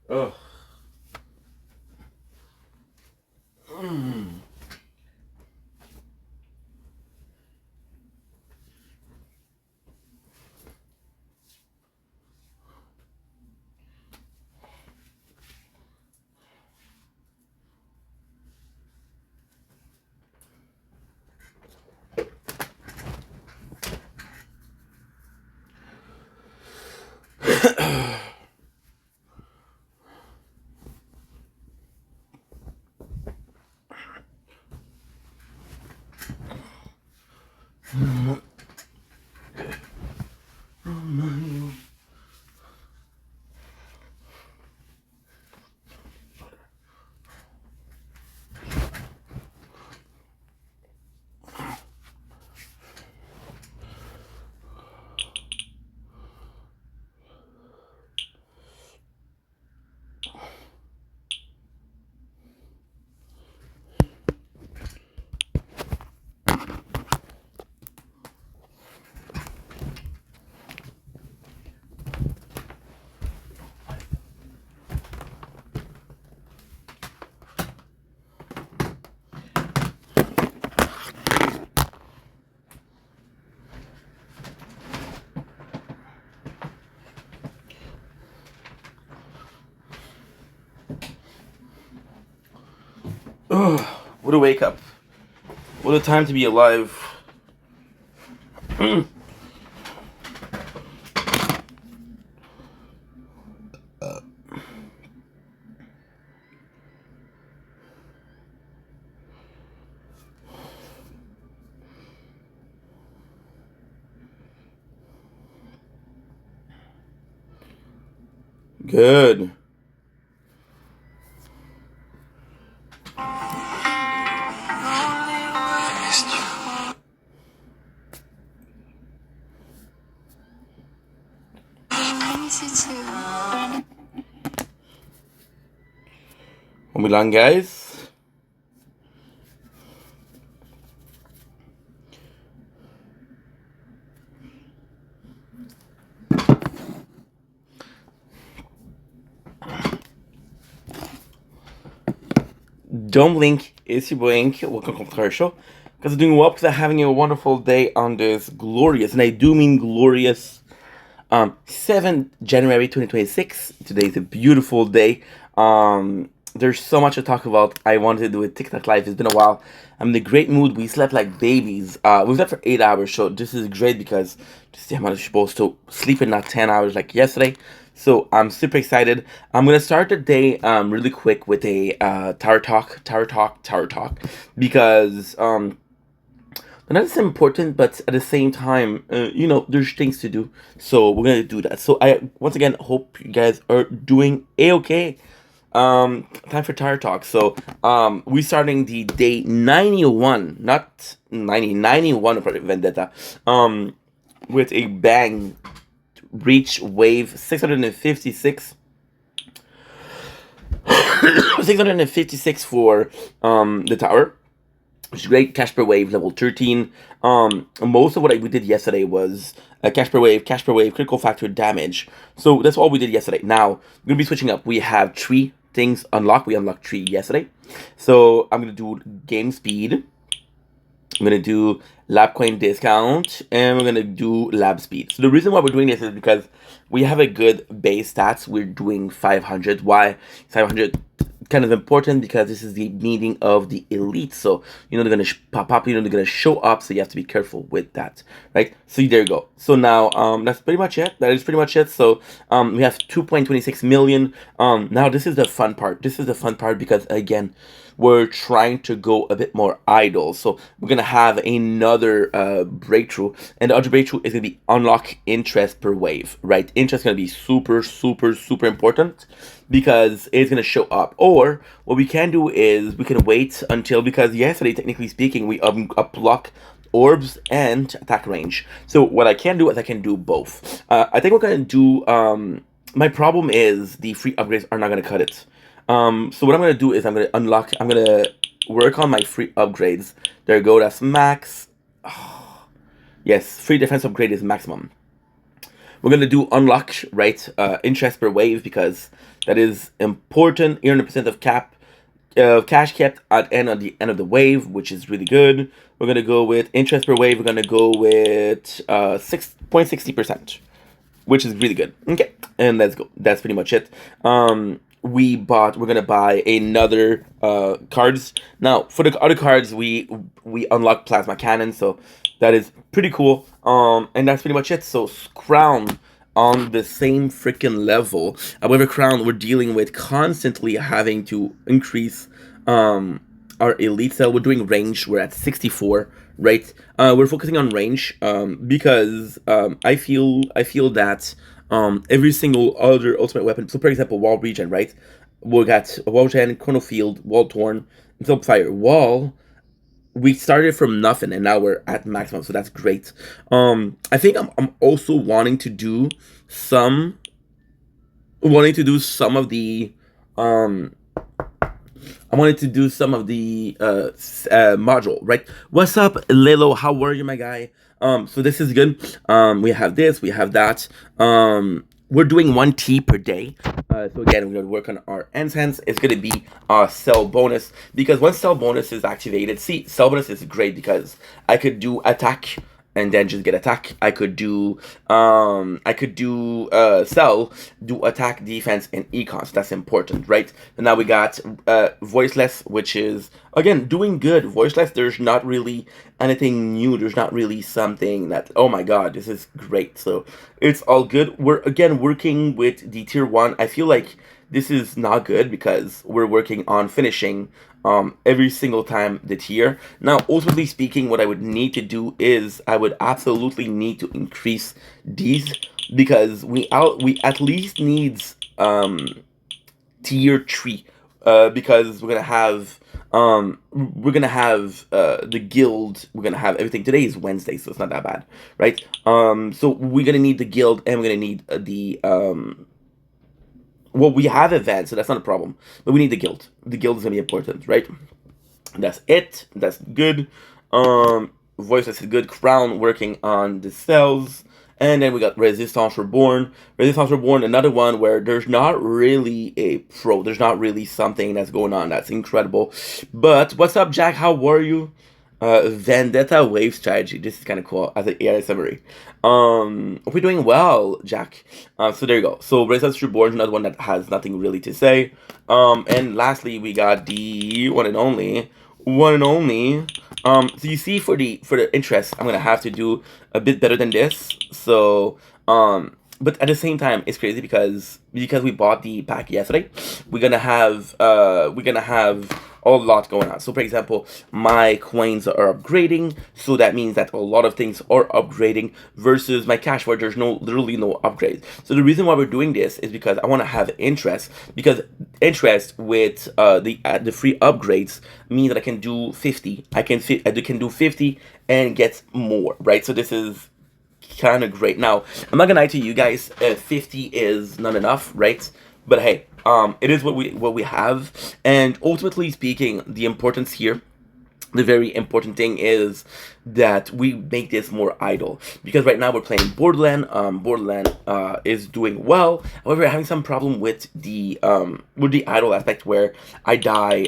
Oh. What a wake up. What a time to be alive. Good. Won't be long, guys. Don't blink, it's your boy Ink. Welcome to our show. Because I'm doing well, because I'm having a wonderful day on this glorious, and I do mean glorious, 7th January 2026. Today is a beautiful day. There's so much to talk about. I wanted to do a TikTok live. It's been a while. I'm in a great mood. We slept like babies. We slept for 8 hours, so this is great because just the amount of supposed to sleep in not 10 hours like yesterday. So I'm super excited. I'm gonna start the day really quick with a tower talk, because not as important, but at the same time, there's things to do. So we're gonna do that. So I once again hope you guys are doing a-okay. Time for Tire Talk. So we're starting the day 91, not 90, 91 of Project Vendetta. With a bang. Reach wave 656. 656 for the tower, which is great. Cash per wave level 13. Most of what we did yesterday was cash per wave, critical factor, damage. So that's all we did yesterday. Now we're gonna be switching up. We have 3 things unlocked. We unlocked 3 yesterday. So I'm gonna do game speed. I'm going to do lab coin discount, and we're going to do lab speed. So the reason why we're doing this is because we have a good base stats. We're doing 500. Why 500? kind of important because this is the meeting of the elite. So you know they're gonna pop up. You know they're gonna show up. So you have to be careful with that, right? So there you go. So now that's pretty much it. That is pretty much it. So we have 2.26 million. Now this is the fun part. This is the fun part because again, we're trying to go a bit more idle. So we're gonna have another breakthrough, and the other breakthrough is gonna be unlock interest per wave, right? Interest is gonna be super, super, super important because it's gonna show up. Or what we can do is we can wait until, because yesterday, technically speaking, we unlock orbs and attack range. So what I can do is I can do both. I think we're gonna do. My problem is the free upgrades are not gonna cut it. So what I'm gonna do is I'm gonna work on my free upgrades. There you go, that's max. Oh, yes, free defense upgrade is maximum. We're gonna do unlock, right? Interest per wave because that is important. 100% of cash kept at the end of the wave, which is really good. We're gonna go with interest per wave. We're gonna go with 6.60%, which is really good. Okay, and let's go. That's pretty much it. We're gonna buy another cards. Now for the other cards, we unlock plasma cannon, so that is pretty cool. And that's pretty much it. So crown on the same freaking level. However, crown we're dealing with constantly having to increase our elite cell. We're doing range. We're at 64, right? We're focusing on range because I feel that every single other ultimate weapon. So, for example, wall regen, right? We got wall regen, chrono field, wall torn, and fire wall. We started from nothing and now we're at maximum, so that's great. I think I'm also wanting to do some of the I wanted to do some of the module, right? What's up, Lilo? How are you, my guy? So this is good. We have this, we have that. We're doing 1 T per day. So again, we're going to work on our enhance. It's going to be our cell bonus because once cell bonus is activated, see, cell bonus is great because I could do attack and then just get attack. I could do cell, do attack, defense, and econ. So that's important, right? And now we got voiceless, which is again doing good. Voiceless, there's not really anything new. There's not really something that, oh my god, this is great. So it's all good. We're again working with the tier 1. I feel like this is not good because we're working on finishing every single time the tier. Now, ultimately speaking, what I would need to do is I would absolutely need to increase these because we at least needs tier 3 because we're gonna have the guild. We're gonna have everything. Today is Wednesday, so it's not that bad, right? So we're gonna need the guild and we're gonna need the well, we have events, so that's not a problem. But we need the guild. The guild is gonna be important, right? That's it. That's good. Voiceless is good. Crown working on the cells. And then we got Resistance Reborn. Resistance Reborn, another one where there's not really a pro. There's not really something that's going on. That's incredible. But what's up, Jack? How are you? Vendetta wave strategy. This is kind of cool as an AI summary. We're doing well, Jack. So there you go. So Resistance Reborn is another one that has nothing really to say. And lastly, we got the one and only. So you see, for the interest, I'm gonna have to do a bit better than this. So but at the same time, it's crazy because we bought the pack yesterday. We're gonna have a lot going on. So for example, my coins are upgrading, so that means that a lot of things are upgrading versus my cash where there's literally no upgrades. So the reason why we're doing this is because I want to have interest, because interest with the free upgrades means that I can do 50. I can do 50 and get more, right? So this is kind of great. Now, I'm not gonna lie to you guys, 50 is not enough, right? But hey, it is what we have, and ultimately speaking, the importance here, the very important thing is that we make this more idle, because right now we're playing Borderland. Borderland is doing well. However, we're having some problem with the idle aspect where I die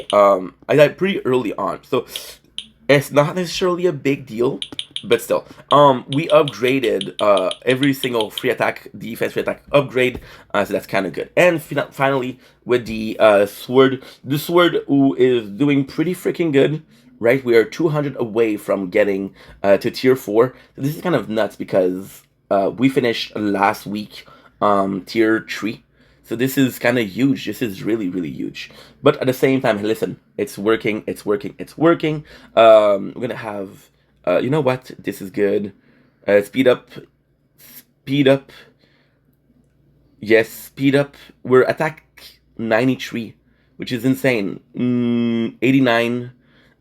pretty early on. So It's not necessarily a big deal, but still. We upgraded every single free attack, defense free attack upgrade, so that's kind of good. And finally, with the sword who is doing pretty freaking good, right? We are 200 away from getting to tier 4. So this is kind of nuts because we finished last week tier 3. So this is kind of huge. This is really, really huge. But at the same time, listen, it's working, it's working, it's working. We're gonna have, you know what? This is good. Speed up, speed up. Yes, speed up. We're attack 93, which is insane. 89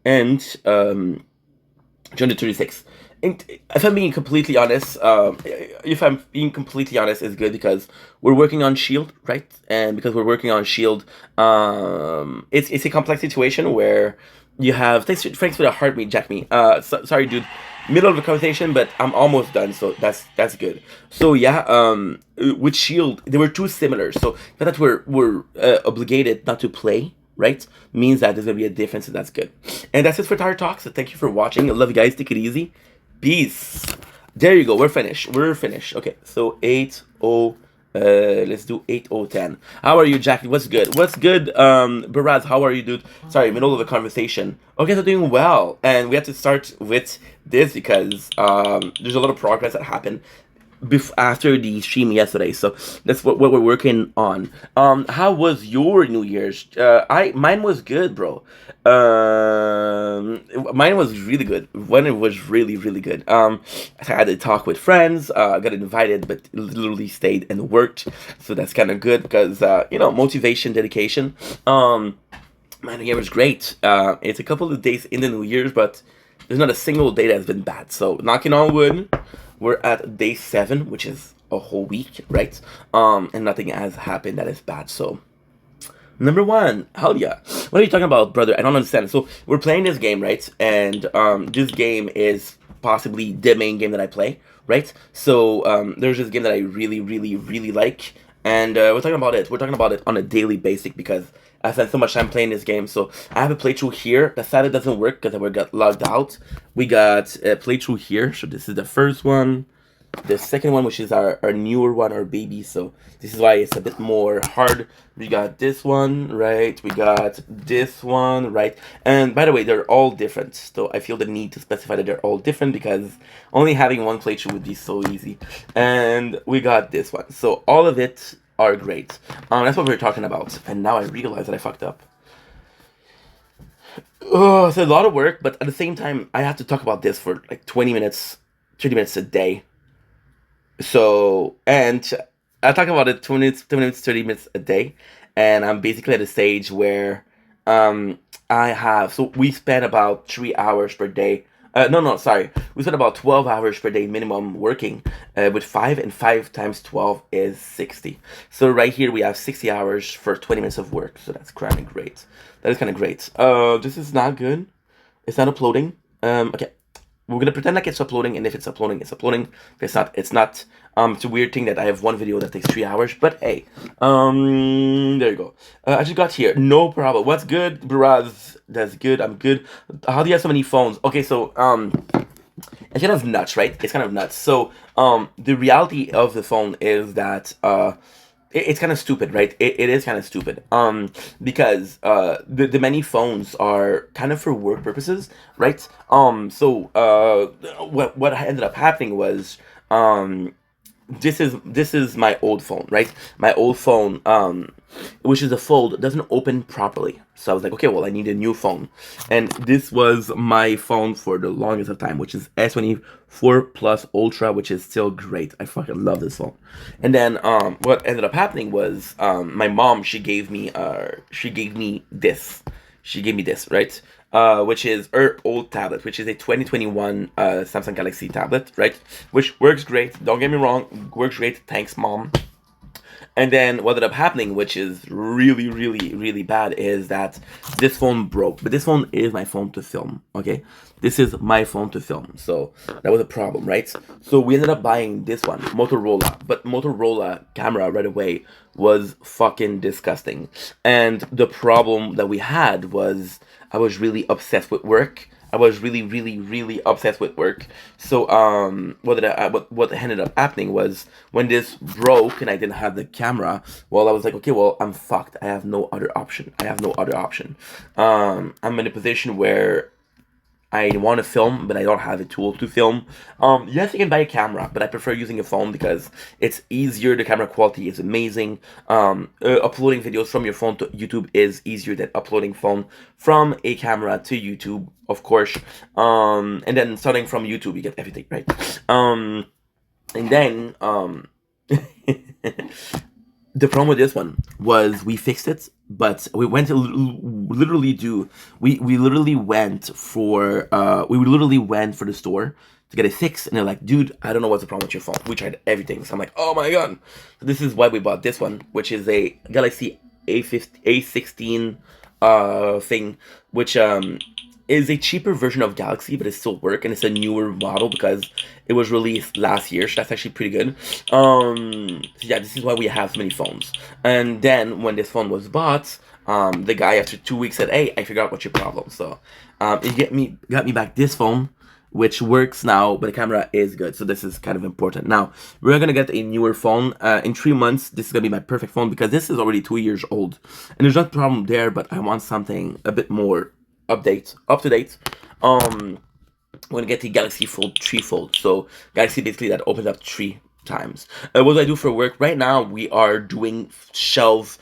and 236. And if I'm being completely honest, it's good because we're working on shield, right? And because we're working on shield, it's a complex situation where you have thanks for the heartbeat, Jack me. Sorry, dude. Middle of the conversation, but I'm almost done, so that's good. So yeah, with shield, they were too similar. So that we're obligated not to play, right, means that there's gonna be a difference, and that's good. And that's it for Tire Talk. So thank you for watching. I love you guys. Take it easy. Peace. There you go. We're finished. We're finished. Okay. So 8-0. Let's do 8-0-10. How are you, Jackie? What's good? What's good? Baraz, how are you, dude? Sorry, middle of a conversation. Okay, so doing well, and we have to start with this because there's a lot of progress that happened after the stream yesterday, so that's what we're working on. How was your New Year's? Mine was good, bro. Mine was really good. When it was really, really good. I had a talk with friends. Got invited, but literally stayed and worked. So that's kind of good because motivation, dedication. My New Year was great. It's a couple of days in the New Year's, but there's not a single day that's been bad. So knocking on wood. We're at day 7, which is a whole week, right? And nothing has happened that is bad. So, number 1, hell yeah. What are you talking about, brother? I don't understand. So, we're playing this game, right? And this game is possibly the main game that I play, right? So, there's this game that I really, really, really like. And we're talking about it. We're talking about it on a daily basis because I spent so much time playing this game. So I have a playthrough here. The side doesn't work because I got logged out. We got a playthrough here. So this is the first one. The second one, which is our newer one, our baby. So this is why it's a bit more hard. We got this one, right? We got this one, right? And by the way, they're all different. So I feel the need to specify that they're all different because only having one playthrough would be so easy. And we got this one. So all of it are great. That's what we were talking about. And now I realize that I fucked up. Oh, it's a lot of work, but at the same time, I have to talk about this for like 20 minutes, 30 minutes a day. So, and I talk about it 20 minutes, 30 minutes a day. And I'm basically at a stage where so we spend about 3 hours per day. No, sorry. We spend about 12 hours per day minimum working with 5, and 5 times 12 is 60. So right here we have 60 hours for 20 minutes of work. So that's kind of great. That is kind of great. This is not good. It's not uploading. Okay. We're gonna pretend like it's uploading, and if it's uploading, it's uploading. If it's not, it's not. It's a weird thing that I have one video that takes 3 hours, but hey, there you go. I just got here, no problem. What's good, Baraz? That's good. I'm good. How do you have so many phones? Okay, so it's kind of nuts, right? It's kind of nuts. So the reality of the phone is that it's kind of stupid, right? It is kind of stupid. Because the many phones are kind of for work purposes, right? So what ended up happening was this is my old phone, right? My old phone, which is a fold, doesn't open properly. So I was like, okay, well, I need a new phone. And this was my phone for the longest of time, which is S24 Plus Ultra, which is still great. I fucking love this phone. And then what ended up happening was my mom, she gave me this. She gave me this, right? Which is her old tablet, which is a 2021 Samsung Galaxy tablet, right? Which works great. Don't get me wrong, works great. Thanks, mom. And then what ended up happening, which is really, really, really bad, is that this phone broke. But this phone is my phone to film, okay? This is my phone to film. So that was a problem, right? So we ended up buying this one, Motorola. But Motorola camera right away was fucking disgusting. And the problem that we had was I was really obsessed with work. I was really, really, really obsessed with work. So what ended up happening was when this broke and I didn't have the camera, well, I was like, okay, well, I'm fucked. I have no other option. I have no other option. I'm in a position where I want to film, but I don't have a tool to film. Yes, you can buy a camera, but I prefer using a phone because it's easier. The camera quality is amazing. Uploading videos from your phone to YouTube is easier than uploading phone from a camera to YouTube, of course. And then starting from YouTube, you get everything right. And then the problem with this one was we fixed it, but we went to literally do we literally went for the store to get it fixed, and they're like, dude, I don't know what's the problem with your phone. We tried everything. So I'm like, oh my god. So this is why we bought this one, which is a Galaxy A16 thing, which is a cheaper version of Galaxy, but it still works, and it's a newer model because it was released last year, so that's actually pretty good. So yeah, this is why we have so many phones. And then when this phone was bought, the guy after 2 weeks said, "Hey, I figured out what's your problem." So it got me back this phone, which works now, but the camera is good. So this is kind of important. Now we're gonna get a newer phone in 3 months. This is gonna be my perfect phone because this is already 2 years old, and there's not a problem there. But I want something a bit more up to date. We're gonna get the Galaxy Fold 3 Fold. So Galaxy basically that opens up 3 times. What do I do for work? Right now we are doing shelf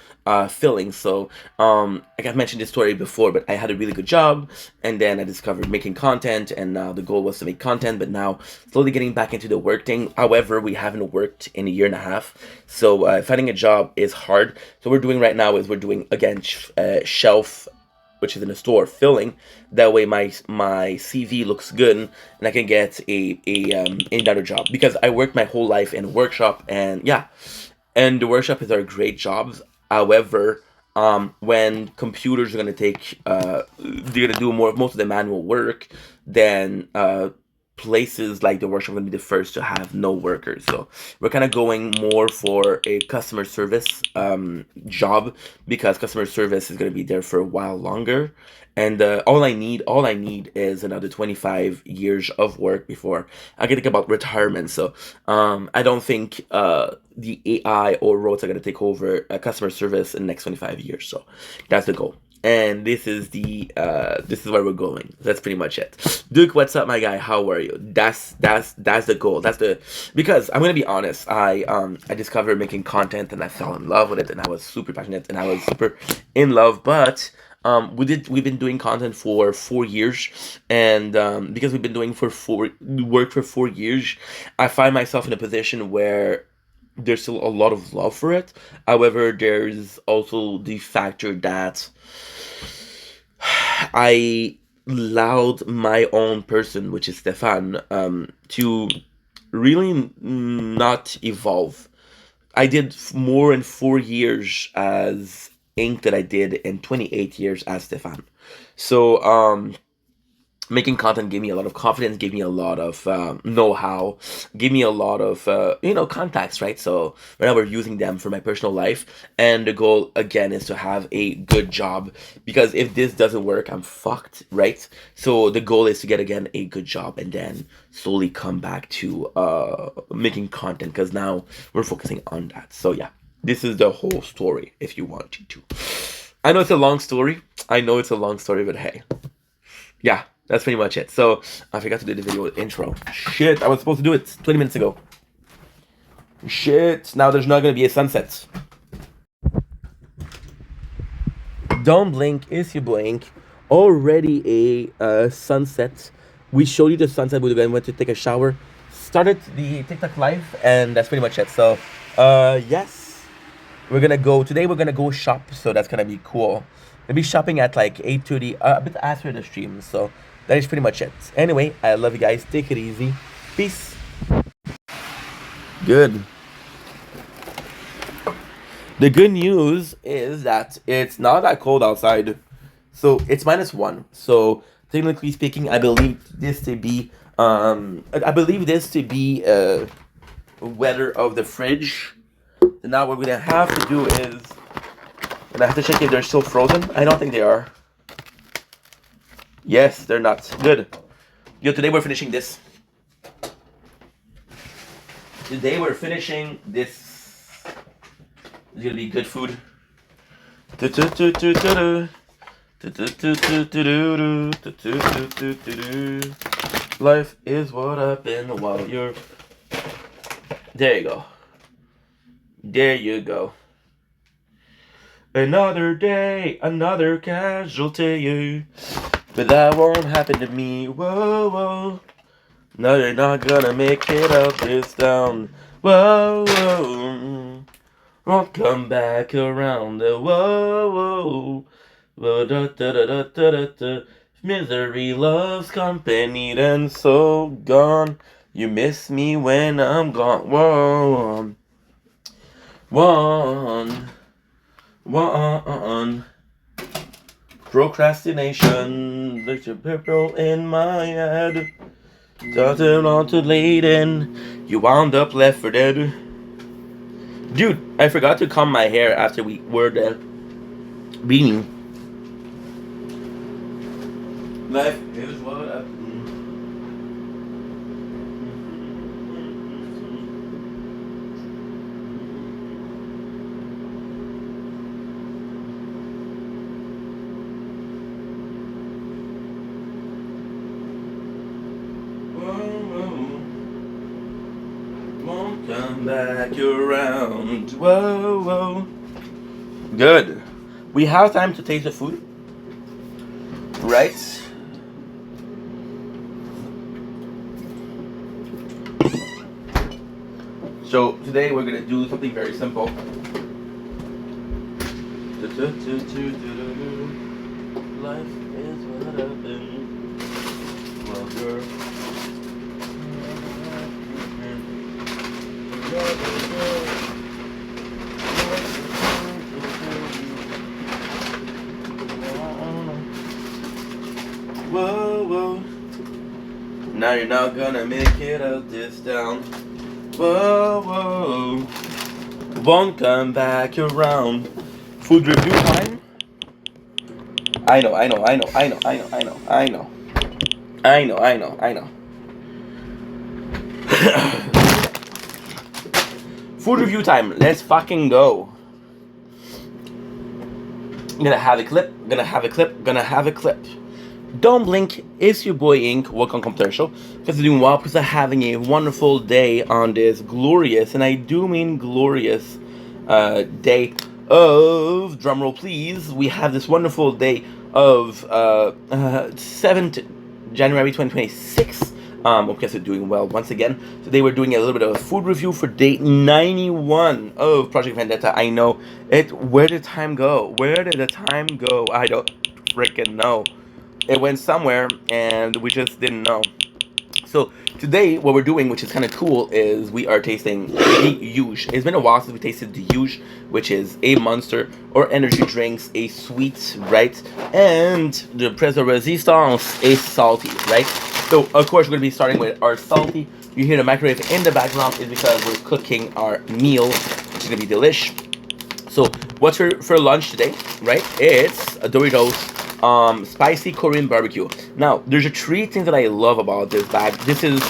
filling. So like I've mentioned this story before, but I had a really good job, and then I discovered making content, and now the goal was to make content, but now slowly getting back into the work thing. However, we haven't worked in a year and a half, so finding a job is hard. So what we're doing right now is we're doing again shelf, which is in a store, filling. That way my CV looks good, and I can get another job because I worked my whole life in a workshop, and yeah, and the workshop is our great jobs. However, when computers are gonna take, they're gonna do most of the manual work, then places like the workshop are going to be the first to have no workers. So we're kind of going more for a customer service job because customer service is going to be there for a while longer. And all I need is another 25 years of work before I can think about retirement. So I don't think the AI or robots are going to take over customer service in the next 25 years. So that's the goal. And this is where we're going. That's pretty much it. Duke, what's up, my guy? How are you? That's the goal. Because I'm gonna be honest. I discovered making content and I fell in love with it, and I was super passionate and I was super in love. But we've been doing content for 4 years, and because we've been doing work for 4 years, I find myself in a position where there's still a lot of love for it. However, there's also the factor that I allowed my own person, which is Stefan, to really not evolve. I did more in 4 years as Ink that I did in 28 years as Stefan. So making content gave me a lot of confidence, gave me a lot of know-how, gave me a lot of contacts, right? So right now we're using them for my personal life, and the goal again is to have a good job, because if this doesn't work, I'm fucked, right? So the goal is to get again a good job and then slowly come back to making content, because now we're focusing on that. So yeah, this is the whole story if you want to. I know it's a long story, but hey, yeah, that's pretty much it. So I forgot to do the video intro. Shit, I was supposed to do it 20 minutes ago. Shit, now there's not gonna be a sunset. Don't blink, if you blink. Already a sunset. We showed you the sunset. We then went to take a shower, started the TikTok live, and that's pretty much it. So yes, we're gonna go shop. So that's gonna be cool. We'll be shopping at like 8:30, a bit after the stream. So that is pretty much it. Anyway, I love you guys. Take it easy. Peace. Good. The good news is that it's not that cold outside. So it's -1. So technically speaking, I believe this to be weather of the fridge. And now what we're gonna have to do is I have to check if they're still frozen. I don't think they are. Yes, they're nuts. Good. Yo, today we're finishing this. Today we're finishing this. It's gonna be good food. Life is what I've been while you're. There you go. There you go. Another day, another casualty. But that won't happen to me. Whoa, whoa. No, you're not gonna make it out this town. Whoa, whoa. Won't come back around. Whoa, whoa. Whoa, da da da da da da da. Misery loves company, then so gone. You miss me when I'm gone. Whoa. One. Procrastination. There's a purple in my head. Doesn't want to late in. You wound up left for dead. Dude, I forgot to comb my hair after we were there. Beanie. Life is what I do. Won't come back around. Whoa, whoa. Good. We have time to taste the food. Right? So today we're gonna do something very simple. Life is what I've been. Well, girl. Whoa, whoa. Now you're not gonna make it out this town. Whoa, whoa. Won't come back around. Food review time? I know. Food review time. Let's fucking go. Gonna have a clip. Don't blink, it's your boy Ink. Welcome to the show. Because you're doing well, because I'm having a wonderful day on this glorious, and I do mean glorious, day of, drumroll please, we have this wonderful day of 7th January 2026. Okay, so doing well once again. Today we're doing a little bit of a food review for day 91 of Project Vendetta. I know it. Where did time go? I don't freaking know. It went somewhere and we just didn't know. So today what we're doing, which is kind of cool, is we are tasting the Huge. It's been a while since we tasted the Huge, which is a monster or energy drinks, a sweet, right? And the Preso Resistance, a salty, right? So of course we're going to be starting with our salty. You hear the microwave in the background is because we're cooking our meal, which is going to be delish. So what's for lunch today, right? It's a Doritos spicy Korean barbecue. Now, there's 3 things that I love about this bag. This is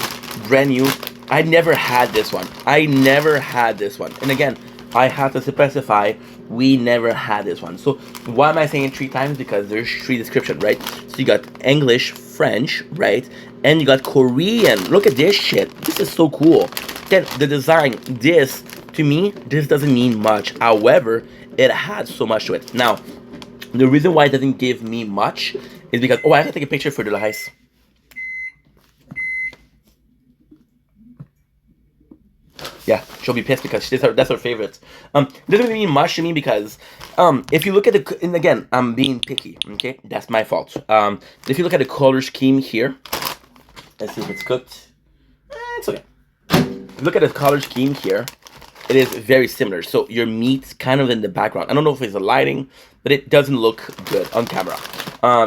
brand new. I never had this one. And again, I have to specify, we never had this one. So why am I saying it 3 times? Because there's 3 descriptions, right? So you got English, French, right? And you got Korean. Look at this shit. This is so cool. Then the design, this, to me, this doesn't mean much. However, it had so much to it. Now, the reason why it doesn't give me much is because, I have to take a picture for the lice. Yeah, she'll be pissed because that's her favorite. It doesn't really mean much to me because, if you look at and again, I'm being picky, okay? That's my fault. If you look at the color scheme here, let's see if it's cooked. It's okay. Look at the color scheme here. It is very similar. So your meat's kind of in the background. I don't know if it's the lighting, but it doesn't look good on camera.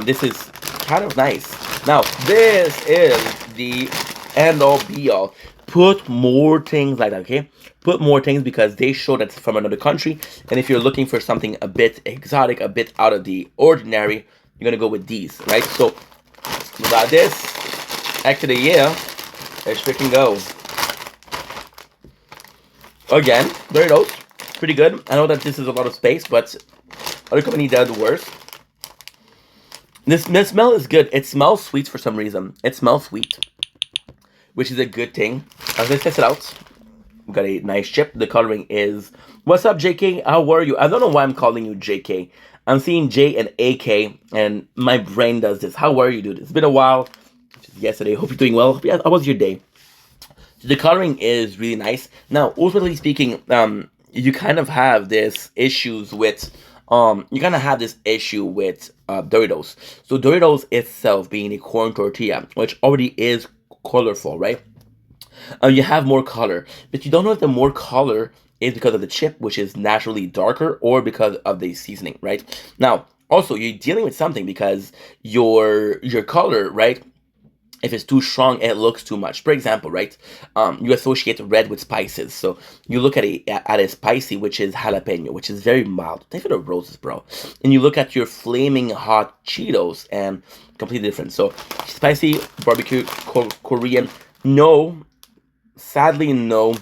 This is kind of nice. Now, this is the end-all be-all. Put more things like that, okay? Put more things because they show that it's from another country. And if you're looking for something a bit exotic, a bit out of the ordinary, you're going to go with these, right? So We got this. Act of the year. Let's freaking go. Again, Doritos. Pretty good. I know that this is a lot of space, but other company does worse. This smell is good. It smells sweet for some reason. It smells sweet, which is a good thing. Let's test it out. We got a nice chip. The coloring is... What's up, JK? How are you? I don't know why I'm calling you JK. I'm seeing J and AK, and my brain does this. How are you, dude? It's been a while. Just yesterday. Hope you're doing well. How was your day? So the coloring is really nice. Now, ultimately speaking, you kind of have this issues with... Doritos. So Doritos itself being a corn tortilla, which already is colorful, right? You have more color, but you don't know if the more color is because of the chip, which is naturally darker, or because of the seasoning, right? Now, also, you're dealing with something because your color, right? If it's too strong, it looks too much. For example, right? You associate red with spices, so you look at a spicy, which is jalapeno, which is very mild. Thanks for the roses, bro. And you look at your flaming hot Cheetos, and completely different. So spicy barbecue Korean, no. Sadly, no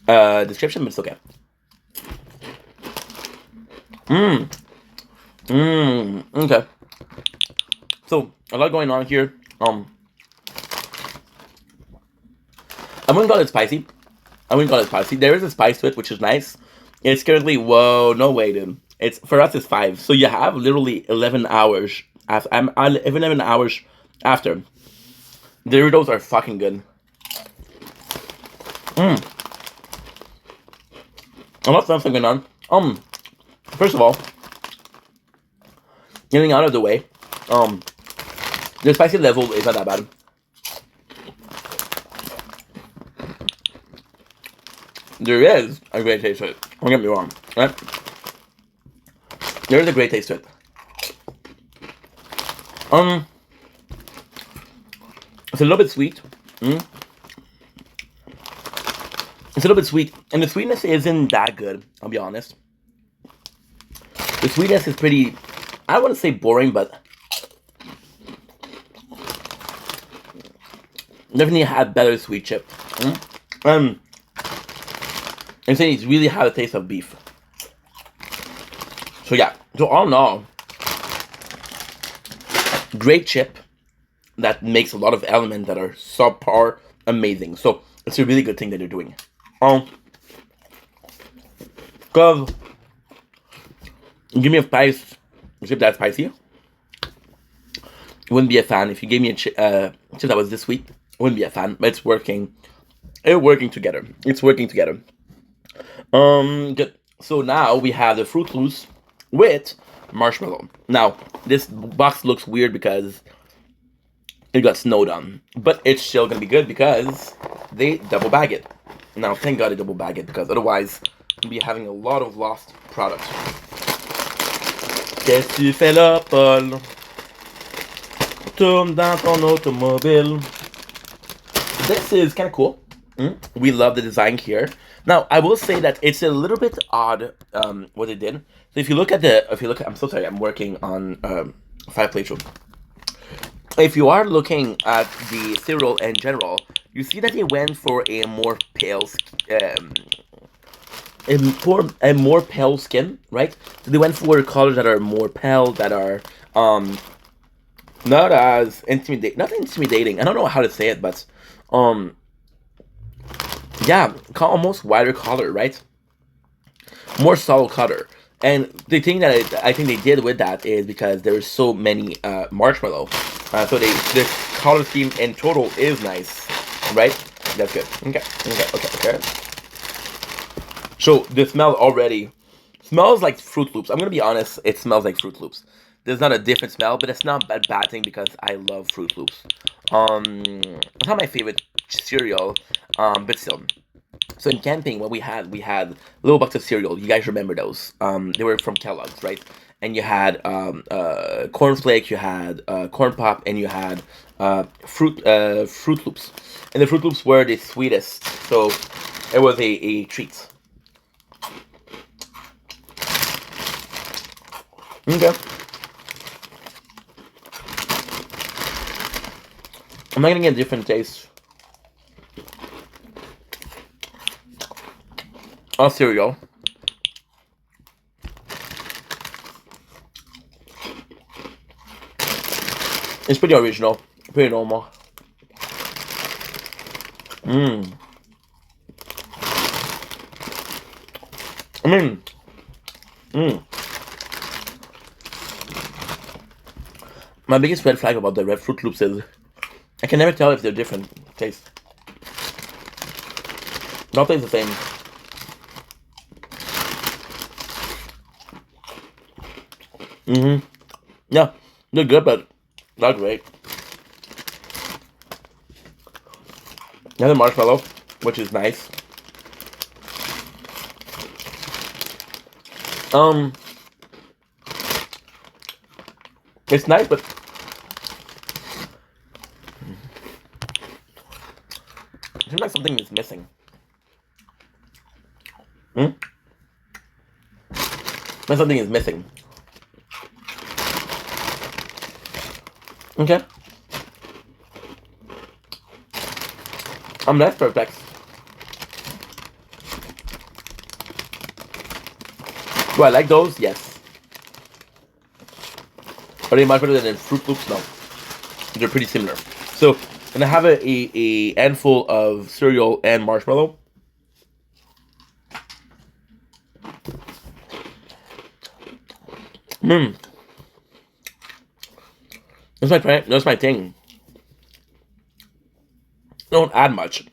description, but it's okay. Okay. So, a lot going on here. I wouldn't call it spicy. There is a spice to it, which is nice. It's currently... Whoa, no way, dude. For us, it's 5. So you have literally 11 hours. 11 hours after. The Doritos are fucking good. A lot of stuff going on. First of all, getting out of the way, the spicy level is not that bad. There is a great taste to it. Don't get me wrong, right? There is a great taste to it. It's a little bit sweet. It's a little bit sweet, and the sweetness isn't that good, I'll be honest. The sweetness is pretty... I wouldn't say boring, but... definitely had better sweet chip. I'm saying it's really had a taste of beef. So yeah, so all in all, great chip that makes a lot of elements that are subpar amazing. So it's a really good thing that they're doing. Cause give me a spice chip that's spicy. Wouldn't be a fan. If you gave me a chip that was this sweet, wouldn't be a fan. But it's working. It's working together. Good. So now we have the Fruit Loops with marshmallow. Now this box looks weird because it got snowed on, but it's still gonna be good because they double bag it. Now, thank God they double bag it, because otherwise we'll be having a lot of lost products. Qu'est-ce que tu fais là, Paul? Tourne dans ton automobile. This is kind of cool. We love the design here. Now, I will say that it's a little bit odd what they did. So if you look at I'm so sorry, I'm working on 5 playthrough. If you are looking at the cereal in general, you see that they went for a more pale, pale skin, right? So they went for colors that are more pale, that are not as intimidating. I don't know how to say it, but yeah, almost whiter color, right? More solid color. And the thing that I think they did with that is because there's so many marshmallow, so the color scheme in total is nice, right? That's good. Okay. So the smell already smells like Fruit Loops. I'm gonna be honest, it smells like Fruit Loops. There's not a different smell, but it's not a bad thing because I love Fruit Loops. It's not my favorite cereal, but still. So in camping, what we had little box of cereal. You guys remember those? They were from Kellogg's, right? And you had corn flake, you had corn pop, and you had Fruit Loops. And the Fruit Loops were the sweetest, so it was a treat. Okay. I'm not getting a different taste of cereal. It's pretty original, pretty normal. Mmm. Mmm. My biggest red flag about the red Fruit Loops is I can never tell if they're different taste. They all taste the same. Yeah, they're good, but not great. Another marshmallow, which is nice. It's nice, but it seems like something is missing. Like something is missing. Okay. I'm less perplexed. Do I like those? Yes. Are they much better than Fruit Loops? No. They're pretty similar. So, and I have a handful of cereal and marshmallow. That's my thing. Don't add much.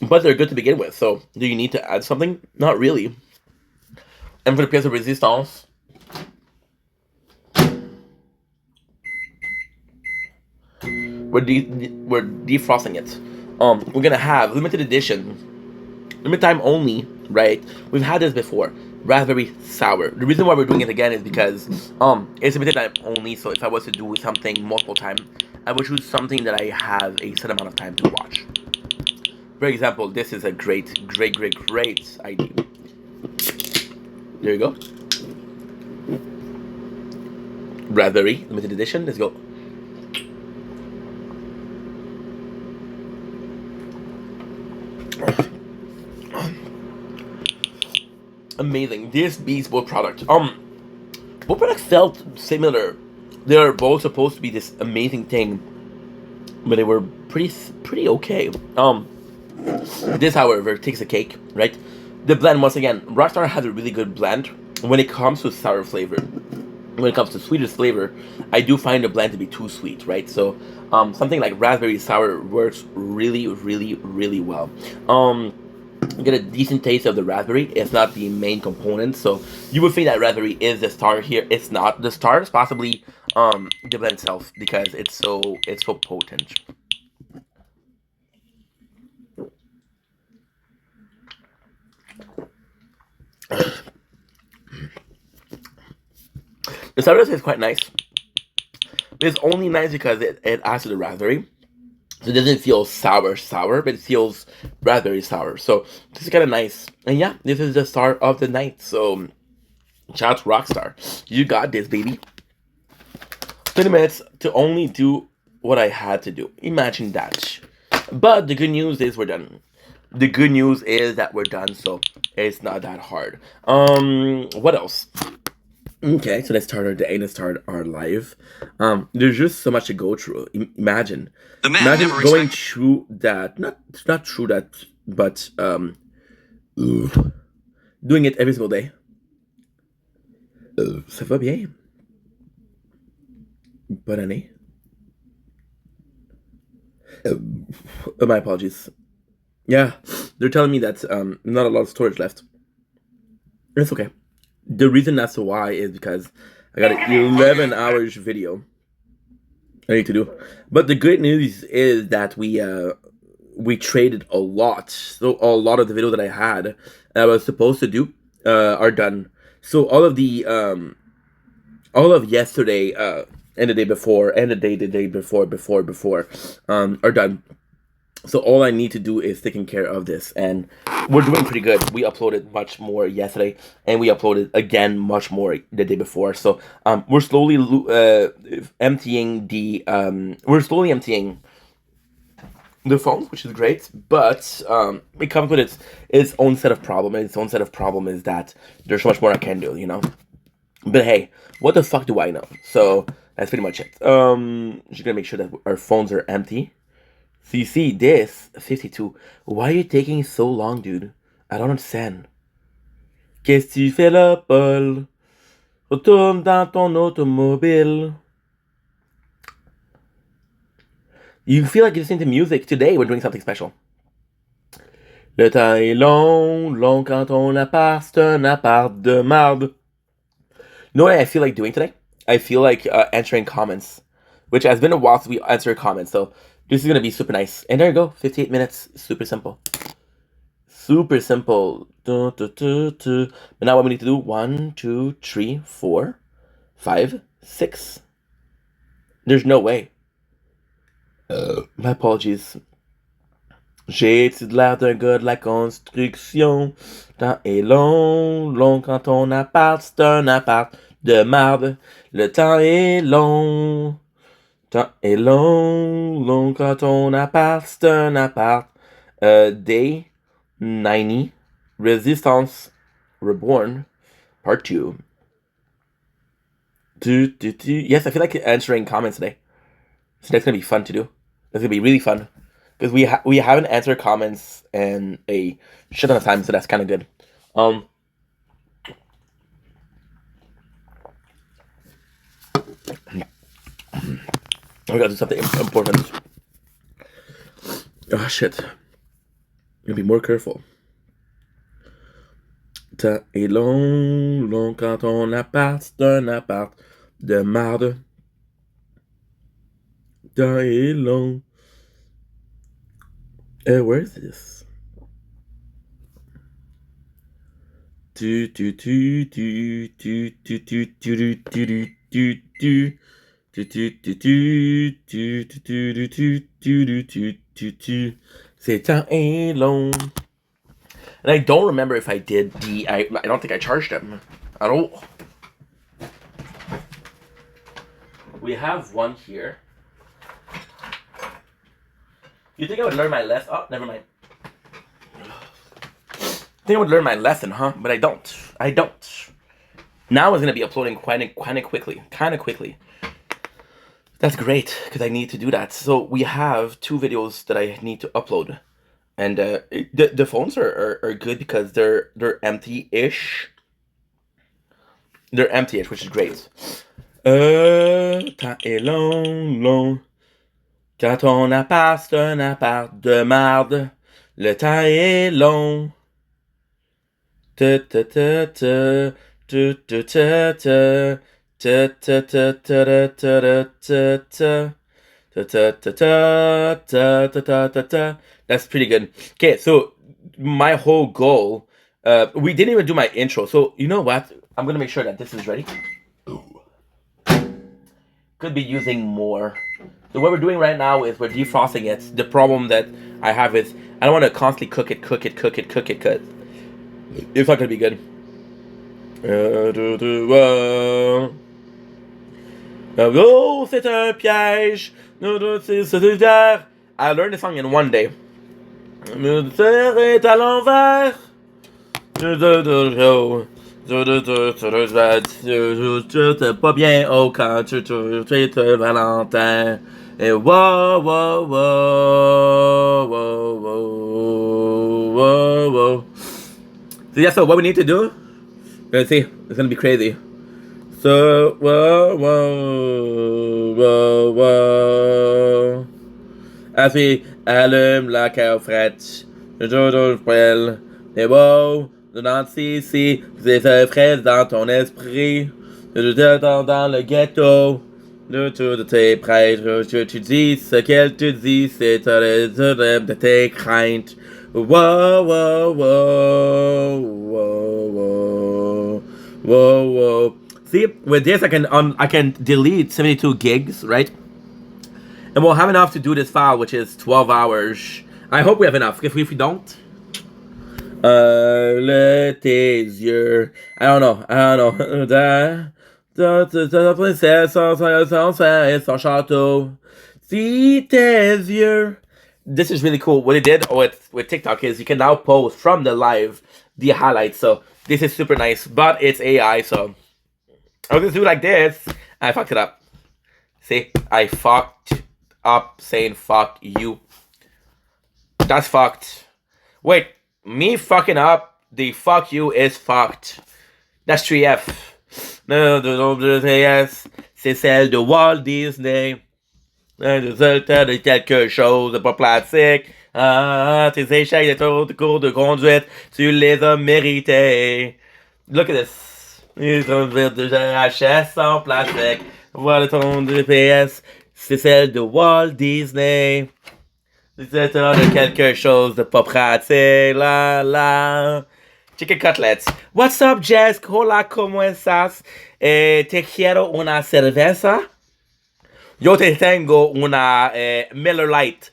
But they're good to begin with, so do you need to add something? Not really. And for the pièce de résistance, we're defrosting it. We're gonna have limited edition, limited time only, right? We've had this before. Raspberry sour. The reason why we're doing it again is because it's limited time only. So if I was to do something multiple times, I would choose something that I have a set amount of time to watch. For example, this is a great idea. There you go. Raspberry limited edition. Let's go. Amazing. This beats both products. Both products felt similar. They're both supposed to be this amazing thing, but they were pretty okay. This, however, takes a cake, right? The blend, once again, Rockstar has a really good blend when it comes to sour flavor. When it comes to sweetest flavor, I do find the blend to be too sweet, right? So, something like raspberry sour works really well. You get a decent taste of the raspberry. It's not the main component, so you would think that raspberry is the star here. It's not. The star is possibly the blend itself because it's so potent. The sourness is quite nice. It's only nice because it adds to the raspberry. So it doesn't feel sour, but it feels raspberry sour. So this is kind of nice. And yeah, this is the start of the night. So shout out to Rockstar. You got this, baby. 20 minutes to only do what I had to do. Imagine that. But the good news is we're done. The good news is that we're done, so it's not that hard. What else? Okay, so let's start our day. Let's start our live. There's just so much to go through. Imagine going through that. Not through that, but doing it every single day. Ça va bien. Bonne année. My apologies. Yeah, they're telling me that not a lot of storage left. It's okay. The reason that's why is because I got an 11 hours video I need to do. But the good news is that we traded a lot. So a lot of the video that I had that I was supposed to do are done. So all of yesterday and the day before and the day before are done. So all I need to do is taking care of this, and we're doing pretty good. We uploaded much more yesterday, and we uploaded again much more the day before. So we're slowly emptying the phone, which is great, but it comes with its own set of problem, and its own set of problem is that there's so much more I can do, you know. But hey, what the fuck do I know? So that's pretty much it. Just gonna make sure that our phones are empty. So you see this 52. Why are you taking so long, dude? I don't understand. Qu'est-ce que tu fais là, Paul? Retourne dans ton automobile. You feel like you're listening to music. Today we're doing something special. Le temps est long, long quand on appart, c'est un appart de marde. You know what I feel like doing today? I feel like answering comments, which has been a while since we answered comments, so this is gonna be super nice. And there you go, 58 minutes, super simple. Super simple. But now what we need to do, 1, 2, 3, 4, 5, 6. There's no way. My apologies. J'ai-tu de l'air d'un gars de la construction? Temps est long, long quand on appart, c'est un appart de marde. Le temps est long. Temps est long, long quand on appart, c'est un appart. Day 90, Resistance Reborn, Part 2. Yes, I feel like answering comments today. So that's gonna be fun to do. That's gonna be really fun. Because we haven't answered comments in a shit ton of time, so that's kind of good. I gotta do something important. Oh shit. I'm gonna be more careful. Temps est long, long quand on appart, c'est un appart de marde. Temps est long. Where is this? C'est temps est long. And I don't remember if I did I don't think I charged them at all. We have one here. You think I would learn my lesson? Oh, never mind. I think I would learn my lesson, huh? But I don't. I don't. Now it's gonna be uploading kind of quickly. That's great because I need to do that. So we have 2 videos that I need to upload, and the phones are good because they're empty-ish. They're empty-ish, which is great. Temps est long, long. Quand on appart, c'est un appart de marde. Le temps est long. That's pretty good. Okay, so my whole goal, we didn't even do my intro. So you know what? I'm gonna make sure that this is ready. Could be using more. So what we're doing right now is we're defrosting it. The problem that I have is I don't want to constantly cook it. It's not gonna be good. Oh, c'est un piège. I learned the song in one day. Le terre est à l'envers. Tu pas bien haut quand tu te Valentin. Et wow, wow, wow, wow, wow, wow, wow. So yeah, so what we need to do, let's see, it's gonna be crazy. So, wow, wow, wow, wow. As we allume la caufrette, le jour de poêle, et wow, de Nancy ici, c'est fraise dans ton esprit, je t'attends dans le ghetto, de tes prêtres, tu dis ce qu'elle te dit, c'est de tes craintes. Whoa, whoa, whoa, whoa, whoa, whoa, whoa. See, with this I can delete 72 gigs, right? And we'll have enough to do this file, which is 12 hours I hope we have enough. If we don't, le tes yeux. I don't know. La princesse son château. Si tes yeux. This is really cool. What they did with TikTok is you can now post from the live the highlights. So this is super nice, but it's AI. So I'll just do it like this. I fucked it up. See, I fucked up saying fuck you. That's fucked. Wait, me fucking up, the fuck you is fucked. That's 3F. No, c'est celle de Walt Disney. Résultat de quelque chose de pas pratique. Ah, tes échecs de cours de conduite, tu les as mérités. Look at this. Ils ont de HS en plastique. Voilà ton GPS. C'est celle de Walt Disney. C'est de quelque chose de pas pratique. La. Chicken cutlets. What's up, Jess? Hola, ¿cómo estás? Te quiero una cerveza. Yo te tengo una Miller Lite.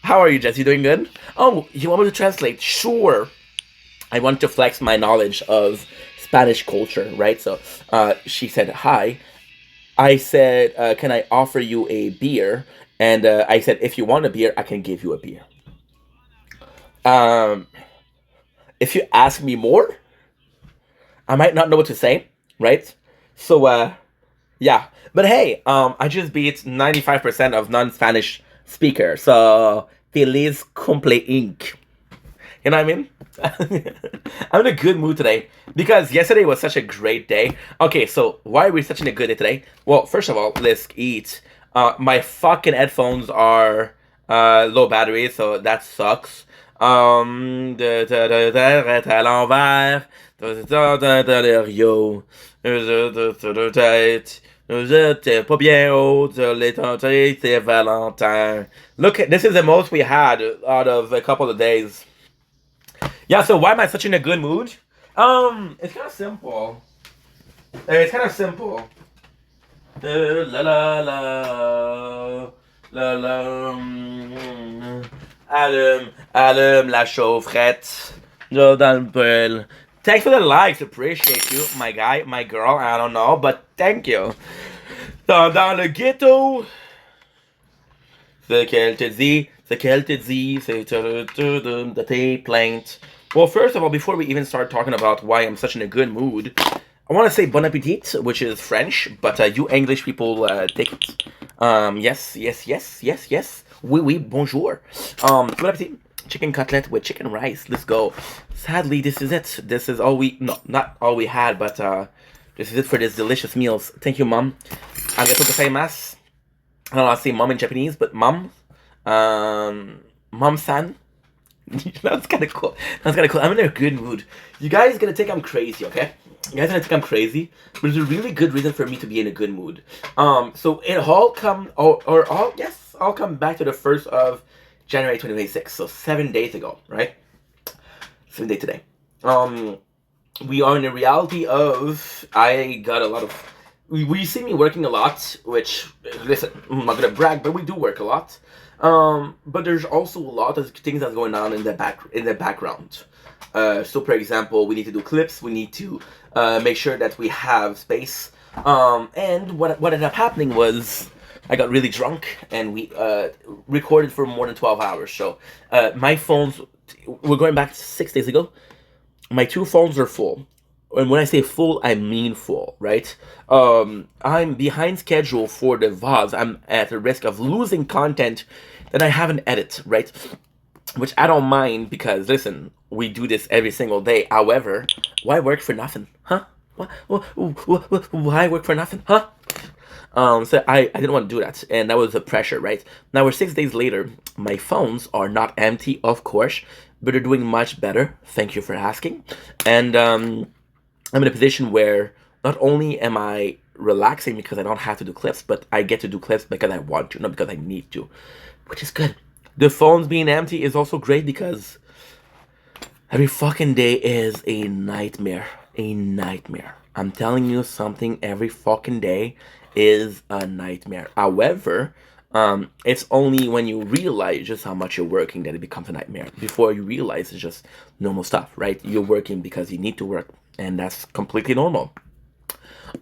How are you, Jess? You doing good? Oh, you want me to translate? Sure. I want to flex my knowledge of Spanish culture, right? So she said, hi. I said, can I offer you a beer? And I said, if you want a beer, I can give you a beer. If you ask me more, I might not know what to say, right? So, yeah. But hey, I just beat 95% of non-Spanish speakers. So, feliz cumple inc. You know what I mean? I'm in a good mood today because yesterday was such a great day. Okay, so why are we such in a good day today? Well, first of all, let's eat. My fucking headphones are low battery, so that sucks. À l'envers. J'étais pas bien haut, les tenter, c'est Valentin. Look, this is the most we had out of a couple of days. Yeah, so why am I such in a good mood? It's kind of simple. It's kind of simple. La la la la la. Allume la chaufferette. Dans le poêle. Thanks for the likes, appreciate you, my guy, my girl, I don't know, but thank you. Dans le ghetto. Ce qu'elle te dit, c'est de tes plaintes. Well, first of all, before we even start talking about why I'm such in a good mood, I want to say bon appetit, which is French, but you English people take it. Yes. Oui, bonjour. Bon appetit. Chicken cutlet with chicken rice. Let's go. Sadly, this is it. This is all we... No, not all we had, but this is it for this delicious meals. Thank you, Mom. Arigato gozaimasu. I don't know how to say mom in Japanese, but mom. Mom-san. That's kind of cool. I'm in a good mood. You guys gonna think I'm crazy, okay? You guys gonna think I'm crazy, but there's a really good reason for me to be in a good mood. So it all come, I'll come back to the 1st of January 2026, so 7 days ago, right? 7 days today. We are in the reality of, I got a lot of, we see me working a lot, which, listen, I'm not gonna brag, but we do work a lot. But there's also a lot of things that's going on in the background. So for example, we need to do clips, we need to make sure that we have space. And what ended up happening was I got really drunk and we recorded for more than 12 hours. So my phones, we're going back 6 days ago, my 2 phones are full. And when I say full, I mean full, right? I'm behind schedule for the VODs. I'm at the risk of losing content that I haven't edited, right? Which I don't mind because, listen, we do this every single day. However, why work for nothing? Huh? Why work for nothing? Huh? So I didn't want to do that, and that was the pressure, right? Now we're 6 days later. My phones are not empty, of course, but they're doing much better. Thank you for asking. And I'm in a position where not only am I relaxing because I don't have to do clips, but I get to do clips because I want to, not because I need to, which is good. The phones being empty is also great because every fucking day is a nightmare. A nightmare. I'm telling you something, every fucking day is a nightmare. However, It's only when you realize just how much you're working that it becomes a nightmare. Before you realize it's just normal stuff, right? You're working because you need to work, and that's completely normal.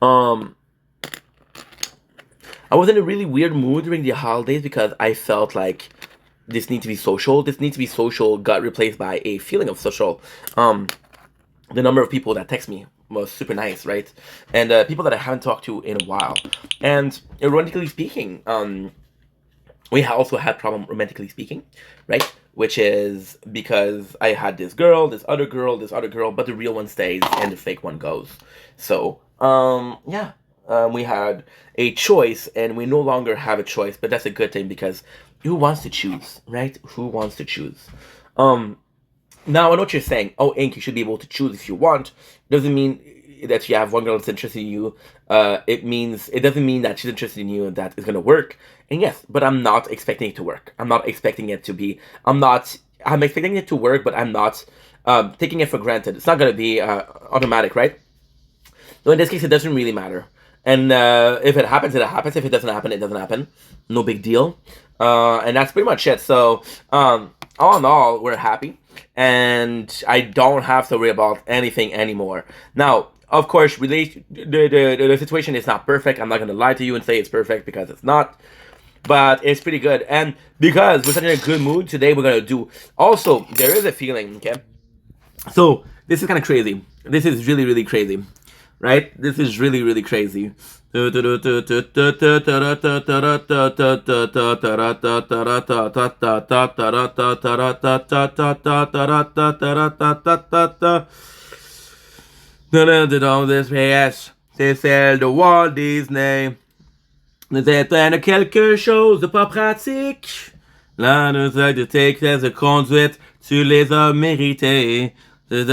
Um, I was in a really weird mood during the holidays because I felt like this needs to be social. This needs to be social got replaced by a feeling of social. The number of people that text me was super nice, right? And people that I haven't talked to in a while. And ironically speaking, we also had problem romantically speaking, right? Which is because I had this girl, this other girl, this other girl, but the real one stays and the fake one goes. So, yeah. We had a choice, and we no longer have a choice, but that's a good thing because who wants to choose, right? Who wants to choose? Now I know what you're saying. Oh, Ink, you should be able to choose if you want. Doesn't mean that you have one girl that's interested in you. It doesn't mean that she's interested in you and that it's gonna work. And yes, but I'm not expecting it to work. I'm not expecting it to be. I'm expecting it to work, but I'm not taking it for granted. It's not gonna be automatic, right? So in this case, it doesn't really matter. And if it happens, it happens. If it doesn't happen, it doesn't happen. No big deal. And that's pretty much it. So all in all, we're happy, and I don't have to worry about anything anymore. Now, of course, the situation is not perfect. I'm not gonna lie to you and say it's perfect because it's not. But it's pretty good, and because we're such in a good mood today, we're gonna do. Also, there is a feeling, okay? So this is kind of crazy. This is really, really crazy, right? This is really, really crazy. C'est celle de Walt Disney. Nous éteindre quelque chose de pas pratique. Là, nous a de tes classes de conduite, tu les as méritées. Vous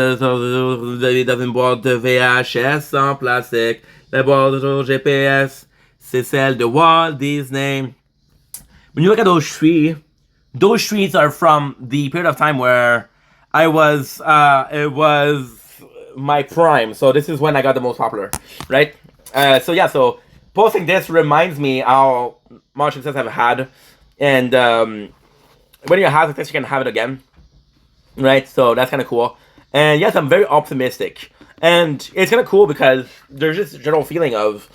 avez dans une boîte de VHS en plastique. La boîte de GPS, c'est celle de Walt Disney. When you look at those streets are from the period of time where it was my prime. So this is when I got the most popular, right? So posting this reminds me how much success I've had, and when you have success, you can have it again, right? So that's kind of cool. And yes, I'm very optimistic, and it's kind of cool because there's just a general feeling of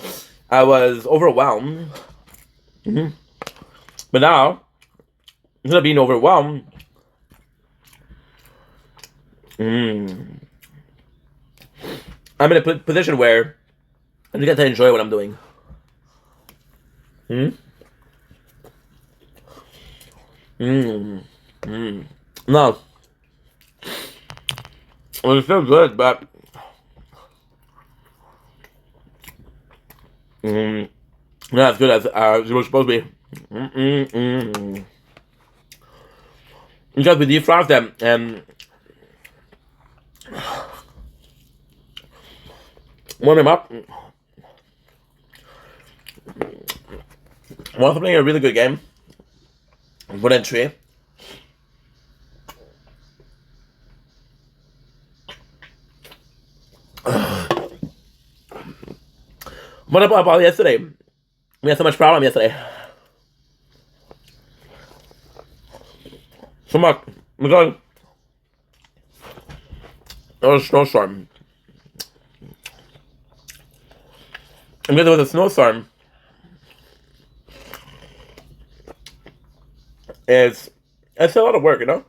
I was overwhelmed, but now instead of being overwhelmed, I'm in a position where I get to enjoy what I'm doing. No, well, it feels good, but not as good as it was supposed to be. Because we defrost them and warm them up. While playing a really good game, one entry. What about yesterday? We had so much problem yesterday. So much because there was a snowstorm. And because there was a snowstorm, it's a lot of work, you know?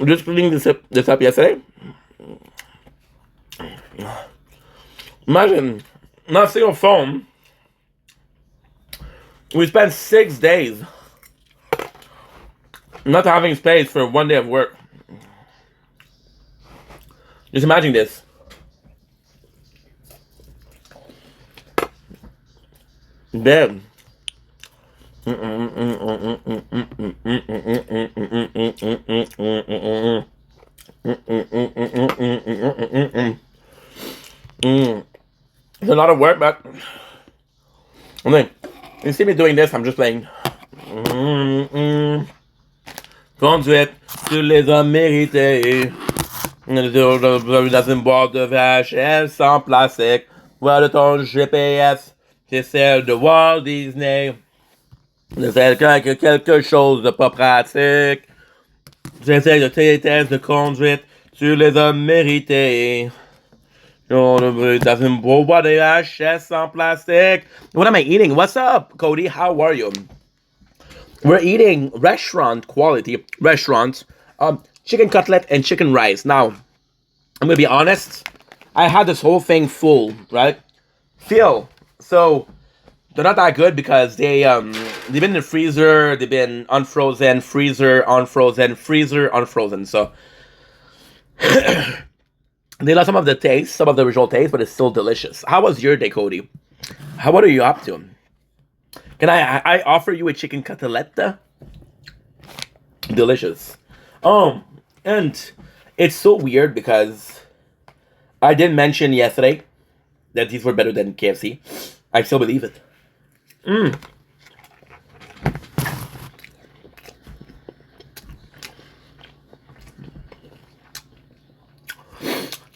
Just cleaning this up yesterday. Imagine not seeing a phone. We spent 6 days not having space for one day of work. Just imagine this. Then It's a lot of work, but I mean, you see me doing this, I'm just playing. Conduite, tu les as mérités. Dans une boîte de VHS sans plastique. Voilà ton GPS, c'est celle de Walt Disney. C'est quelque chose de pas pratique. J'essaie de tes tests de conduite, tu les as mérités. Dans une boîte de VHS sans plastique. What am I eating? What's up, Cody? How are you? We're eating restaurant quality chicken cutlet and chicken rice. Now, I'm gonna be honest. I had this whole thing full, right? So they're not that good because they've been in the freezer, they've been unfrozen, freezer, unfrozen, freezer, unfrozen. So they lost some of the taste, some of the original taste, but it's still delicious. How was your day, Cody? What are you up to? Can I offer you a chicken cutlet? Delicious. And it's so weird because I didn't mention yesterday that these were better than KFC. I still believe it.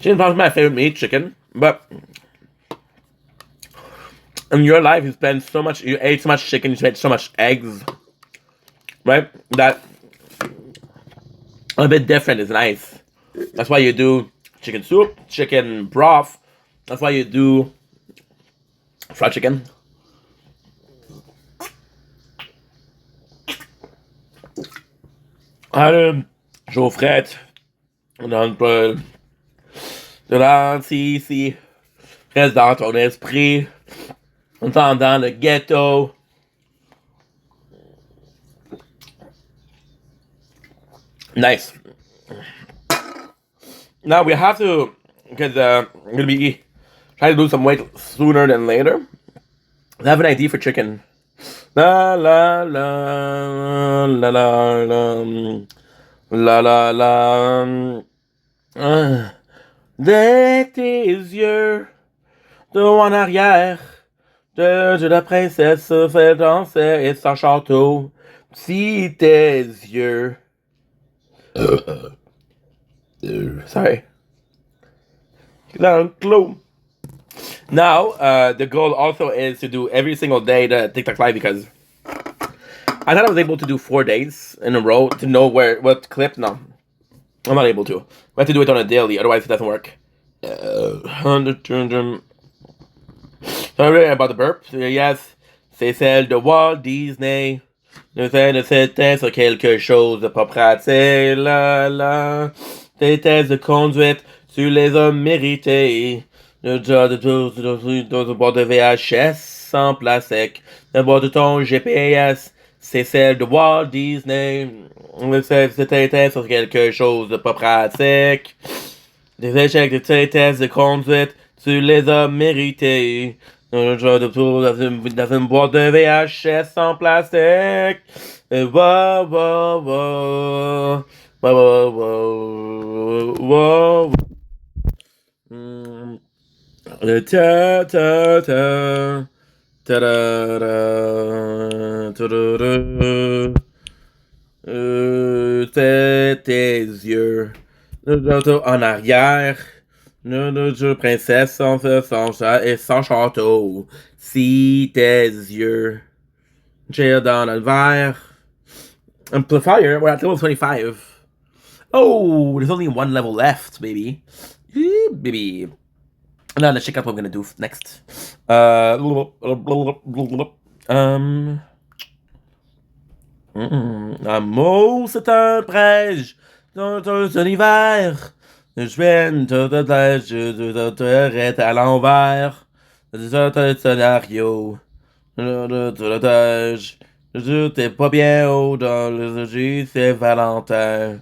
Chicken's probably my favorite meat, chicken. But in your life, you ate so much chicken, you ate so much eggs, right? That a bit different is nice. That's why you do chicken soup, chicken broth. That's why you do fried chicken. Chaud frette. Dans le de lentilles ici. Reste dans ton esprit. On s'en dans le ghetto. Nice. Now we have to, because I'm gonna be trying to lose some weight sooner than later. I have an idea for chicken. La la la la la la la la la. De tes yeux, de en arrière, de la princesse se fait danser et son château. Si tes yeux. Sorry. Now, the goal also is to do every single day the TikTok live because I thought I was able to do 4 days in a row to know what clip. No, I'm not able to. We have to do it on a daily, otherwise it doesn't work. Sorry about the burp. Yes, c'est celle de Walt Disney. C'était sur quelque chose de pas pratique. Tes tests de conduite, tu les as mérités. Le job de boîte de VHS sans plastique. La boîte de ton GPS, c'est celle de Walt Disney. C'était sur quelque chose de pas pratique. Des échecs de tes tests de conduite, tu les as mérités. Dans une boîte de VHS sans plastique. Wow, wow, wow. Wow, wow, wow, wow. Ta ta ta. Ta da da. Ta da da. Tes yeux. En arrière. Princesse sans chat et sans château. Si tes yeux. J'ai dans le verre. Amplifier, we're at level 25. Oh, there's only 1 level left, baby. Baby. Now let's check out what I'm gonna do next. Amour, c'est un prêche dans un univers. Je viens de te à l'envers. C'est un scénario. T'es pas bien haut dans le jeu, c'est Valentin.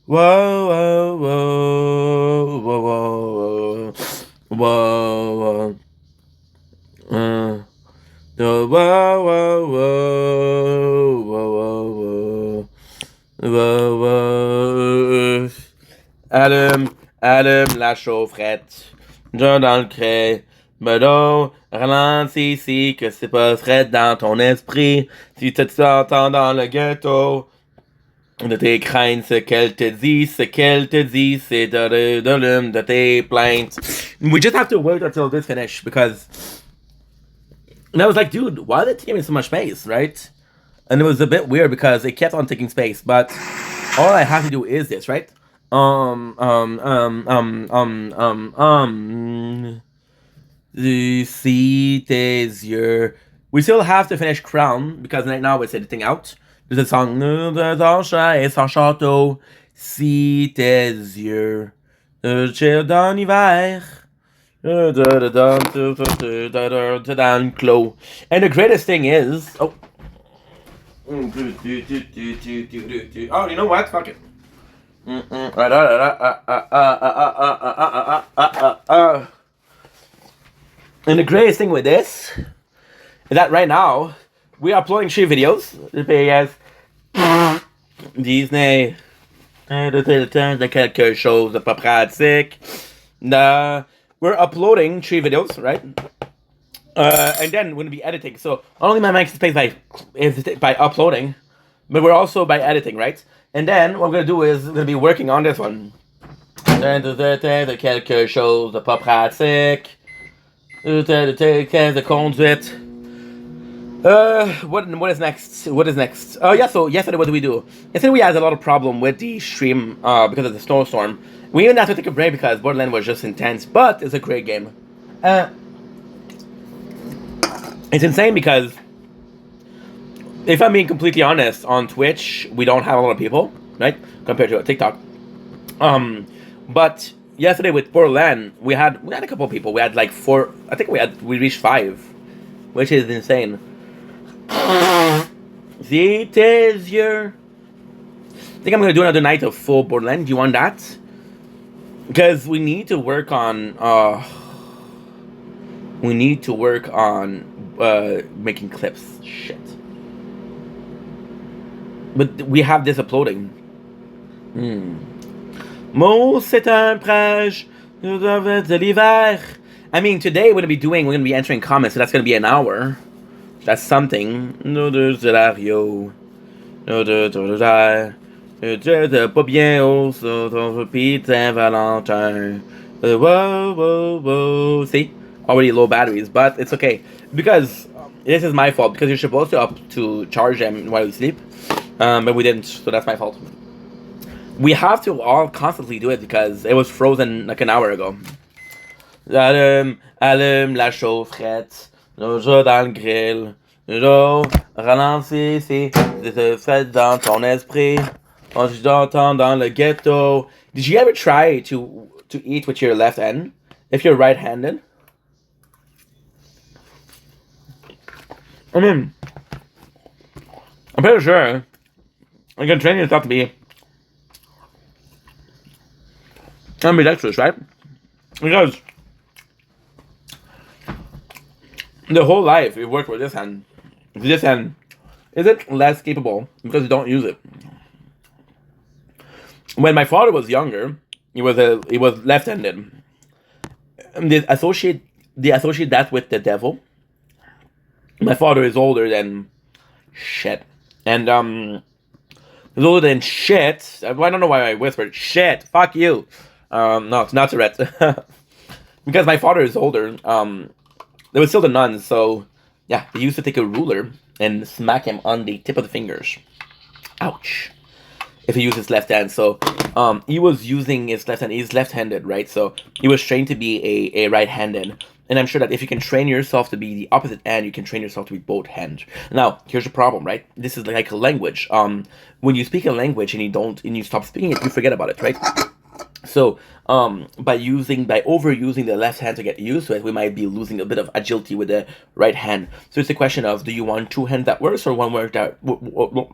Wow, wow, wow, wow, wow, wow, wow. Wow, wow, wow, wow, wow, wow. Allume la chaufferette. John dans le craie. Mais non, ralentis ici, que c'est pas frais dans ton esprit. Si tu t'entends dans le ghetto, de tes craintes, ce qu'elle te dit, c'est de l'homme de tes plaintes. We just have to wait until this finish, because... And I was like, dude, why are they taking so much space, right? And it was a bit weird because it kept on taking space, but all I have to do is this, right? See tes yeux. We still have to finish Crown because right now it's editing out. There's a song dans chat et sans château. Si tes yeux. Chill dans l'hiver. And the greatest thing is, oh, you know what? Fuck it. And the greatest thing with this is that right now we are uploading 3 videos. Disney, de quelque chose de pas pratique. We're uploading 3 videos, right? And then we're gonna be editing. So not only my mic space by uploading, but we're also by editing, right? And then what we're gonna do is we're gonna be working on this one. De quelque chose de pas pratique. De conduite. What is next? What is next? Oh yeah, so yesterday what did we do? Yesterday we had a lot of problem with the stream because of the snowstorm. We even had to take a break because Borderlands was just intense, but it's a great game. It's insane because if I'm being completely honest, on Twitch we don't have a lot of people, right? Compared to TikTok. But yesterday with Borderlands we had a couple of people. We had like 4. I think we reached 5, which is insane. See tes yeux. I think I'm gonna do another night of full Borderlands. Do you want that? Because we need to work on making clips. Shit. But we have this uploading. Mo, c'est un prêche de l'hiver. I mean, today we're gonna be answering comments, so that's gonna be an hour. That's something. No de Zelario. No de pas bien haut sur ton Saint Valentin. Whoa. See? Already low batteries, but it's okay. Because this is my fault, because you're supposed to charge them while you sleep. But we didn't, so that's my fault. We have to all constantly do it because it was frozen like an hour ago. Allume la chaufferette. Nos jeux dans le grill. Ralentis ici. Faites dans ton esprit. On t'entend dans le ghetto. Did you ever try to eat with your left hand? If you're right-handed? I mean, I'm pretty sure you can train yourself to be ambidextrous, right? Because the whole life you work with this hand. This hand isn't less capable because you don't use it. When my father was younger, he was left-handed. They associate that with the devil. My father is older than shit, and he's older than shit. I don't know why I whispered shit. Fuck you. No, it's not Tourette. Because my father is older. There was still the nuns, so yeah, they used to take a ruler and smack him on the tip of the fingers. Ouch. If he used his left hand. So he was using his left hand. He's left-handed, right? So he was trained to be a right-handed. And I'm sure that if you can train yourself to be the opposite hand, you can train yourself to be both hands. Now, here's the problem, right? This is like a language. When you speak a language and you stop speaking it, you forget about it, right? So by overusing the left hand to get used to it, we might be losing a bit of agility with the right hand. So it's a question of, do you want 2 hands that works or one work that... do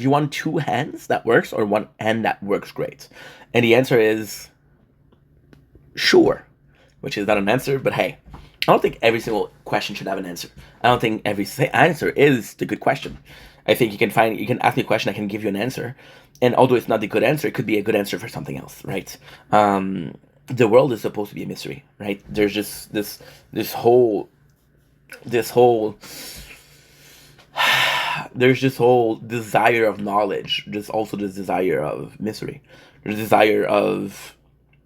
you want 2 hands that works or 1 hand that works great? And the answer is sure, which is not an answer, but hey, I don't think every single question should have an answer. I don't think every answer is the good question. I think you can ask me a question, I can give you an answer. And although it's not the good answer, it could be a good answer for something else, right? the world is supposed to be a mystery, right? There's just this whole this whole there's this whole desire of knowledge. There's also this desire of mystery. There's desire of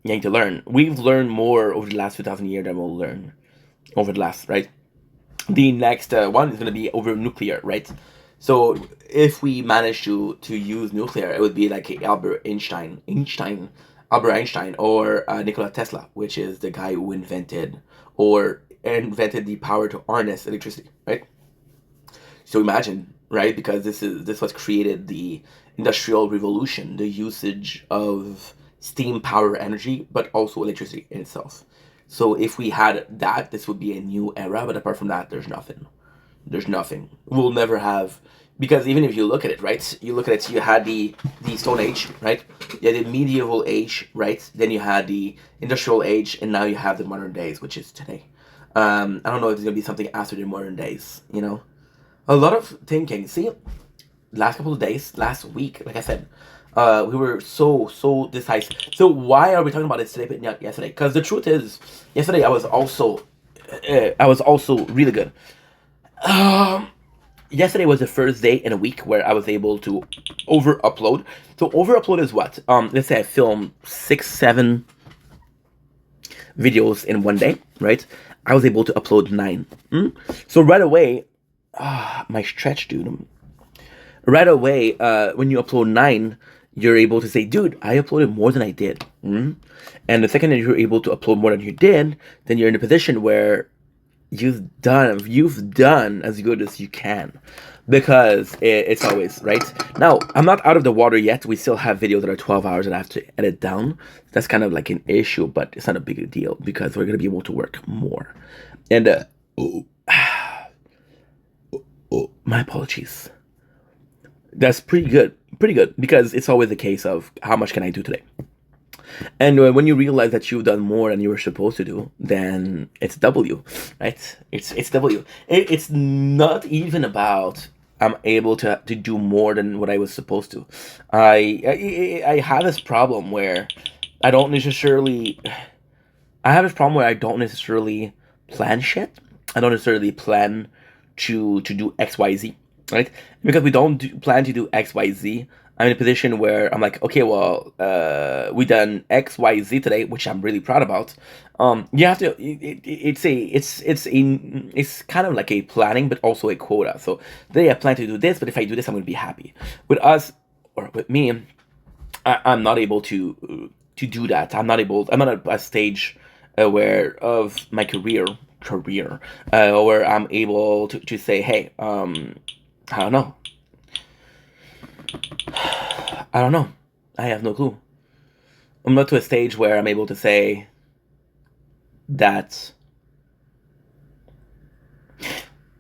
getting to learn. We've learned more over the last 2,000 years than we'll learn over the last, right? The next one is going to be over nuclear, right? So if we manage to use nuclear, it would be like Albert Einstein, or Nikola Tesla, which is the guy who invented the power to harness electricity, right? So imagine, right? Because this was created the industrial revolution, the usage of steam power energy, but also electricity in itself. So if we had that, this would be a new era. But apart from that, there's nothing. There's nothing. We'll never have, because even if you look at it, right? You look at it. You had the Stone Age, right? You had the medieval age, right? Then you had the industrial age, and now you have the modern days, which is today. I don't know if there's gonna be something after the modern days. You know, a lot of thinking. See, last couple of days, last week, like I said, we were so decisive. So why are we talking about this today, but not yesterday? Because the truth is, yesterday I was also really good. Um, Yesterday was the first day in a week where I was able to over upload. So over upload is what? Let's say I film 6, 7 videos in one day, right? I was able to upload 9. So right away, my stretch, dude. Right away, when you upload 9, you're able to say, dude, I uploaded more than I did. And the second that you're able to upload more than you did, then you're in a position where you've done as good as you can, because it's always right. Now I'm not out of the water yet. We still have videos that are 12 hours that I have to edit down. That's kind of like an issue, but it's not a big deal because we're gonna be able to work more. And my apologies. That's pretty good, because it's always the case of how much can I do today. And when you realize that you've done more than you were supposed to do, then it's W, right? It's W. It's not even about I'm able to do more than what I was supposed to. I have this problem where I don't necessarily. I have this problem where I don't necessarily plan shit. I don't necessarily plan to do X, Y, Z, right? Because we don't plan to do X, Y, Z. I'm in a position where I'm like, okay, well, we done X, Y, Z today, which I'm really proud about. You have to. It's kind of like a planning, but also a quota. So today I plan to do this, but if I do this, I'm going to be happy. With us, or with me, I'm not able to do that. I'm not at a stage where of my career where I'm able to say, hey, I don't know. I don't know. I have no clue. I'm not to a stage where I'm able to say that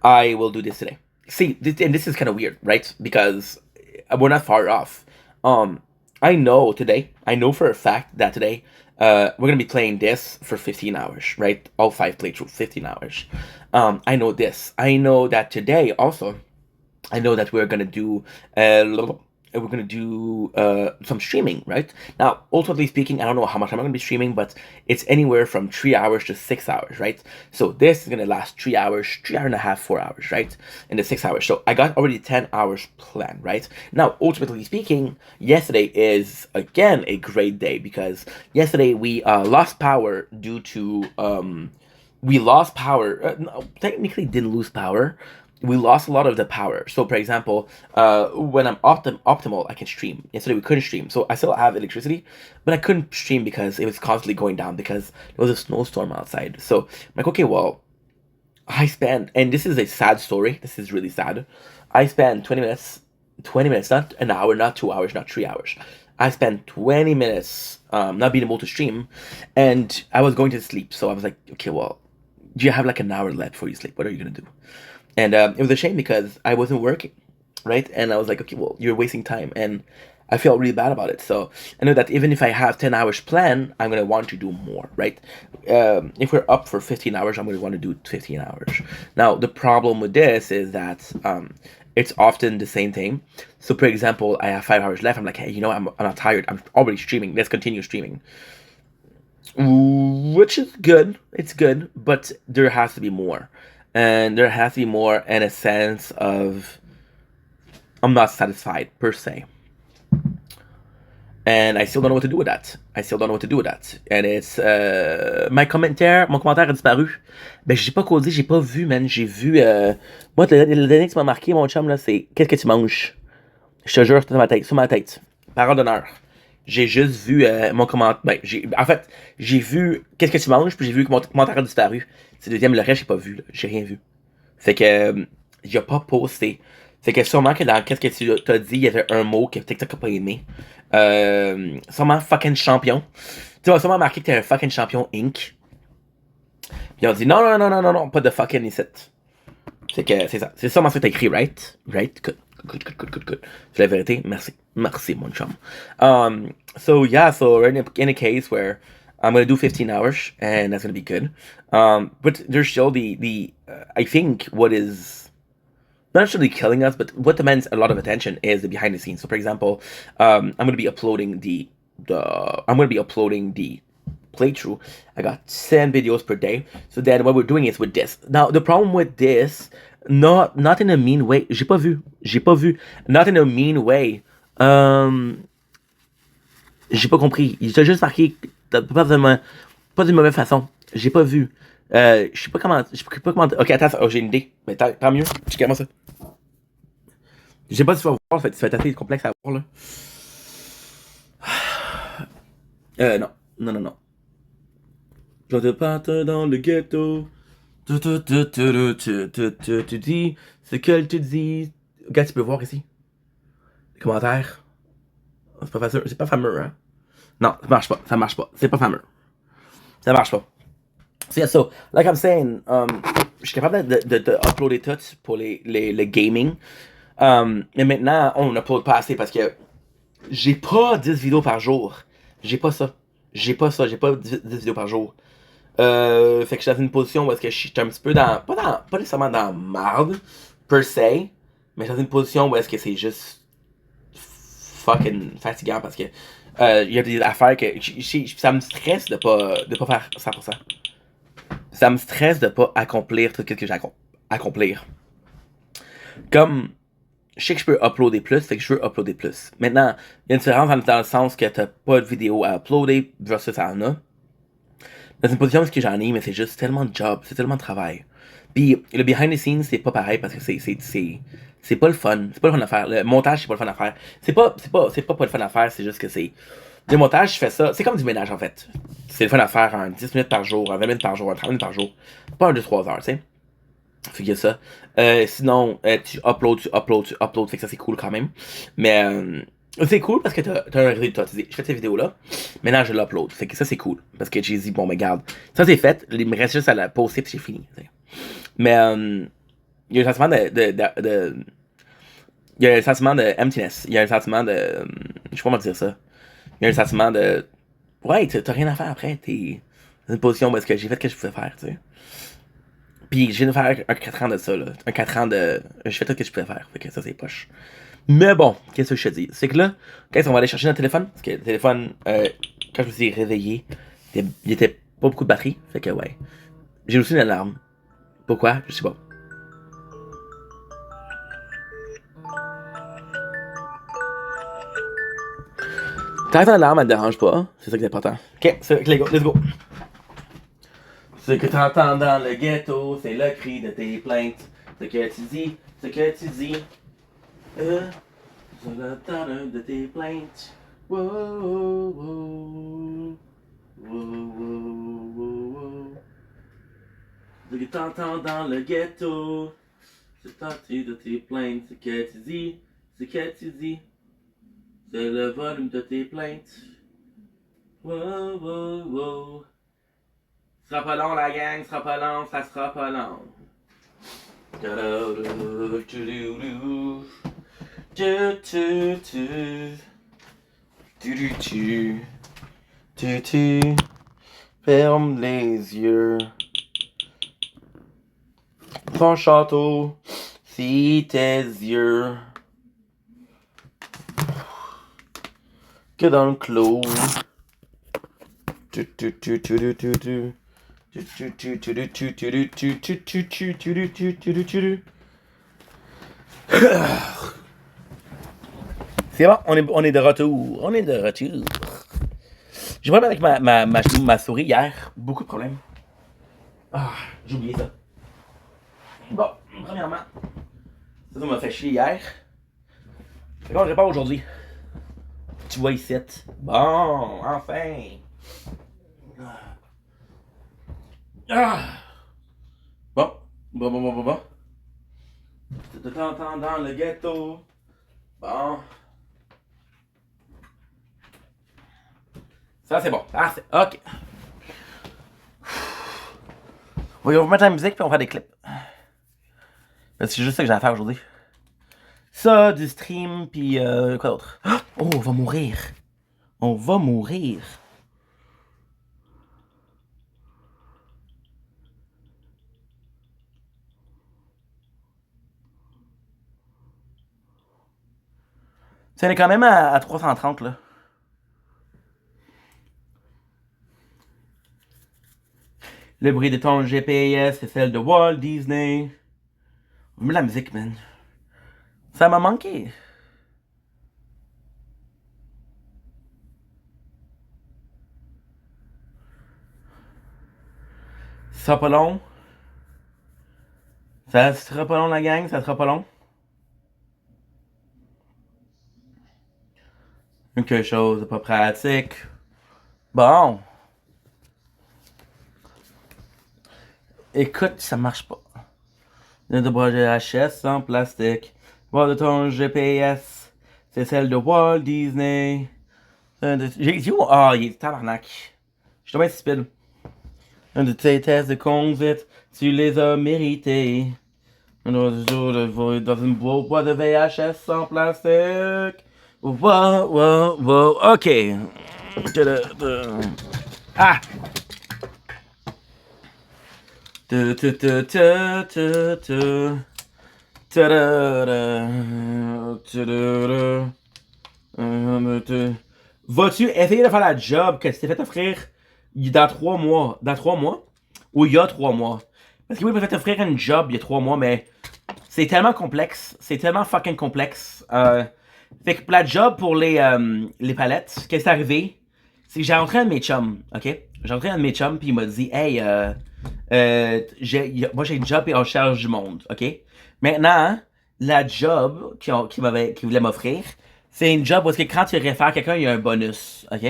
I will do this today. See, and this is kind of weird, right? Because we're not far off. I know for a fact that today we're gonna be playing this for 15 hours, right? All 5 playthrough, 15 hours. I know this. I know that today also. I know that we're gonna do some streaming, right? Now, ultimately speaking, I don't know how much I'm gonna be streaming, but it's anywhere from 3 hours to 6 hours, right? So this is gonna last 3 hours, 3 hours and a half, 4 hours, right? In the 6 hours. So I got already 10 hours planned, right? Now, ultimately speaking, yesterday is again a great day because yesterday we lost power due to we lost power. No, technically, didn't lose power. We lost a lot of the power. So, for example, when I'm optimal, I can stream. Yesterday we couldn't stream, so I still have electricity, but I couldn't stream because it was constantly going down because there was a snowstorm outside. So I'm like, okay, well, and this is a sad story. This is really sad. I spent 20 minutes, not an hour, not 2 hours, not 3 hours. I spent 20 minutes not being able to stream, and I was going to sleep. So I was like, okay, well, you have like an hour left before you sleep. What are you gonna do? And it was a shame because I wasn't working, right? And I was like, okay, well, you're wasting time. And I felt really bad about it. So I know that even if I have 10 hours planned, I'm going to want to do more, right? If we're up for 15 hours, I'm going to want to do 15 hours. Now, the problem with this is that it's often the same thing. So, for example, I have 5 hours left. I'm like, hey, I'm not tired. I'm already streaming. Let's continue streaming. which is good. It's good, but there has to be more, and there has to be more in a sense of I'm not satisfied per se, and I still don't know what to do with that. I still don't know what to do with that, and it's mon commentaire a disparu. Ben j'ai pas causé, j'ai pas vu, man. J'ai vu moi le dernier qui m'a marqué, mon chum là, c'est qu'est-ce que tu manges. Je te jure, sur ma tête. Parole d'honneur. J'ai juste vu mon commentaire. Ben, en fait, j'ai vu qu'est-ce que tu manges, puis j'ai vu que mon commentaire a disparu. C'est le deuxième, le reste, j'ai pas vu. J'ai rien vu. Fait que, il a pas posté. Fait que sûrement que dans qu'est-ce que tu t'as dit, il y avait un mot que TikTok a pas aimé. Sûrement fucking champion. Tu vas sûrement marquer que t'es un fucking champion Inc. Puis on dit non, non, non, non, non, non, pas de fucking ici. C'est que c'est ça. C'est sûrement ça que t'as écrit, right? Right? Good. Good, good, good, good, good. C'est la vérité. Merci. Merci, mon chum. So yeah, so we're in a case where I'm gonna do 15 hours, and that's gonna be good. But there's still I think what is not necessarily killing us, but what demands a lot of attention is the behind the scenes. So, for example, I'm gonna be uploading the playthrough. I got 10 videos per day. So then what we're doing is with this. Now the problem with this, not in a mean way. J'ai pas vu. Not in a mean way. J'ai pas compris. Il t'a juste marqué pas d'une mauvaise façon. J'ai pas vu. Je sais pas comment. Ok, attends, j'ai une idée. Mais tant mieux. Je commence ça. Je sais pas si tu vas voir, ça va être assez complexe à voir là. Non. Non, non, non. Je te partir dans le ghetto. Tu dis ce qu'elle te dit. Regarde, tu peux voir ici. Les commentaires. C'est pas fameux, hein? Non, ça marche pas. C'est pas fameux. Ça marche pas. So yeah, so like I'm saying, je suis capable de uploader tout pour les gaming. Mais maintenant, on upload pas assez parce que j'ai pas 10 vidéos par jour. J'ai pas ça. J'ai pas 10 vidéos par jour. Fait que je suis dans une position où est-ce que je suis un petit peu pas nécessairement dans marde, per se, mais je suis dans une position où est-ce que c'est juste fucking fatigant parce que il y a des affaires que ça me stresse de pas faire 100%. Ça me stresse de pas accomplir tout ce que j'ai à accomplir. Comme je sais que je peux uploader plus, fait que je veux uploader plus. Maintenant, il y a une différence dans le sens que t'as pas de vidéo à uploader versus en a. Dans une position où j'en ai, mais c'est juste tellement de job, c'est tellement de travail. Puis le behind the scenes, c'est pas pareil parce que c'est pas le fun. C'est pas le fun à faire. Le montage, c'est pas le fun à faire. C'est pas le fun à faire, c'est juste que c'est. Le montage, je fais ça. C'est comme du ménage en fait. C'est le fun à faire en 10 minutes par jour, en 20 minutes par jour, en 30 minutes par jour. Pas en 2-3 heures, tu sais. Fait que ça. Sinon, tu uploads. Fait que ça, c'est cool quand même. Mais c'est cool parce que t'as un résultat. Tu dis, je fais cette vidéo-là. Maintenant, je l'upload. Fait que ça, c'est cool. Parce que j'ai dit, bon, mais garde. Ça, c'est fait. Il me reste juste à la poster puis c'est fini. T'sais. Mais il y a un sentiment il y a un sentiment de emptiness. Il y a un sentiment de. Je sais pas comment dire ça. Il y a un sentiment de. Ouais, t'as rien à faire après. T'es dans une position où est-ce que j'ai fait ce que je pouvais faire, tu sais. Puis je viens de faire un 4 ans de ça, là. Un 4 ans de. Je fais tout ce que je pouvais faire. Fait que ça, c'est poche. Mais bon, qu'est-ce que je te dis? C'est que là, quand on va aller chercher notre téléphone, parce que le téléphone, quand je me suis réveillé, il était pas beaucoup de batterie. Fait que ouais. J'ai aussi une alarme. Pourquoi? Je sais pas. Quand ton alarme, elle te dérange pas, c'est ça qui est important. Ok, let's go. Ce que t'entends dans le ghetto, c'est le cri de tes plaintes. Ce que tu dis. Je l'entends de tes plaintes. Wow, wow, wow, wow, wow. Ce que t'entends dans le ghetto, c'est parti de tes plaintes. Ce que tu dis. C'est le volume de tes plaintes. Wow, wow, wow. Sera pas long la gang, ça sera pas long. Ferme les yeux. Ton château, si tes yeux. Que dans le clos. C'est bon, on est de retour. On est de retour. J'ai problème avec ma souris hier. Beaucoup de problèmes. Ah, j'ai oublié ça. Bon, premièrement, ça m'a fait chier hier. Fait qu'on le répare aujourd'hui. Tu vois ici. Bon, enfin. Ah. Bon. De temps en temps dans le ghetto. Bon. Ça, c'est bon. Ah, c'est... OK. On va remettre la musique puis on va faire des clips. Parce que c'est juste ça que j'ai à faire aujourd'hui. Ça, du stream, puis quoi d'autre? Oh, on va mourir. On va mourir. Ça, on est quand même à 330, là. Le bruit de ton GPS, c'est celle de Walt Disney. On met la musique, man. Ça m'a manqué. Ça sera pas long. Ça sera pas long, la gang. Ça sera pas long. Quelque chose de pas pratique. Bon. Écoute, ça marche pas. De projet HS sans plastique. Voir de ton GPS. C'est celle de Walt Disney. J'ai où? Ah, il est tabarnak. Je suis tombé stupide. Un de tes tests de conduite, tu les as mérités. Dans une boîte de VHS sans plastique. Wow. Ok. Ah! Vas-tu essayer de faire la job que tu t'es fait offrir dans 3 mois? Dans 3 mois? Ou il y a 3 mois? Parce que oui, il m'a fait offrir une job il y a 3 mois, mais c'est tellement complexe. C'est tellement fucking complexe. Fait que pour la job pour les palettes, qu'est-ce qui est arrivé? C'est que j'ai rencontré un de mes chums, ok? J'ai rencontré un de mes chums, puis il m'a dit, hey, moi j'ai une job et on cherche du monde, ok? Maintenant, la job qu'il voulait m'offrir, c'est une job parce que quand tu réfères quelqu'un, il y a un bonus, ok?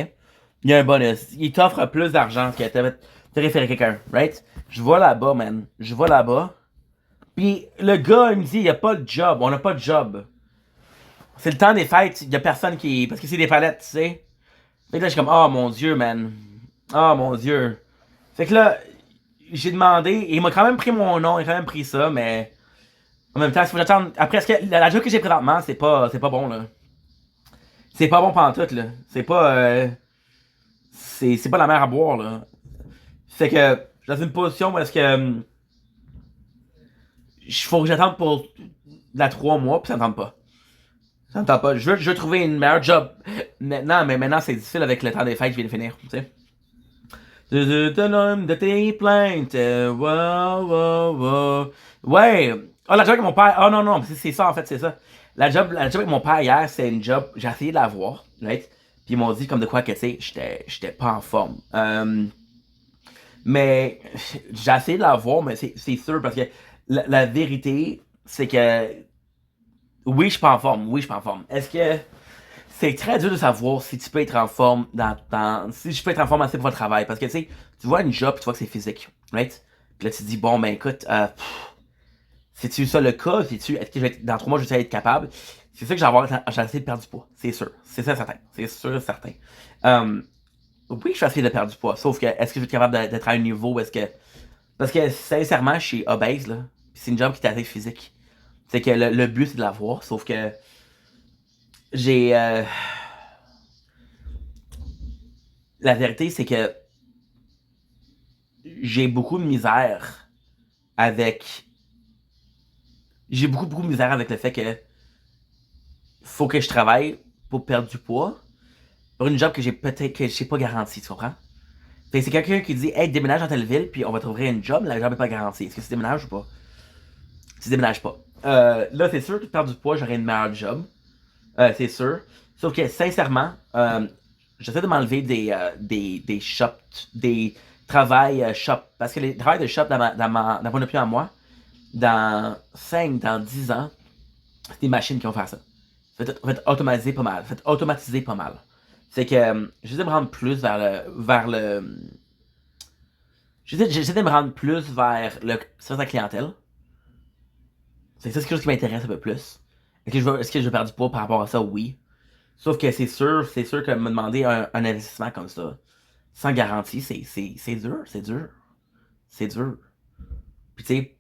Il y a un bonus. Il t'offre plus d'argent que tu référé quelqu'un, right? Je vais là-bas, man. Je vais là-bas. Puis le gars, il me dit, il n'y a pas de job. On n'a pas de job. C'est le temps des fêtes. Il n'y a personne qui... Parce que c'est des palettes, tu sais. Fait que là, je suis comme, oh mon Dieu, man. Oh mon Dieu. Fait que là, j'ai demandé, et il m'a quand même pris mon nom, il a quand même pris ça, mais en même temps, il faut que j'attende. Après, la job que j'ai présentement, c'est pas bon, là. C'est pas bon pantoute, là. C'est pas la mer à boire, là. Fait que, je suis dans une position où est-ce que. Faut que j'attende pour la 3 mois, puis ça me tente pas. Ça me tente pas. Je veux trouver une meilleure job maintenant, mais maintenant, c'est difficile avec le temps des fêtes qui vient de finir, tu sais. De tes plaintes. Wow. Ouais. Oh, la job avec mon père. Oh non, c'est ça en fait, c'est ça. La job avec mon père hier, c'est une job. J'ai essayé de la voir, right? Puis ils m'ont dit comme de quoi que, tu sais, j'étais pas en forme. Mais j'ai essayé de la voir, mais c'est sûr parce que la vérité, c'est que oui, je suis pas en forme. Oui, je suis pas en forme. Est-ce que c'est très dur de savoir si tu peux être en forme si je peux être en forme assez pour le travail. Parce que tu sais, tu vois une job, tu vois que c'est physique, right? Puis là, tu te dis, bon, ben écoute, c'est-tu ça le cas? Est-ce que dans 3 mois, je vais être capable? C'est ça que j'ai essayé de perdre du poids. C'est sûr. C'est ça, certain. C'est sûr, certain. Oui, je vais essayer de perdre du poids. Sauf que, est-ce que je vais être capable d'être à un niveau? Parce que, sincèrement, je suis obèse, là. Puis c'est une job qui est assez physique. C'est que le but, c'est de la voir. Sauf que, j'ai. La vérité, c'est que j'ai beaucoup de misère avec. J'ai beaucoup de misère avec le fait que faut que je travaille pour perdre du poids pour une job que j'ai pas garantie, tu comprends? Fait que c'est quelqu'un qui dit, hey, déménage dans telle ville, puis on va trouver une job, mais la job n'est pas garantie. Est-ce que tu déménages ou pas? Tu déménages pas. Là, c'est sûr que perdre du poids, j'aurais une meilleure job. C'est sûr. Sauf que, sincèrement, j'essaie de m'enlever des shops, des travails shop. Parce que les travails de shop, dans mon opinion à moi, dans 5, dans 10 ans, c'est des machines qui vont faire ça. Faites automatiser pas mal. Faites automatiser pas mal. C'est que j'essaie de me rendre plus vers le. J'essaie de me rendre plus vers le service à la clientèle. C'est ça, c'est quelque chose qui m'intéresse un peu plus. Est-ce que je veux perdre du poids par rapport à ça? Oui. Sauf que c'est sûr que me demander un investissement comme ça, sans garantie, c'est dur, c'est dur. C'est dur. Puis tu sais,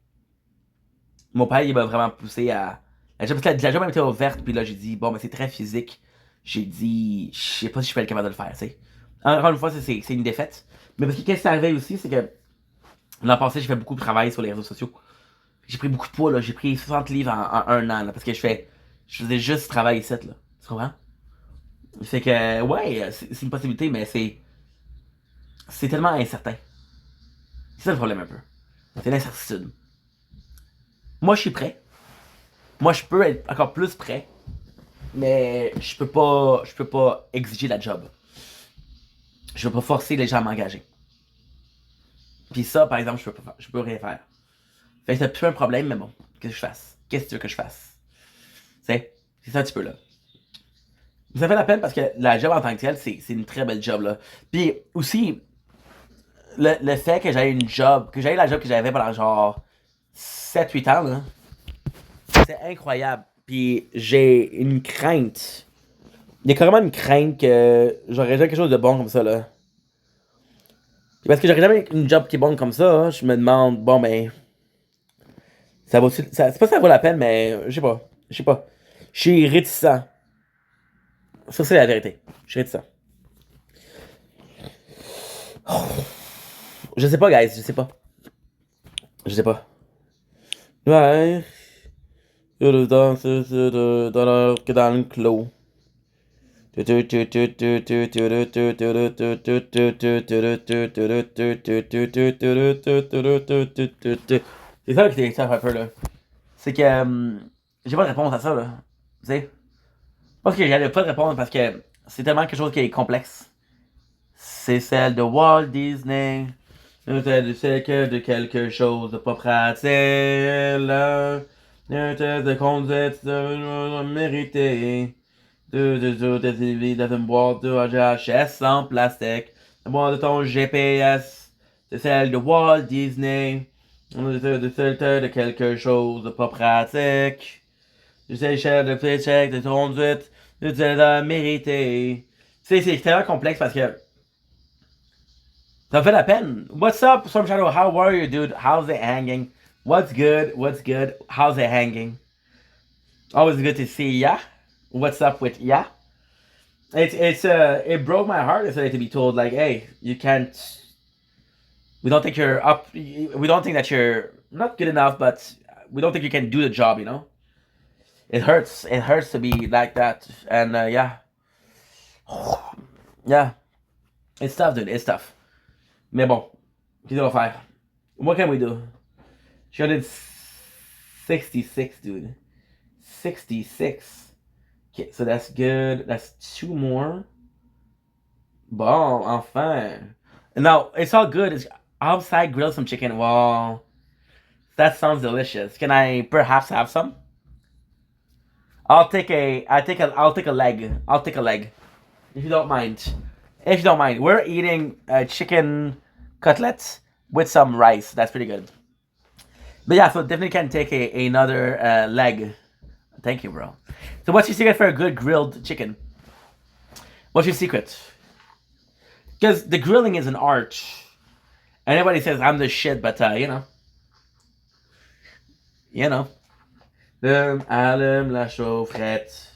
mon père, il m'a vraiment poussé à. La job était ouverte, puis là, j'ai dit, bon, mais c'est très physique. J'ai dit, je sais pas si je peux être capable de le faire, tu sais. Encore une fois, c'est une défaite. Mais parce que qu'est-ce qui est arrivé aussi, c'est que l'an passé, j'ai fait beaucoup de travail sur les réseaux sociaux. J'ai pris beaucoup de poids, là. J'ai pris 60 livres en un an, là, parce que je faisais juste travail ici, là. Tu comprends? Fait que, ouais, c'est une possibilité, mais c'est tellement incertain. C'est ça le problème un peu. C'est l'incertitude. Moi, je suis prêt. Moi, je peux être encore plus prêt, mais je peux pas exiger la job. Je peux pas forcer les gens à m'engager. Puis ça, par exemple, je peux rien faire. Fait que c'est plus un problème, mais bon, qu'est-ce que je fasse? Qu'est-ce que tu veux que je fasse? C'est ça un petit peu là. Ça fait la peine parce que la job en tant que telle, c'est une très belle job là. Puis aussi, le fait que j'aie une job, que j'aie la job que j'avais pendant genre 7-8 ans, là, c'est incroyable. Puis j'ai une crainte. Il y a carrément une crainte que j'aurais jamais quelque chose de bon comme ça, là. Puis parce que j'aurais jamais une job qui est bonne comme ça, hein, je me demande, bon, ben, ça vaut c'est pas que ça vaut la peine, mais je sais pas. Je sais pas. Je suis réticent. Ça, c'est la vérité. Je suis réticent. Je sais pas, guys, je sais pas. Je sais pas. Ouais. Dans le clos. C'est ça qui est un peu là. C'est que j'ai pas de réponse à ça là. Tu sais? Parce que j'avais pas de réponse parce que c'est tellement quelque chose qui est complexe. C'est celle de Walt Disney. C'est que de quelque chose de pas pratique. De conduite mérité. Dans une boîte de HHS en plastique. La boîte de ton GPS. C'est celle de Walt Disney. De quelque chose de pas pratique. Je sais, cher de paycheck, de conduite. De mérité. Tu sais, c'est tellement complexe parce que ça fait la peine. What's up, Storm Shadow? How are you, dude? How's it hanging? What's good? What's good? How's it hanging? Always good to see ya. What's up with ya? It broke my heart yesterday to be told like, hey, you can't. We don't think you're up. We don't think that you're not good enough, but we don't think you can do the job. You know, it hurts. It hurts to be like that, and yeah, yeah, it's tough, dude. It's tough. Mais bon, qu'est-ce qu'on va faire? What can we do? She did 66, dude. 66. Okay, so that's good. That's 2 more. Bon, enfin. Now, it's all good. It's outside grill some chicken. Well, that sounds delicious. Can I perhaps have some? I'll take a leg. I'll take a leg. If you don't mind. If you don't mind. We're eating chicken cutlets with some rice. That's pretty good. But yeah, so definitely can take another leg. Thank you, bro. So what's your secret for a good grilled chicken? What's your secret? Because the grilling is an art. Anybody says I'm the shit, but you know. You know. Allume la chaufferette.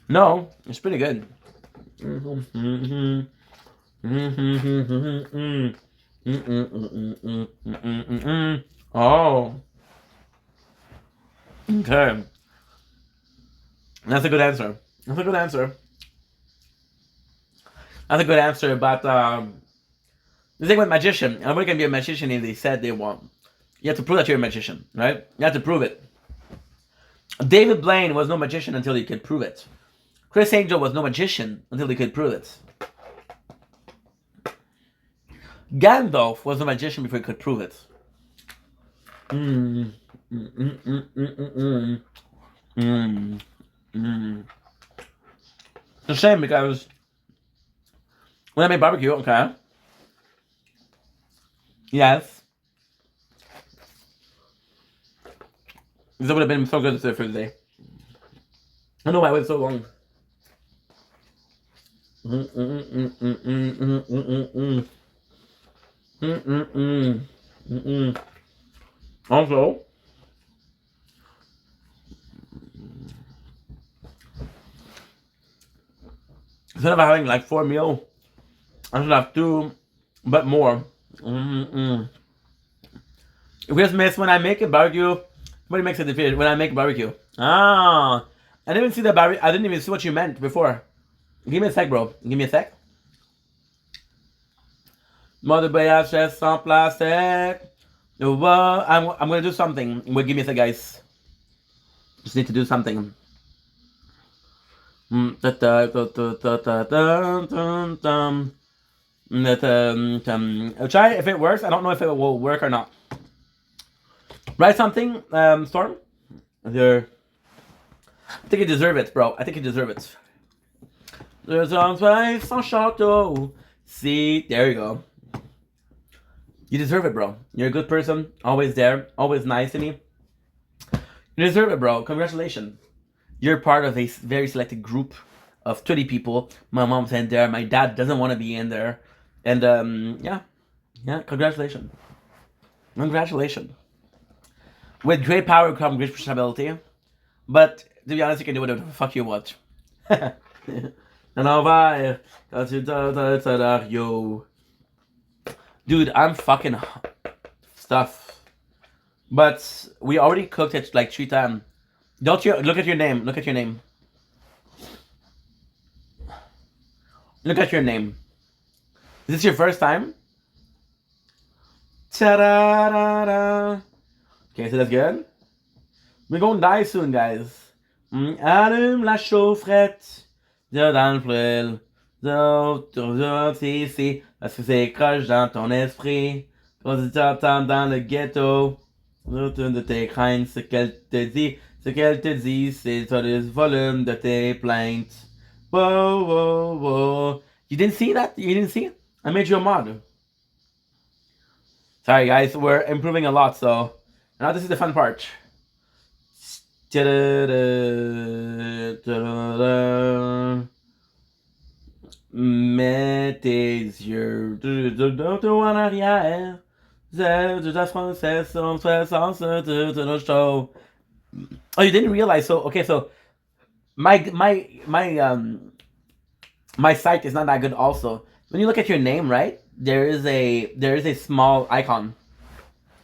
No, it's pretty good. Oh. Okay. That's a good answer. That's a good answer. That's a good answer, but the thing with magician, nobody can be a magician if they said they want. You have to prove that you're a magician, right? You have to prove it. David Blaine was no magician until he could prove it. Chris Angel was no magician until he could prove it. Gandalf was no magician before he could prove it. It's a shame because when I make barbecue, okay. Yes. This would have been so good for the day. I know why I waited so long. Also, instead of having like 4 meals, I should have 2, but more. Christmas when I make a barbecue. Somebody makes a difference when I make barbecue. Ah, I didn't even see the barbecue. I didn't even see what you meant before. Give me a sec, bro. Give me a sec. Mother voyage sans plastic. Well, I'm gonna do something. Wait, give me a sec, guys. Just need to do something. Try if it works. I don't know if it will work or not. Write something, Storm. There. I think you deserve it, bro. I think you deserve it. There's a place on Chateau. See, there you go. You deserve it, bro. You're a good person. Always there. Always nice to me. You deserve it, bro. Congratulations. You're part of a very selected group of 20 people. My mom's in there. My dad doesn't want to be in there. And, yeah. Yeah, congratulations. Congratulations. With great power comes great responsibility. But, to be honest, you can do whatever the fuck you want. And yo. Dude, I'm fucking stuff. But we already cooked it like 3 times. Don't you look at your name? Look at your name. Look at your name. Is this your first time? Ta-da-da-da. Okay, so that's good. We're gonna die soon, guys. Allume la chaufferette. Dans le poêle. Ici. Parce que c'est croche dans ton esprit. Quand tu t'entends dans le ghetto. Retourne de tes craintes. Ce qu'elle te dit. Ce qu'elle te dit, c'est le volume de tes plaintes. Whoa, whoa, whoa. You didn't see that? You didn't see it? I made you a mod. Sorry, guys. We're improving a lot, so now this is the fun part. Mets tes yeux en arrière. De ta française, show. Oh, you didn't realize? So okay, so my site is not that good. Also, when you look at your name, right, there is a small icon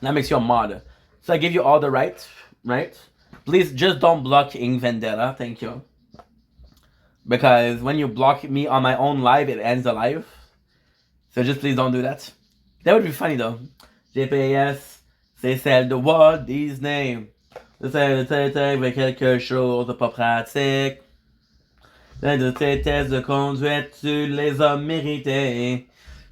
that makes you a mod. So I give you all the rights, right? Please just don't block Ing Vendetta, thank you. Because when you block me on my own live, it ends the live. So just please don't do that. That would be funny though. GPS, c'est celle de Walt Disney. C'est avec quelque chose de pas pratique. De tes tests de conduite, tu les as mérités.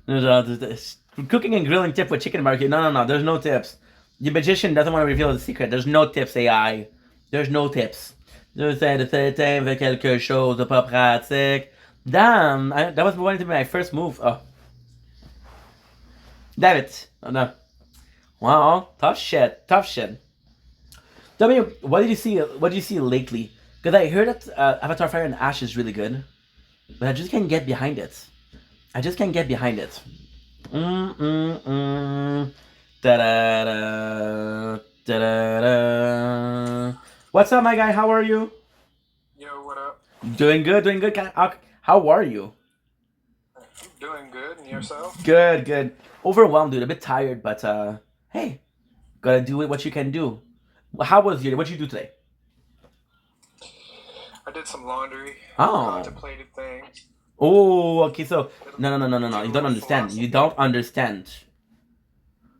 Cooking and grilling tip with chicken barbecue. No. There's no tips. The magician doesn't want to reveal the secret. There's no tips, AI. There's no tips. Avec quelque chose de pas pratique. Damn, that was going to be my first move. Oh. Damn it. Oh no. Wow, tough shit. Tell me, what did you see lately? Because I heard that Avatar Fire and Ash is really good. But I just can't get behind it. Da-da-da. Da-da-da. What's up, my guy? How are you? Yo, what up? Doing good. How are you? I'm doing good, and yourself? Good. Overwhelmed, dude. A bit tired, but hey, gotta do what you can do. How was your? What'd you do today? I did some laundry. Oh. Contemplated things. Oh, okay. So It'll no. get a You don't little understand. You philosophy. don't understand,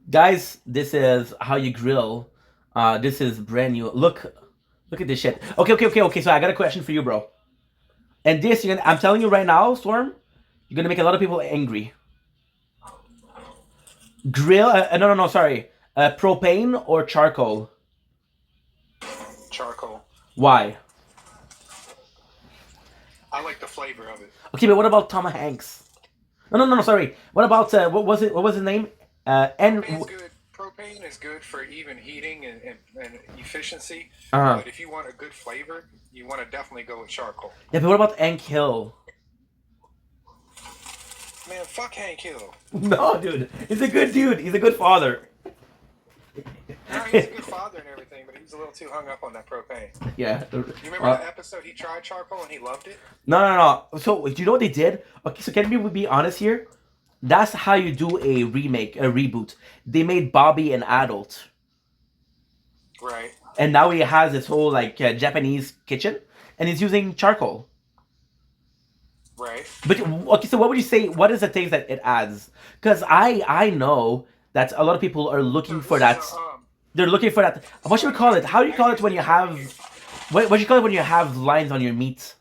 guys. This is how you grill. This is brand new. Look at this shit. Okay. So I got a question for you, bro. And this, I'm telling you right now, Storm, you're gonna make a lot of people angry. Grill? No. Sorry. Propane or charcoal? Charcoal. Why? I like the flavor of it. Okay, but what about Tom Hanks? No. Sorry. What about what was it? What was his name? Propane's good. Propane is good for even heating and efficiency. Uh. But if you want a good flavor, you want to definitely go with charcoal. Yeah, but what about Hank Hill? Man, fuck Hank Hill. No, dude. He's a good dude. He's a good father. No, he's a good father and everything, but he's a little too hung up on that propane. Yeah. You remember that episode he tried charcoal and he loved it? No. So, do you know what they did? Okay, so can we be honest here? That's how you do a remake, a reboot. They made Bobby an adult. Right. And now he has this whole like Japanese kitchen, and he's using charcoal. Right. But okay, so what would you say? What is the things that it adds? Because I know that a lot of people are looking So for this that. is They're looking for that. What should we call it? How do you call it when you have? What do you call it when you have lines on your meat?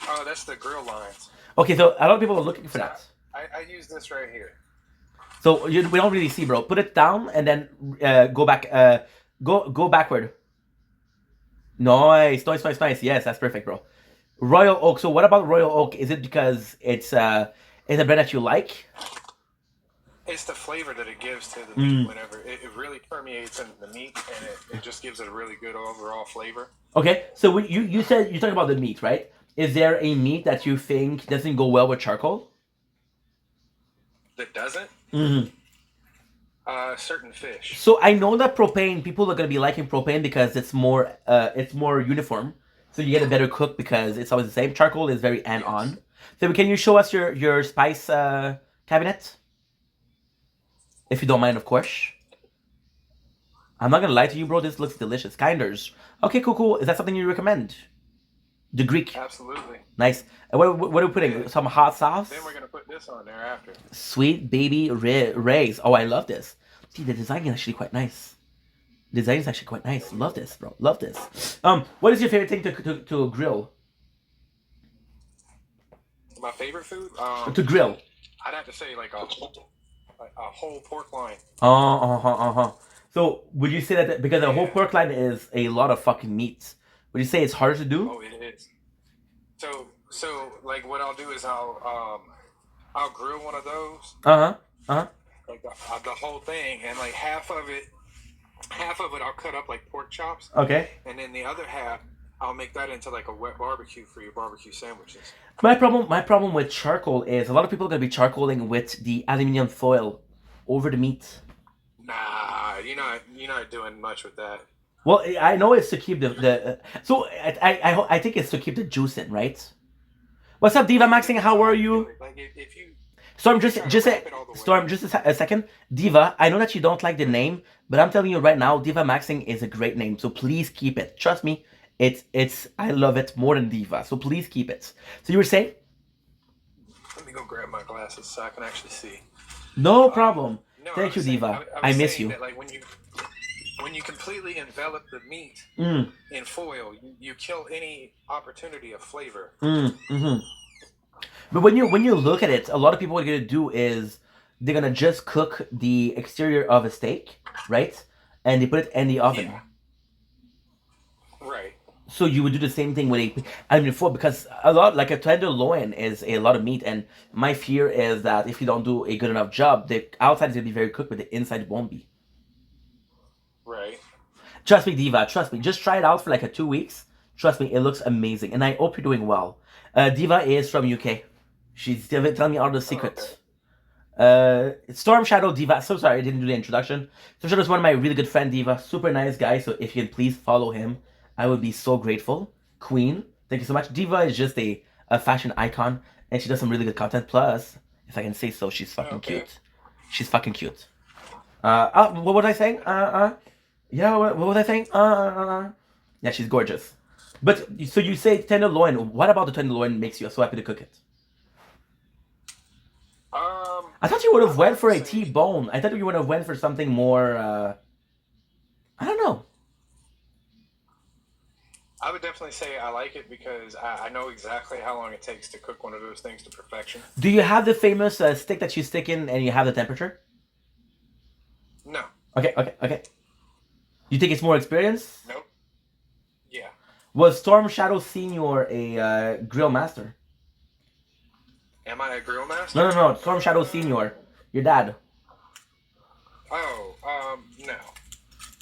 Oh, that's the grill lines. Okay, so a lot of people are looking for that. I use this right here. So we don't really see, bro. Put it down and then go back. Go backward. Nice. Yes, that's perfect, bro. Royal Oak. So what about Royal Oak? Is it because it's a brand that you like? It's the flavor that it gives to the meat whenever it really permeates into the meat, and it just gives it a really good overall flavor. Okay, so you said you're talking about the meat, right? Is there a meat that you think doesn't go well with charcoal? That doesn't? Certain fish. So I know that propane, people are gonna be liking propane because it's more uniform. So you get a better cook because it's always the same. Charcoal is very on. So can you show us your spice cabinet? If you don't mind, of course. I'm not gonna lie to you, bro. This looks delicious. Kinders. Okay, cool. Is that something you recommend? The Greek. Absolutely. Nice. What are we putting? Some hot sauce? Then we're gonna put this on there after. Sweet baby rays. Oh, I love this. See, the design is actually quite nice. The design is actually quite nice. Love this, bro. Love this. What is your favorite thing to grill? My favorite food? To grill. I'd have to say like a whole pork loin. So would you say that because a whole pork loin is a lot of fucking meat? Would you say it's harder to do? Oh, it is. So like what I'll do is I'll grill one of those. Like the whole thing, and like half of it I'll cut up like pork chops. Okay. And then the other half I'll make that into like a wet barbecue for your barbecue sandwiches. My problem with charcoal is a lot of people are gonna be charcoaling with the aluminum foil over the meat. Nah, you're not doing much with that. Well, I know it's to keep the so I think it's to keep the juice in, right? What's up, Diva Maxing? How are you? Like if you Storm, just a second. Diva, I know that you don't like the name, but I'm telling you right now, Diva Maxing is a great name. So please keep it. Trust me, it's I love it more than Diva. So please keep it. So you were saying? Let me go grab my glasses so I can actually see. No problem. No, Thank you, Diva. I miss you. That, like when you completely envelop the meat in foil, you kill any opportunity of flavor. But when you look at it, a lot of people what they're gonna do is they're gonna just cook the exterior of a steak, right? And they put it in the oven. Yeah. Right. So you would do the same thing with because a lot like a tenderloin is a lot of meat, and my fear is that if you don't do a good enough job, the outside is gonna be very cooked, but the inside won't be. Right. Trust me, Diva. Trust me. Just try it out for like 2 weeks. Trust me, it looks amazing, and I hope you're doing well. Diva is from UK. She's telling me all the secrets. Storm Shadow Diva. So sorry, I didn't do the introduction. Storm Shadow is one of my really good friend Diva. Super nice guy. So if you can please follow him, I would be so grateful. Queen, thank you so much. Diva is just a fashion icon, and she does some really good content. Plus, if I can say so, she's fucking cute. She's fucking cute. What was I saying? Yeah, what was I saying? Yeah, she's gorgeous. But so you say tenderloin. What about the tenderloin makes you so happy to cook it? I thought you would have went for a T-bone. I thought you would have went for something more. I don't know. I would definitely say I like it because I know exactly how long it takes to cook one of those things to perfection. Do you have the famous stick that you stick in and you have the temperature? No. Okay. You think it's more experience? Nope. Yeah. Was Storm Shadow Senior a grill master? Am I a grill master? No. Storm Shadow Senior, your dad. Oh, no.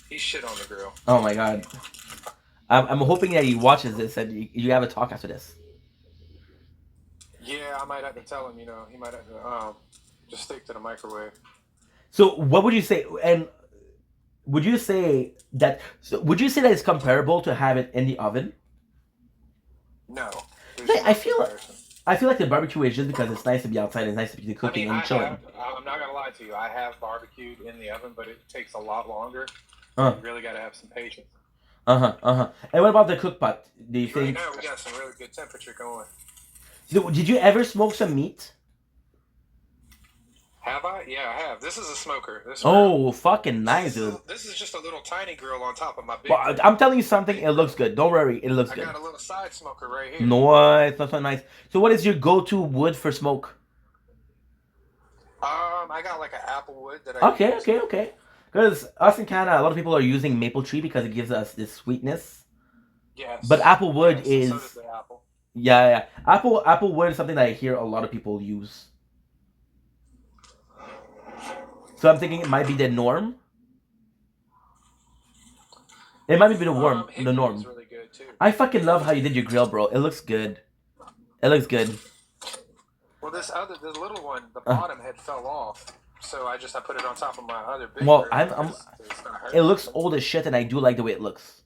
He's shit on the grill. Oh my god. I'm hoping that he watches this and you have a talk after this. Yeah, I might have to tell him. He might have to just stick to the microwave. So what would you say? And would you say that? So would you say that it's comparable to have it in the oven? No. I feel like the barbecue is just because it's nice to be outside. It's nice to be cooking and chilling. I'm not gonna lie to you. I have barbecued in the oven, but it takes a lot longer. You really gotta have some patience. And what about the cook pot? Do you think? Right now we got some really good temperature going. So, did you ever smoke some meat? Have I? Yeah, I have. This is a smoker. Fucking nice, dude. This is just a little tiny grill on top of my big. Well, I'm telling you something. It looks good. Don't worry. It looks good. I got a little side smoker right here. No, it's not so nice. So, what is your go-to wood for smoke? I got like an apple wood that I use. Okay. Because us in Canada, a lot of people are using maple tree because it gives us this sweetness. Yes. But apple wood is. So does the apple. Yeah. Apple wood is something that I hear a lot of people use. So I'm thinking it might be the norm. It might be the norm. Really good too. I fucking love how you did your grill, bro. It looks good. Well, the little one, the bottom had fell off, so I put it on top of my other big. Well, it looks old as shit, and I do like the way it looks.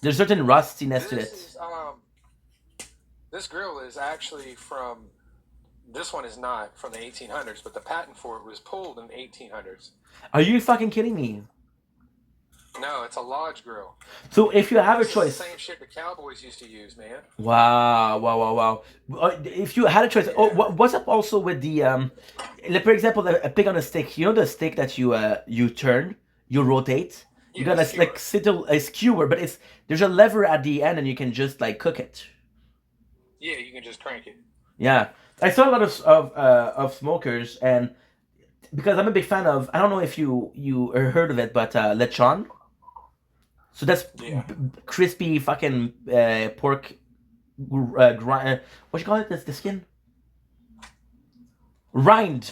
There's certain rustiness to it. This grill is actually from. This one is not from the 1800s, but the patent for it was pulled in the 1800s. Are you fucking kidding me? No, it's a lodge grill. So if you have a choice, the same shit the cowboys used to use, man. Wow. If you had a choice, what's up also with the like for example, a pig on a stick. You know the stick that you turn, you rotate. You got a skewer, but there's a lever at the end, and you can just like cook it. Yeah, you can just crank it. Yeah, I saw a lot of smokers, and because I'm a big fan of, I don't know if you heard of it, but lechon. So that's crispy fucking pork. What you call it? That's the skin. Rind,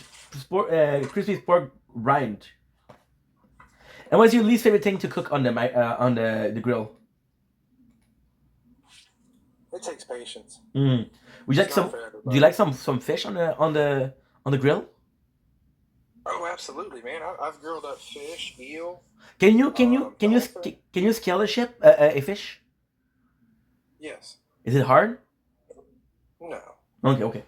crispy pork rind. And what's your least favorite thing to cook on the grill? It takes patience. Would you like some? Do you like some fish on the grill? Oh, absolutely, man! I've grilled up fish, eel. Can you scale a fish? Yes. Is it hard? No. Okay.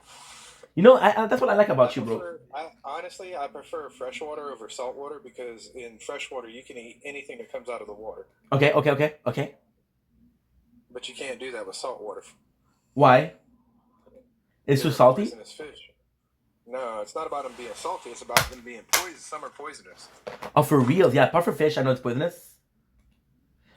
You know, that's what I like about you, bro. Honestly, I prefer freshwater over saltwater because in freshwater you can eat anything that comes out of the water. Okay. But you can't do that with saltwater. Why? It's too salty? Poisonous fish. No, it's not about them being salty. It's about them being poisonous. Some are poisonous. Oh, for real? Yeah, puffer fish, I know it's poisonous.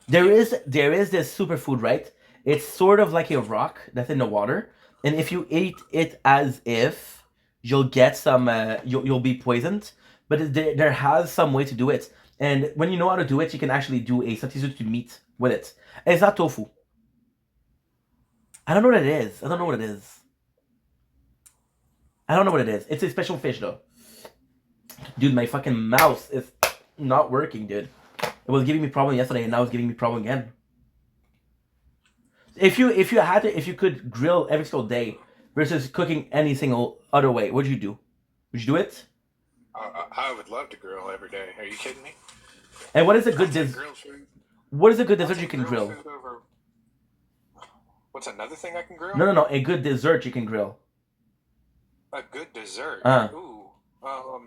There is this superfood, right? It's sort of like a rock that's in the water, and if you eat it as if, you'll get some, you'll be poisoned. But there has some way to do it, and when you know how to do it, you can actually do a substitute to meat with it. And it's not tofu. I don't know what it is. I don't know what it is. It's a special fish, though. Dude, my fucking mouse is not working, dude. It was giving me problem yesterday, and now it's giving me problem again. If you could grill every single day versus cooking any single other way, what'd you do? Would you do it? I would love to grill every day. Are you kidding me? And what is a good dessert? What is a good dessert you can grill? What's another thing I can grill? No. A good dessert you can grill. A good dessert? Ooh. Well,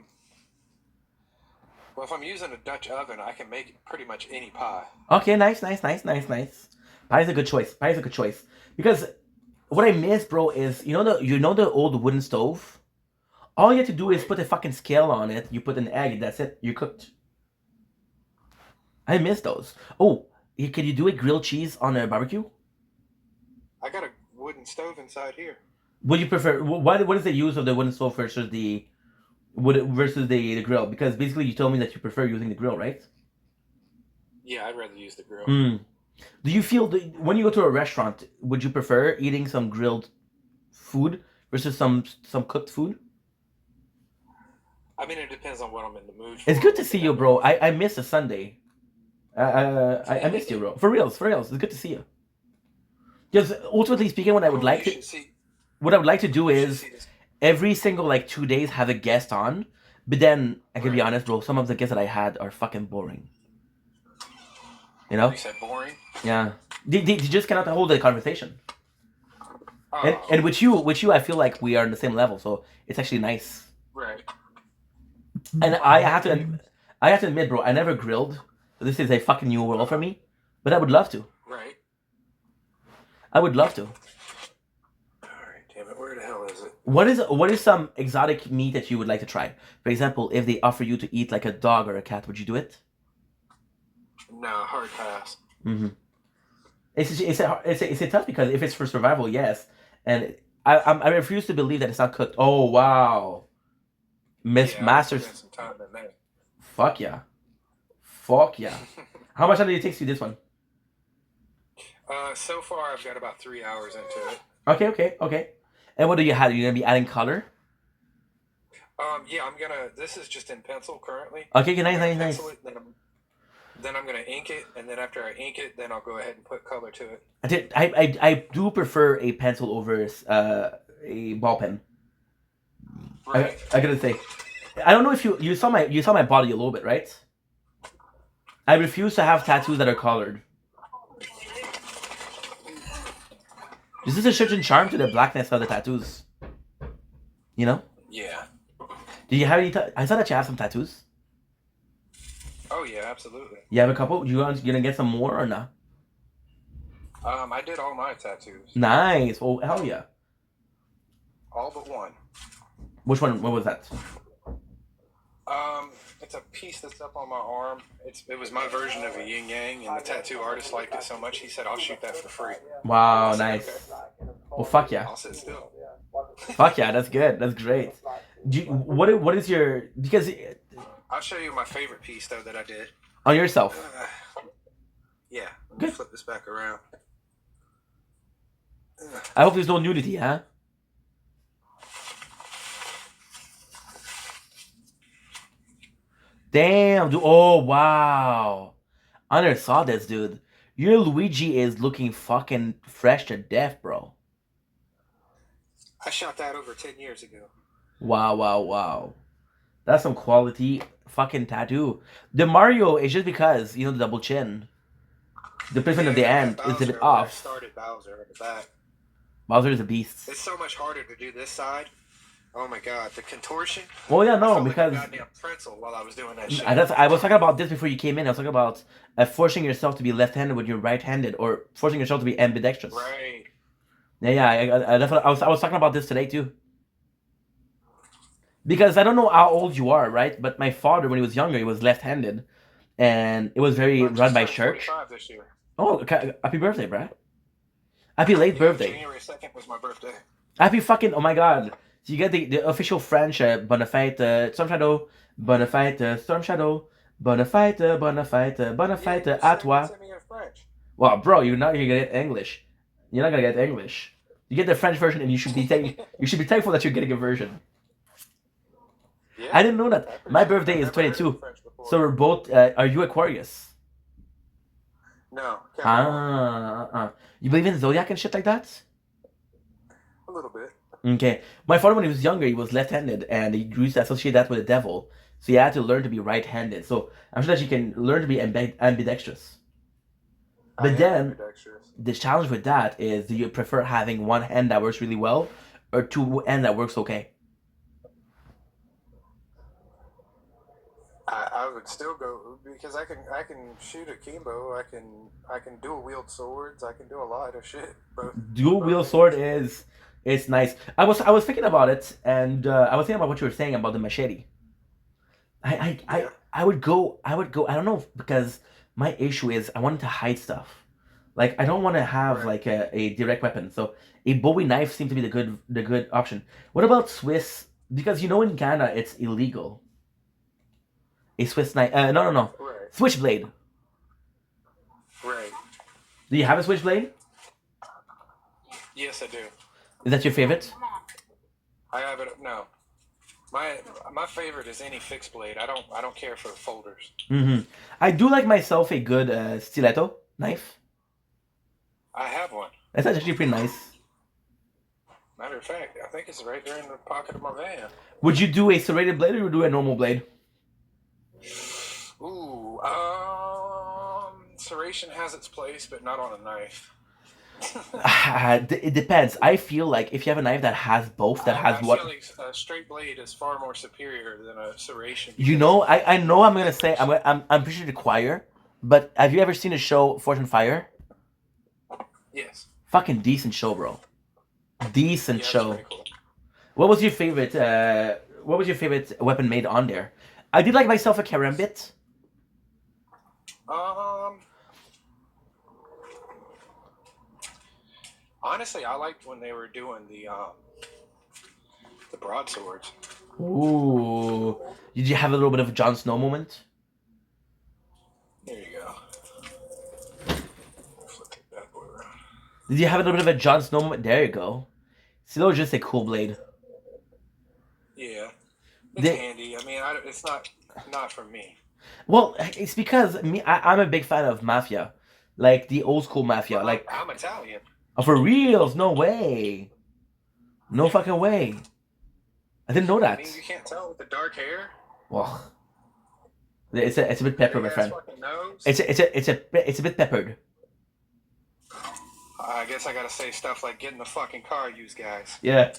if I'm using a Dutch oven, I can make pretty much any pie. Okay, nice. Pie is a good choice. Pie is a good choice because what I miss, bro, is the old wooden stove. All you have to do is put a fucking scale on it. You put an egg. That's it. You're cooked. I miss those. Oh, can you do a grilled cheese on a barbecue? I got a wooden stove inside here. Would you prefer? What is the use of the wooden stove versus the the grill? Because basically you told me that you prefer using the grill, right? Yeah, I'd rather use the grill. Do you feel when you go to a restaurant, would you prefer eating some grilled food versus some cooked food? I mean, it depends on what I'm in the mood for. It's good to see you, bro. I miss a Sunday. I missed you, bro. For reals, for reals. It's good to see you. Because ultimately speaking, what I would like to do is every single like 2 days have a guest on. But then I can be honest, bro. Some of the guests that I had are fucking boring. You know? You said boring? Yeah. They just cannot hold a conversation. Oh. And with you, I feel like we are on the same level, so it's actually nice. Right. And I have to admit, bro, I never grilled. So this is a fucking new world for me. But I would love to. Right. I would love to. Alright, damn it, where the hell is it? What is some exotic meat that you would like to try? For example, if they offer you to eat like a dog or a cat, would you do it? No, hard pass. Mm-hmm. It's tough because if it's for survival, yes. And I refuse to believe that it's not cooked. Oh wow. Masters. Fuck yeah. Fuck yeah. How much time did it take you this one? So far I've got about 3 hours into it. Okay. And what do you have? Are you gonna be adding color? Yeah, this is just in pencil currently. Okay, nice. Then I'm gonna ink it, and then after I ink it, then I'll go ahead and put color to it. I do prefer a pencil over a ball pen. Right. I gotta say, I don't know if you saw my body a little bit, right? I refuse to have tattoos that are colored. This is a certain charm to the blackness of the tattoos. You know? Yeah. Do you have any? I saw that you have some tattoos. Oh yeah, absolutely. You have a couple? You gonna get some more or not? I did all my tattoos. Nice. Oh hell yeah. All but one. Which one? What was that? It's a piece that's up on my arm. It was my version of a yin yang, and the tattoo artist liked it so much he said I'll shoot that for free. Wow, nice. Okay. Well, fuck yeah. I'll sit still. Fuck yeah, that's good. That's great. What is your because? I'll show you my favorite piece though that I did. On yourself. Yeah. Let me flip this back around. I hope there's no nudity, huh? Damn, dude. Oh, wow. I never saw this, dude. Your Luigi is looking fucking fresh to death, bro. I shot that over 10 years ago. Wow. That's some quality fucking tattoo. The Mario is just because, the double chin. The placement of the end is a bit off. I started Bowser in the back. Bowser is a beast. It's so much harder to do this side. Oh my god, the contortion. Well, yeah, no, because like a goddamn pretzel while I was doing that shit. I was talking about this before you came in. I was talking about forcing yourself to be left-handed when you're right-handed, or forcing yourself to be ambidextrous. Right. Yeah. I was talking about this today too. Because I don't know how old you are, right? But my father, when he was younger, he was left-handed, and it was very run by church. This year. Oh, happy birthday, Brad! Happy late birthday. January 2nd was my birthday. Happy fucking oh my god! So you get the official French bonne fête, Storm Shadow, bonne fête, Storm Shadow, bonne fête, à toi. Well, bro, you're not gonna get English. You're not gonna get English. You get the French version, and you should be thankful that you're getting a version. Yeah, I didn't know that. My birthday is 22, so we're both. Are you Aquarius? No. You believe in zodiac and shit like that? A little bit. Okay. My father, when he was younger, he was left-handed, and he used to associate that with the devil. So he had to learn to be right-handed. So I'm sure that you can learn to be ambidextrous. But then, the challenge with that is, do you prefer having one hand that works really well, or two hands that works okay? I I would still go because I can shoot akimbo. I can dual wield swords. I can do a lot of shit. Dual wield sword is nice. I was thinking about it, and I was thinking about what you were saying about the machete. I would go. I don't know, because my issue is I wanted to hide stuff. Like, I don't want to have like a direct weapon. So a Bowie knife seems to be the good option. What about Swiss? Because in Ghana it's illegal. A Swiss knife. No. Right. Switchblade. Right. Do you have a switchblade? Yes, I do. Is that your favorite? I have it. No. My favorite is any fixed blade. I don't care for folders. I do like myself a good stiletto knife. I have one. That's actually pretty nice. Matter of fact, I think it's right there in the pocket of my van. Would you do a serrated blade or would you do a normal blade? Ooh, serration has its place, but not on a knife. It depends. I feel like if you have a knife that has both, I feel like a straight blade is far more superior than a serration. I know I'm gonna say I'm pretty sure the choir, but have you ever seen a show, Fortune Fire? Yes. Fucking decent show, bro. Decent show. Cool. What was your favorite? What was your favorite weapon made on there? I did like myself a karambit. Honestly, I liked when they were doing the broadswords. Ooh. Did you have a little bit of a Jon Snow moment? There you go. Did you have a little bit of a Jon Snow moment? There you go. See, that was just a cool blade. Yeah. It's handy. I mean, it's not for me. Well, it's because I'm a big fan of Mafia. Like, the old school Mafia. Like, I'm Italian. Oh, for reals? No way. No fucking way. I didn't know that. I mean, you can't tell with the dark hair. Well, it's a bit peppered, my friend. It's a bit peppered. I guess I gotta say stuff like get in the fucking car, you guys. Yeah.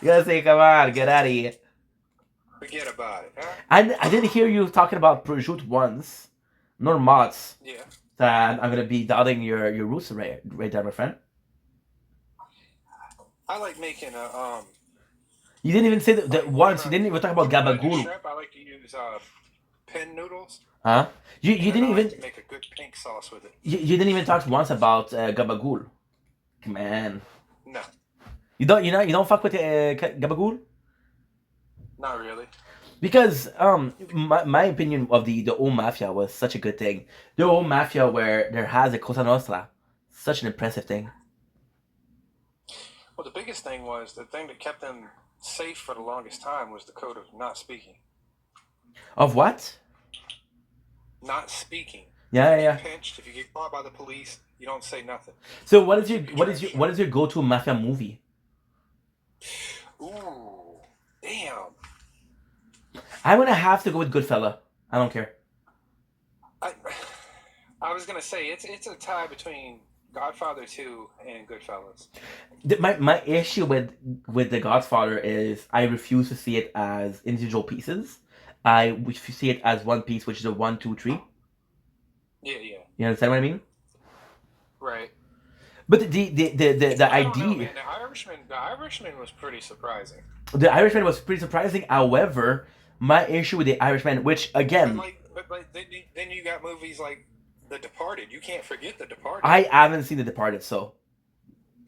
You gotta say, come on, get out of here. Forget about it, huh? I did hear you talking about prosciutto once. Nor mods. Yeah. And I'm gonna be doubting your roots right there, my friend. I like making a You didn't even say that once. You didn't even talk about gabagool. I like to use pin noodles. Huh? You didn't even like to make a good pink sauce with it. You didn't even talk once about gabagool. Man. No. You don't fuck with gabagool? Not really. Because my opinion of the old Mafia was such a good thing. The old Mafia where there has a Cosa Nostra, such an impressive thing. Well, the biggest thing was the thing that kept them safe for the longest time was the code of not speaking. Of what? Not speaking. Yeah. If you're pinched, if you get caught by the police, you don't say nothing. So what is your go-to Mafia movie? Ooh, damn. I'm gonna have to go with Goodfella. I don't care. I was gonna say it's a tie between Godfather 2 and Goodfellas. My issue with The Godfather is I refuse to see it as individual pieces. I see it as one piece, which is a 1, 2, 3. Yeah. You understand what I mean? Right. But the idea. Know, man. The Irishman was pretty surprising. The Irishman was pretty surprising. However, my issue with the Irishman, which again, but then you got movies like The Departed. You can't forget The Departed. I haven't seen The Departed, so.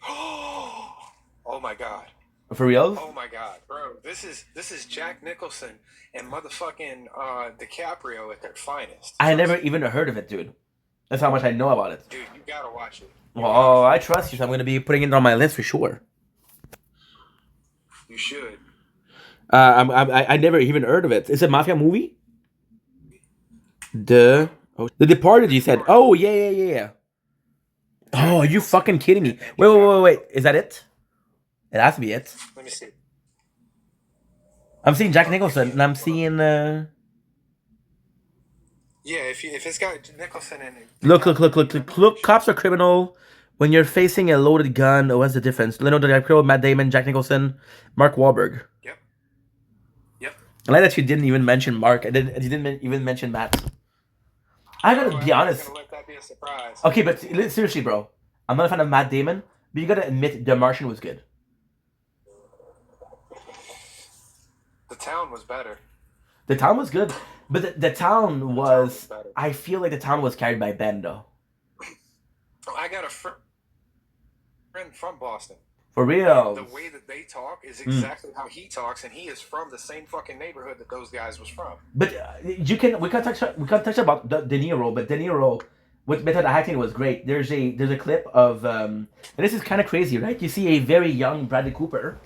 Oh my god. For real? Oh my god, bro! This is Jack Nicholson and motherfucking DiCaprio at their finest. I never even heard of it, dude. That's how much I know about it. Dude, you gotta watch it. Well, I trust you, so I'm gonna be putting it on my list for sure. You should. I never even heard of it. It's a mafia movie. The Departed. You said. Oh yeah. Oh, are you fucking kidding me? Wait. Is that it? It has to be it. Let me see. I'm seeing Jack Nicholson, and I'm seeing. Yeah, if it's got Nicholson in it. Look! Cops are criminal. When you're facing a loaded gun, what's the difference? Leonardo DiCaprio, Matt Damon, Jack Nicholson, Mark Wahlberg. Yep. I like that you didn't even mention Mark. You didn't even mention Matt. I gotta be honest. Gonna let that be a surprise. Okay, but seriously, bro, I'm not a fan of Matt Damon, but you gotta admit The Martian was good. The Town was better. The Town was good, but the Town was. I feel like The Town was carried by Ben, though. I got a friend from Boston. For real. And the way that they talk is exactly how he talks, and he is from the same fucking neighborhood that those guys was from. But we can't touch about De Niro, but De Niro with method acting was great. There's a clip of and this is kind of crazy, right? You see a very young Bradley Cooper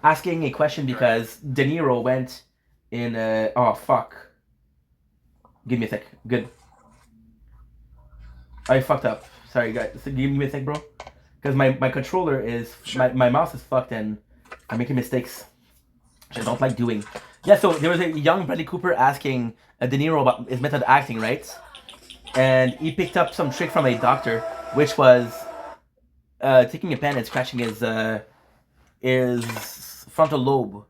asking a question because De Niro went in oh fuck. Give me a sec. Good. I fucked up. Sorry guys. Give me a sec, bro. Because my controller is my mouse is fucked and I'm making mistakes. Which I don't like doing. Yeah, so there was a young Bradley Cooper asking De Niro about his method acting, right? And he picked up some trick from a doctor, which was taking a pen and scratching his frontal lobe.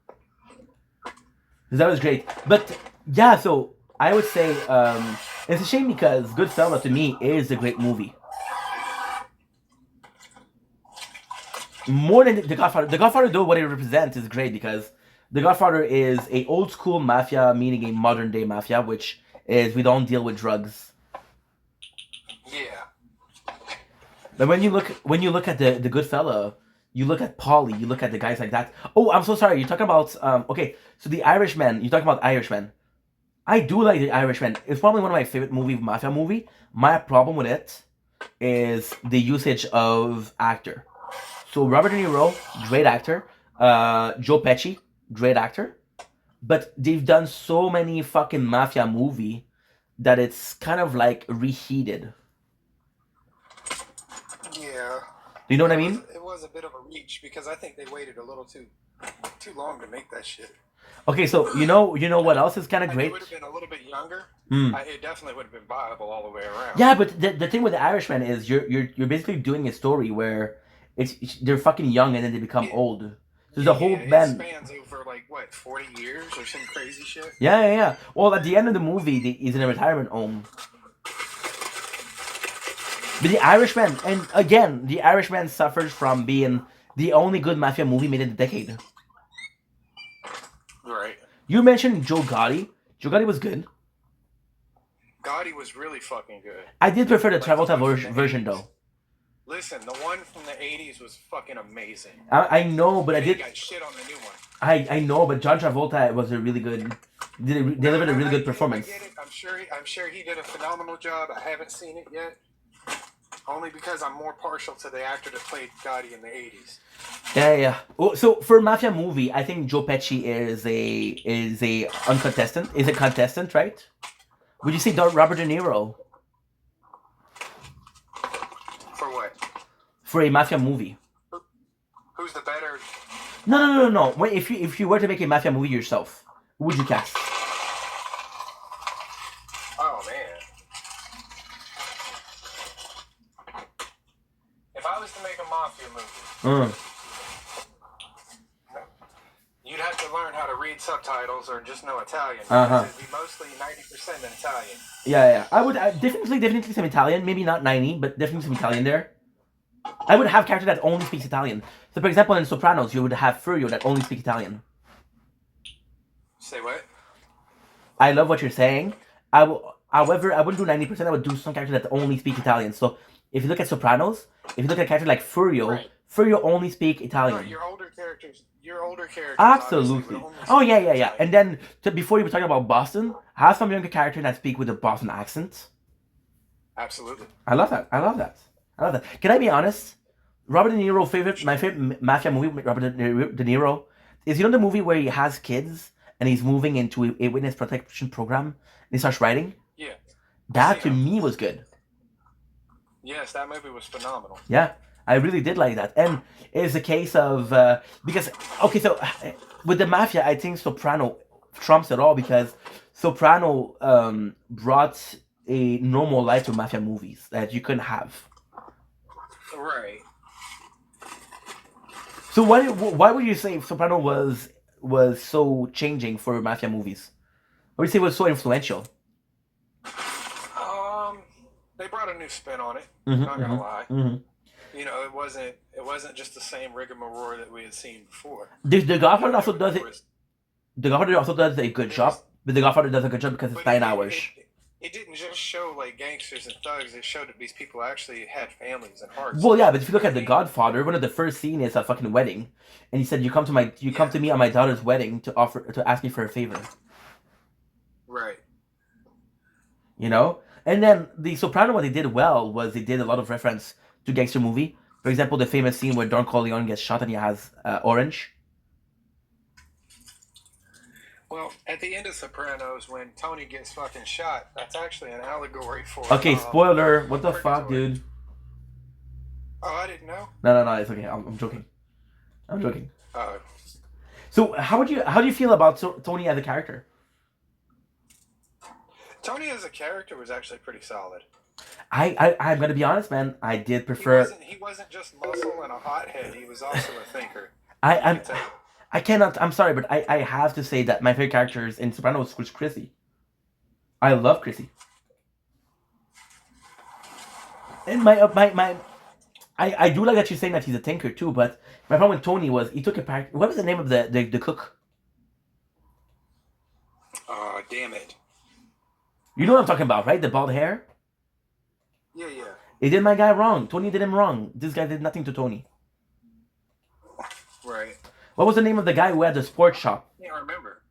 That was great. But yeah, so I would say it's a shame because Goodfellas to me is a great movie. More than The Godfather. The Godfather, though, what it represents is great because The Godfather is a old school mafia, meaning a modern day mafia, which is we don't deal with drugs. Yeah. But when you look at the Goodfella, you look at Paulie, you look at the guys like that. Oh, I'm so sorry. You're talking about okay. So The Irishman. You're talking about Irishman. I do like The Irishman. It's probably one of my favorite mafia movie. My problem with it is the usage of actor. So Robert De Niro, great actor. Joe Pesci, great actor. But they've done so many fucking mafia movie that it's kind of like reheated. Yeah. Do you know what I mean? It was a bit of a reach because I think they waited a little too long to make that shit. Okay, so you know what else is kind of great? It would have been a little bit younger. It definitely would have been viable all the way around. Yeah, but the thing with The Irishman is you're basically doing a story where they're fucking young and then they become old. So there's a whole band. It spans over like what 40 years or some crazy shit. Yeah. Well, at the end of the movie, he's in a retirement home. But The Irishman, and again, The Irishman suffers from being the only good mafia movie made in the decade. Right. You mentioned Joe Gotti. Joe Gotti was good. Gotti was really fucking good. I did prefer the Travolta version though. Listen, the one from the 80s was fucking amazing. I know, but I did. Got shit on the new one. I know, but John Travolta was a really good. Delivered a really good performance. I get it. I'm sure he did a phenomenal job. I haven't seen it yet. Only because I'm more partial to the actor that played Gotti in the 80s. Yeah. Oh, so for a mafia movie, I think Joe Pesci is a uncontestant. Is a contestant, right? Would you say Robert De Niro? For what? For a mafia movie. Who's the better? No. Wait, if you were to make a mafia movie yourself, who would you cast? Oh man. If I was to make a mafia movie, you'd have to learn how to read subtitles or just know Italian. It'd be mostly 90% Italian. Yeah. I would definitely some Italian. Maybe not 90, but definitely some Italian there. I would have character that only speaks Italian. So, for example, in Sopranos, you would have Furio that only speaks Italian. Say what? I love what you're saying. However, I wouldn't do 90%. I would do some character that only speak Italian. So, if you look at Sopranos, if you look at a character like Furio, Furio only speak Italian. No, your older characters. Absolutely. Oh yeah. And then before you were talking about Boston, have some younger character that speak with a Boston accent. Absolutely. I love that. Can I be honest? My favorite mafia movie with Robert De Niro is the movie where he has kids and he's moving into a witness protection program and he starts writing? Yeah. That to me was good. Yes, that movie was phenomenal. Yeah, I really did like that. And it's a case of because okay, so with the mafia, I think Soprano trumps it all because Soprano brought a normal life to mafia movies that you couldn't have. Right. So why would you say Soprano was was so changing for mafia movies? What would you say was so influential? They brought a new spin on it. Mm-hmm, Not gonna lie. mm-hmm. You know, it wasn't just the same rigmarole that we had seen before. The You Godfather know, also does there it. was The Godfather also does a good there job, was, but The Godfather does a good job because it's but 9 hours. it didn't just show like gangsters and thugs. It showed that these people actually had families and hearts. Well, yeah, but if you look You at know The what I mean? Godfather, one of the first scenes is a fucking wedding, and he said, you come Yeah. to me on my daughter's wedding to ask me for a favor." Right. You know. And then The Soprano, what they did well was they did a lot of reference to gangster movie. For example, the famous scene where Don Corleone gets shot and he has orange. Well, at the end of Sopranos, when Tony gets fucking shot, that's actually an allegory for Okay, spoiler. What the fuck, purgatory. dude? Oh, I didn't know. No, it's okay. I'm joking. I'm joking. Uh, So how do you feel about Tony as a character? Tony as a character was actually pretty solid. I'm gonna be honest, man. I did prefer. He wasn't just muscle and a hothead. He was also a thinker. I You I'm could tell. I cannot. I'm sorry, but I have to say that my favorite characters in Sopranos was Chrissy. I love Chrissy. And I do like that you're saying that he's a tinker too. But my problem with Tony was he took a part. What was the name of the cook? Damn it. You know what I'm talking about, right? The bald hair. Yeah, yeah. He did my guy wrong. Tony did him wrong. This guy did nothing to Tony. Right. What was the name of the guy who had the sports shop? I can't remember.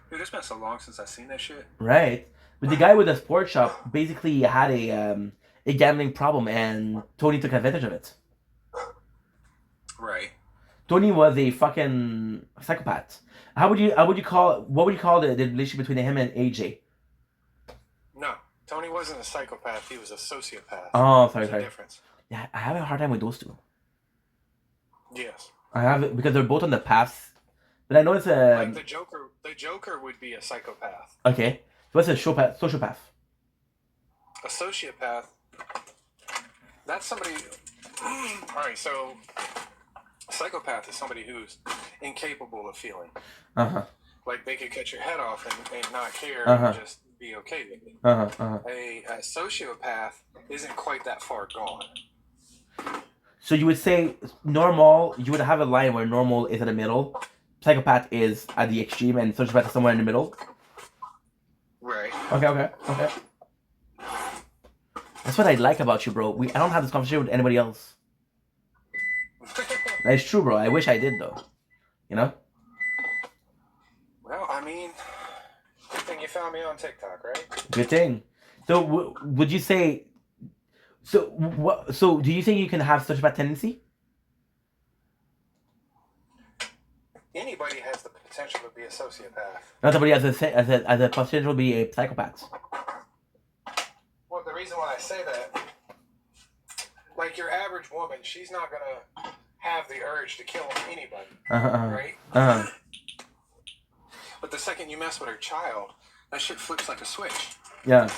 Dude, it's been so long since I've seen that shit. Right. But the guy with the sports shop basically had a gambling problem, and Tony took advantage of it. Right. Tony was a fucking psychopath. What would you call the relationship between him and AJ? No, Tony wasn't a psychopath. He was a sociopath. Oh, There's sorry. a difference. Yeah, I have a hard time with those two. Yes. I have it because they're both on the path. But I know it's Like the Joker would be a psychopath. okay. What's a sociopath? A sociopath. That's somebody. All right, so a psychopath is somebody who's incapable of feeling. Like they could cut your head off and not care and just be okay with it. A sociopath isn't quite that far gone. So you would say normal. You would have a line where normal is in the middle, psychopath is at the extreme, and sociopath is somewhere in the middle. Right. Okay. That's what I like about you, bro. I don't have this conversation with anybody else. That's true, bro. I wish I did, though. You know? Well, I mean, good thing you found me on TikTok, right? Good thing. So, would you say? So, what? So, do you think you can have sociopath tendency? Anybody has the potential to be a sociopath. Not somebody has a potential to be a psychopath. Well, the reason why I say that, like your average woman, she's not gonna have the urge to kill anybody, right? But the second you mess with her child, that shit flips like a switch. Yeah.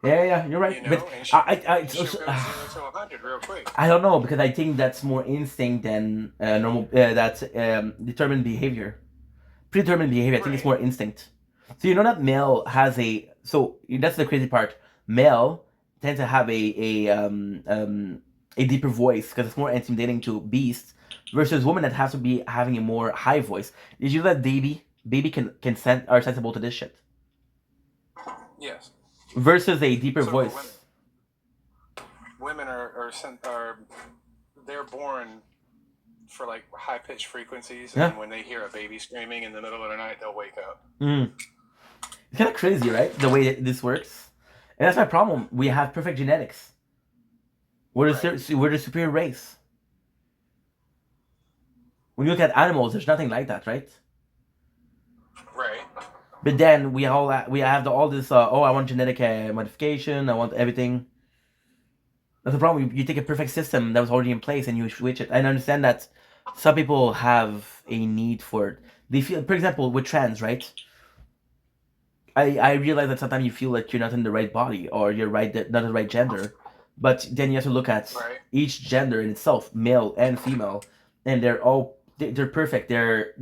Yeah, you're right. You know, but she'll go 0 to 100 real quick. I don't know because I think that's more instinct than normal. That's determined behavior, predetermined behavior. I think it's more instinct. So you know that male has a. So that's the crazy part. Male tends to have a deeper voice because it's more intimidating to beasts versus women that have to be having a more high voice. Did you know that baby can are sensible to this shit? Yes. Versus a deeper voice. Women are they're born for like high pitched frequencies, and when they hear a baby screaming in the middle of the night, they'll wake up. It's kind of crazy, right? The way this works, and that's my problem. We have perfect genetics. We're the superior race. When you look at animals, there's nothing like that, right? Right. But then we have all this. I want genetic modification. I want everything. That's the problem. You take a perfect system that was already in place and you switch it. And I understand that some people have a need for it. They feel, for example, with trans, right? I realize that sometimes you feel like you're not in the right body or you're not the right gender. But then you have to look at each gender in itself, male and female. and they're perfect. They're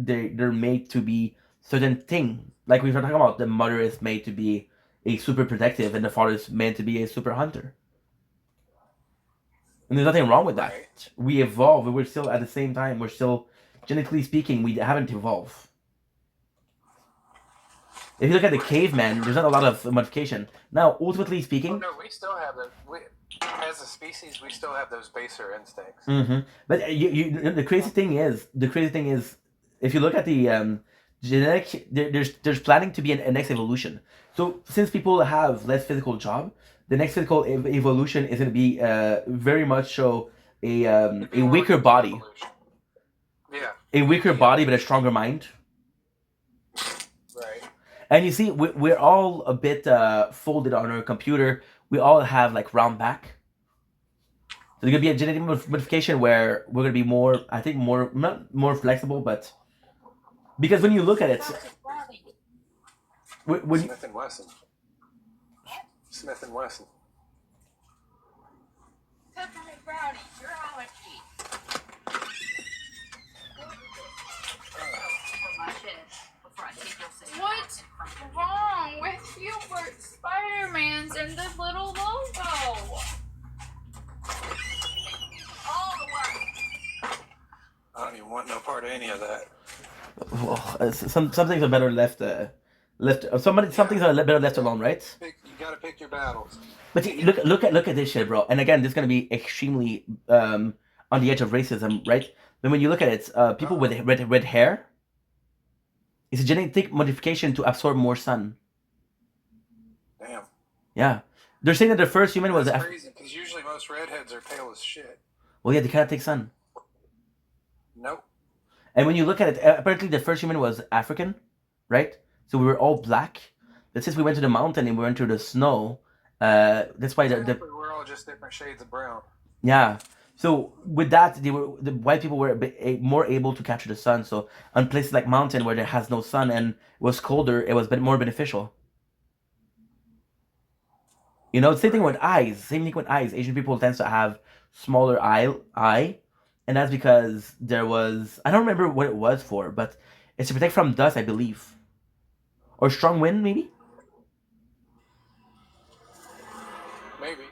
made to be certain thing. Like we were talking about, the mother is made to be a super protective, and the father is meant to be a super hunter. And there's nothing wrong with that. Right. We evolve, but we're still at the same time. We're still, genetically speaking, we haven't evolved. If you look at the caveman, there's not a lot of modification. Now, ultimately speaking, no, we still have as a species, we still have those baser instincts. But the crazy thing is, if you look at the genetic, there's planning to be a next evolution. So since people have less physical job, the next physical evolution is going to be very much so a weaker body. Evolution. Yeah. A weaker body, but a stronger mind. Right. And you see, we're all a bit folded on our computer. We all have like round back. So there's gonna be a genetic modification where we're gonna be more, I think, not more flexible, but because when you look at it, when Smith and Wesson. Smith and Wesson. Peppermint brownie, you're allergy. What's wrong with Hubert, Spider-Man's, and the little logo? All the work. I don't even want no part of any of that. Well, some things are better left. Some things are better left alone, right? You gotta pick your battles. But look at this shit, bro. And again, this is gonna be extremely on the edge of racism, right? But when you look at it, people with red hair, it's a genetic modification to absorb more sun. Damn. Yeah, they're saying that the first human was crazy because usually most redheads are pale as shit. Well, yeah, they cannot take sun. Nope. And when you look at it, apparently the first human was African, right? So we were all black. But since we went to the mountain and we went to the snow, that's why we're all just different shades of brown. Yeah. So with that, the white people were more able to capture the sun. So on places like mountain where there has no sun and it was colder, it was more beneficial. You know, same thing with eyes. Same thing with eyes. Asian people tend to have smaller eye, and that's because there was, I don't remember what it was for, but it's to protect from dust, I believe, or strong wind, maybe. Maybe.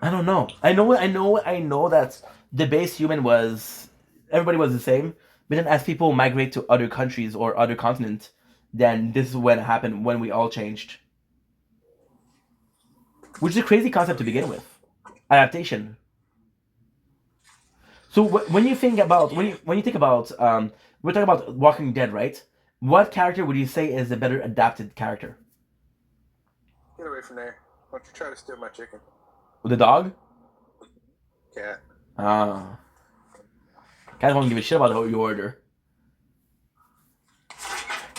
I don't know. I know that the base human was, everybody was the same, but then as people migrate to other countries or other continents, then this is when it happened, when we all changed. Which is a crazy concept to begin with. Adaptation. So when you think about when you think about we're talking about Walking Dead, right? What character would you say is a better adapted character? Get away from there! Why don't you try to steal my chicken? The dog? Cat. Ah. Cat won't give a shit about your order.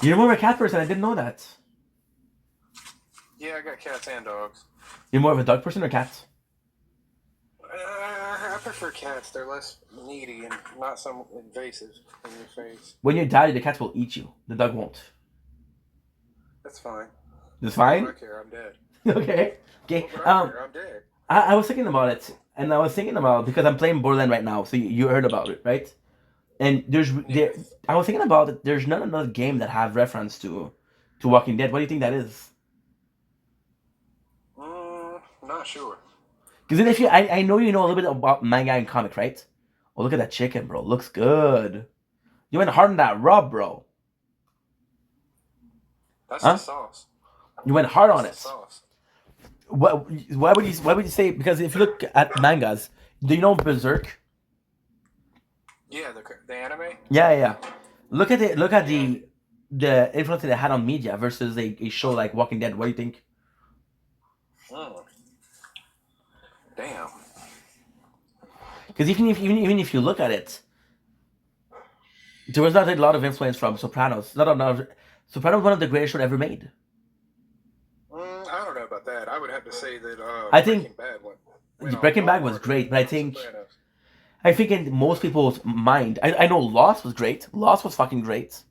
You're more of a cat person. I didn't know that. Yeah, I got cats and dogs. You're more of a dog person or cats? I prefer cats. They're less needy and not so invasive in your face. When you die, the cat will eat you. The dog won't. That's fine. That's fine? I don't care. I'm dead. Okay. I'm dead. I was thinking about it, and I was thinking about, because I'm playing Borderlands right now, so you heard about it, right? And I was thinking about it. There's not another game that have reference to Walking Dead. What do you think that is? Not sure. Because then if you, I know you know a little bit about manga and comic, right? Oh, look at that chicken, bro. Looks good. You went hard on that rub, bro. That's the sauce. You went hard on it. Sauce. Why would you say? Because if you look at mangas, do you know Berserk? Yeah, the anime. Yeah. Look at it. Look at the influence that it had on media versus a show like Walking Dead. What do you think? Damn. Because even if you look at it, there was not a lot of influence from Sopranos. Sopranos was one of the greatest shows ever made. I don't know about that. I would have to say that I think Breaking Bad was great, but I think in most people's mind, I know Lost was great. Lost was fucking great.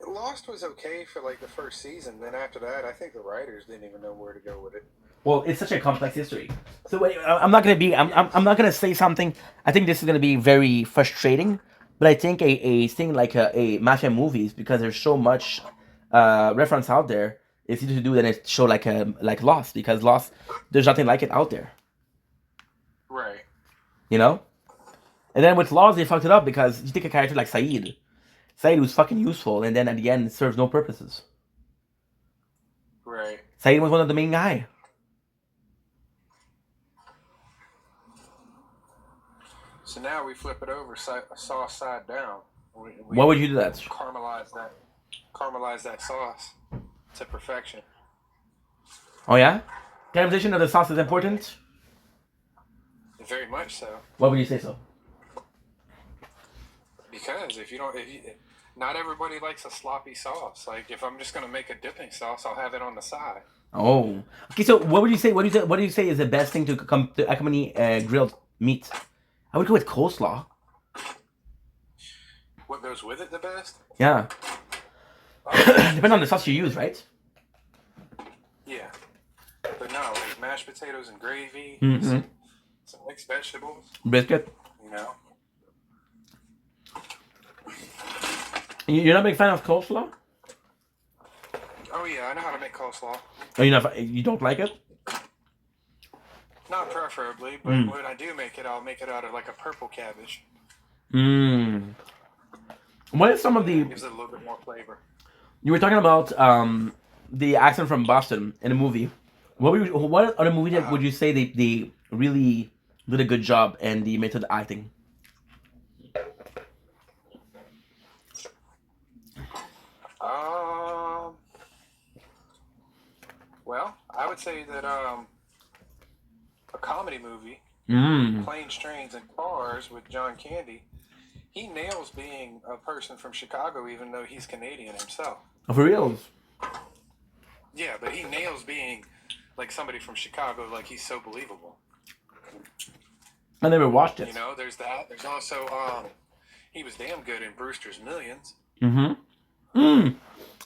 Lost was okay for like the first season. Then after that, I think the writers didn't even know where to go with it. Well, it's such a complex history. So wait, I'm not gonna be. I'm not gonna say something. I think this is gonna be very frustrating. But I think a thing like a mafia movies, because there's so much reference out there. It's easier to do than a show like Lost, because Lost, there's nothing like it out there. Right. You know. And then with Lost, they fucked it up because you take a character like Saeed. Saeed was fucking useful, and then at the end, it serves no purposes. Right. Saeed was one of the main guy. So now we flip it over, sauce side down. Why would you do that? Caramelize that sauce to perfection. Oh yeah? Caramelization of the sauce is important? Very much so. Why would you say so? Because not everybody likes a sloppy sauce. Like if I'm just gonna make a dipping sauce, I'll have it on the side. Oh. Okay, so what would you say? What do you say is the best thing to accompany grilled meat? I would go with coleslaw. What goes with it the best? Yeah. Depends on the sauce you use, right? Yeah. But no, like mashed potatoes and gravy, some mixed vegetables. Brisket. You know. You're not a big fan of coleslaw? Oh yeah, I know how to make coleslaw. Or you don't like it? Not preferably, but when I do make it, I'll make it out of like a purple cabbage. Mmm. What is some of the... Gives it a little bit more flavor. You were talking about the accent from Boston in a movie. What other movie would you say they really did a good job and the method acting? Well, I would say that a comedy movie, Planes, Trains, and Cars with John Candy, he nails being a person from Chicago, even though he's Canadian himself. Oh, for real? Yeah, but he nails being like somebody from Chicago, like he's so believable. I never watched it. You know, there's that. There's also, he was damn good in Brewster's Millions.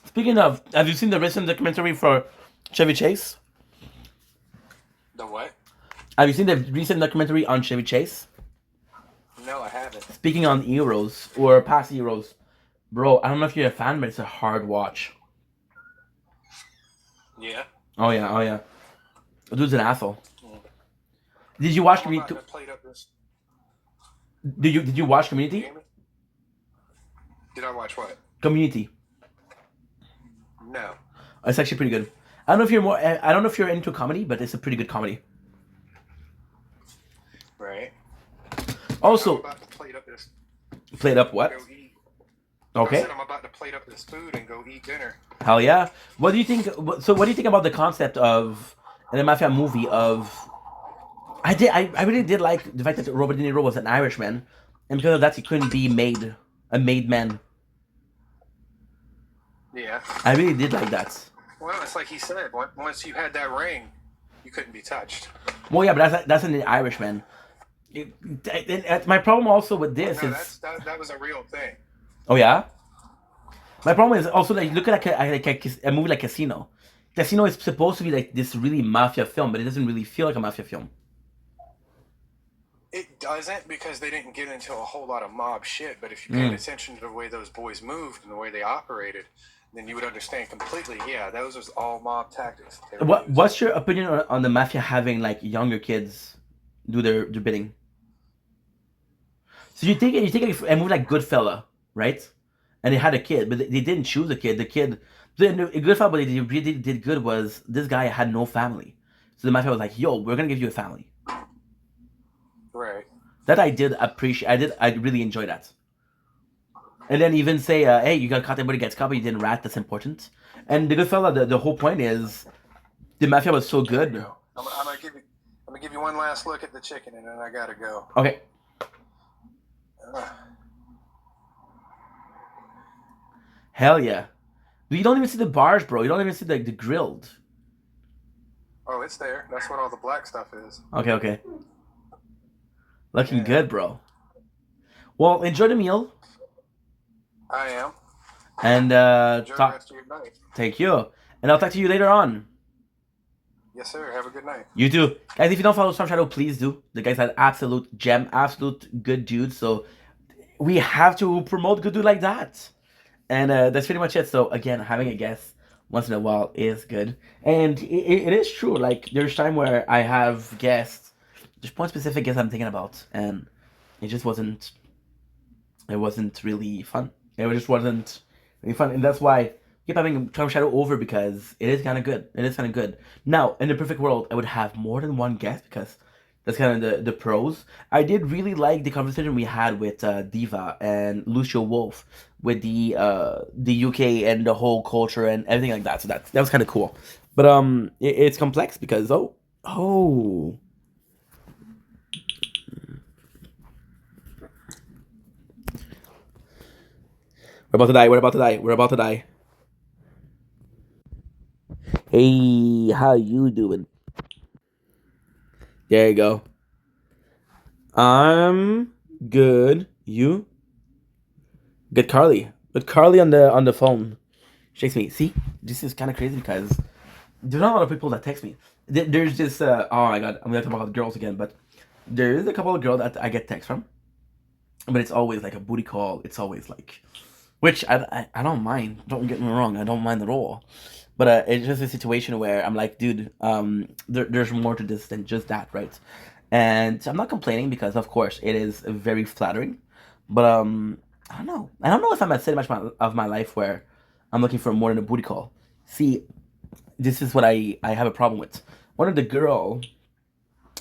Speaking of, have you seen the recent documentary for Chevy Chase? The what? Have you seen the recent documentary on Chevy Chase? No, I haven't. Speaking on heroes or past heroes, bro, I don't know if you're a fan, but it's a hard watch. Yeah. Oh yeah. The dude's an asshole. Did you watch Community? Did you watch Community? Did I watch what? Community. No. It's actually pretty good. I don't know if you're into comedy, but it's a pretty good comedy. Right. Also, I'm about to plate up this. Plate up what? Go eat. Okay. I said I'm about to plate up this food and go eat dinner. Hell yeah! What do you think? So, what do you think about the concept of in a mafia movie of? I really did like the fact that Robert De Niro was an Irishman, and because of that, he couldn't be a made man. Yeah. I really did like that. Well, it's like he said. Once you had that ring, you couldn't be touched. Well, yeah, but that's an Irishman. My problem also with this is that was a real thing. Oh yeah. My problem is also like look at a movie like Casino. Casino is supposed to be like this really mafia film, but it doesn't really feel like a mafia film. It doesn't because they didn't get into a whole lot of mob shit. But if you paid attention to the way those boys moved and the way they operated, then you would understand completely. Yeah, those was all mob tactics. What's your opinion on the mafia having like younger kids do their bidding? So you take a movie like Goodfella, right? And they had a kid, but they didn't choose a kid. Goodfella, what they really did good was this guy had no family, so the mafia was like, "Yo, we're gonna give you a family." Right. That I did appreciate. I really enjoyed that. And then even say, "Hey, you got caught. Everybody gets caught, but you didn't rat. That's important." And the Goodfella, the whole point is, the mafia was so good. I'm gonna give you one last look at the chicken, and then I gotta go. Okay. Hell yeah. But you don't even see the bars, bro. You don't even see the grilled. Oh, it's there. That's what all the black stuff is. Okay. Looking good, bro. Well, enjoy the meal. I am. And enjoy the rest of your night. Thank you. And I'll talk to you later on. Yes, sir. Have a good night. You too. Guys, if you don't follow Storm Shadow, please do. The guy's an absolute gem, absolute good dude. So we have to promote good dude like that. And that's pretty much it. So again, having a guest once in a while is good. And it is true. Like, there's time where I have guests. There's one specific guest I'm thinking about. And it just wasn't... It wasn't really fun. It just wasn't really fun. And that's why keep having Storm Shadow over, because it is kind of good. It is kind of good. Now, in the perfect world, I would have more than one guest, because that's kind of the pros. I did really like the conversation we had with Diva and Lucio Wolf with the UK and the whole culture and everything like that. So that was kind of cool. But it's complex because oh. We're about to die. We're about to die. We're about to die. Hey, how you doing? There you go. I'm good. You? Good, Carly. But Carly on the phone. Shakes me. See, this is kind of crazy because there's not a lot of people that text me. There's just oh my god, I'm gonna talk about girls again, but there is a couple of girls that I get texts from, but it's always like a booty call. It's always like, which I don't mind. Don't get me wrong, I don't mind at all. But it's just a situation where I'm like, dude, there's more to this than just that, right? And I'm not complaining because, of course, it is very flattering. But I don't know. I don't know if I'm at much of my life where I'm looking for more than a booty call. See, this is what I have a problem with. One of the girl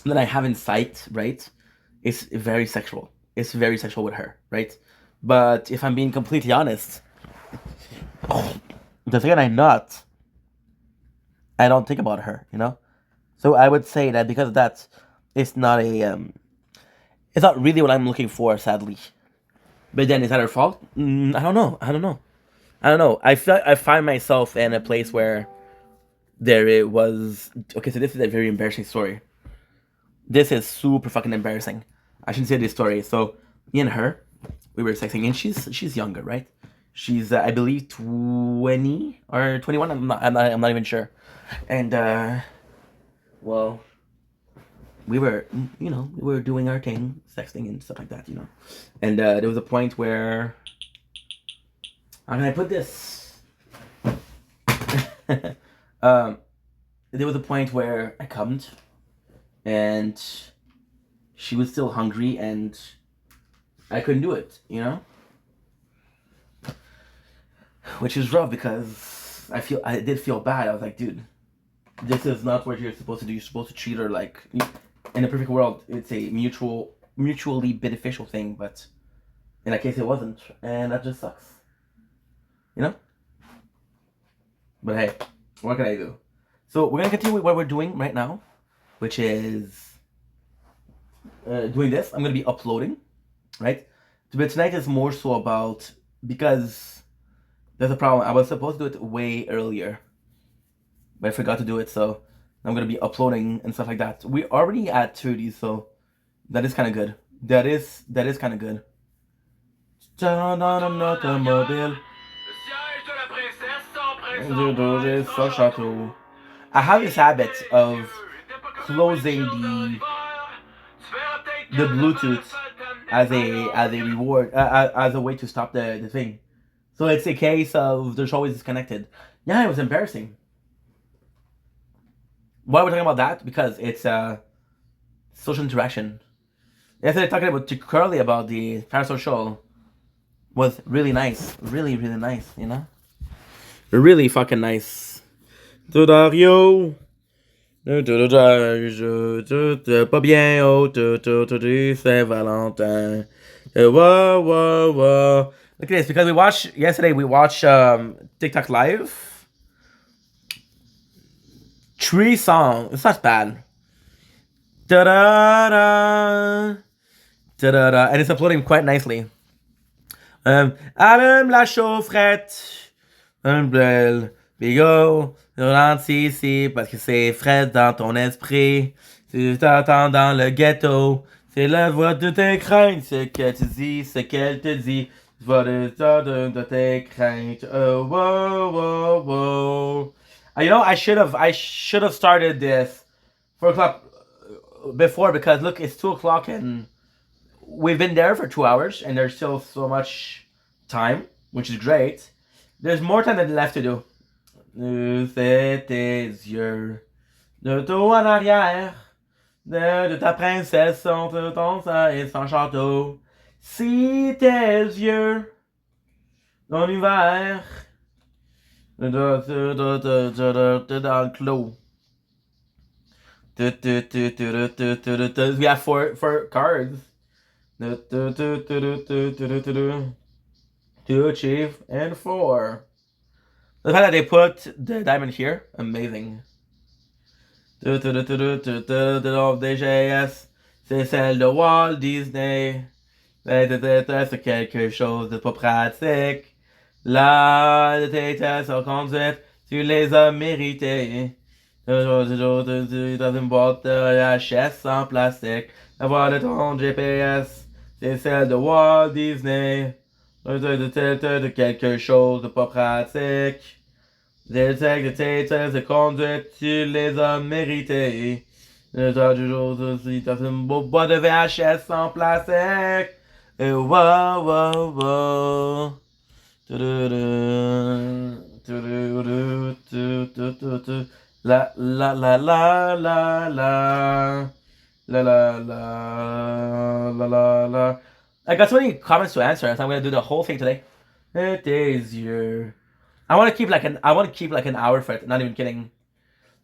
that I have in sight, right, is very sexual. It's very sexual with her, right? But if I'm being completely honest, the second I'm not, I don't think about her, you know? So I would say that because of that, it's not it's not really what I'm looking for, sadly. But then, is that her fault? I don't know. I don't know. I find myself in a place where there it was... Okay, so this is a very embarrassing story. This is super fucking embarrassing. I shouldn't say this story. So, me and her, we were sexting, and she's younger, right? She's, I believe, 20 or 21. I'm not even sure. And, well, we were, we were doing our thing, sexting and stuff like that, And there was a point where... How can I put this? There was a point where I cummed, and she was still hungry, and I couldn't do it, Which is rough because I did feel bad. I was like, dude, this is not what you're supposed to do. You're supposed to treat her like, in a perfect world, it's a mutually beneficial thing, but in that case it wasn't, and that just sucks. But hey, what can I do? So we're gonna continue with what we're doing right now, which is doing this. I'm gonna be uploading, right? But tonight is more so about, because there's a problem. I was supposed to do it way earlier, but I forgot to do it, so I'm gonna be uploading and stuff like that. We're already at 30, so that is kind of good. That is kind of good. I have this habit of closing the Bluetooth as a reward, as a way to stop the thing. So it's a case of there's always disconnected. Yeah, it was embarrassing. Why we're talking about that? Because it's social interaction. Yesterday, talking about to Curly about the parasocial was really nice. Really, really nice, Really fucking nice. Dario. Pas bien, oh, Saint-Valentin. Whoa, whoa, whoa. Look at this, because yesterday we watched TikTok Live. 3 songs. It's not bad. Da-da-da. Da-da-da. And it's uploading quite nicely. Allume la chaufferette. Un bel bigot. Ralentis ici parce que c'est frais dans ton esprit. Tu t'entends dans le ghetto. C'est la voix de tes craintes. Ce que tu dis, ce qu'elle te dit. Voix de tes craintes. Oh, wow, wow, wow. You know, I should have started this 4 o'clock before, because look, it's 2 o'clock and we've been there for 2 hours and there's still so much time, which is great. There's more time than left to do. Fais tes yeux de dos en arrière, de ta princesse sans ton sein et sans château. Si tes yeux dans l'hiver, dans le clos. We have four cards to achieve, and 4. The fact that they put the diamond here, amazing. DJS, c'est celle de Walt Disney. C'est quelque chose de pas pratique. Là, tes tests en conduite, tu les as mérités. Dans une boîte de HS en plastique. La voix de ton GPS, c'est celle de Walt Disney. De quelque chose de pas pratique. Les textes de tes tests de conduite, tu les as mérités. Dans une boîte de VHS en plastique. Et wow, wow, wow. La la la la la la la la la la la. I got so many comments to answer, so I'm gonna do the whole thing today. It is your. I want to keep like an hour for it. Not even kidding.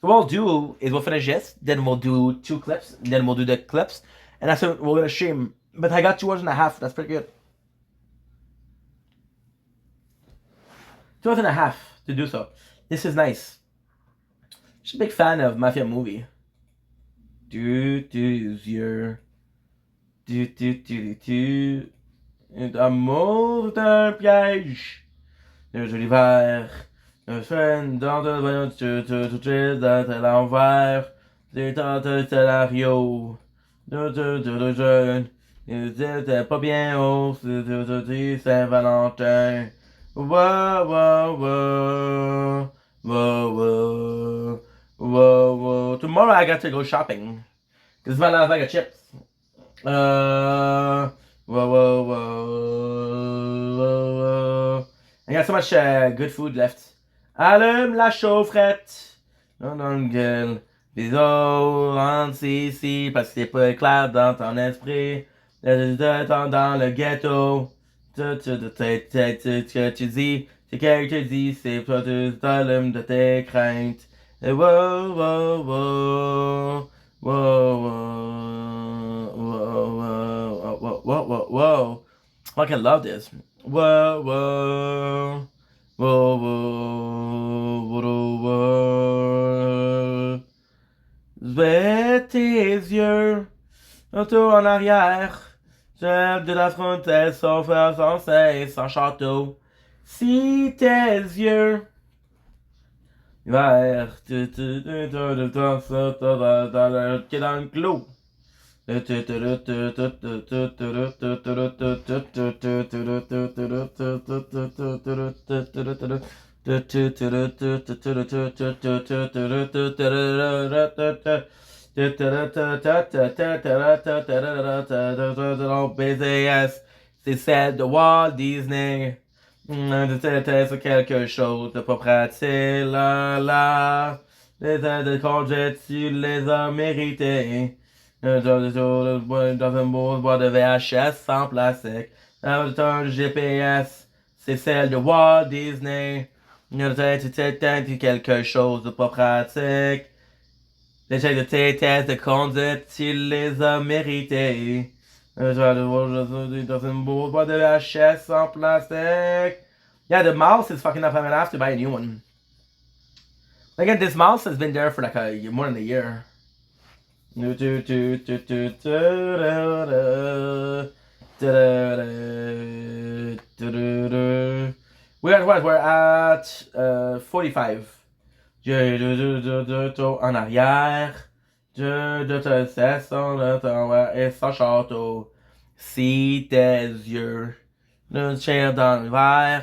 So what we'll do is we'll finish this, then we'll do 2 clips, then we'll do the clips, and that's what we're gonna stream. But I got 2 hours and a half. That's pretty good. 2 hours and a half to do so. This is nice. Just a big fan of Mafia movie. Amour d'un piège. De l'hiver. Dans de l'envers. Des temps de scénario. De jeune. C'était pas bien haut. De Saint-Valentin. Whoa, whoa, whoa. Whoa, whoa. Whoa, whoa. Tomorrow I got to go shopping. This is my last bag of chips. Whoa, whoa, whoa, whoa, whoa. I got so much good food left. Allume la chaufferette. Non, non, gueule. Bisous, rentre ici parce que c'est pas clair dans ton esprit. Dans le ghetto. Ce que tu dis, c'est qu'elle te dit, c'est toi tu t'allumes de tes craintes. Whoa, whoa, whoa, whoa, whoa, whoa, whoa, whoa, whoa, whoa. Fucking love this. Whoa, whoa, whoa, whoa, whoa, whoa. Vais tes yeux, retour en arrière. Chef de la frontière, sans faire, sans cesse, sans château. Si tes yeux vers qui est dans le clos. BZS, c'est celle de Walt Disney. C'est quelque chose de pas pratique, là. Les aides de congé, tu les as mérités. Dans un beau bois de VHS sans plastique. Dans un GPS, c'est celle de Walt Disney. C'est quelque chose de pas pratique. Les chèques de tes tests de conduite, tu les as mérités. Dans un beau bois de VHS sans plastique. Yeah, the mouse is fucking up. I'm gonna have to buy a new one. Again, this mouse has been there for like more than a year. We're at what? We're at 45. En arrière. De te cessant de t'envers et sans château. Si tes yeux. D'une chair dans l'hiver.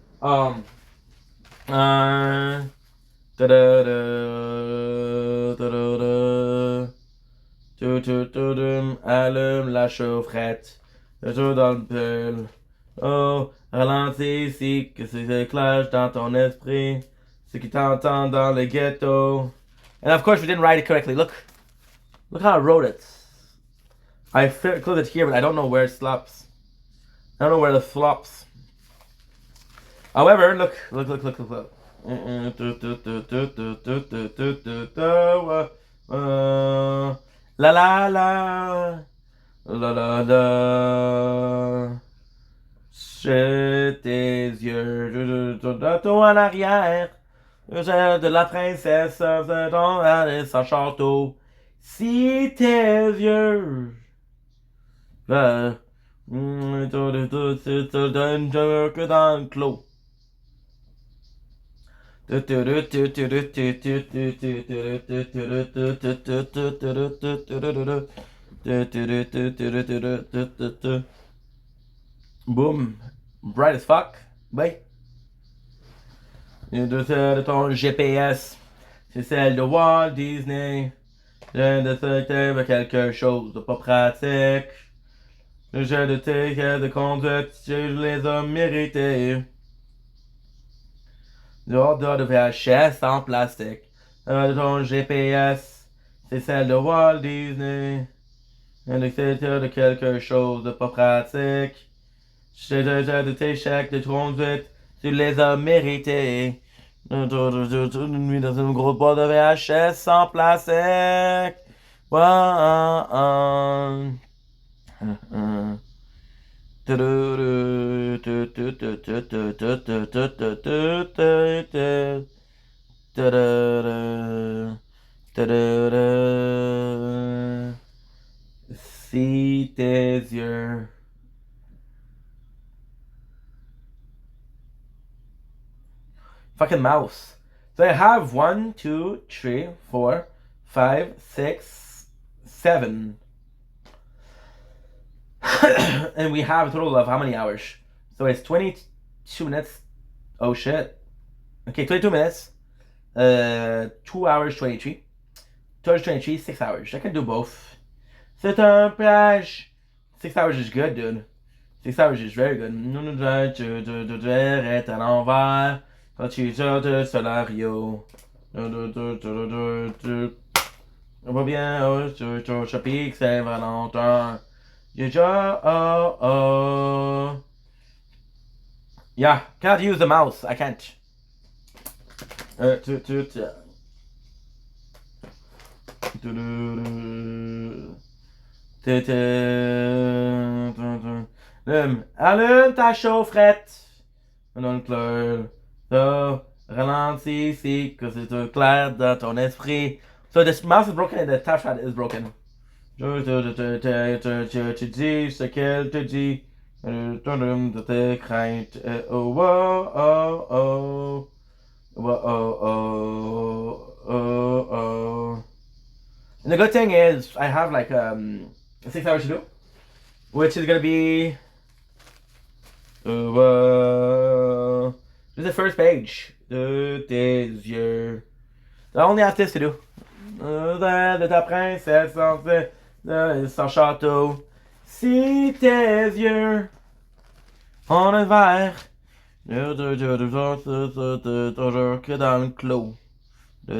Um. Allume la chaufferette. Toujours dans le pull. Oh, ralentis ici, que c'est clash dans ton esprit. Ce qui t'entend dans le ghetto. And of course, we didn't write it correctly. Look how I wrote it. I closed it here, but I don't know where it slops. I don't know where the flops. However, look. La la la. La la la. J'ai tes yeux, toi en arrière. De la princesse de ton son château. Si tes yeux. Que dans le clos. Boom. Bright as fuck. Bye. De ton GPS. C'est celle de Walt Disney. De secteur quelque chose de pas pratique. Le jeu de tickets de conduite, je les ai mérités. Dehors de VHS en plastique. De ton GPS. C'est celle de Walt Disney. Un secteur de quelque chose de pas pratique. De tes chèques de conduite, tu les as mérités. Dans une grosse boîte de VHS en plastique. Si tes yeux. Fucking mouse. So I have 1, 2, 3, 4, 5, 6, 7. And we have a total of how many hours? So it's 22 minutes. Oh shit. Okay, 22 minutes. 2 hours 23. 2 hours 23, 6 hours. I can do both. C'est un plage. 6 hours is good, dude. 6 hours is very good. Est à l'envers. Quand tu sors de Solario. Va bien au Chapitre Saint-Valentin. Yeah, can't use the mouse. I can't. Allume ta chaufferette. Donc, ralentis ici, que c'est clair dans ton esprit. So the mouse is broken and the touchpad is broken. Tu dis ce qu'elle te dit. De tes craintes. Oh, oh, oh, oh. Oh, oh, oh, oh. And the good thing is, I have like 6 hours to do, which is gonna be this is the first page. Tes yeux. I only have this to do. De ta princesse de son château. Si tes yeux en hiver. Toujours que dans le clos. I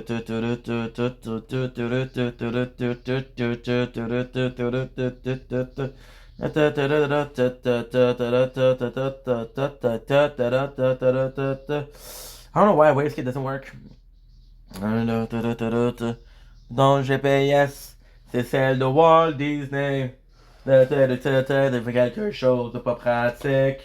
don't know why Wastegate doesn't work. Dans GPS, c'est celle de Walt Disney. De quelque chose de pas pratique.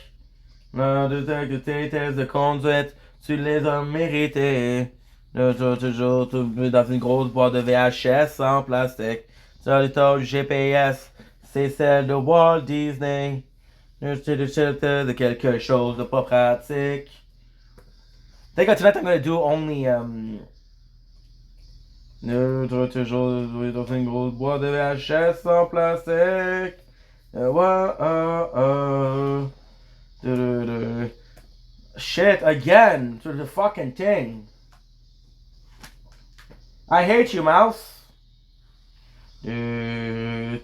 De tes tests de conduite, tu les as mérités. Toujours dans une grosse boîte de VHS en plastique. Sur le taux GPS, c'est celle de Walt Disney. De quelque chose de pas pratique. I think tonight I'm gonna do only toujours dans une grosse boîte de VHS en plastique. Shit, again. To the fucking thing. I hate you, mouse. Tes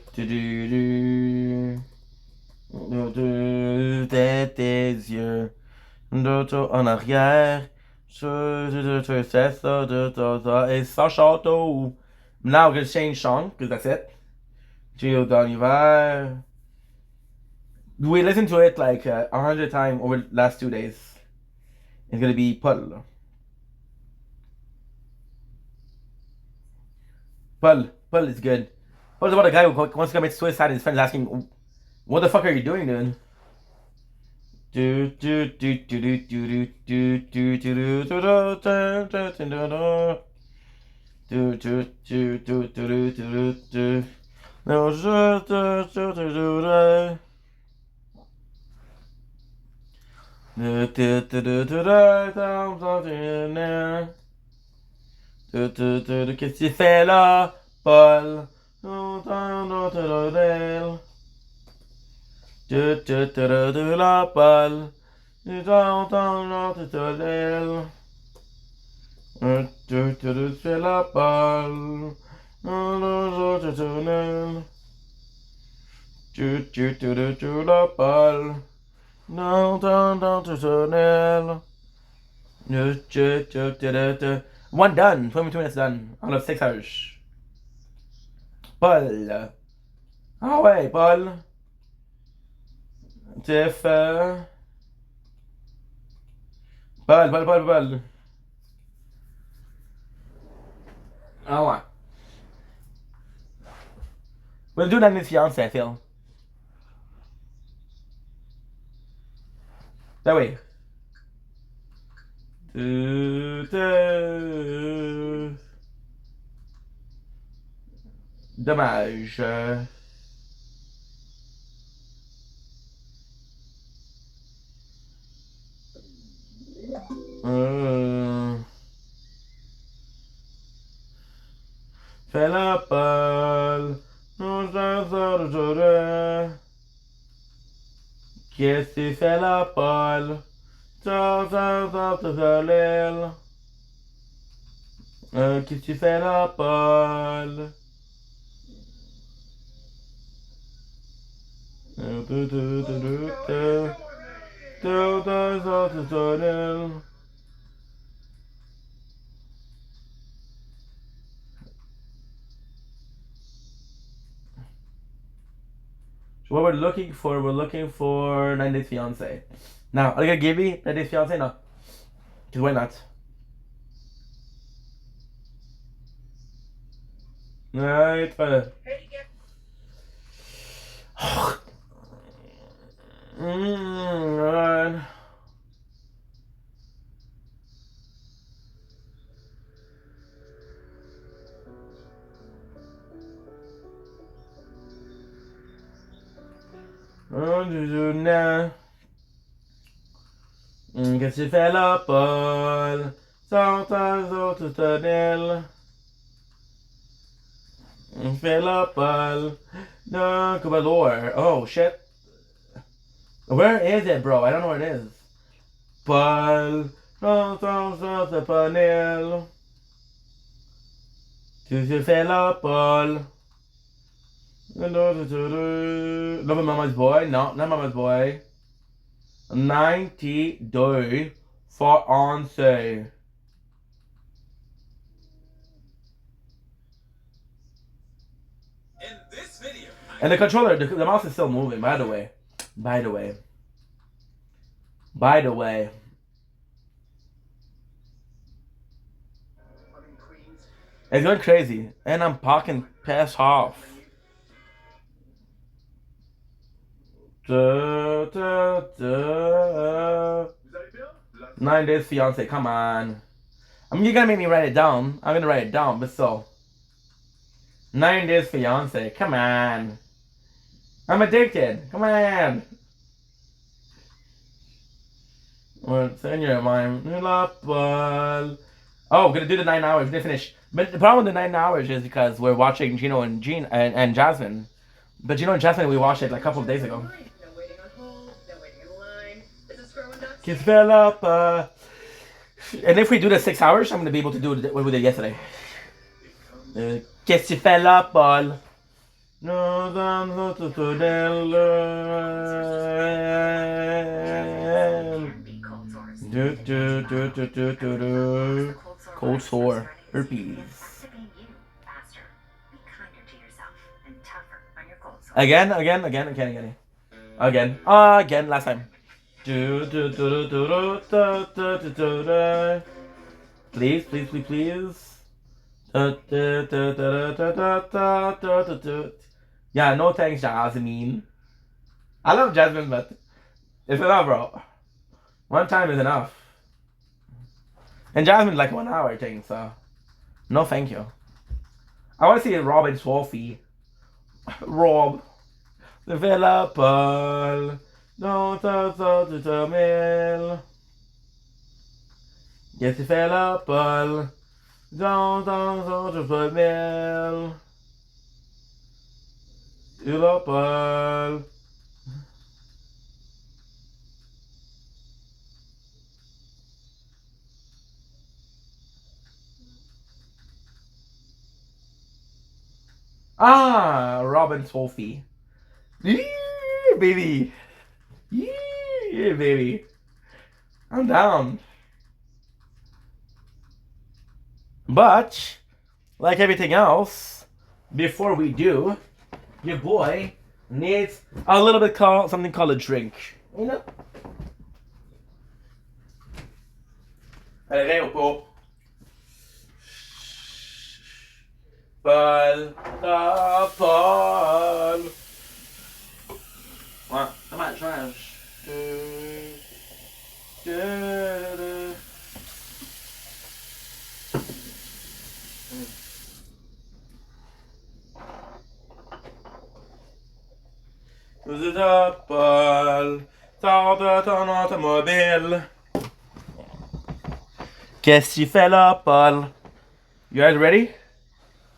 yeux. En arrière. C'est ça. Et sans château. Now we're gonna change song, because that's it. Trio dans l'hiver. We listened to it like 100 times over the last 2 days. It's gonna be Paul. Paul is good. Paul's about a guy who wants to commit suicide and his friends asking, what the fuck are you doing, dude? Qu'est-ce que tu fais là, Paul? La Paul. C'est la Paul. La Paul. One done. 22 minutes done. Out of 6 hours. Paul. Ah ouais, Paul. Tiff. Paul. Ah ouais. We'll do that with fiance, Phil. That way. Dommage. Fais la Paul. Qu'est-ce que tu fais la Paul? Qu'est-ce que tu fais la Paul? So what we're looking for 9 Days Fiance. Now, are you gonna give me 9 Days Fiance? No. Because why not? Right. Right. Qu'est-ce que tu fais là, Paul? Sans tes autres tunnels. Fais là, Paul. No, Commodore. Oh, shit. Where is it, bro? I don't know where it is. Paul. Sans tes autres tunnels. Tu te fais là, Paul. Love Mama's Boy? No, not Mama's Boy. 92 for answer. In this video, and the controller, the mouse is still moving, by the way. It's going crazy. And I'm parking past half. 9 Days Fiance, come on. I mean, you're gonna make me write it down. I'm gonna write it down, but so. 9 Days Fiance, come on. I'm addicted, come on. What's in your mind? Oh, we're gonna do the 9 hours, we're gonna finish. But the problem with the 9 hours is because we're watching Gino and Jasmine. But Gino and Jasmine, we watched it like a couple of days ago. Developer. And if we do the 6 hours, I'm gonna be able to do what we did yesterday. Developer. No, cold sore, herpes. Again. Again, last time. Please. Yeah, no thanks, Jasmine. I love Jasmine, but it's enough, bro. One time is enough. And Jasmine's like 1 hour thing, so no thank you. I want to see Rob and Sophie. Rob. Developer. Don't talk to the mail. Yes, developer. Don't talk to the mail. Developer. Ah, Robin Sophie. Yeah, baby. Yeah, baby. I'm down. But, like everything else, before we do, your boy needs a little bit something called a drink. You know? Allez, viens au Paul, Paul. Ouais, ça marche, ça marche. Vous êtes Paul, sors de ton automobile. Qu'est-ce que tu fais là, Paul? You guys ready?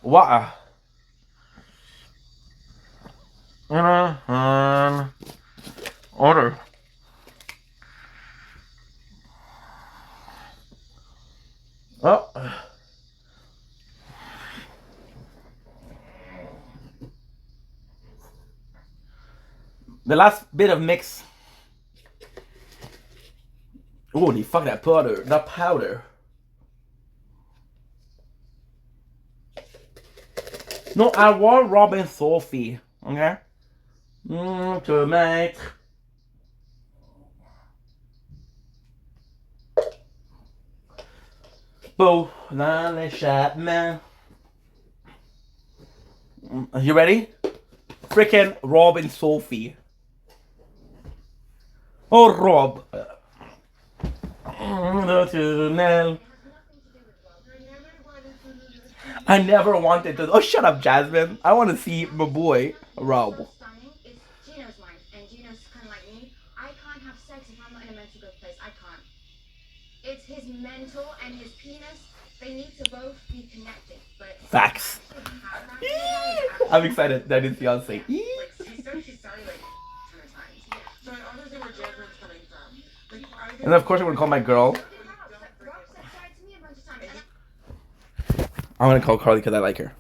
What? Order. Oh. The last bit of mix. Holy fuck, that powder. That powder. No, I want Robin Sophie. Okay? To make. Beau dans l'échappement. You ready? Freaking Robin Sophie. Oh, Rob. I never wanted to. Oh, shut up, Jasmine. I want to see my boy, Rob. It's his mental and his penis. They need to both be connected. But facts. I'm excited that it's Beyonce. And of course, I'm gonna call my girl. I'm gonna call Carly because I like her.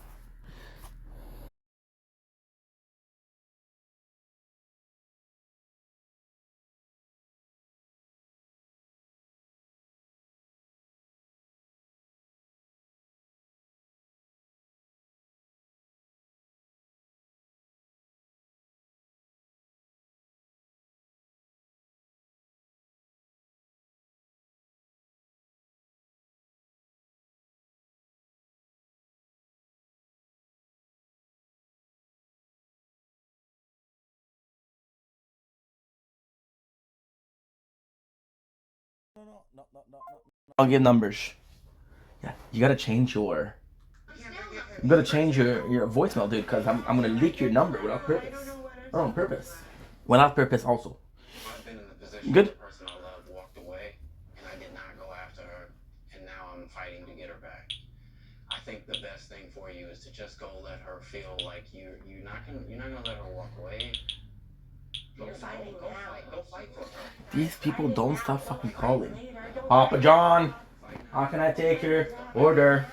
No. I'll give numbers. Yeah, you gotta change your. You gotta change your voicemail, dude, because I'm gonna leak your number without purpose. Oh, on purpose. Without purpose, also. Good. The person I loved walked away, and I did not go after her, and now I'm fighting to get her back. I think the best thing for you is to just go let her feel like you're not gonna let her walk away. Go fight for her. These people don't stop fucking calling. Papa John, how can I take your order?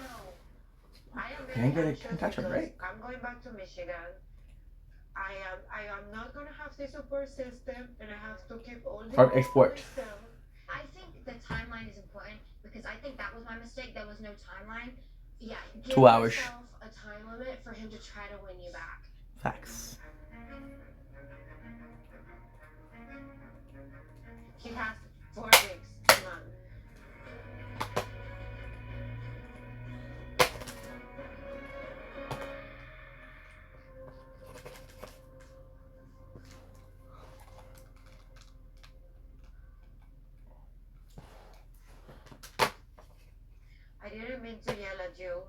Can't catch a break. I'm going back to Michigan. I am not gonna have the support system, and I have to keep all the Or export. myself. I think the timeline is important because I think that was my mistake. There was no timeline. Yeah, give 2 hours. yourself a time limit for him to try to win you back. Facts. He has 4 weeks, none. I didn't mean to yell at you.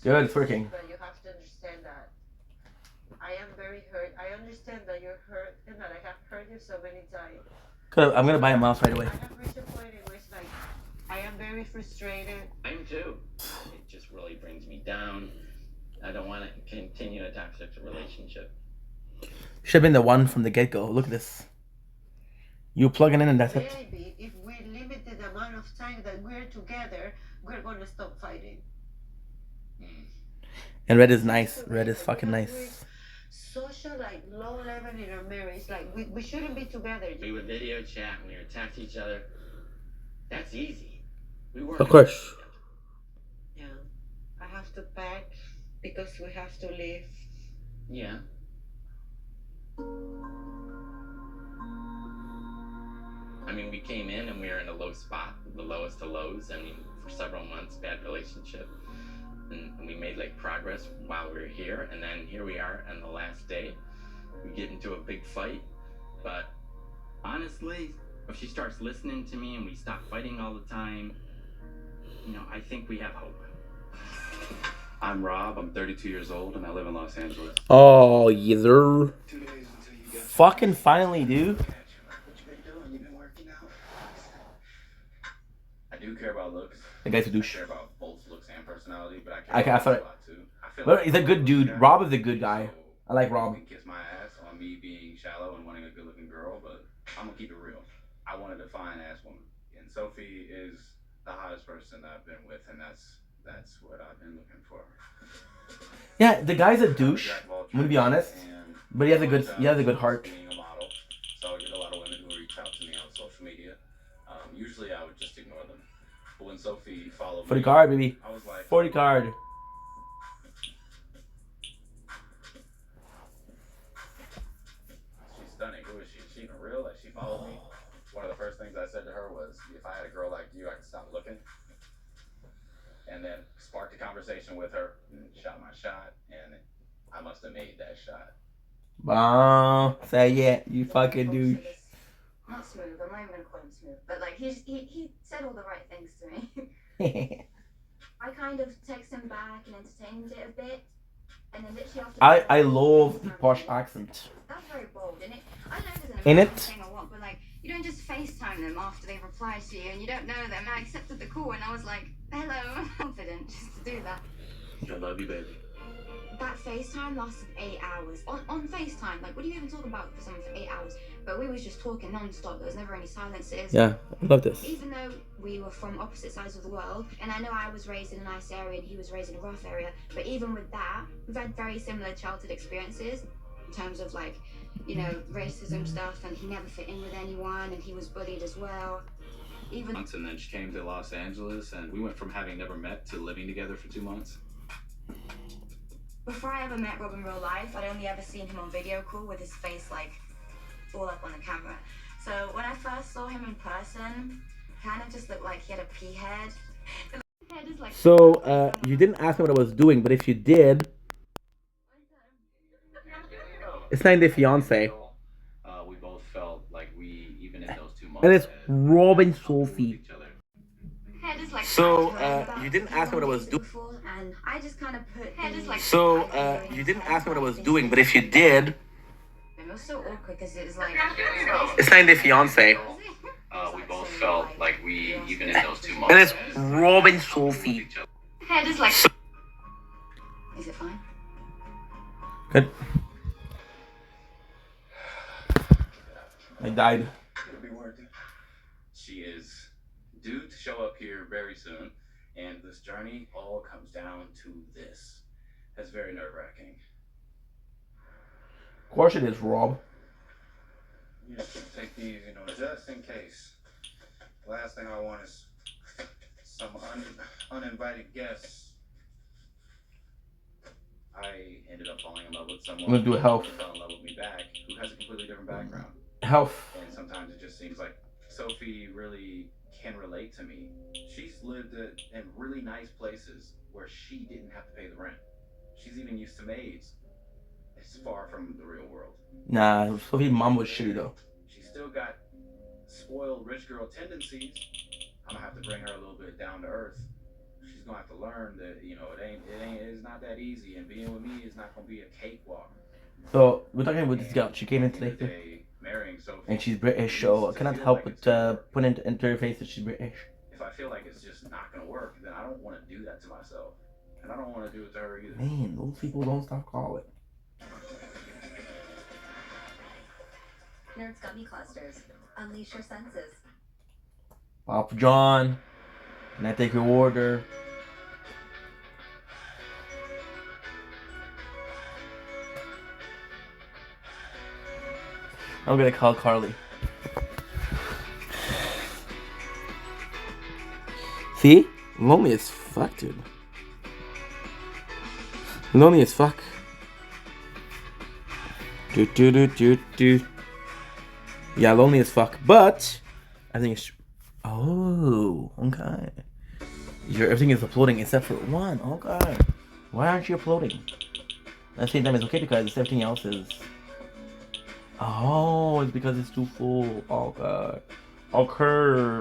Good, it's working. But you have to understand that I am very hurt. I understand that you're hurt and that I have hurt you so many times. Good, I'm gonna buy a mouse right away. I have reached a point in which, like, I am very frustrated. I am too. It just really brings me down. I don't want to continue a toxic relationship. Should have been the one from the get-go. Look at this. You plug it in and that's it. Maybe if we limit the amount of time that we're together, we're gonna stop fighting. And red is nice. Red is fucking nice. Social, like, low level in our marriage. Like, we shouldn't be together. We would video chat and we would text each other. That's easy. We weren't. Of course. Yeah. I have to pack because we have to leave. Yeah. I mean, we came in and we were in a low spot, the lowest of lows. I mean, for several months, bad relationship. And we made like progress while we were here. And then here we are on the last day. We get into a big fight. But honestly, if she starts listening to me and we stop fighting all the time, you know, I think we have hope. I'm Rob. I'm 32 years old and I live in Los Angeles. Oh, either. Fucking finally, dude. What you been doing? You been working out? I do care about looks. The guy's a douche. I care about both looks and personality, but I care about thought- looks a lot too. I feel Well, like he's a good dude. Rob is a good guy. I like Rob. You can kiss my ass on me being shallow and wanting a good-looking girl, but I'm gonna keep it real. I want a defined ass woman, and Sophie is the hottest person that I've been with, and that's what I've been looking for. Yeah, the guy's a douche. I'm gonna be honest, but he has a good heart. Being a model, so I get a lot of women who reach out to me on social media. Usually I would just ignore them, but when Sophie followed For the me, card, baby. I was like, 40 card. she's stunning. Who is she? Is she even real? Like, she followed me. One of the first things I said to her was, if I had a girl like you, I could stop looking. And then sparked a conversation with her and shot my shot, and I must have made that shot. Say yeah, you fucking douche. Not smooth. I'm not even gonna call him smooth, but like he said all the right things to me. I kind of texted him back and entertained it a bit, and then literally after I love the posh accent. That's very bold, isn't it? I don't know if it's In an it? American thing or what, but like you don't just FaceTime them after they've replied to you and you don't know them. I accepted the call and I was like, hello, I'm confident just to do that. I love you, baby. That FaceTime lasted 8 hours. On FaceTime, like, what do you even talk about for someone for 8 hours? But we was just talking non-stop. There was never any silences. Yeah, I love this. Even though we were from opposite sides of the world, and I know I was raised in a nice area and he was raised in a rough area, but even with that, we've had very similar childhood experiences in terms of, like, you know, racism stuff, and he never fit in with anyone, and he was bullied as well. Even... And then she came to Los Angeles, and we went from having never met to living together for 2 months. Before I ever met Rob in real life, I'd only ever seen him on video call with his face, like, all up on the camera. So when I first saw him in person, kind of just looked like he had a pea head. The head is like... So, you didn't ask me what I was doing, but if you did, it's not the fiance. We both felt like we, even in those 2 months, And it's Robin Sophie. Head is like... So, you didn't ask me what I was doing. And I just kind of put... Head is like... So, you didn't ask me what I was doing, but if you did, It was so awkward because it was like... it's not the fiance. we both felt like we, even in those 2 months, And it's Robin Sophie. Head is like... Is it fine? Good. I died. it'll be worth it. she is due to show up here very soon, and this journey all comes down to this. That's very nerve-wracking. Of course it is, Rob. You take these, just in case. The last thing I want is some uninvited guests. I ended up falling in love with someone I'm gonna do a health. who fell in love with me back, who has a completely different background. Health. And sometimes it just seems like Sophie really can relate to me. She's lived in really nice places where she didn't have to pay the rent. She's even used to maids. It's far from the real world. Nah, Sophie's mom was shitty though. She's still got spoiled rich girl tendencies. I'm gonna have to bring her a little bit down to earth. She's gonna have to learn that it's not that easy, and being with me is not gonna be a cakewalk. So we're talking about this girl. She came in today, marrying Sophie, and she's British. So I cannot help but put into her face that she's British. If I feel like it's just not gonna work, then I don't want to do that to myself, and I don't want to do it to her either. Man, those people don't stop calling. Nerds gummy clusters. Unleash your senses. Papa John, can I take your order? I'm gonna call Carly. See? Lonely as fuck, dude. Lonely as fuck. Do. Yeah, lonely as fuck. But I think it's. Oh, okay. Everything is uploading except for one. Okay. Why aren't you uploading? At the same time, it's okay because everything else is. Oh, it's because it's too full. Okay. Okay.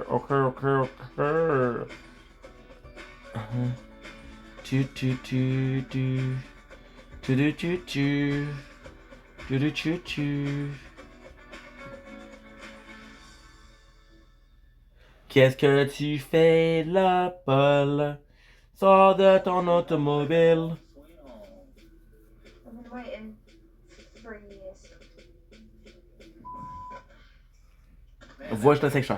Qu'est-ce que tu fais là, Paul? Sors de ton automobile. I've been waiting for years. Voice section.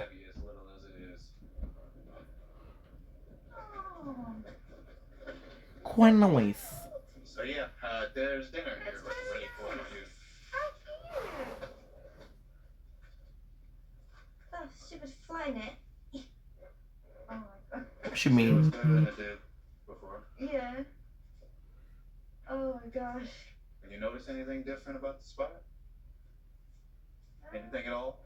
Quite nice. So yeah, there's dinner here ready for you. Oh, stupid fly net. Oh my god. She mean. Before. Yeah. Oh my gosh. Can you notice anything different about the spot? Anything at all?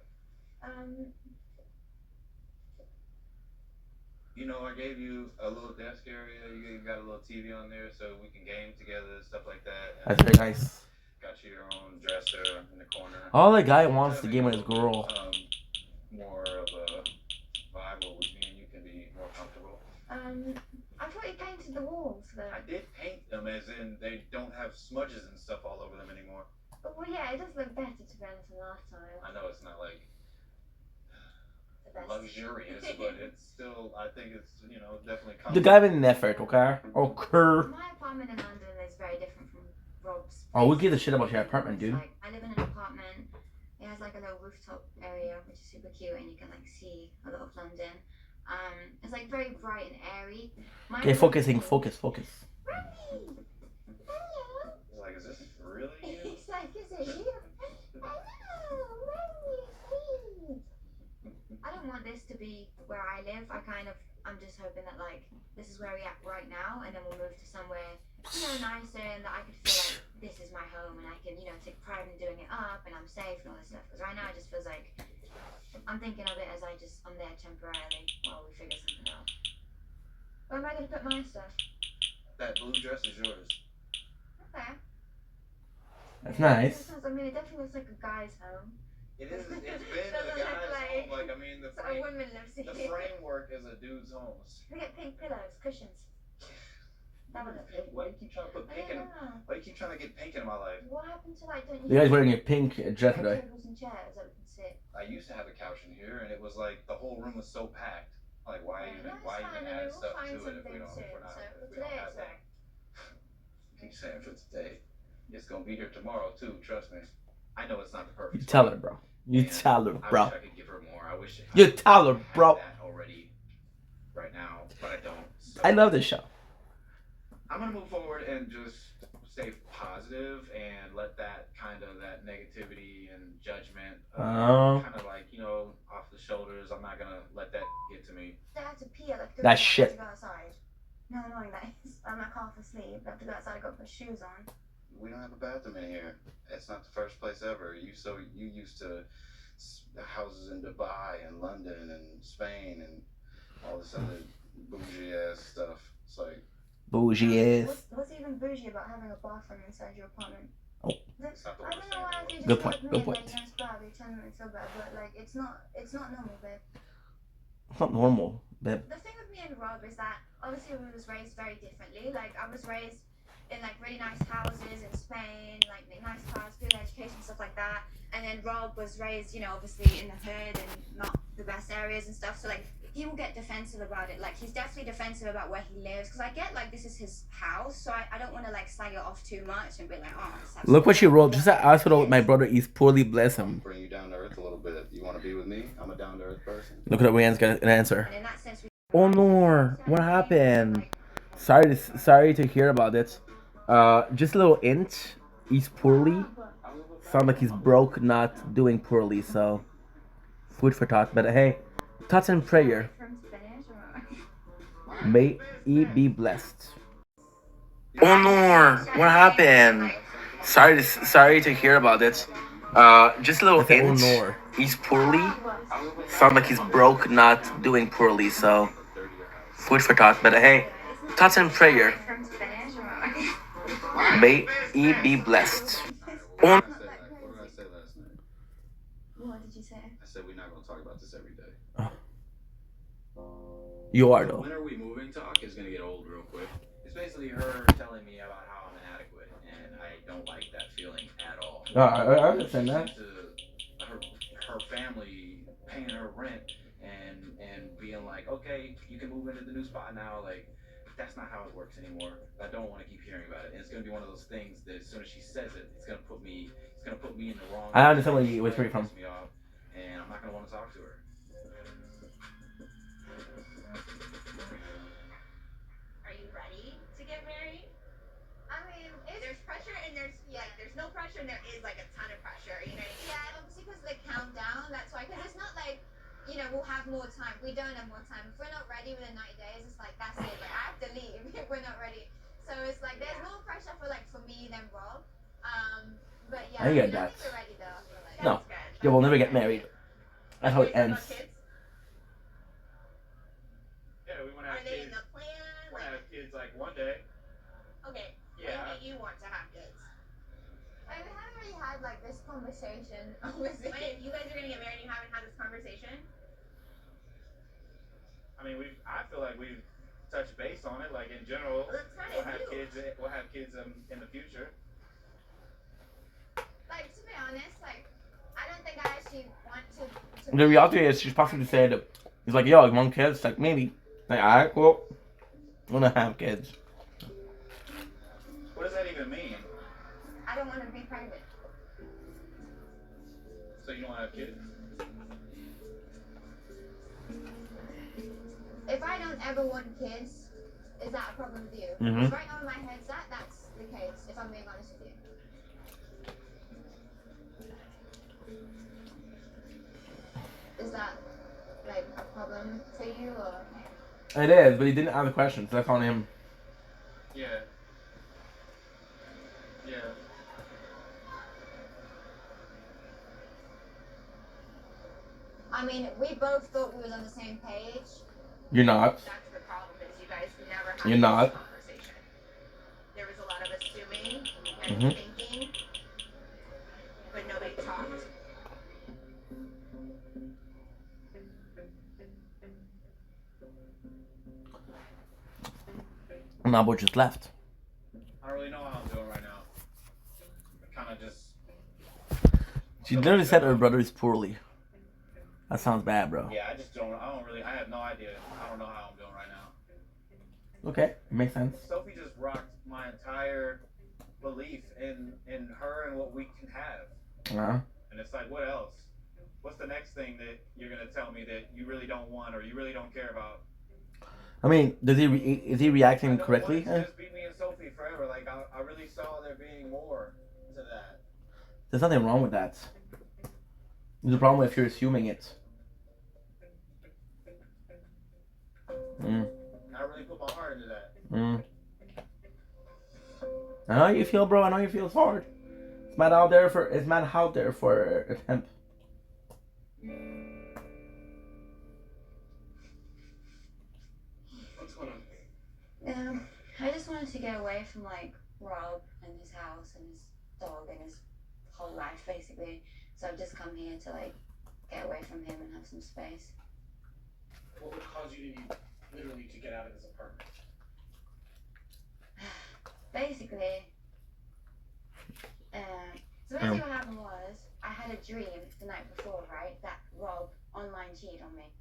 I gave you a little desk area. You got a little TV on there so we can game together, stuff like that. That's very nice. Got you your own dresser in the corner. All the guy wants to game with his girl. More of a vibe where me and you can be more comfortable. I thought you painted the walls though. I did paint them, as in they don't have smudges and stuff all over them anymore. Well, yeah, it does look better to be honest than last time. I know it's not like luxurious, but it's still, I think it's, definitely comfortable. The guy made an effort, okay? Okay. My apartment in London is very different from Rob's. Oh, we give a shit about your apartment, dude. Like, I live in an apartment. It has like a little rooftop area, which is super cute, and you can like see a lot of London. It's like very bright and airy. Okay, focus. Remy! It's like, is this really you? It's like, is it you? Hello, Remy, please. I don't want this to be where I live. I'm just hoping that like this is where we're at right now, and then we'll move to somewhere nicer, and that I could feel like this is my home, and I can take pride in doing it up, and I'm safe and all this stuff. Because right now it just feels like I'm thinking of it as I'm there temporarily while we figure something out. Where am I going to put my stuff? That blue dress is yours. Okay. That's nice. I mean, it definitely looks like a guy's home. It is. It's been a guy's home. Like, I mean, the framework is a dude's home. We get pink pillows, cushions. That would look good. Why do you keep trying to put pink in? Why do you keep trying to get pink in my life? What happened to don't you? The guy's wearing a pink dress today. Tables and chairs that we can sit. I used to have a couch in here, and it was like the whole room was so packed. Like, why even add stuff to it if we don't have that? Keep saying for today. It's gonna be here tomorrow too. Trust me. I know it's not the perfect. You tell her, bro. You tell her, bro. I wish I could give her more. I wish wish You're Tyler, had bro. that already right now, but I don't. So I love this show. I'm gonna move forward and just stay positive and let that negativity and judgment kind of like, you know, off the shoulders. I'm not gonna let that get to me. I have to pee. I have to That go shit. go outside. No, annoying that is. I'm like half asleep. I have to go outside. I got to put shoes on. We don't have a bathroom in here. It's not the first place ever. You used to houses in Dubai and London and Spain and all this other bougie ass stuff. It's like Bougie ass. What's even bougie about having a bathroom inside your apartment? Oh. I don't know why if you just Good point. like me Good and point. then you don't you tell me so bad, but like it's not normal, babe. It's not normal, babe. The thing with me and Rob is that obviously we was raised very differently. Like I was raised in like really nice houses in Spain, like nice cars, good education, stuff like that. And then Rob was raised, you know, obviously in the hood and not the best areas and stuff. So like he will get defensive about it. Like he's definitely defensive about where he lives because I get like this is his house, so I don't want to like slag it off too much and be like, oh. Look what she wrote. Just that hospital with my brother is poorly, bless him. bring you down to earth a little bit. You want to be with me? I'm a down to earth person. Look at that Rhiannon's got an answer. And in that sense, Honor, what happened? Sorry to hear about it. Just a little hint. He's poorly. Sound like he's broke, not doing poorly. So, food for thought. But hey, thoughts and prayer. May he be blessed. Honor, what happened? Sorry to hear about it. Just a little hint. He's poorly. Sound like he's broke, not doing poorly. So, food for thought. But hey, thoughts and prayer. May he be blessed. What did I say last night? What did you say? I said we're not going to talk about this every day. You are though. When are we moving talk is going to get old real quick. It's basically her telling me about how I'm inadequate, and I don't like that feeling at all. I understand that. Her family paying her rent and being like, okay, you can move into the new spot now. Like, that's not how it works anymore. I don't want to keep hearing about it. And it's going to be one of those things that as soon as she says it, it's going to put me in the wrong. I understand where you're from. Me off, and I'm not going to want to talk to her. Are you ready to get married? I mean, there's pressure and there's no pressure and there is like a ton of pressure, you know? Yeah, obviously because the countdown, that's why. Because it's not like, you know, we'll have more time. We don't have more time. If we're not ready within 90 days, it's like, that's it. Like, I have to leave if we're not ready. So it's like, there's more pressure for like, for me than Rob. But yeah, I get that. think we're ready though. I feel like. No, you will never get married. That's how it ends. Yeah, we want to have Are they kids. in the plan? We want to have kids like one day. Okay, Yeah. when do you want to have kids? Like, we haven't really had like this conversation. Obviously. Wait, you guys are gonna get married and you haven't had this conversation? I mean, I feel like we've touched base on it. Like in general, That's kind we'll of have you. kids. We'll have kids in the future. Like, to be honest, like, I don't think I actually want to The reality is, she's possibly said, he's like, yo, you want kids? Like, maybe. Like, alright, cool. I'm gonna have kids. What does that even mean? I don't want to be pregnant. So you don't want to have kids? If I don't ever want kids, is that a problem with you? Mhm. 'Cause right now in my head, that's the case, if I'm being honest with you. Is that, like, a problem for you, or? It is, but he didn't ask the questions. That's on him. Yeah. Yeah. I mean, we both thought we was on the same page. You're not. That's the problem is you guys never had You're this not. conversation. There was a lot of assuming and thinking, but nobody talked. And Nabo just left. I don't really know how I'm doing right now. I kind of just. She literally said her brother is poorly. That sounds bad, bro. Yeah, I don't really. I have no idea. I don't know how I'm doing right now. Okay, makes sense. Sophie just rocked my entire belief in her and what we can have. Uh-huh. And it's like, what else? What's the next thing that you're gonna tell me that you really don't want or you really don't care about? I mean, is he reacting correctly? Just beat me and Sophie forever. Like I really saw there being more to that. There's nothing wrong with that. There's a problem if you're assuming it. I really put my heart into that. I know how you feel, bro. I know you feel. It's hard. It's man out there for a temp. What's going on? I just wanted to get away from like Rob and his house and his dog and his whole life basically. So I've just come here to like get away from him and have some space. What would cause you to literally to get out of this apartment? Basically, so basically what happened was I had a dream the night before, right, that Rob online cheated on me.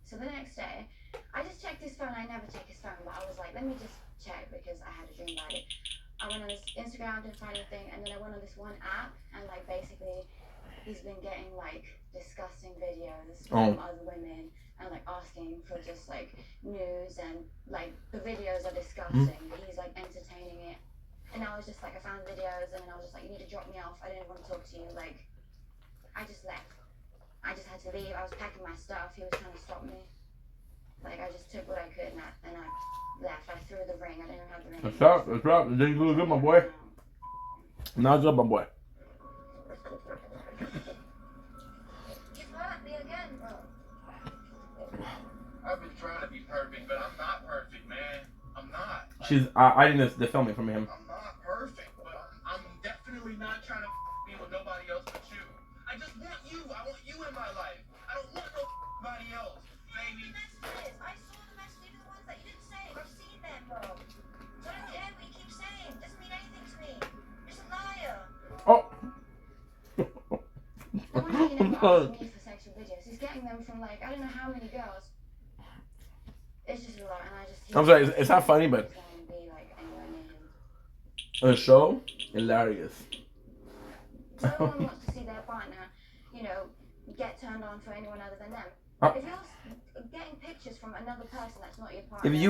So the next day, I just checked his phone. I never check his phone, but I was like, let me just check because I had a dream about it. I went on his Instagram, didn't find anything, and then I went on this one app, and like basically, he's been getting like disgusting videos from other women and like asking for just like news, and like the videos are disgusting. He's like entertaining it. And I was just like, I found videos, and then I was just like, you need to drop me off. I didn't want to talk to you. Like, I just left. I just had to leave. I was packing my stuff. He was trying to stop me. Like, I just took what I could, and I left. I threw the ring. I didn't have the ring. That's right. It didn't go good, my boy. Not good, my boy. You've hurt me again, bro. I've been trying to be perfect, but I'm not perfect, man. I'm not. I think they're filming from him. I'm not perfect, but I'm definitely not trying to be with nobody else but you. I just want you. I want you in my life. I don't want nobody else, baby. Messages. I saw the messages, even the ones that you didn't save. I've seen them, bro. So I don't care what you keep saying. Doesn't mean anything to me. You're just a liar. Oh. The one he never asked me for sexual videos. He's getting them from like, I don't know how many girls. It's just a lot, and I just... I'm sorry, it's not funny, but... The show? Hilarious. So no one wants to see their partner, you know, get turned on for anyone other than them. If you're getting pictures from another person that's not your partner, and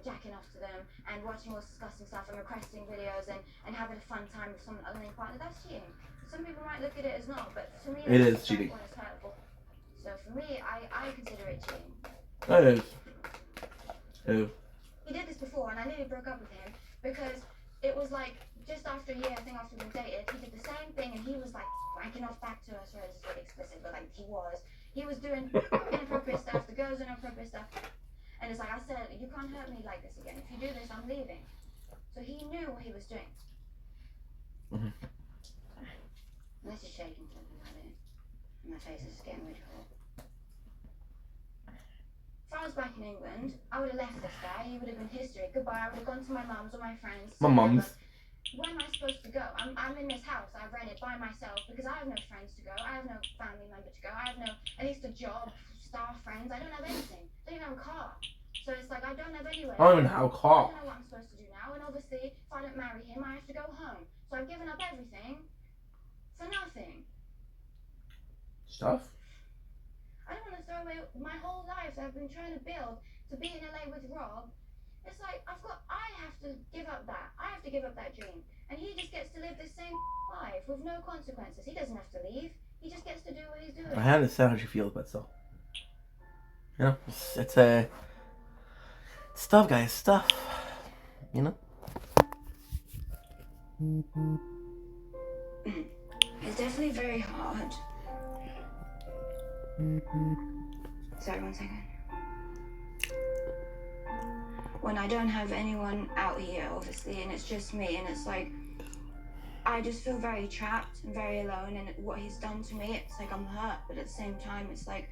jacking off to them, and watching all this disgusting stuff, and requesting videos, and having a fun time with someone other than your partner, that's cheating. Some people might look at it as not, but to me, it is cheating. It's hurtful. So for me, I consider it cheating. It is. He did this before, and I nearly broke up with him because it was like just after a year, I think after we've been dated, he did the same thing, and he was like wanking off back to us. Sorry, this is really explicit, but like he was doing inappropriate stuff. The girls doing inappropriate stuff, and it's like I said, you can't hurt me like this again. If you do this, I'm leaving. So he knew what he was doing. Unless you're shaking something about it, and my face is getting really hot. If I was back in England, I would have left this guy. He would have been history. Goodbye. I would have gone to my mum's or my friends. My mum's. Where am I supposed to go? I'm in this house. I've rented by myself because I have no friends to go. I have no family member to go. I have no, at least a job, staff, friends. I don't have anything. I don't even have a car. So it's like I don't have anywhere. I don't even have a car. I don't know what I'm supposed to do now. And obviously, if I don't marry him, I have to go home. So I've given up everything for nothing. Stuff? I don't want to throw away my whole life that I've been trying to build to be in LA with Rob. It's like I have to give up that. I have to give up that dream. And he just gets to live the same life with no consequences. He doesn't have to leave. He just gets to do what he's doing. I understand how she feels, but still. You know, it's stuff, guys, stuff. You know? It's definitely very hard. Sorry, 1 second. When I don't have anyone out here, obviously, and it's just me, and it's like, I just feel very trapped and very alone, and what he's done to me, it's like I'm hurt, but at the same time, it's like,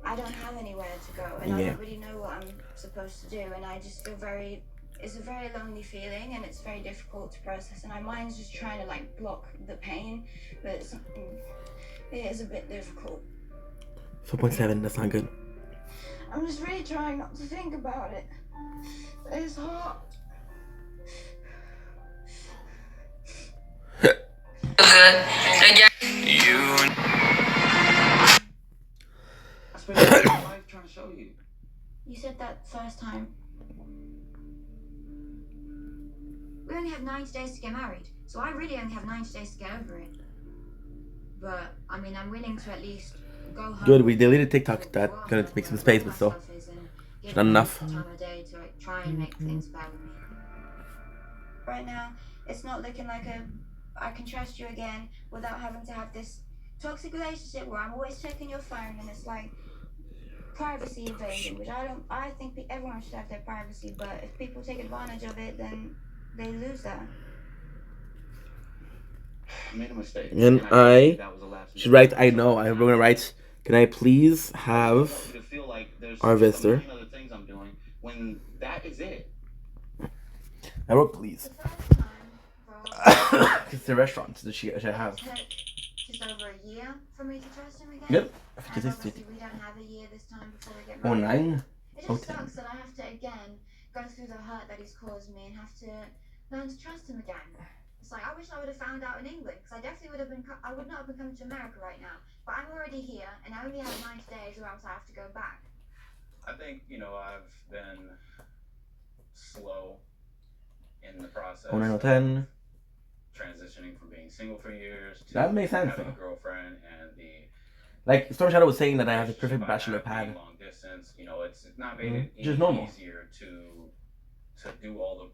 I don't have anywhere to go, and I don't really know what I'm supposed to do, and I just feel it's a very lonely feeling, and it's very difficult to process, and my mind's just trying to, like, block the pain, but it is a bit difficult. 4.7, that's not good. I'm just really trying not to think about it. It's hard. Le gars. spent my life trying to show you. You said that first time. We only have 90 days to get married, so I really only have 90 days to get over it. But, I mean, I'm willing to at least go home. Good, we deleted TikTok. That gonna make some space, but still. It's not enough. Time of day to like try and make things better with me. Right now, it's not looking like I can trust you again without having to have this toxic relationship where I'm always checking your phone and it's like privacy invasion, which I think everyone should have their privacy, but if people take advantage of it, then they lose that. I made a mistake. And I should write, I know, I'm gonna write, can I please have our visitor? When that is it. I wrote please. It's the restaurant that she should have. Just over a year for me to trust him again. Yep. And obviously we don't have a year this time before we get Oh, married. 9? It just sucks that I have to again go through the hurt that he's caused me and have to learn to trust him again. It's like I wish I would have found out in England because I definitely would have been. I would not have been coming to America right now. But I'm already here and I only have 90 days or else I have to go back. I think I've been slow in the process. Oh, 9 or 10. Transitioning from being single for years to That makes sense, having though. a girlfriend and the like Storm Shadow was saying that I have the perfect bachelor pad. Long distance, it's not made it Just normal. easier to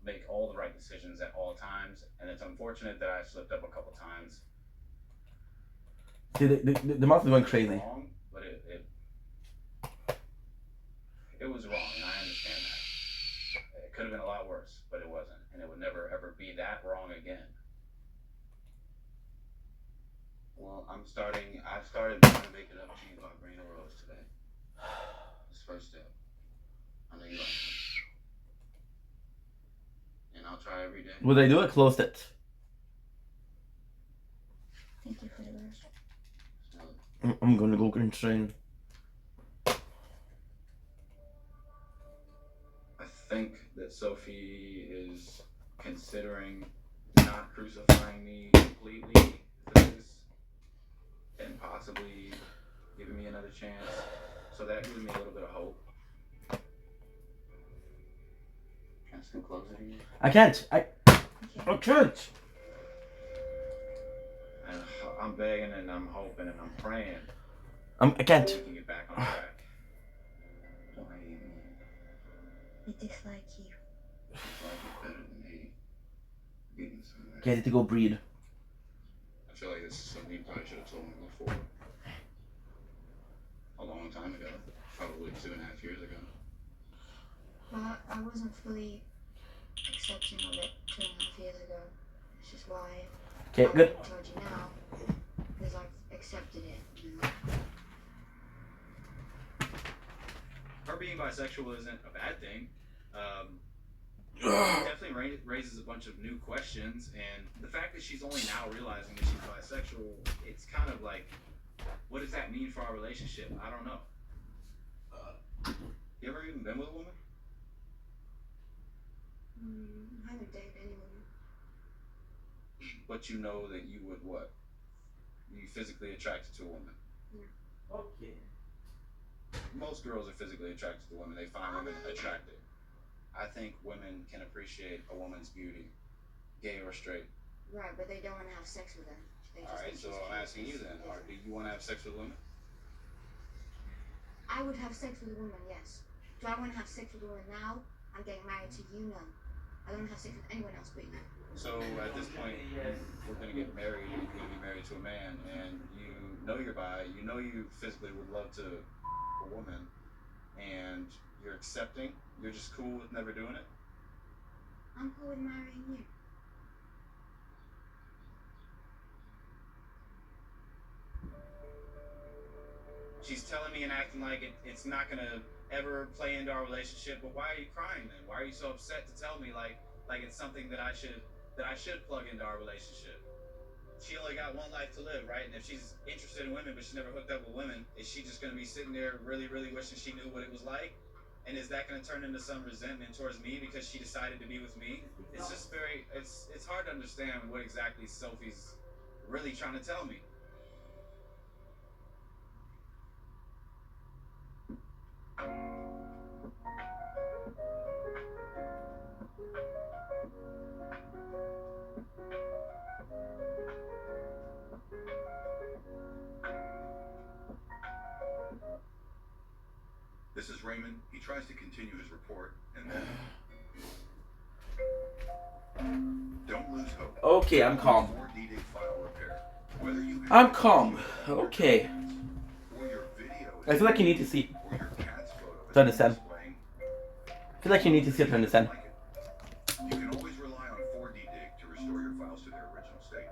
make all the right decisions at all times, and it's unfortunate that I slipped up a couple times. See, the mouth is going crazy. Wrong, but it was wrong, and I understand that. It could have been a lot worse, but it wasn't, and it would never ever be that wrong again. Well, I started trying to make it up to you by bringing a rose today. This first step. I know you like it. And I'll try every day. What did I do? I closed it. Thank you for the rose. I'm gonna go insane. I think that Sophie is considering not crucifying me completely for this and possibly giving me another chance. So that gives me a little bit of hope. Can I come closer to you? I can't. I can't. And I'm begging and I'm hoping and I'm praying. I can't. We can get back on track. Don't hate me. I dislike you. Dislike it better than hate. Getting somewhere. Okay, I need to go breed. I feel like this is something you probably should have told me before. A long time ago. Probably 2.5 years ago. Well, I wasn't fully accepting of it 2.5 years ago. It's just why Okay, good. I told you now, because I've accepted it. Her being bisexual isn't a bad thing. It definitely raises a bunch of new questions, and the fact that she's only now realizing that she's bisexual, it's kind of like, what does that mean for our relationship? I don't know. You ever even been with a woman? I haven't dated anyone. But you know that you would what? You physically attracted to a woman. Yeah. Okay. Most girls are physically attracted to women. They find women attractive. I think women can appreciate a woman's beauty, gay or straight. Right, but they don't want to have sex with them. Alright, so I'm asking you then, do you want to have sex with women? I would have sex with a woman, yes. Do I want to have sex with a woman now? I'm getting married to you now. I don't have sex with anyone else but you. So at this point, we're going to get married, you're going to be married to a man, and you know you're bi, you know you physically would love to a woman, and you're accepting, you're just cool with never doing it? I'm cool with marrying you. She's telling me and acting like it's not going to ever play into our relationship, but why are you crying then? Why are you so upset to tell me like it's something that I should plug into our relationship? She only got one life to live, right? And if she's interested in women but she's never hooked up with women, is she just going to be sitting there really, really wishing she knew what it was like? And is that going to turn into some resentment towards me because she decided to be with me? It's just it's hard to understand what exactly Sophie's really trying to tell me. This is Raymond. He tries to continue his report, and then... Don't lose hope. Okay, I'm calm. 4D file repair. Whether you I'm calm. Okay. or your video I feel like you need to see or your cat's photo to understand. I feel like you need to see it to understand. You can always rely on 4D to restore your files to their original state.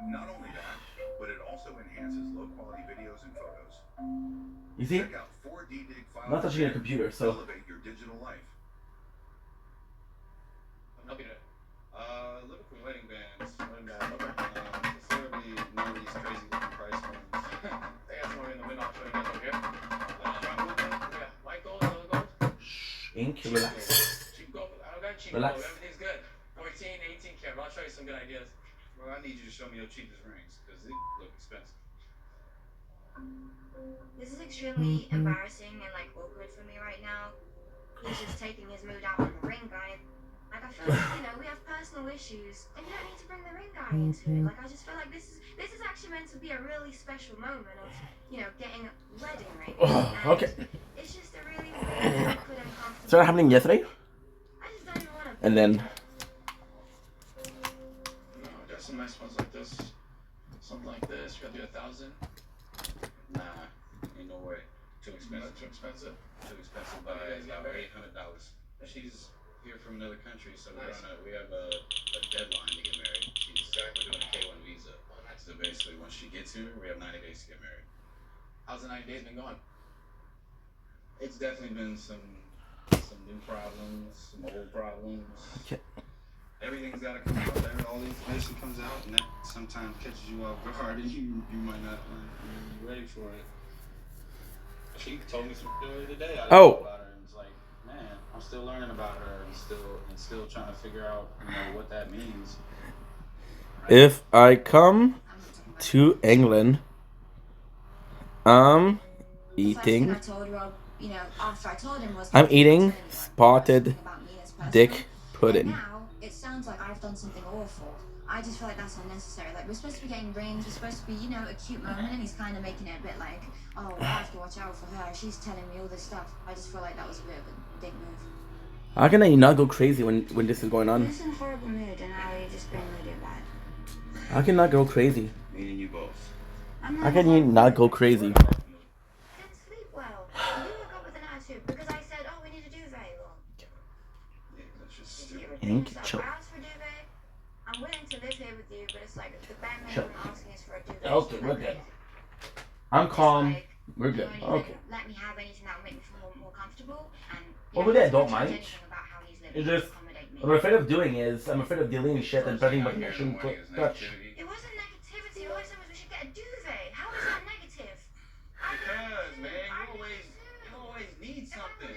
Not only that, but it also enhances low-quality videos and photos. You see? Check out 4D file. I'm not touching a computer, so. Elevate your digital life. Okay. Liverpool wedding bands. Preferably none of these crazy looking price ones. They got some in the window. I'll show you guys over here. White gold, yellow gold. Ink, relax. Cheap gold. I don't got cheap Relax. gold. Everything's good. 14, 18 karat. I'll show you some good ideas. Well, I need you to show me your cheapest rings because they look expensive. This is extremely embarrassing and like awkward for me right now. He's just taking his mood out on the ring guy. Like I feel like, you know, we have personal issues and you don't need to bring the ring guy into it. Like I just feel like this is actually meant to be a really special moment of, you know, getting a wedding ring. Okay. It's just a really weird, awkward and comfortable. So that happening yesterday? I just don't even want to. And then. No, I got some nice ones like this. Something like this. You gotta do 1,000. Nah, ain't no way. Too expensive. Too expensive. Too expensive by about $800. She's here from another country, so we have a deadline to get married. We're doing a K1 visa. So basically, once she gets here, we have 90 days to get married. How's the 90 days been going? It's definitely been some new problems, some old problems. Okay. Everything's got to come out there. All the information comes out, and that sometimes catches you off guard, and you might not be ready for it. She told me some story today. I about her, and it's like, man, I'm still learning about her, and still trying to figure out, you know, what that means. Right? If I come to England, I'm eating. I'm eating spotted dick pudding. Now it sounds like I've done something awful. I just feel like that's unnecessary. Like we're supposed to be getting rings, we're supposed to be, you know, a cute moment, and he's kind of making it a bit like, oh, I have to watch out for her. She's telling me all this stuff. I just feel like that was a bit of a dick move. How can I not go crazy when this is going on? He's in a horrible mood, and now you're just being really bad. How can I not go crazy? Me and you both. How can you not go crazy? Didn't sleep well. You woke up with an attitude because I said, oh, we need a duvet. Yeah, that's just stupid. Ink, chill. I'm willing to live here with you, but it's like the bare minimum asking is for a duvet. Okay, we're good. I'm calm. Like, We're good. Okay. Let me have anything that will make me feel more comfortable. And Over there, don't mind. It's just what I'm afraid of doing is I'm afraid of dealing with shit and pressing buttons I shouldn't touch. It wasn't negativity. All I said was we should get a duvet. How is that negative? Because, man, you always need something.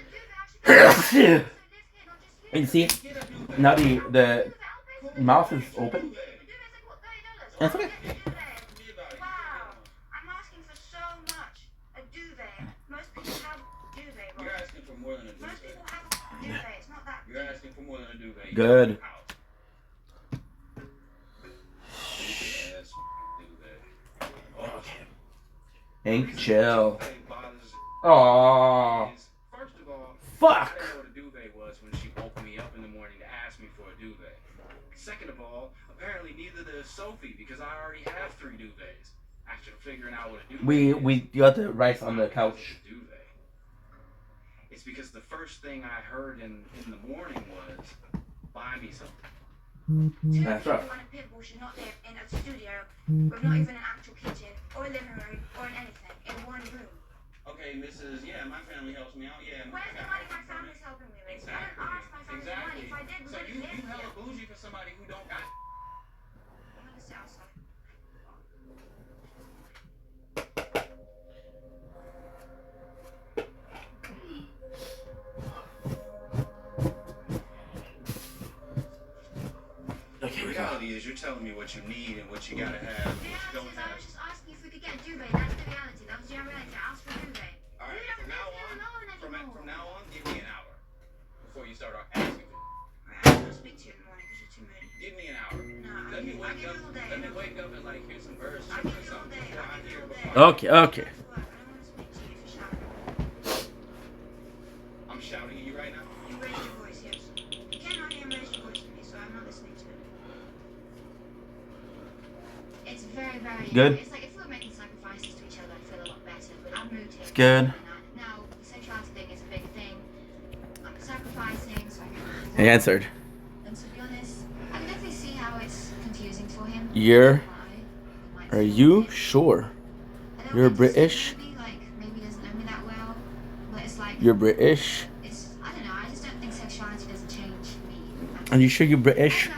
You see, now the mouth is open. That's okay. Wow, I'm asking for so much. A duvet. Most people have duvet. You're asking for more than a duvet. Most people have duvet. It's not that. You're asking for more than a duvet. Good. Okay. Ink, chill. Aww. First of all, fuck. I didn't know what a duvet was when she woke me up in the morning to ask me for a duvet. Second of all, apparently neither does Sophie because I already have 3 duvets. After figuring out what a duvet We got the rice on the couch. It's because the first thing I heard in the morning was, buy me something. That's right. When a pit bull should not live in a studio with not even an actual kitchen or a living room or an anything in one room. Okay, Mrs. Yeah, my family helps me out. Yeah. Where's the money my family's helping me with? Exactly. I don't ask my family for money. If I did, we So wouldn't you live hella here. bougie for somebody who don't got. I'm gonna sit outside. The reality is you're telling me what you need and what you gotta have and what you don't I have. was just asking if we could get a duvet. That's the reality. That was the reality. I asked for a duvet. Alright, We don't from now live here alone anymore. from now on, give me an hour before you start asking for. I'll speak to you in the morning because you're too moody. Give me an hour. No, Let me I'll wake give up. you all day. Let me wake up and like hear some birds I'll chirping give or you all something day. before I I'll give hear you all day. before. Okay, okay. I don't want to speak to you if you're shouting. shouting at you right now? You raised your voice, yes. You cannot hear him raise your voice to me, so I'm not listening to it. It's very, very good. It's like if we were making sacrifices to each other, I'd feel a lot better. But I've moved here. It's good. Now, the sexuality thing is a big thing. I'm sacrificing, so I can. I answered. And to be honest, I can definitely see how it's confusing for him. Are you sure? You're British. Maybe he doesn't know me that well, but it's like you're British. I don't know. I just don't think sexuality doesn't change me. Are you sure you're British?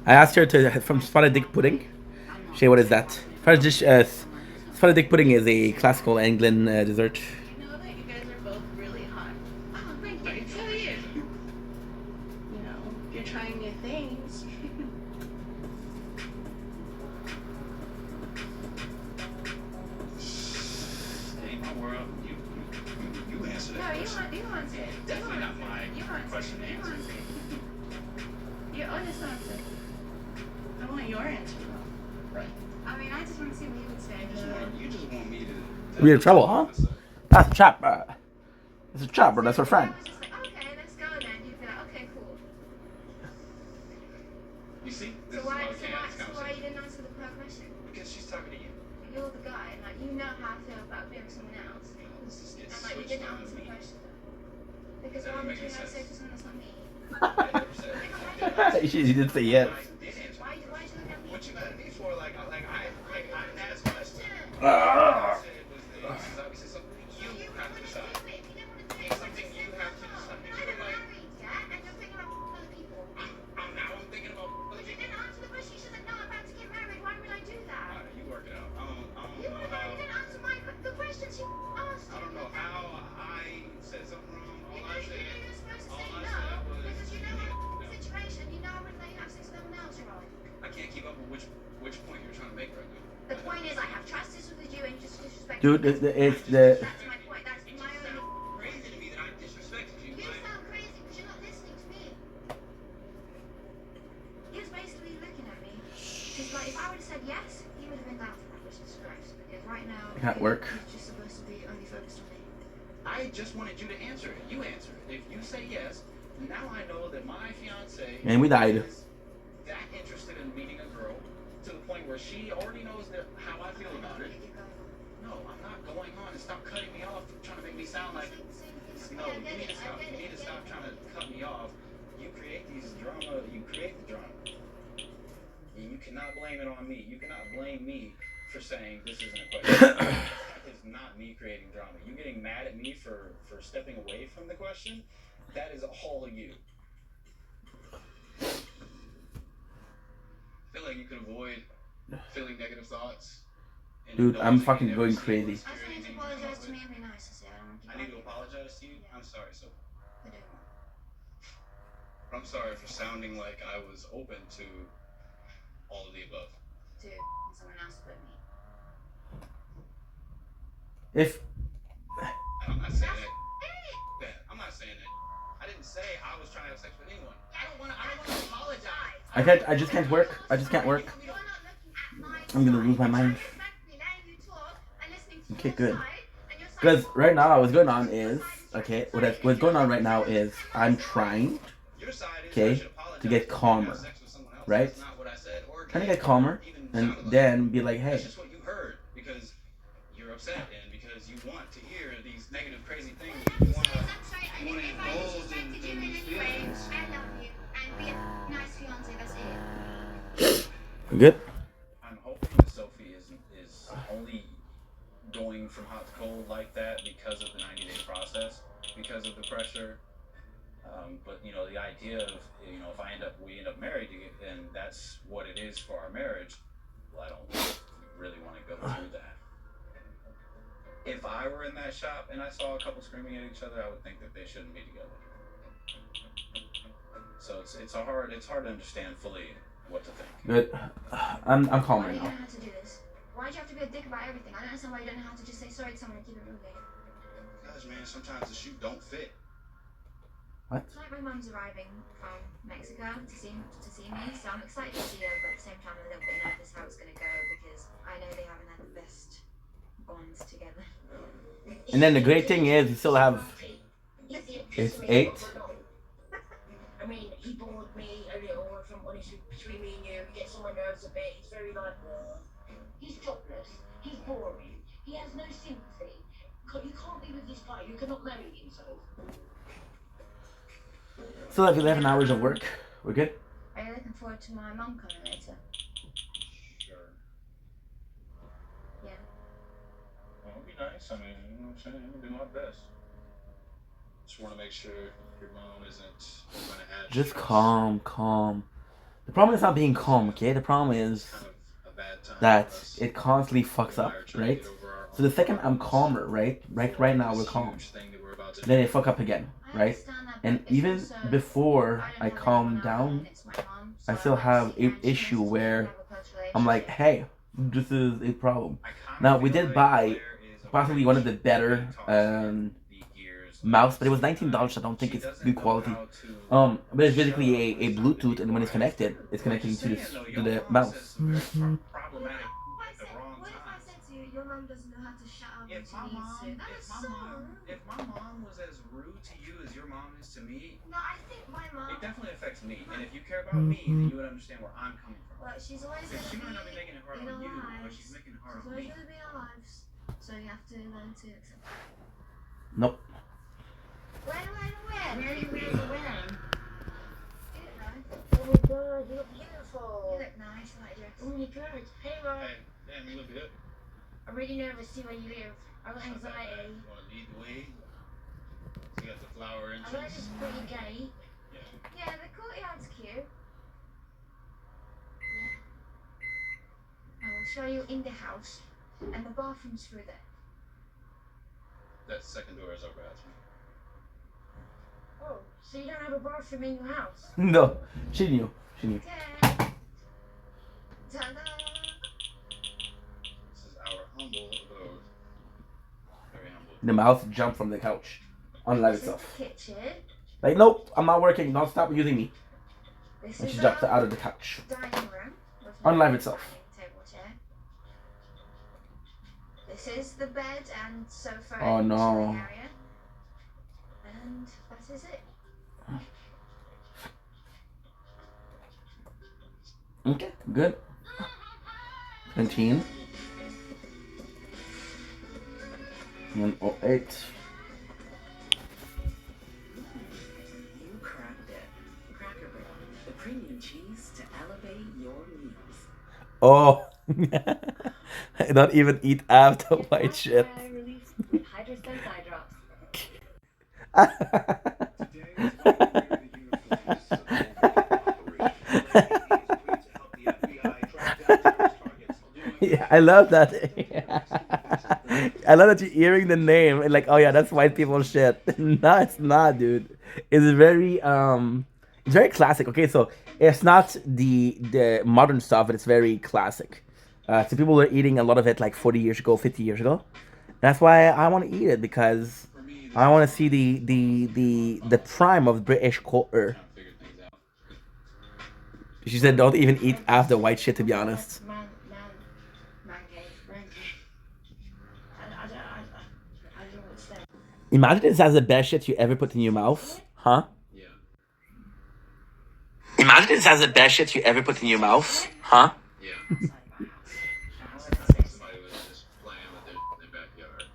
I asked her from spotted dick pudding. Shay, what is that? Spotted dick pudding is a classical England dessert. You know that you guys are both really hot. Oh, thank you. So are you. You know, you're trying new things. Ain't my world. You answer that question. You answer it. Definitely not my question to answer. Your honest answer. I want your answer. Right. I mean, I just want to see what he would say. You just want me to. We in trouble, huh? That's a chap, bro. That's a chap, bro. That's our friend. I was just like, okay, let's go then. You'd be like, okay, cool. You see? So why you didn't answer the question? Because she's talking to you. You're the guy, and like you know how I feel about being with someone else. This just gets And like you switched didn't on answer the me. question. Because That why doesn't would you make have any sex with someone that's not me? She did say yes. I did answer. Why you look at me? What you mad at me for? Like I didn't ask question. Ah. This is obviously something you have to decide. Something you have to decide. You were like, I'm thinking about other people. Didn't answer the question. You said, no, I'm about to get married. Why would I do that? You work it out. I don't You know how. didn't answer the questions you asked. I don't know how I said something wrong. All I said You're supposed to was. say no, because you know the situation. You know I would let you have sex with someone else, right? I can't keep up with which point you're trying to make right now. The point is, I have trust issues with you, and you just disrespect. Dude, it's the. That's my point. That's my only. Crazy to me that I disrespected you. You sound crazy because you're not listening to me. He was basically looking at me. Because, like, if I would have said yes, he would have been down for that Christmas Christ. Because right now, Can't work. he's just supposed to be only focused on me. I just wanted you to answer it. You answer it. If you say yes, now I know that my fiance And we died. is that interested in meeting a girl to the point where she already knows how I feel about it. No, I'm not going on and stop cutting me off, trying to make me sound like. No, you need to stop. You need to stop trying to cut me off. You create these drama. You create the drama. And you cannot blame it on me. You cannot blame me for saying this isn't a question. It's not me creating drama. You getting mad at me for stepping away from the question? That is all you. I feel like you could avoid feeling negative thoughts. Dude, I'm fucking going crazy. I just need to apologize to me and be nice. I need to apologize to you? I'm sorry, so. I don't want. I'm sorry for sounding like I was open to all of the above. To someone else but me. If. I'm not saying that. I'm not saying that. I didn't say I was trying to have sex with anyone. I don't want to apologize. I just can't work. I just can't work. I'm gonna lose my mind. Okay, good. Because right now what's going on is, okay, what's going on right now is I'm trying, okay, to get calmer, right? Trying to get calmer and then be like, hey. That's just what you heard because you're upset and because you want to hear these negative, crazy things. You want to indulge in these feelings. I love you and be a nice fiance. That's it. Good. I'm hoping that Sophie is only going from hot to cold like that because of the 90-day process, because of the pressure. But you know, the idea of if we end up married, and that's what it is for our marriage. Well, I don't really want to go through that. If I were in that shop and I saw a couple screaming at each other, I would think that they shouldn't be together. So it's hard to understand fully what to think. Good. I'm calm Why right do you now. know how to do this? Why do you have to be a dick about everything? I don't understand why you don't know how to just say sorry to someone and keep it moving. Because man, sometimes the shoe don't fit. What? It's like my mum's arriving from Mexico to see me, so I'm excited to see her, but at the same time I'm a little bit nervous how it's going to go because I know they haven't had the best bonds together. And then the great thing is you still have It's 8. I mean, he bored me a little, if I'm honest, between me and you. He gets on my nerves a bit. He's very like, he's topless. He's boring. He has no sympathy. You can't be with this guy. You cannot marry him, so. Still have 11 hours of work. We're good? Are you looking forward to my mum coming later? Sure. Yeah. Well, it'll be nice. I mean, you know what I'm saying? I'll do my best. Just want to make sure your mom isn't going to add. Just calm. The problem is not being calm, okay? The problem is that it constantly fucks up, right? So the second I'm calmer, right now we're calm. Then it fuck up again, right? And even before I calm down, I still have an issue where I'm like, hey, this is a problem. Now we did buy possibly one of the better mouse, but it was $19. I don't think it's good quality. But it's basically a Bluetooth, and when it's connected to the mouse. Your mom doesn't know how to shut up when she needs to. If my mom was as rude to you as your mom is to me, No, I think my mom. it definitely affects me. And if you care about me, then you would understand where I'm coming from. Well, she's always Because she might not be making it hard in on our you, but lives. she's making it hard She's on always me. going to be in our lives. So you have to learn to accept that. Nope. When? Where are you wearing? You look nice. Oh my god, you look beautiful. You look nice, like dress. Oh my god. Hey, Rob. Hey, damn, you look good. I'm really nervous to see where you live. I got anxiety. You want to lead the way? So you got the flower I like entrance. this pretty gay. Yeah, the courtyard's cute. I will show you in the house, and the bathroom's through there. That second door is our bathroom. Oh, so you don't have a bathroom in your house? No, she knew. Okay. Ta-da! This is our humble abode. Very humble. The mouse jumped from the couch. Unlike This is itself. the kitchen. Like, nope, I'm not working. Don't stop using me. This And is she jumped our out of the couch. dining room. with Unlike my itself. dining table chair. This is the bed and sofa Oh, and no. chilling area. And that is it. Okay, good. 17. And 08. You cracked it. Cracker Barrel, the premium cheese to elevate your meals. Oh. I don't even eat after white shit. Released with Hydrosens eye drops. Yeah, I love that. I love that you're hearing the name and like, oh yeah, that's white people shit. No, it's not, dude. It's very classic. Okay, so it's not the modern stuff, but it's very classic. So people were eating a lot of it like 40 years ago, 50 years ago. That's why I want to eat it, because I want to see the prime of British culture. She said, "Don't even eat after white shit." To be honest. Man cave. I don't understand. Imagine this as the best shit you ever put in your mouth, huh? Yeah. Imagine this as the best shit you ever put in your mouth, huh? Yeah. Somebody was just playing with their backyard.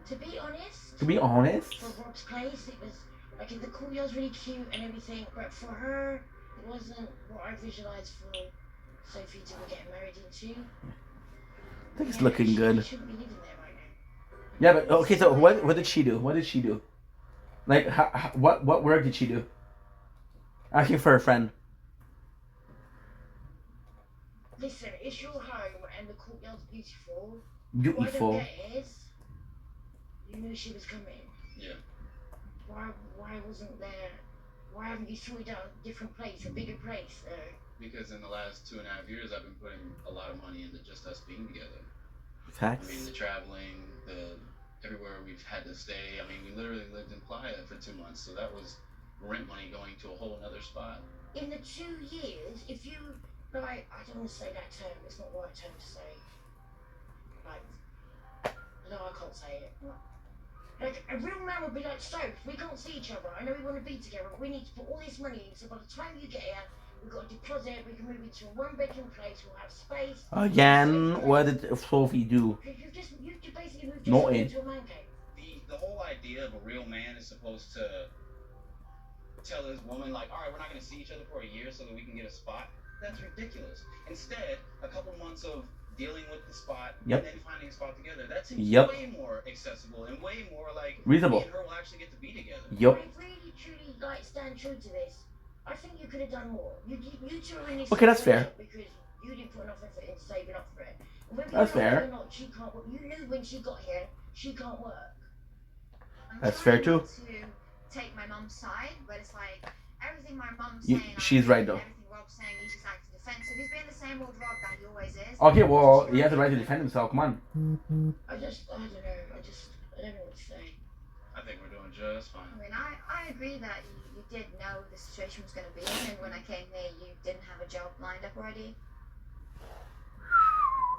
To be honest, To be honest, for Rob's place, it was like the courtyard's really cute and everything, but for her, it wasn't what I visualized for Sophie to be getting married into. I think it's looking She good. shouldn't be living there right now. Yeah, but okay. So what did she do? What did she do? Like, what work did she do? Asking for a friend. Listen, it's your home and the courtyard's beautiful. Beautiful. What I don't get is, you knew she was coming. Yeah. Why wasn't there? Why haven't you sorted out a different place, a bigger place? Because in the last 2.5 years, I've been putting a lot of money into just us being together. Facts. I mean, the traveling, everywhere we've had to stay. I mean, we literally lived in Playa for 2 months, so that was rent money going to a whole another spot. In the 2 years, if you, like, I don't want to say that term, it's not the right term to say. Like, no, I can't say it. Like, a real man would be like, so, we can't see each other. I know we want to be together, but we need to put all this money in. So by the time you get here, we've got a deposit. We can move into a one-bedroom place. We'll have space. Again, what did Sophie do? You basically moved No into a man cave. The whole idea of a real man is supposed to tell his woman, like, all right, we're not going to see each other for a year so that we can get a spot. That's ridiculous. Instead, a couple months of dealing with the spot and then finding a spot together. That seems way more accessible and way more like reasonable. Me and her will actually get to be together. Yep. I really, truly like stand true to this. I think you could have done more. You two are in this Okay, that's fair. Because you didn't put enough effort into saving up for it. And whether That's fair. or not, she can't work. You knew when she got here, she can't work. That's fair too. To take my mum's side, but it's like everything my mum's saying. She's right though. Everything Rob's saying, he's just acting defensive. He's being the same old Rob that he always is. Okay, well, he has the right to defend himself. Come on. I don't know. I don't know what to say. I think we're doing just fine. I mean, I agree that you did know the situation was going to be in, and when I came here, you didn't have a job lined up already.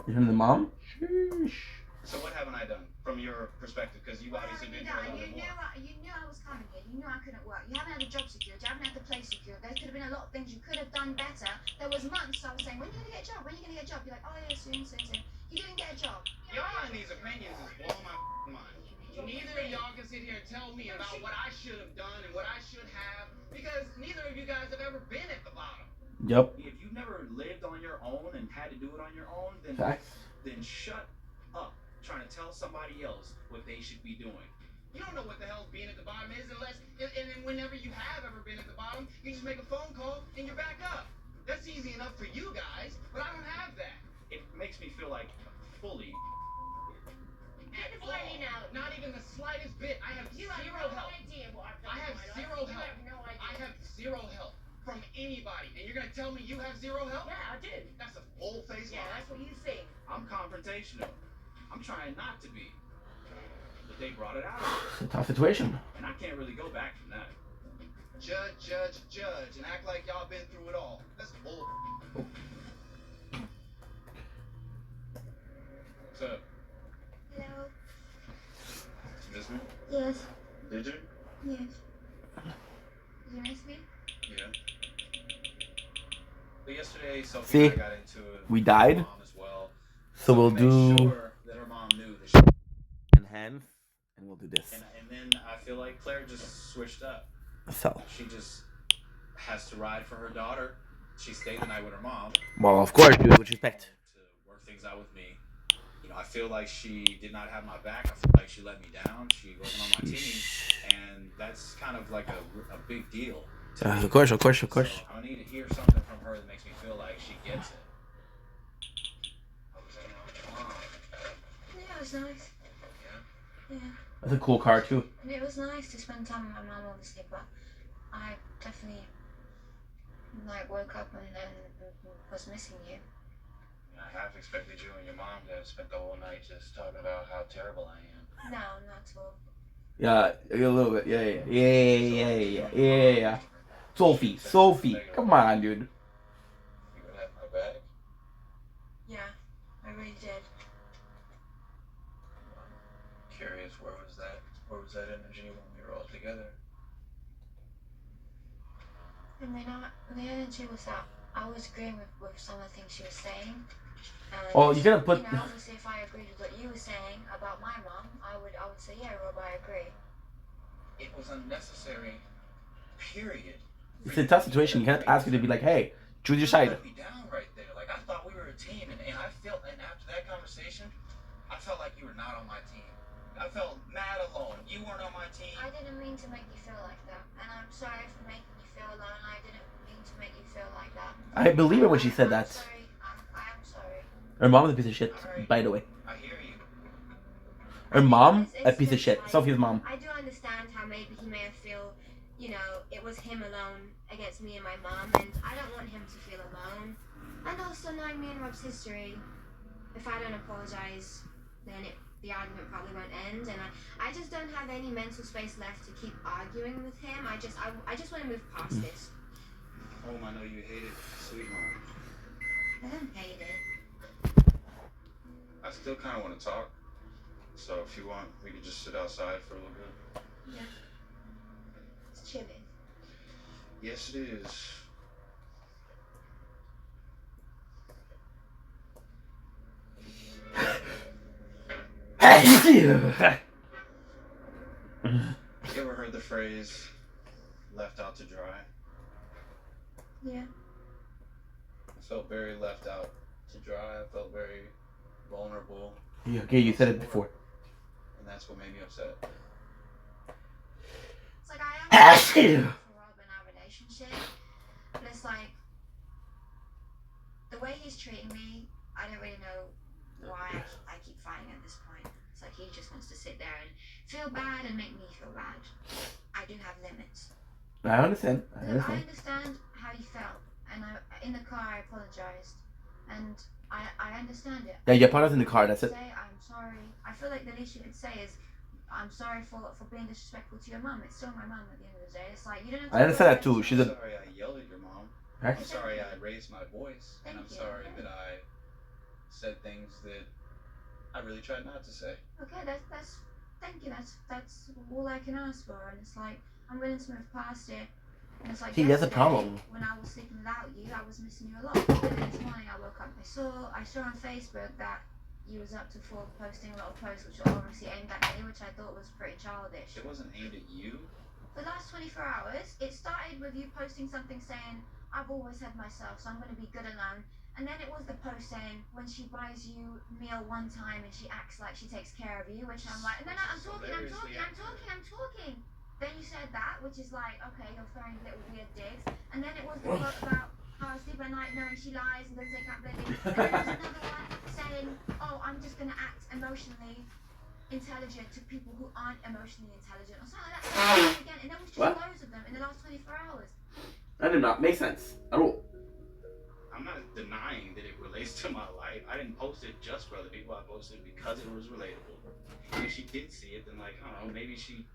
Even the mom? Sheesh. So what haven't I done from your perspective? Because you obviously been here a little bit more. You knew I was coming here. You knew I couldn't work. You haven't had a job secured. You haven't had the place secured. There could have been a lot of things you could have done better. There was months I was saying, when are you going to get a job? When are you going to get a job? You're like, oh yeah, soon. You didn't get a job. Y'all in these opinions is blowing my mind. Neither of y'all can sit here and tell me about what I should have done and what I should have, because neither of you guys have ever been at the bottom. Yep. If you've never lived on your own and had to do it on your own, then shut up trying to tell somebody else what they should be doing. You don't know what the hell being at the bottom is unless, and then whenever you have ever been at the bottom, you just make a phone call and you're back up. That's easy enough for you guys, but I don't have that. It makes me feel like fully. Not even the slightest bit. I have zero help. I have zero help. I have zero help from anybody, and you're gonna tell me you have zero help? Yeah, I do. That's a bull-faced lie. Yeah, that's what you think. I'm confrontational. I'm trying not to be, but they brought it out of me. It's a tough situation. And I can't really go back from that. Judge, and act like y'all been through it all. That's bull. What's up? Hello. You miss me? Yes. Did you? Yes. Did you miss me? Yeah. But yesterday, Sophie and I got into it. We died. Mom as well. So we'll do sure that her mom knew that she enhance, and we'll do this. And then I feel like Claire just switched up. So she just has to ride for her daughter. She stayed the night with her mom. Well, of course, dude, with respect. To work things out with me. You know, I feel like she did not have my back. I feel like she let me down. She wasn't on my team, and that's kind of like a big deal. Of course. So I need to hear something from her that makes me feel like she gets it. Yeah, it was nice. Yeah. That's a cool car too. And it was nice to spend time with my mum, obviously, but I definitely woke up and was missing you. I half expected you and your mom to have spent the whole night just talking about how terrible I am. No, not at all. Yeah, a little bit. Yeah. Sophie, come on, dude. You would have my back? Yeah, I really did. Curious, where was that energy when we were all together? I mean, the energy was that I was agreeing with some of the things she was saying. And, you gotta put. Obviously, if I agreed with what you were saying about my mom, I would say, yeah, Rob, I agree. It was unnecessary. Period. It's a tough situation. You can't ask her to be like, hey, choose your side. Let me down right there. Like, I thought we were a team, and I felt, and after that conversation, I felt like you were not on my team. I felt mad alone. You weren't on my team. I didn't mean to make you feel like that, and I'm sorry for making you feel alone. I didn't mean to make you feel like that. I believe her when she said that. Sorry. I'm sorry. Her mom is a piece of shit, by the way. I hear you. Her mom, a piece of shit. Sophie's mom. I do understand how maybe he may have feel, it was him alone against me and my mom, and I don't want him to feel alone. And also, knowing me and Rob's history, if I don't apologize, then the argument probably won't end, and I just don't have any mental space left to keep arguing with him. I just want to move past this. Home, I know you hate it. Sweet home. I don't hate it. I still kind of want to talk. So if you want, we could just sit outside for a little bit. Yeah. It's chilly. Yes, it is. You ever heard the phrase left out to dry? Yeah. I felt very left out to dry. I felt very vulnerable. Yeah, okay, you said it before. And that's what made me upset. It's like I am for Rob in our relationship, but it's like the way he's treating me, I don't really know why I keep fighting at this point. It's like he just wants to sit there and feel bad and make me feel bad. I do have limits. I understand. I understand how you felt, and in the car I apologized, and I understand it. Yeah, you apologized in the car. That's it. Say I'm sorry. I feel like the least you could say is I'm sorry for being disrespectful to your mum. It's still my mum at the end of the day. It's like you don't have to. I understand that too. She's a. I'm sorry I yelled at your mom. Right? I'm sorry I raised my voice, and I'm sorry that I said things that I really tried not to say. Okay, that's thank you. That's all I can ask for, and it's like I'm willing to move past it. And it's like See, that's a problem. When I was sleeping without you, I was missing you a lot. And then this morning I woke up, I saw on Facebook that you was up to posting a lot of posts which were obviously aimed at me, which I thought was pretty childish. It wasn't aimed at you. For the last 24 hours, it started with you posting something saying, I've always had myself, so I'm going to be good alone. And then it was the post saying, when she buys you a meal one time and she acts like she takes care of you, which I'm like, no, I'm talking. Then you said that, which is like, okay, you're throwing little weird digs. And then it was the quote about how I sleep at night knowing she lies and doesn't take accountability. And then there was another one saying, oh, I'm just going to act emotionally intelligent to people who aren't emotionally intelligent or something like that. Again, and there was just loads of them in the last 24 hours. That did not make sense at all. I'm not denying that it relates to my life. I didn't post it just for other people. I posted it because it was relatable. And if she did see it, then like, I don't know, maybe she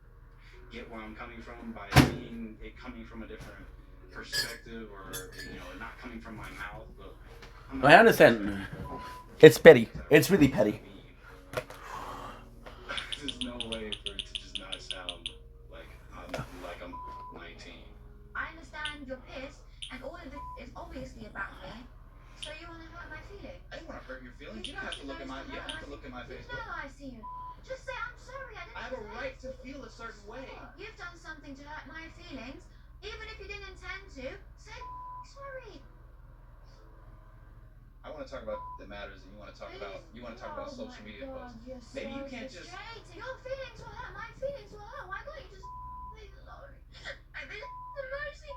get where I'm coming from by seeing it coming from a different perspective, or not coming from my mouth. But I understand. It's petty. It's really petty. There's no way for it to just not sound like I'm 19. I understand you're pissed, and all of this is obviously about me. So you want to hurt my feelings? I don't want to hurt your feelings. You don't have to look at my. You don't have to look at my face. No, I see you. Just say I'm sorry. I have a right to feel a certain way. You've done something to hurt my feelings, even if you didn't intend to. Say sorry. I want to talk about the matters that you want to talk about. You want to talk about social media posts. Maybe you can't just. Your feelings will hurt. My feelings will hurt. Why can't you just leave it alone? I've been mercy.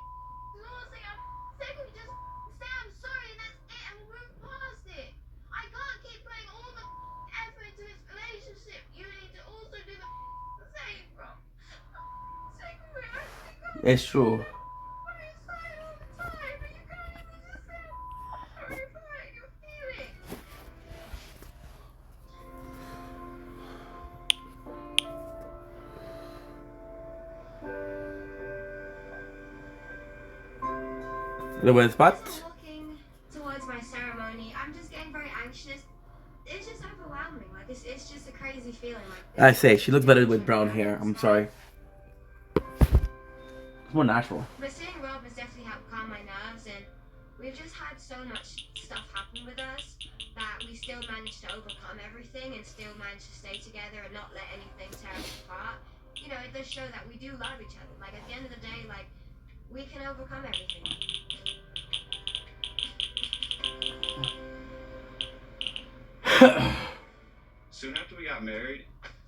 Losing. I'm sick of you. Just say I'm sorry and that's it, and we'll move past it. I can't keep putting all the effort into this relationship. You need to also do the same, bro. I'm sick of it. It's true. The wet spot? Walking towards my ceremony, I'm just getting very anxious. It's just overwhelming. Like it's just a crazy feeling. Like I say she looks better with brown hair. I'm sorry. It's more natural. But seeing Rob has definitely helped calm my nerves, and we've just had so much stuff happen with us that we still managed to overcome everything and still managed to stay together and not let anything tear us apart. You know, it does show that we do love each other. Like at the end of the day, like we can overcome everything. Soon after we got married,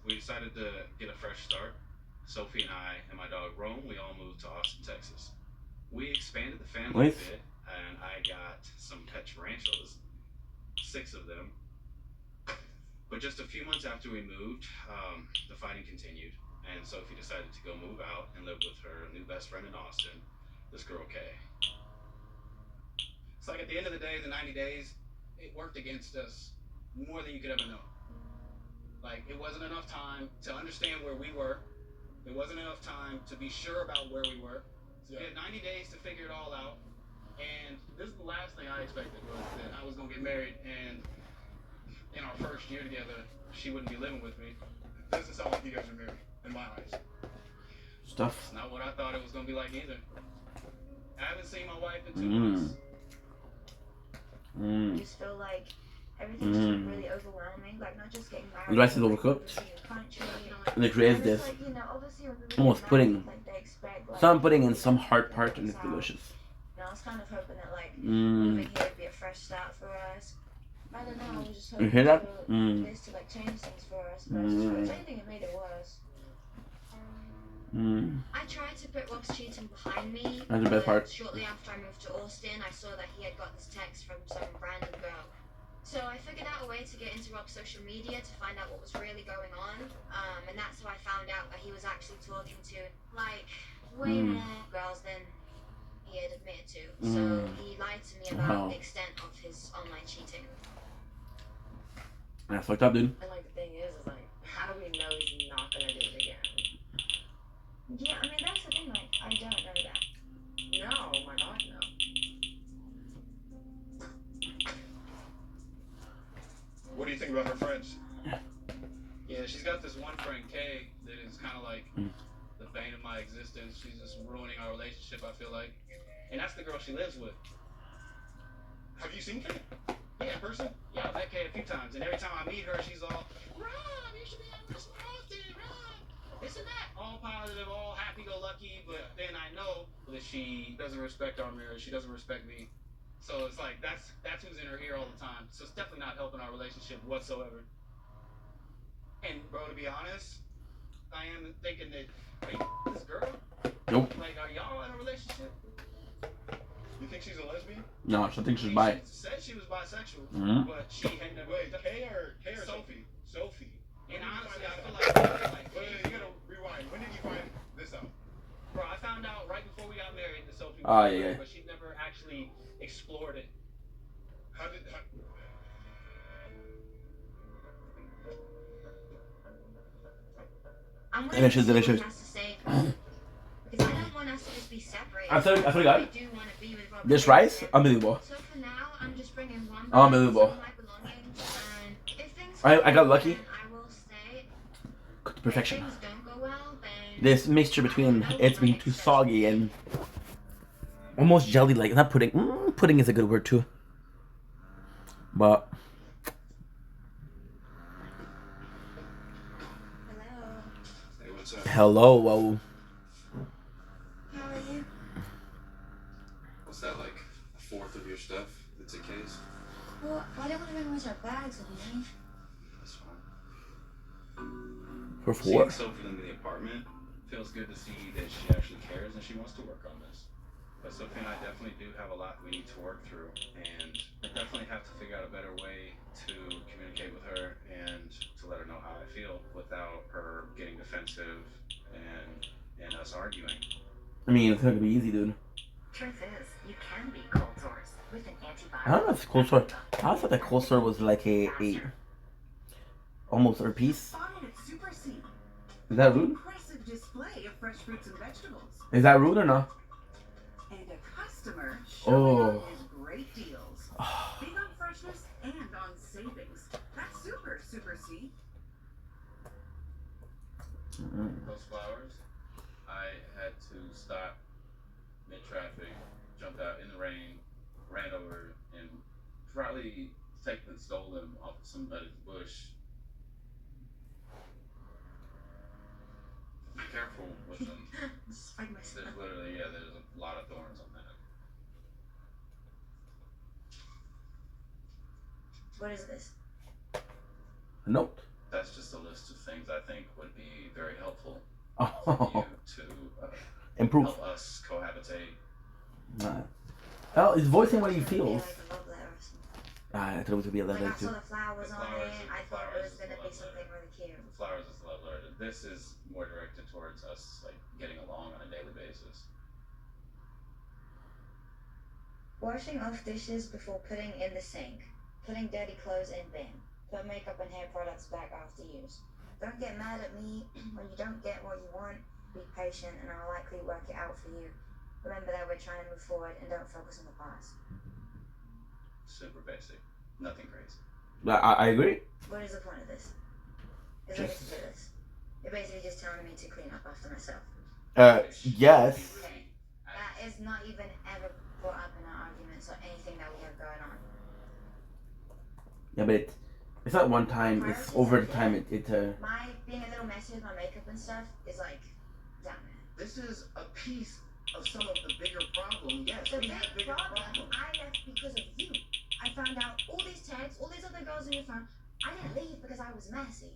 we decided to get a fresh start. Sophie and I and my dog Rome, we all moved to Austin, Texas. We expanded the family a bit, and I got some pet tarantulas, 6 of them. But just a few months after we moved, the fighting continued, and Sophie decided to go move out and live with her new best friend in Austin, this girl Kay. It's like at the end of the day, the 90 days, it worked against us more than you could ever know. Like, it wasn't enough time to understand where we were. It wasn't enough time to be sure about where we were. So we had 90 days to figure it all out. And this is the last thing I expected, was that I was going to get married and in our first year together, she wouldn't be living with me. Doesn't sound like you guys are married, in my eyes. Stuff. It's not what I thought it was gonna be like either. I haven't seen my wife in 2 months. I just feel like everything's really overwhelming. Like not just getting married. The rice is overcooked. And it creates this like, you know, obviously almost pudding. Like they expect like, Some pudding and some hard part, and it's delicious. And I was kind of hoping that like moving here would be a fresh start for us. I don't know. I was just hoping You hear that? this to like change things for us. But if anything, it made it worse. I tried to put Rob's cheating behind me. That's the best part. Shortly after I moved to Austin, I saw that he had got this text from some random girl. So I figured out a way to get into Rob's social media to find out what was really going on. And that's how I found out that he was actually talking to like way more girls than he had admitted to. So he lied to me about the extent of his online cheating. That's fucked up, dude. And like the thing is like, how do we know he's not gonna do it again? Yeah, I mean that's the thing. Like I don't know that. No, oh my God, no. What do you think about her friends? Yeah, she's got this one friend, Kay, that is kind of like the bane of my existence. She's just ruining our relationship, I feel like. And that's the girl she lives with. Have you seen Kay? Yeah, in person? Yeah, I've met Kay a few times, and every time I meet her, she's all, Rob, you should be on this often, Rob. This and that. All positive, all happy-go-lucky, but then I know that she doesn't respect our marriage. She doesn't respect me. So it's like, that's who's in her ear all the time. So it's definitely not helping our relationship whatsoever. And bro, to be honest, I am thinking that, are you this girl? Nope. Like, are y'all in a relationship? You think she's a lesbian? No, I think she's bi. She said she was bisexual, but she had never. Wait, Kay or Sophie? Sophie. And honestly, I feel like you gotta rewind. When did you find this out? Bro, I found out right before we got married that Sophie was married, but she never actually explored it. How did? Delicious. Because I don't want us to just be separated. I forgot. I do want to be with Rob. This rice, unbelievable. So for now, I'm just bringing one. Unbelievable. I got lucky. I will stay. Cooked to perfection. If things don't go well, then This mixture between it's being too soggy and almost jelly-like. Not pudding. Pudding is a good word too. But Hey, what's up? hello, whoa. How are you? What's that, like a fourth of your stuff that's a case? Well, I don't want to bring most of our bags with me. That's fine. For 4. Seeing Sophie in the apartment feels good to see that she actually cares and she wants to work on this. But Sophie and I definitely do have a lot we need to work through, and I definitely have to figure out a better way to communicate with her and to let her know how I feel without her getting defensive and us arguing. I mean, it's not gonna be easy, dude. Truth is, you can be cold sores with an antibiotic. I don't know if it's cold sore. I thought that cold sore was like a almost herpes. Spotted at Super C. Is that rude? Impressive display of fresh fruits and vegetables. Is that rude or not? And a customer showing off his great deals. Big on freshness and on savings. That's Super C. Those flowers, I had to stop mid-traffic, jumped out in the rain, ran over, and probably taken and stole them off of somebody's bush. Be careful with them. There's literally, there's a lot of thorns on that. What is this? A note. That's just a list of things I think would be very helpful Oh. for you to Improve. help us cohabitate. Well, he's voicing what he Yeah, feels. like a love letter or something. I thought it was gonna be a Like letter I too. saw the flowers on it. I thought it was is gonna the be love something letter. really cute. The flowers is the love letter. This is more directed towards us, like getting along on a daily basis. Washing off dishes before putting in the sink. Putting dirty clothes in bin. Put makeup and hair products back after use. Don't get mad at me when you don't get what you want. Be patient and I'll likely work it out for you. Remember that we're trying to move forward and don't focus on the past. Super basic. Nothing crazy. I agree. What is the point of this? Is I get to do this? You're basically just telling me to clean up after myself. Yes. Okay. That is not even ever brought up in our arguments or anything that we have going on. Yeah, but it's not one time. It's over the time. My being a little messy with my makeup and stuff is like, damn it. This is a piece of some of the bigger problem. Yes, The we big have bigger problem, problems. I left because of you. I found out all these texts, all these other girls on your phone. I didn't leave because I was messy.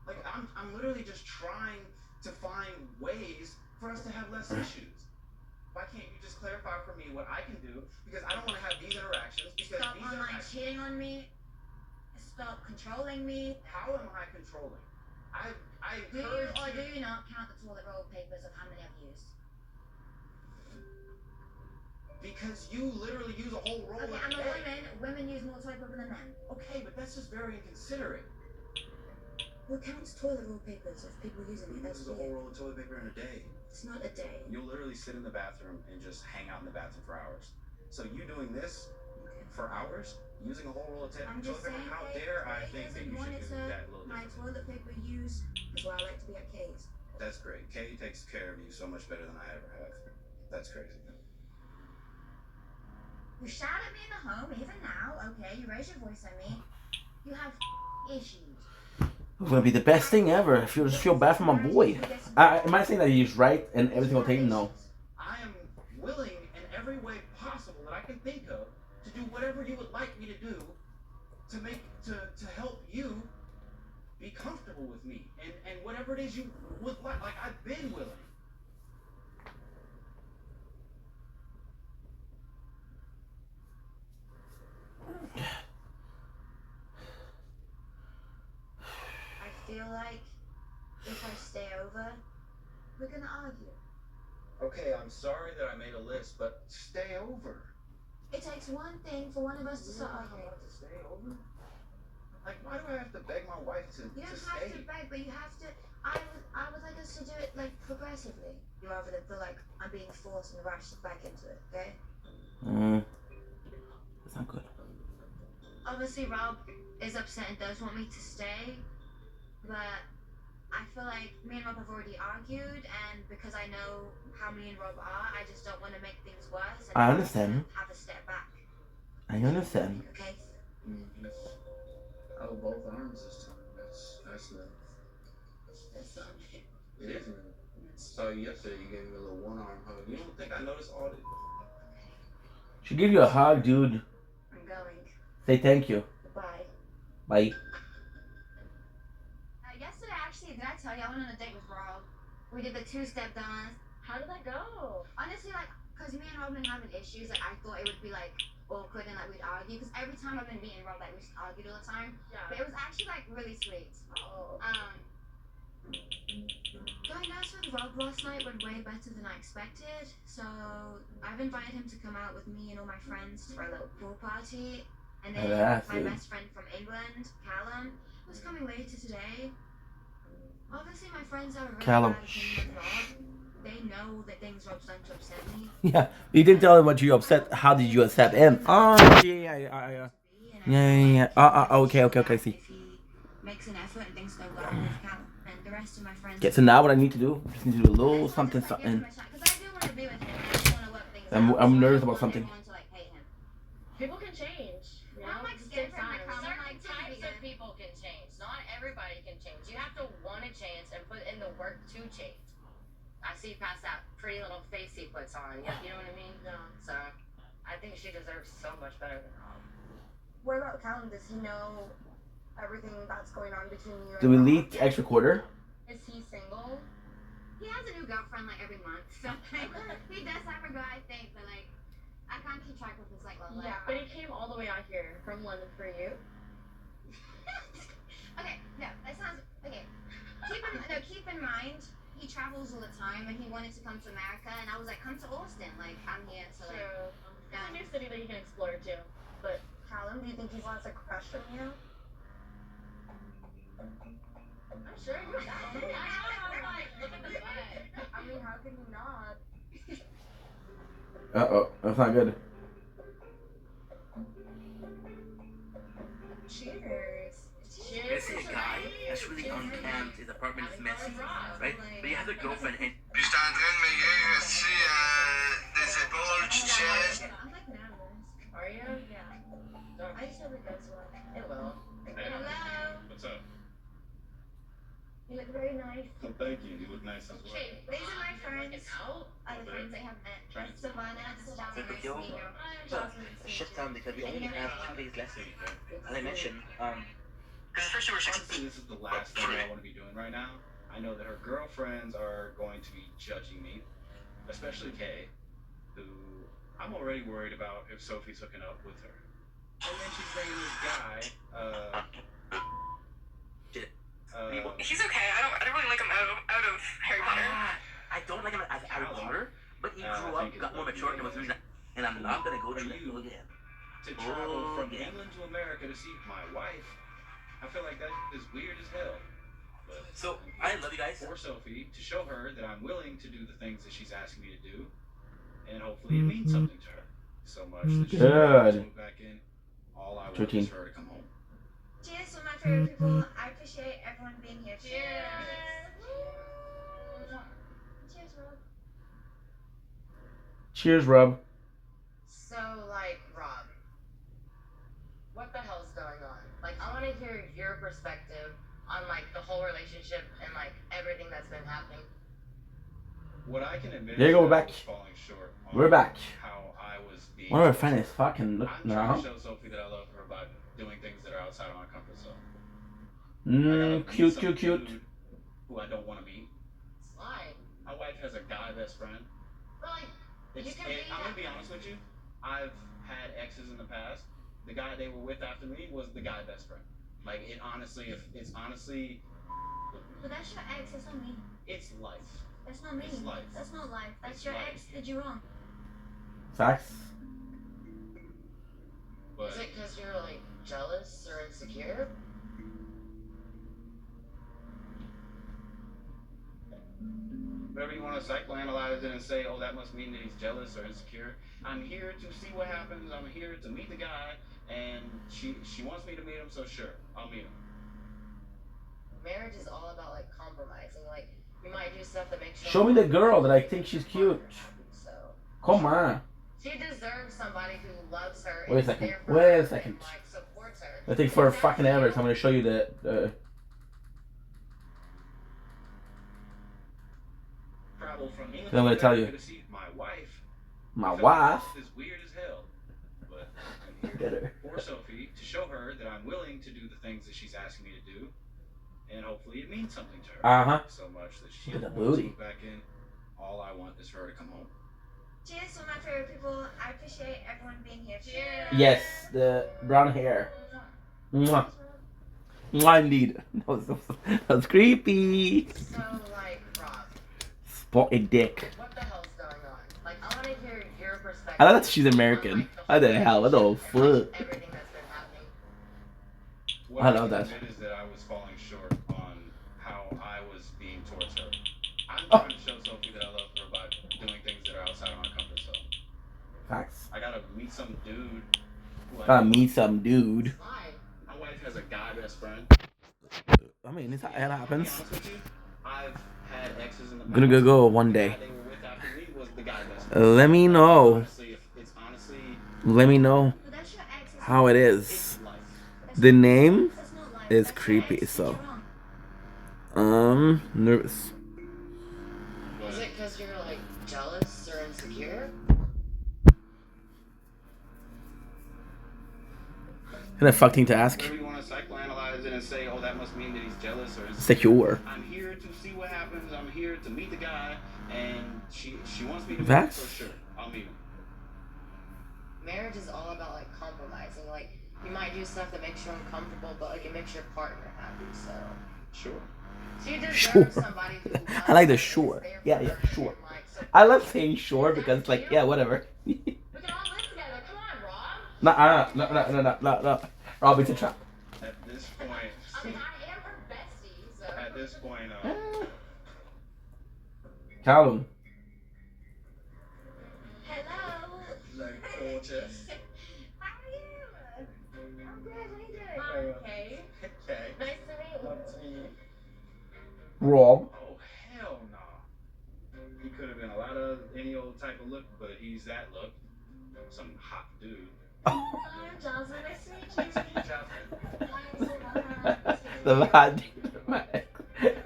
Like, I'm literally just trying to find ways for us to have less issues. Why can't you just clarify for me what I can do? Because I don't want to have these interactions. Because Stop these online cheating on me. Stop controlling me. How am I controlling? I do you or do you not count the toilet roll papers of how many I've used? Because you literally use a whole roll. Okay, I'm a woman. Women use more toilet paper than men. Okay, but that's just very inconsiderate. What counts toilet roll papers of people using it? That's uses a whole roll of toilet paper in a day. It's not a day. You'll literally sit in the bathroom and just hang out in the bathroom for hours. So you doing this for hours, using a whole roll of toilet paper, how dare I think that you should do that little my toilet paper use is why I like to be at Kay's. That's great. Kay takes care of you so much better than I ever have. That's crazy. You shout at me in the home, even now, okay? You raise your voice at me. You have issues. It's gonna be the best thing ever. I just feel bad for my boy. Am I saying that he's right and everything will take? No. I am willing in every way possible that I can think of to do whatever you would like me to do to help you be comfortable with me and whatever it is you would like. Like, I've been willing. I feel like if I stay over, we're gonna argue. Okay, I'm sorry that I made a list, but stay over. It takes one thing for one of us to start arguing. To stay over? Like, why do I have to beg my wife to You don't stay? have to beg, but you have to. I would like us to do it like progressively, rather than feel like I'm being forced and rushed back into it. Okay? That's not good. Obviously, Rob is upset and does want me to stay, but I feel like me and Rob have already argued, and because I know how me and Rob are, I just don't want to make things worse. And I understand. have a step back. I understand. Okay. Oh, both arms this time. That's not it. It isn't. So yesterday you gave me a little one-arm hug. You don't think I noticed all this? She give you a hug, dude. I'm going. Say thank you. Bye. Bye. Yesterday, actually, did I tell you I went on a date with Rob? We did the two-step dance. How did that go? Honestly, like, because me and Rob been having issues, like, I thought it would be, like, awkward and, like, we'd argue. Because every time I've been meeting Rob, like, we just argued all the time. Yeah. But it was actually, like, really sweet. Oh. Going dance with Rob last night went way better than I expected. So I've invited him to come out with me and all my friends for a little pool party. And then my best friend from England, Callum, was coming later today. Obviously, my friends have a really bad opinion of Rob. They know the things Rob's done to upset me. Yeah, you didn't tell him what you upset. How did you upset him? Oh, yeah. Okay, see. If he makes an effort and things go well with Callum and the rest of my friends. Okay, so now what I need to do, I just need to do a little something. Because I do want to be with him. I just want to work things out. I'm nervous about something. People can change. You know? I'm like scared for my Certain types of people can change. Not everybody can change. You have to want to change and put in the work to change. I see past that pretty little face he puts on. You know what I mean? Yeah. So I think she deserves so much better than Rob. What about Callum? Does he know everything that's going on between you and Do we Rob? leak extra quarter? Is he single? He has a new girlfriend like every month. So he does have a girl, I think, but like I can't keep track of his like love life. Yeah. But he came all the way out here from London for you. Okay, no, that sounds okay. Keep in mind he travels all the time and he wanted to come to America and I was like, come to Austin, like I'm here to like. True. It's a new city that you can explore too. But Callum, do you think he wants a crush on you? I'm sure he does. I know. I'm like, look at the butt. I mean, how can you not? Uh-oh, that's not good. and his apartment is messy, right? But he has a girlfriend and... Je suis en train de m'aiguiller reçu des épaules, chaises. I'm like nervous. Are you? Yeah. I just hope it goes well. It will. Hey, Hello. what's up? You look very nice. Well, thank you. You look nice as well. Hey, These are my friends. Out? Other friends I have met. Trying to- Savannah, this is Jasmine. Nice to meet you. So, Jasmine, nice to meet shit you. down because we only have 2 days left. As I mentioned, because first you were Honestly, this is the last thing I want to be doing right now. I know that her girlfriends are going to be judging me, especially Kay, who I'm already worried about if Sophie's hooking up with her. And then she's bringing this guy, shit. He's okay. I don't really like him out of Harry Potter. I don't like him as Harry Potter, but he grew up, got more mature, and was really nice. And I'm not gonna go through that again. to travel from England to America to see my wife. I feel like that is weird as hell. But so I love you guys. For Sophie, to show her that I'm willing to do the things that she's asking me to do, and hopefully it means something to her. So much that she wants to move back in. All I want is for her to come home. Cheers to my favorite people. I appreciate everyone being here. Cheers. Cheers, Rob. Cheers, Rob. So, like, Rob, what the hell's going on? Like, I want to hear your perspective on, like, the whole relationship and, like, everything that's been happening. What I can admit There you go, is we're that I back. was falling short on We're back. how I was being. One of our friends is fucking look I'm trying now. to show Sophie that I love her by doing things that are outside of my comfort zone. Cute. Who I don't want to meet. Why? My wife has a guy best friend. But, like, you can be I'm gonna be honest with you. I've had exes in the past. The guy they were with after me was the guy best friend. Like it's honestly. But that's your ex. That's not me. It's life. That's not me. It's life. That's not life. That's It's your life. ex did you wrong. Facts. But Is it because you're, like, jealous or insecure? whatever you want to psychoanalyze it and say, oh, that must mean that he's jealous or insecure. I'm here to see what happens. I'm here to meet the guy, and she wants me to meet him, so sure, I'll meet him. Marriage is all about, like, compromising. Like, you might do stuff that makes you... Show me the girl that I think she's cute. So, Come on. she deserves somebody who loves her. Wait a is second. there for Wait her a and, second. like, supports her. I think for If that's fucking ever, you, so I'm gonna show you the. Travel from England Then I'm gonna tell you. to see my wife. My wife. Is weird as hell. But I'm Get here her. for Sophie to show her that I'm willing to do the things that she's asking me to do, and hopefully it means something to her. So much that she Look at the wants to booty. move back in. All I want is for her to come home. Cheers to my favorite people. I appreciate everyone being here. Cheers. Yes, the brown hair. Mwah. Mwah, indeed. That was creepy. So, like, Rob, Spotted dick. what the hell's going on? Like, I want to hear your perspective. I love that she's American. What the hell? What the fuck? Everything that's been happening. What I love can that. admit is that I was falling short on how I was being towards her. I'm Oh. trying to show Sophie that I love her by doing things that are outside of my comfort zone. Facts. I gotta meet some dude. Who Gotta meet some dude. Why? My wife has a guy best friend. I mean, it To happens. be honest with you, I've had exes in the past. Gonna go one The day. guy they were with after me was the guy best friend. Let me know. Honestly, it's honestly, Let me know But that's your ex. how it is. it's life. The name That's not life. is That's your creepy, ex did you so wrong. nervous. Is it because you're, like, jealous or insecure? Kind of fuck thing to ask. Whatever you want to psychoanalyze it and say, oh, that must mean that he's jealous or insecure. Secure. I'm here to see what happens. I'm here to meet the guy, and she wants me to meet him, That's- so sure, I'll meet him. Marriage is all about, like, compromising. Like, you might do stuff that makes you uncomfortable, but, like, it makes your partner happy, so... Sure. So you deserve Sure. somebody who loves I like the her, sure. is there Yeah, for yeah, her, sure. and, like, supports I love saying sure because it's like, yeah, whatever. We can all live together. Come on, Rob. No. Rob, it's a trap. At this point, I mean, I am her bestie, so... at this point, Callum. Hello. like gorgeous. How are you? I'm good. How you doing? Hi, Kay. Okay. Nice to meet you. Love to meet you. Rob. Oh, hell no. He could have been a lot of any old type of look, but he's that look. Some hot dude. I'm Jocelyn. Nice to meet you. Jocelyn. Hi, Savannah. The hot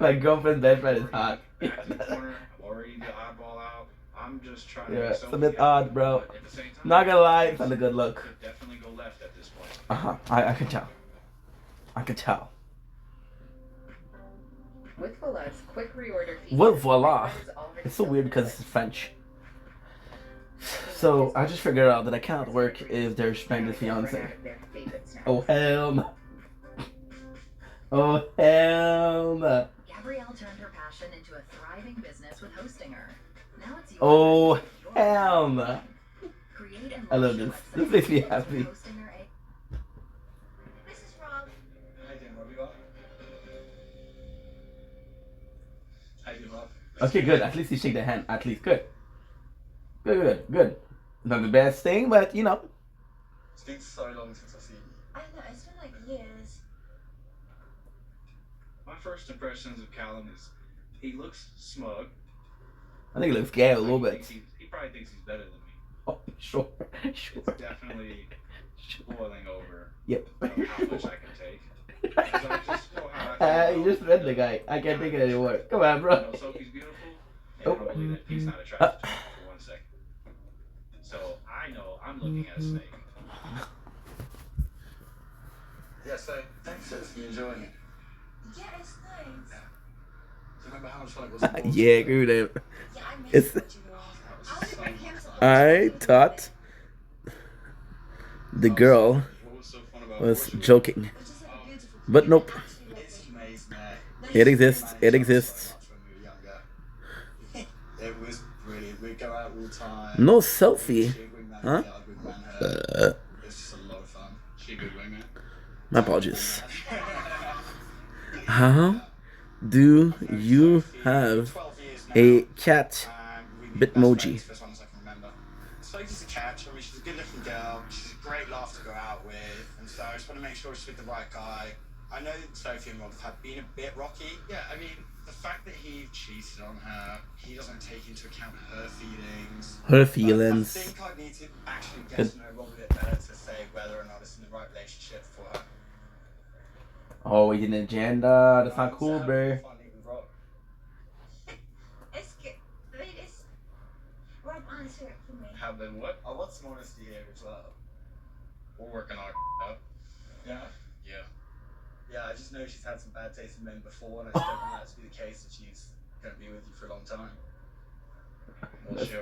my girlfriend's best friend is hot. Back to the corner. I'm already the oddball out. I'm just trying to Yeah, make it's a Sophie bit happy, odd, bro. but at the same time, Not gonna lie, it's not a good look. could definitely go left at this point. I can tell. I can tell. With Voilà's quick reorder feature. What voila? It's so weird because it's French. So I just figured out that I cannot work if there's Spanish fiance. Oh hell no. Oh hell no. Gabrielle turned her passion into a thriving business with hosting her. Now it's yours. Oh hell no. Create and I love this. This makes me happy. This is Rob. How you doing, Rob? You up? How you doing, Rob? Okay, good. At least you shake the hand. At least good. Good. Not the best thing, but you know. It's been so long since I've seen you. I know, it's been like years. My first impressions of Callum is he looks smug. I think he looks gay a little bit. He probably thinks he's better than me. Oh, sure. It's definitely boiling over. Yep. How much I can take. I just know how I feel You just read the guy. I can't take it anymore. Come on, bro. You know, Sophie's beautiful. And I don't believe that he's not attracted to her for 1 second. So I know I'm looking at a snake. Yeah, so thanks, sis. You enjoying it? Yeah, it's nice. Do you remember how much fun it was? Yeah, agree with him. Yeah, I miss It's. what you were. I want to bring him to I thought the girl What was so fun about was Portugal? joking, It's just like a beautiful but nope. It's amazing, man. It exists. It exists. When we were younger. It was brilliant. We'd go out all the time. No selfie, She'd wingman huh? me, I'd wingman her. It's just a lot of fun. She a good wingman. My apologies. How do you have 12 years now. a cat We've been best bitmoji? friends for as long as I can remember. Sophie's a catch. I mean, she's a good-looking girl. She's a great laugh to go out with, and so I just want to make sure she's with the right guy. I know that Sophie and Rob have been a bit rocky. Yeah, I mean, the fact that he cheated on her, he doesn't take into account her feelings. Her I feelings. think I need to actually get Good. to know Rob a bit better to say whether or not it's in the right relationship for her. Oh, we did an agenda. That's not cool, So how bro. do you find it with Rob? It's good. I mean, it's. Rob, answer it for me. Have been what? I want some honesty here as well. We're working our up. Yeah? Yeah. Yeah, I just know she's had some bad taste in men before, and I just don't want that to be the case that she's going to be with you for a long time. Well, she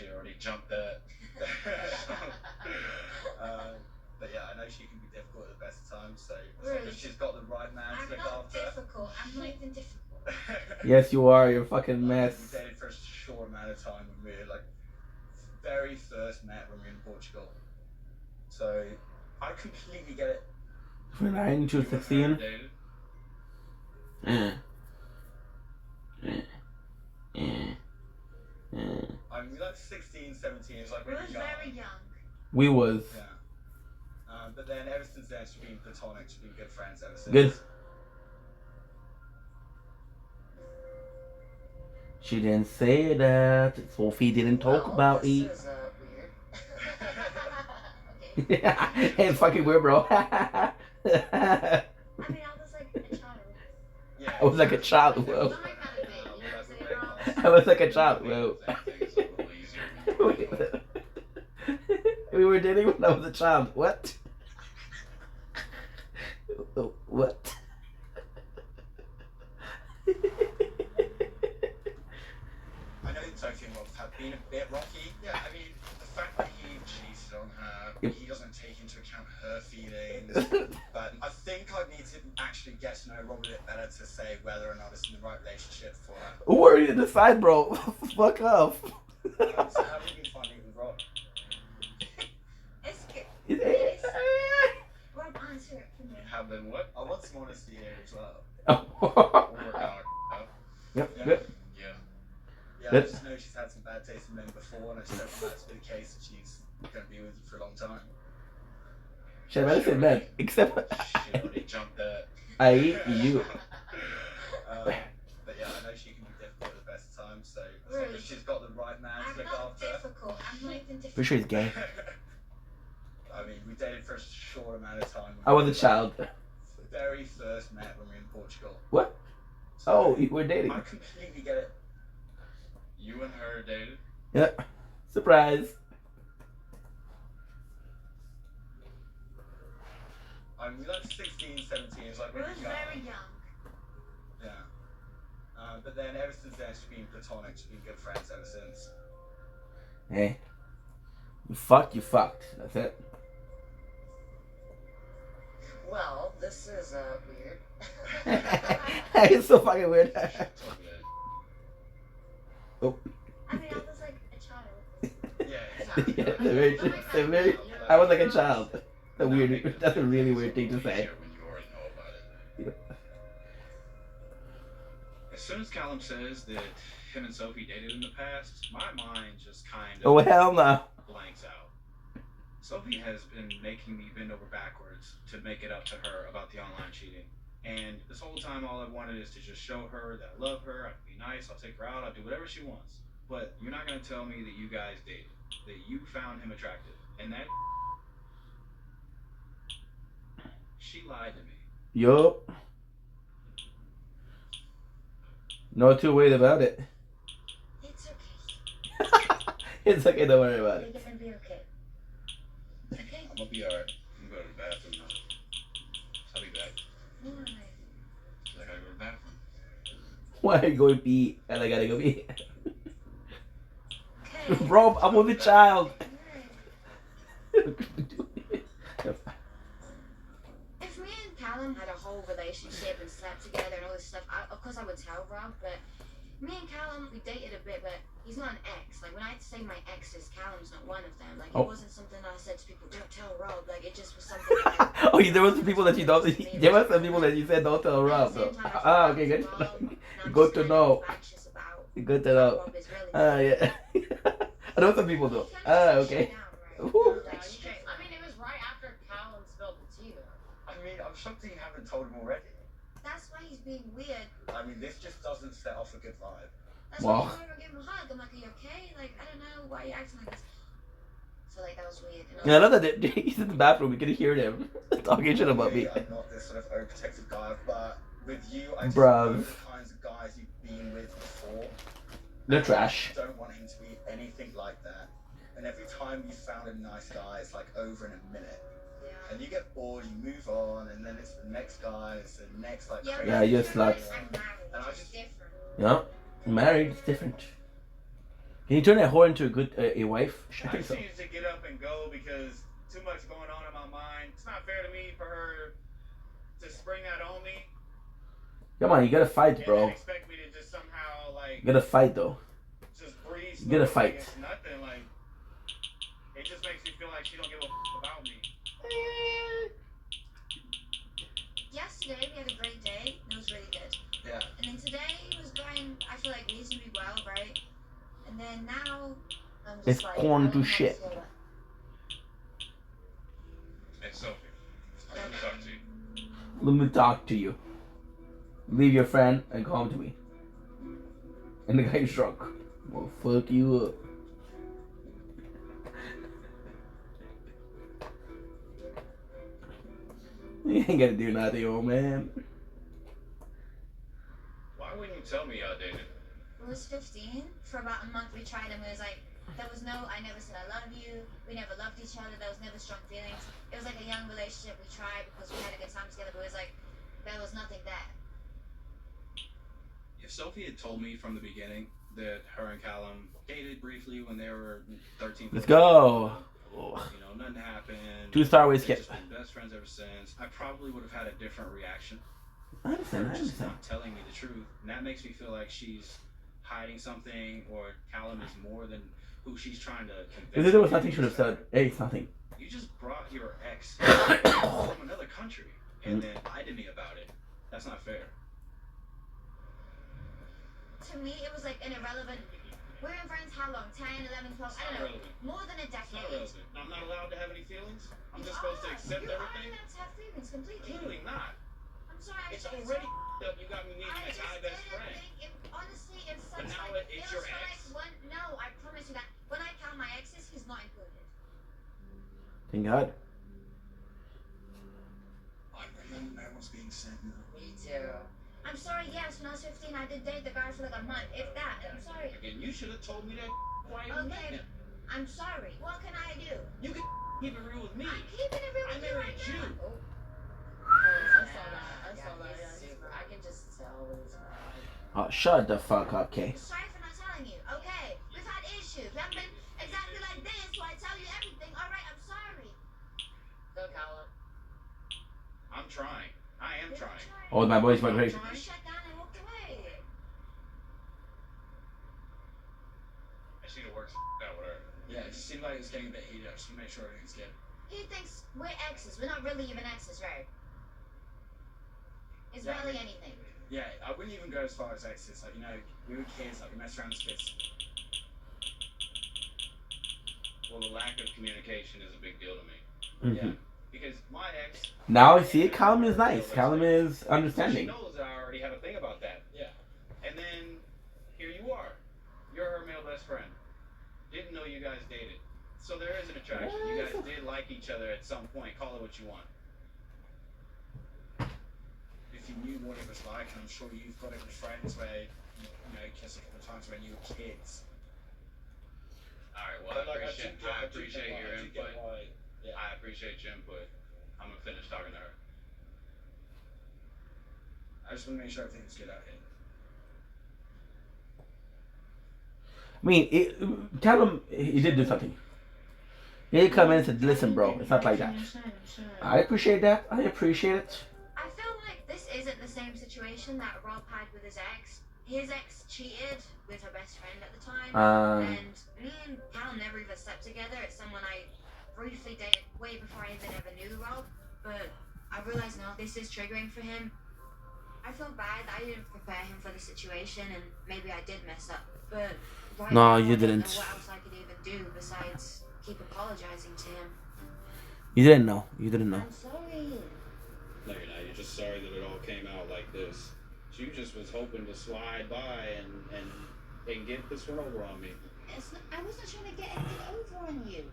already jumped that. But yeah, I know she can be difficult at the best of times, so as long as she's got the right man to I'm look not after. difficult. I'm not even difficult. Yes, you are. You're a fucking We mess. dated for a short amount of time when we were like very first met when we were in Portugal. So I completely get it. From 9 to 16. I mean, we like 16, 17. It's like We when was you're young. very young. We was. Yeah. But then ever since then, she's been platonic. She's been good friends ever since. Good. She didn't say that. Sophie didn't talk about this it. is weird. Hey, it's fucking weird, bro. I mean, I was like a child. Yeah. I was like a child, I'm whoa. not kind of big, you know what I'm saying, Rob? I was like a child, whoa. We were dating when I was a child. What? What? I know Sophie and Rob have been a bit rocky. Yeah, I mean, the fact that he cheated on her, Yep. he doesn't take into account her feelings. But I think I need to actually get to know Rob a bit better to say whether or not it's in the right relationship for her. Who are you to decide, bro? Fuck off. So how have you been finding it with Rob? It's good. It's- Rob, answer it for me. Have been what? I want some honesty here as well. Oh. We're working our up. Yep, Yeah. good. Yeah. Yeah, I Good. just know she's had some bad taste in men before, and I just don't want that to be the case that she's going to be with you for a long time. Should I better say that? Except She already jumped that. I hate you. For sure he's gay. I mean, we dated for a short amount of time. I was a child. Very first met when we were in Portugal. What? So, oh, we're dating. I completely get it. You and her dated? Yeah. Surprise. I mean, we like 16, 17. It's like we were very young. Yeah. But then ever since then, she's been platonic. She's been good friends ever since. Hey. You fucked, you fucked. That's it. Well, this is weird. It's so fucking weird. Oh. I mean, I was like a child. Yeah, I was like a child. That's a really weird thing to say. As soon as Callum says that him and Sophie dated in the past, my mind just kind of oh hell no. blanks out. Sophie has been making me bend over backwards to make it up to her about the online cheating. And this whole time, all I wanted is to just show her that I love her, I can be nice, I'll take her out, I'll do whatever she wants. But you're not going to tell me that you guys dated, that you found him attractive, and that she lied to me. Yup. No two ways about it. It's okay. It's okay, don't worry about it. You're gonna be okay. Okay? I'm going to be alright. I'm going to go to the bathroom now. I'll be back. Why? I gotta go to the bathroom. Why are you going to pee? And I gotta go pee. Okay. Rob, I'm with a child. If me and Callum had a whole relationship and slept together and all this stuff, of course I would tell Rob, but me and Callum, we dated a bit, but he's not an ex. Like, when I say my exes, Callum's not one of them. Like, it wasn't something I said to people, don't tell Rob. Like, it just was something like... Oh, there was some people that you don't... There were some people that you said don't tell Rob, though. Ah, okay, good. Good to know. Good to know. Ah, yeah. I know some people, though. Ah, okay. I mean, it was right after Callum spilled the tea, though. I mean, I'm shocked that you haven't told him already. That's why he's being weird. I mean, this just doesn't set off a good vibe. That's why I never gave him a hug. I'm like, are you okay? Like, I don't know why you acting like this. So, like, that was weird. Yeah, I know that he's in the bathroom. We can hear them talking shit about me. I'm not this sort of overprotective guy, but with you, I just Bruv. know the kinds of guys you've been with before. They're trash. I don't want him to be anything like that. And every time you found a nice guy, it's like over in a minute. Yeah. And you get bored, you move on, and then it's the next guy, it's the next, like, Yeah, crazy Yeah, you're guy. sluts. I'm married. And I It's just- different. Yeah, married is different. Can you turn that whore into a good a wife? I I think so. just needed to get up and go because too much going on in my mind. It's not fair to me for her to spring that on me Come on, you gotta fight, and bro. then expect me to just somehow, like, You gotta fight, though. just breeze You gotta through it fight. like it's nothing. Like, it just makes me feel like she don't give a about me. Yesterday, we had a great day. It was really good. Yeah. And then today was going, I feel like, reasonably well, right? And then now, I'm just It's like... corn I to don't know how shit. feel about it. Hey, Sophie, let me talk to you. Let me talk to you. Leave your friend and come to me. And the guy's drunk. Well, fuck you up. You ain't gotta do nothing, old man. Why wouldn't you tell me y'all dated? We was 15. For about a month, we tried, and it was like, there was no, I never said I love you. We never loved each other. There was never strong feelings. It was like a young relationship. We tried because we had a good time together, but it was like, there was nothing there. If Sophie had told me from the beginning that her and Callum dated briefly when they were 13, Let's go. you know, nothing happened. 2-star way They've skip. just been best friends ever since. I probably would have had a different reaction. I understand, Her I just understand. not telling me the truth, and that makes me feel like she's hiding something, or Callum is more than who she's trying to convince. If there was me nothing, she would have said, hey, it's nothing. You just brought your ex from another country and then lied to me about it. That's not fair. To me, it was like an irrelevant. We were friends how long? 10, 11, 12? I don't know. More than a It's not decade. relevant. I'm not allowed to have any feelings. I'm just You supposed to are. accept You are everything. allowed to have feelings completely. Clearly not. I'm sorry. It's already up. You got me needing I a just guy best didn't friend. think it, honestly, it sucks. now like, it's it your was for ex? like one. No, I promise you that when I count my exes, he's not included. Thank God. I remember what's being said now. Me too. I'm sorry, yes, when I was 15, I did date the guy for like a month, if that. I'm sorry. Again, you should have told me that why you met Okay, him. I'm sorry. What can I do? You can keep it real with me. I'm keeping it real I with you married right you. now. Oh, I saw that. I saw that. Yeah, he's mad. I can just tell he's mad. Oh, shut the fuck up, Kay. Sorry for not telling you. Okay, we've had issues. We haven't been exactly like this, so I tell you everything. All right, I'm sorry. Go, Callum. I'm trying. I am trying. Oh, my boy's my great. You shut down and walked away. I should have worked out with her. Yeah, it just seemed like it was getting a bit heated. I just want to make sure everything's good. He thinks we're exes. We're not really even exes, right? It's Yeah. barely anything. Yeah, I wouldn't even go as far as exes. Like, you know, we were kids, like, we messed around as kids. Well, the lack of communication is a big deal to me. Mm-hmm. Yeah. Because my ex... Now I see it. Callum is nice. Callum is understanding. She knows I already had a thing about that. Yeah. And then, here you are. You're her male best friend. Didn't know you guys dated. So there is an attraction. You guys did like each other at some point. Call it what you want. If you knew what it was like, and I'm sure you've got it with friends where you know, kissed a couple of times when you were kids. Alright, well, I appreciate your input. Yeah. I appreciate your input. I'm gonna finish talking to her. I just want to make sure everything's good out here. I mean, Callum, he did do something. He did come in and said, listen, bro, it's not like that. I appreciate that. I appreciate it. I feel like this isn't the same situation that Rob had with his ex. His ex cheated with her best friend at the time, and me and Cal never even slept together. It's someone I briefly dated way before I even ever knew Rob, but I realize now this is triggering for him. I feel bad that I didn't prepare him for the situation, and maybe I did mess up, but right No, now, you I don't didn't. know what else I could even do besides keep apologizing to him. You didn't know. You didn't know. I'm sorry. No, you're not. You're just sorry that it all came out like this. You just was hoping to slide by and get this one over on me. I wasn't trying to get anything over on you.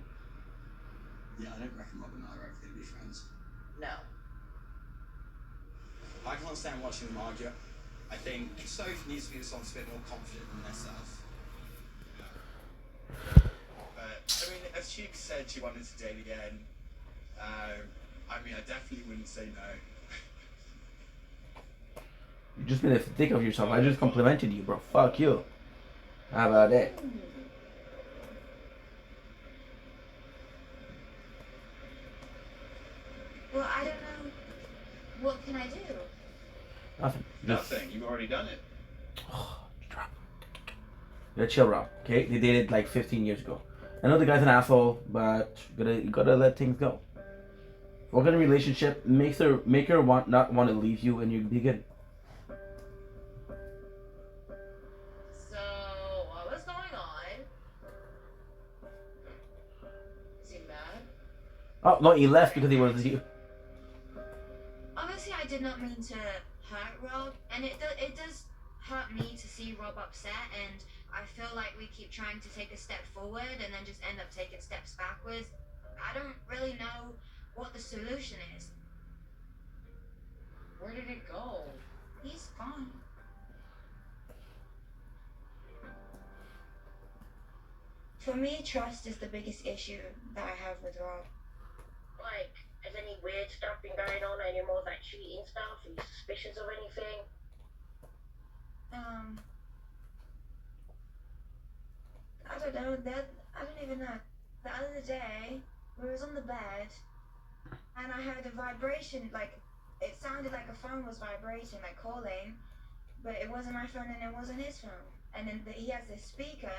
Yeah, I don't reckon Rob and I are ever going to be friends. No. I can't stand watching them argue. I think Sophie needs to be someone a bit more confident in herself. But, I mean, if she said she wanted to date again, I mean, I definitely wouldn't say no. You just made a dick of yourself. I just complimented you, bro. Fuck you. How about that? Well, I don't know. What can I do? Nothing. Just Nothing. You've already done it. you gotta chill, Rob. Okay? They dated like 15 years ago. I know the guy's an asshole, but you gotta let things go. Work in a relationship, make her not want to leave you, and you'll be good. So, what was going on? Is he mad? Oh no, he left because he was you. Obviously, I did not mean to hurt Rob, and it does hurt me to see Rob upset, and I feel like we keep trying to take a step forward and then just end up taking steps backwards. I don't really know what the solution is. Where did it go? He's gone. For me, trust is the biggest issue that I have with Rob. Like, has any weird stuff been going on? Any more like cheating stuff? Any suspicions of anything? I don't know. I don't even know. The other day, we was on the bed, and I heard a vibration. Like, it sounded like a phone was vibrating, like calling, but it wasn't my phone and it wasn't his phone. And then he has this speaker,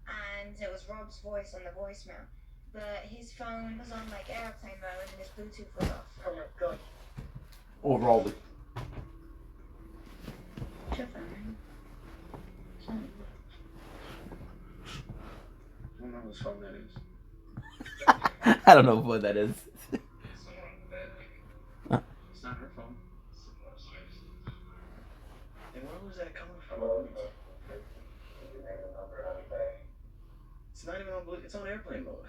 and it was Rob's voice on the voicemail. But his phone was on like airplane mode and his Bluetooth was off. Oh my god. Or Rob. It's your phone. I don't know whose phone that is. I don't know what that is. It's not her phone. And where was that coming from? It's not even on Bluetooth. It's on airplane mode.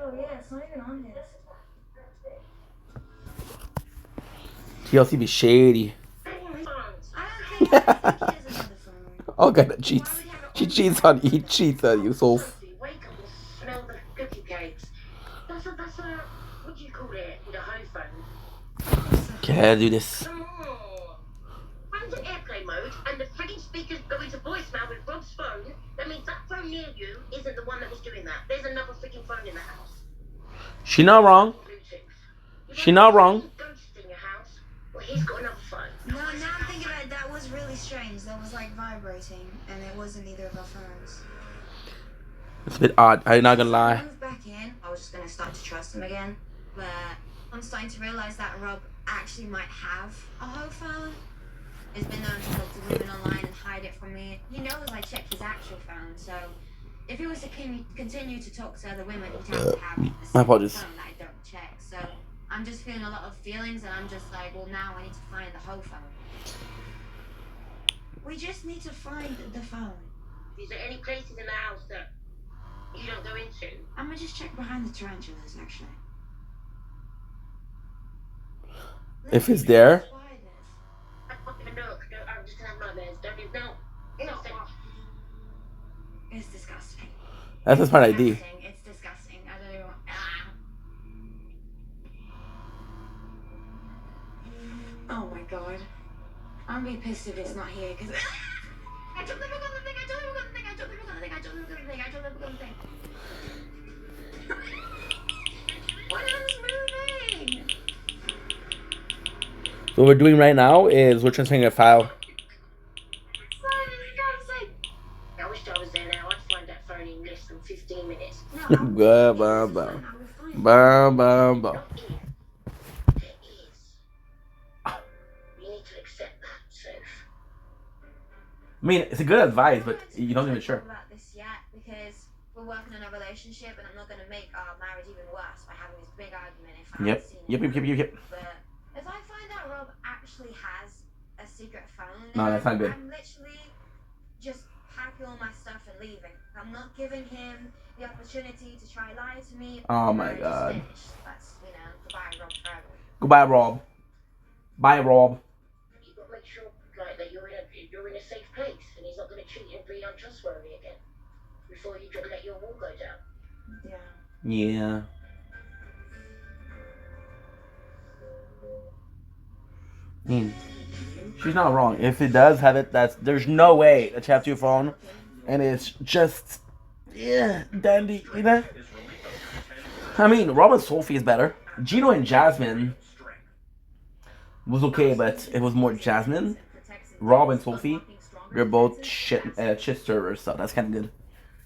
Oh yeah, it's not even on his. TLC be shady. Oh god, that cheats. She cheats on you. He cheats on you, so. Wake up and smell the cookie cakes. That's a what do you call it with a home phone? Can't do this. Come on. I'm in airplane mode and the frigging speakers go into voicemail with Rob's phone. That means that phone near you isn't the one that was doing that. There's another freaking phone in the house. She not wrong. She not wrong. Ghost in your house. Well, he's got another phone. No, now I'm thinking about it, that was really strange. That was like vibrating, and it wasn't either of our phones. It's a bit odd. I'm not gonna lie. I moved back in. I was just gonna start to trust him again, but I'm starting to realize that Rob actually might have a whole phone. He's been known to talk to women online and hide it from me. He knows I check his actual phone, so if he was to continue to talk to other women, he'd have to have a My apologies. phone that I don't check. So I'm just feeling a lot of feelings, and I'm just like, well, now I need to find the whole phone. We just need to find the phone. Is there any places in the house that you don't go into? I'm gonna just check behind the tarantulas, actually. If it's there. I can't even look. I'm just gonna have nightmares. Don't even know. It's disgusting. That's a smart idea. It's disgusting. I don't even want. Oh my god. I'm gonna be pissed if it's not here because I told them we're gonna think. What is moving? So what we're doing right now is we're transferring a file. I wish I was there now. I'd find that phone in less than 15 minutes. Bah, bah, bah. Bah, bah, bah. There is. You need to accept that, Soph. I mean, it's a good advice, but you don't even sure. About this yet because we're working on a relationship, and I'm not gonna make our marriage even worse by having this big argument if I haven't seen it. Yep. But if I find out Rob actually has a secret phone, No, that's not good. I'm literally just packing all my stuff and leaving. I'm not giving him the opportunity to try lie to me. Oh my god. That's, goodbye Rob forever. Goodbye, Rob. Bye, Rob. You've got to make sure that you're in a safe place and he's not going to cheat and be untrustworthy again before you let your wall go down. Yeah. I mean, she's not wrong. If it does have it, there's no way that you have your phone, and it's just dandy, I mean, Rob and Sophie is better. Gino and Jasmine was okay, but it was more Jasmine. Rob and Sophie, they're both shit stirrers, so that's kind of good.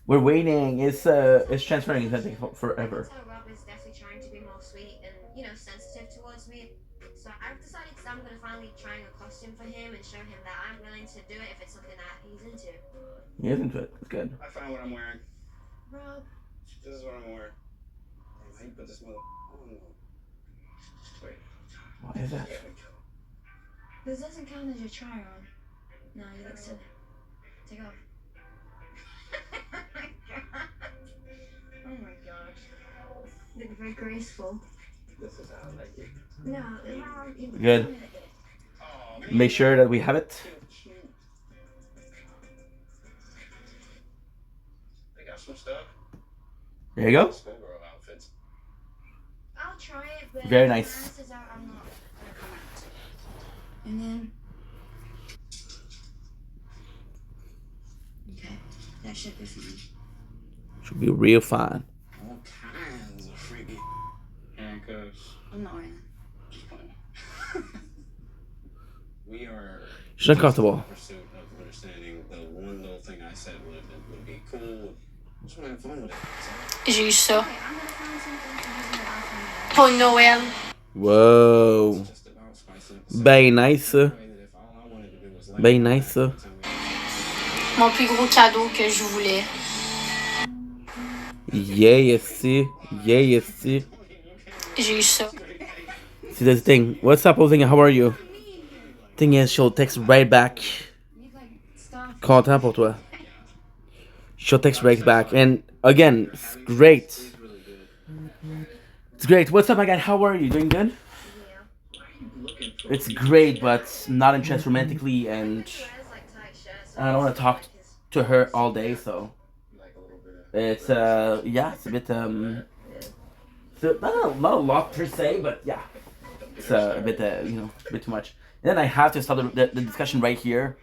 We're waiting. It's transferring. It's gonna take forever. Rob is definitely trying to be more sweet and sensitive towards me. So I've decided that I'm gonna finally try a costume for him and show him that I'm willing to do it if it's something that he's into. He is into it. It's good. I found what I'm wearing. Rob. This is what I'm wearing. How you put this mother on? Wait. What is that? This doesn't count as your try on. No, you look silly. Take off. Oh my gosh. You look very graceful. This is how I like it. No, Good. Make sure that we have it. They got some stuff. There you go. Schoolgirl outfits. I'll try it, but Very nice. if it out, I'm not gonna come out. And then okay, that should be fine. Should be real fine. All kinds of freaky handcuffs. I'm not wearing We are. She's uncomfortable. In pursuit of understanding the one little thing I said would be cool. Just want to have fun with it. J'ai eu ça. Pour Noël. Whoa. Ben nice. Ben nice. Mon plus gros cadeau que je voulais. Yes. J'ai eu ça. See this thing. What's up, Posing? How are you? Thing is, she'll text right back. Call temps pour toi. She'll text right back. And again, it's great. It's great. What's up, my guy? How are you? Doing good? It's great, but not interested romantically, and I don't want to talk to her all day, so it's yeah, it's a bit so not a lot per se, but yeah, it's a bit a bit too much. And then I have to stop the discussion right here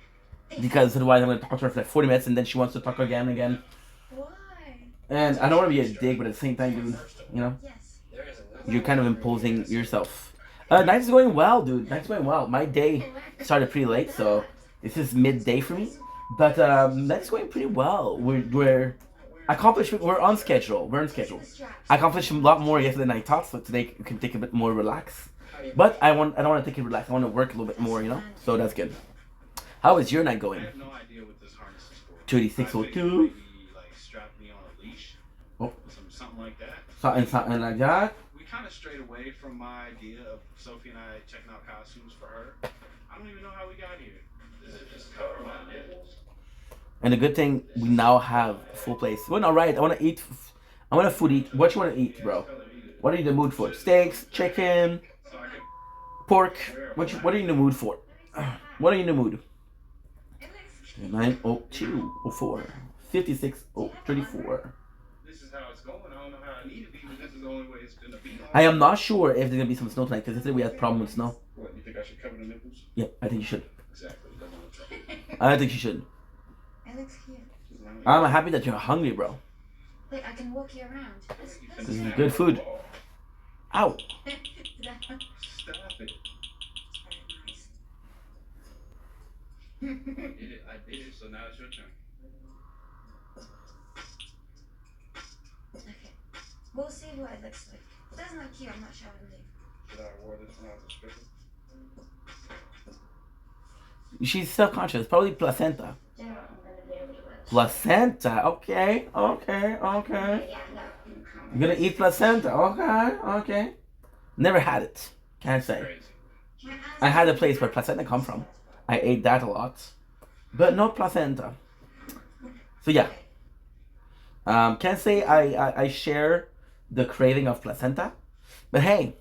because otherwise I'm gonna talk to her for like 40 minutes, and then she wants to talk again. Why? And I don't want to be a dick, but at the same time, dude, you know, you're kind of imposing yourself. Night's going well, dude. Night's going well. My day started pretty late, so this is midday for me. But night's going pretty well. We're accomplished. We're on schedule. We're on schedule. I accomplished a lot more yesterday than I thought, so today we can take a bit more relax. But I don't want to take it relax. I want to work a little bit more, you know. So that's good. How is your night going? 3602. Oh. Something like that. Something like that. We kind of strayed away from my idea of Sophie and I checking out costumes for her. I don't even know how we got here. Does it just cover my nipples? And the good thing, we now have a full place. Well, alright, I want to eat. I want to food eat. What you want to eat, bro? What are you in the mood for? Steaks, chicken, pork? What are you in the mood for? What are you in the mood? 90204 56034. This is how it's going. I don't know how I need to be, but this is the only way it's gonna be. I am not sure if there's gonna be some snow tonight because yesterday we had problem with snow. What, you think I should cover the nipples? Yeah, I think you should. Exactly. I think you should. It looks cute. I'm happy that you're hungry, bro. Like, I can walk you around. This is good food. Ow. Stop it. I did it, so now it's your turn. Okay. We'll see what it looks like. If it doesn't look cute, I'm not sure I believe. Should I wear this when I was a stripper? She's self-conscious. Probably placenta. Placenta. Okay. You're gonna eat placenta. Okay. Never had it. Can't say. I had a place where placenta come from. I ate that a lot, but no placenta. So yeah. Can't say I share the craving of placenta, but hey,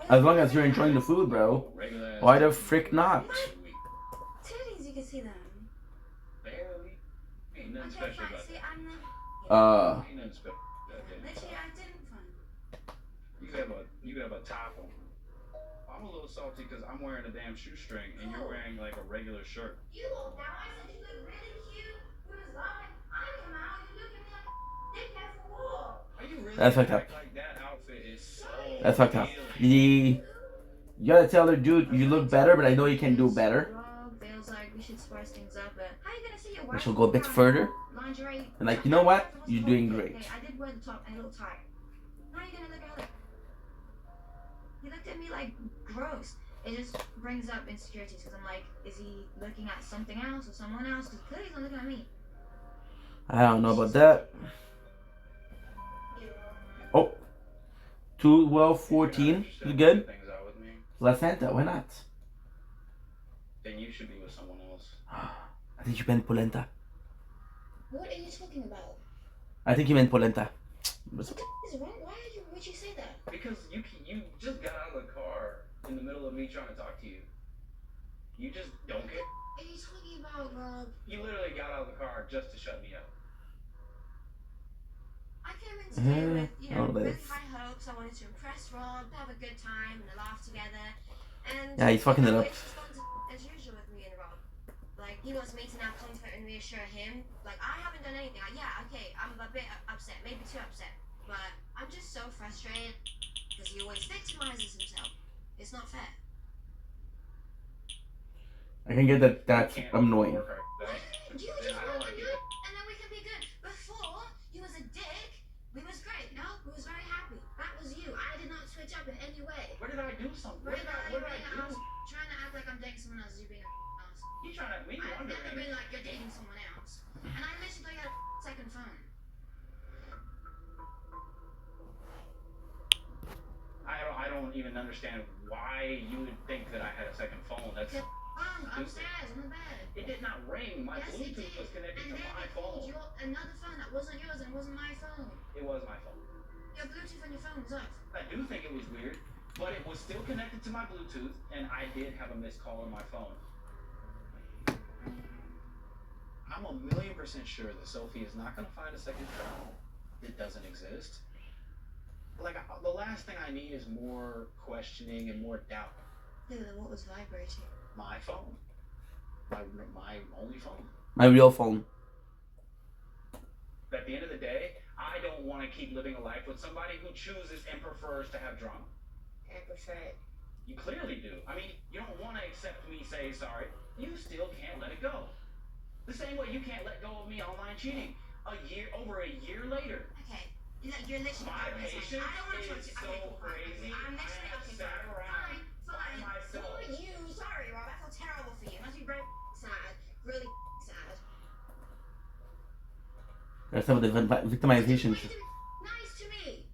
as long as you're enjoying the food, bro, why the frick not? Titties, you can see them. Barely. Ain't nothing special about See, that. I'm not. Ain't nothing special about that. Literally, I didn't fun. You have a top on. I'm a little salty because I'm wearing a damn shoestring and you're wearing like a regular shirt. You look down. I said you look really cute. You was lying. I came out. You look at me like a dick ass fool. Are you really That's fucked up. like that outfit is so That's fucked up. You gotta tell her, dude, you look better, but I know you can do better. Rob feels like we should spice things up, but how are you gonna see your And work? she'll go a bit further. Lingerie. And like, you know what? You're doing great. Okay, I did wear the top and a little tie. How are you gonna look at it? He looked at me like gross. It just brings up insecurities because I'm like, is he looking at something else or someone else? Because clearly he's not looking at me. I don't know about that. Oh. 1214. You good? things out with me. Placenta, why not? Then you should be with someone else. I think you meant polenta. What are you talking about? I think you meant polenta. What is wrong? Would you say that? Because you just got out of the car in the middle of me trying to talk to you. You just don't care. What are you talking about, Rob? You literally got out of the car just to shut me up. I came in today with, really this. high hopes. I wanted to impress Rob, have a good time, and a laugh together. And Yeah, he's fucking it up. It's just gone as usual with me and Rob. Like, he wants me to now comfort and reassure him. Like, I haven't done anything. I'm a bit upset, maybe too upset. But I'm just so frustrated because he always victimizes himself. It's not fair. I can get that. That's annoying. You just want to do it, and then we can be good. Before, he was a dick. We was great. No, we was very happy. That was you. I did not switch up in any way. Where did I do something? What did I do? Trying to act like I'm dating someone else. You being a ass. You trying to make me I've wonder. never been like you're dating someone else. And I literally got a second phone. I don't don't even understand why you would think that I had a second phone. That's upstairs on the bed. It did not ring. My Yes, it Bluetooth did. was connected And to then my it called phone. another phone that wasn't yours and wasn't my phone. It was my phone. Your Bluetooth on your phone was off. I do think it was weird, but it was still connected to my Bluetooth, and I did have a missed call on my phone. I'm 1,000,000% sure that Sophie is not going to find a second phone. It doesn't exist. Like, the last thing I need is more questioning and more doubt. Yeah, then what was vibrating? My phone. My only phone. My real phone. At the end of the day, I don't want to keep living a life with somebody who chooses and prefers to have drama. I prefer it. You clearly do. I mean, you don't want to accept me saying sorry. You still can't let it go. The same way you can't let go of me online cheating. Over a year later. Okay. You're literally My patience I don't want to talk is to you. so crazy. I'm literally I have sat around by myself. For you, sorry, Rob. I feel terrible for you. It must be very sad. Really sad. There's some of the victimization. Nice to me.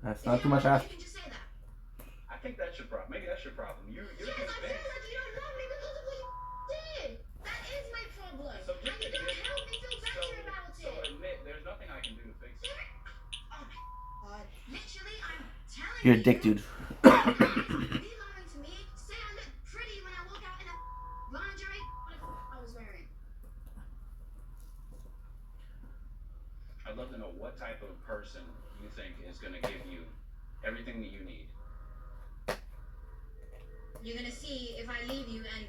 That's not too much asked. You can just say that. I think that's your problem. Maybe that's your problem. You're Yes, I feel convinced. like you don't love me because of what you did. That is my problem. So And you don't help me feel better about So it. admit, there's nothing I can do to fix it. Oh my god. Literally, I'm telling You're a dick, dude. be loving to me. Say I look pretty when I walk out in a lingerie. What I was wearing. I'd love to know what type of person you think is going to give you everything that you need. You're gonna see if I leave you and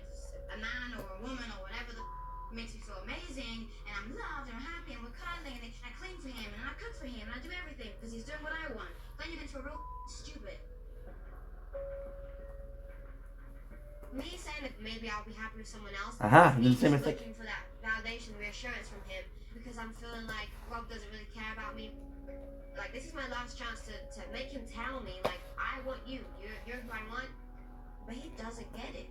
a man or a woman or whatever makes me feel amazing and I'm loved and I'm happy and we're cuddling and I clean for him and I cook for him and I do everything because he's doing what I want. Then you're into a real stupid. Me saying that maybe I'll be happy with someone else. You did the same just mistake. looking for that validation, reassurance from him because I'm feeling like Rob doesn't really care about me. Like this is my last chance to make him tell me like I want you. You're who I want. But he doesn't get it.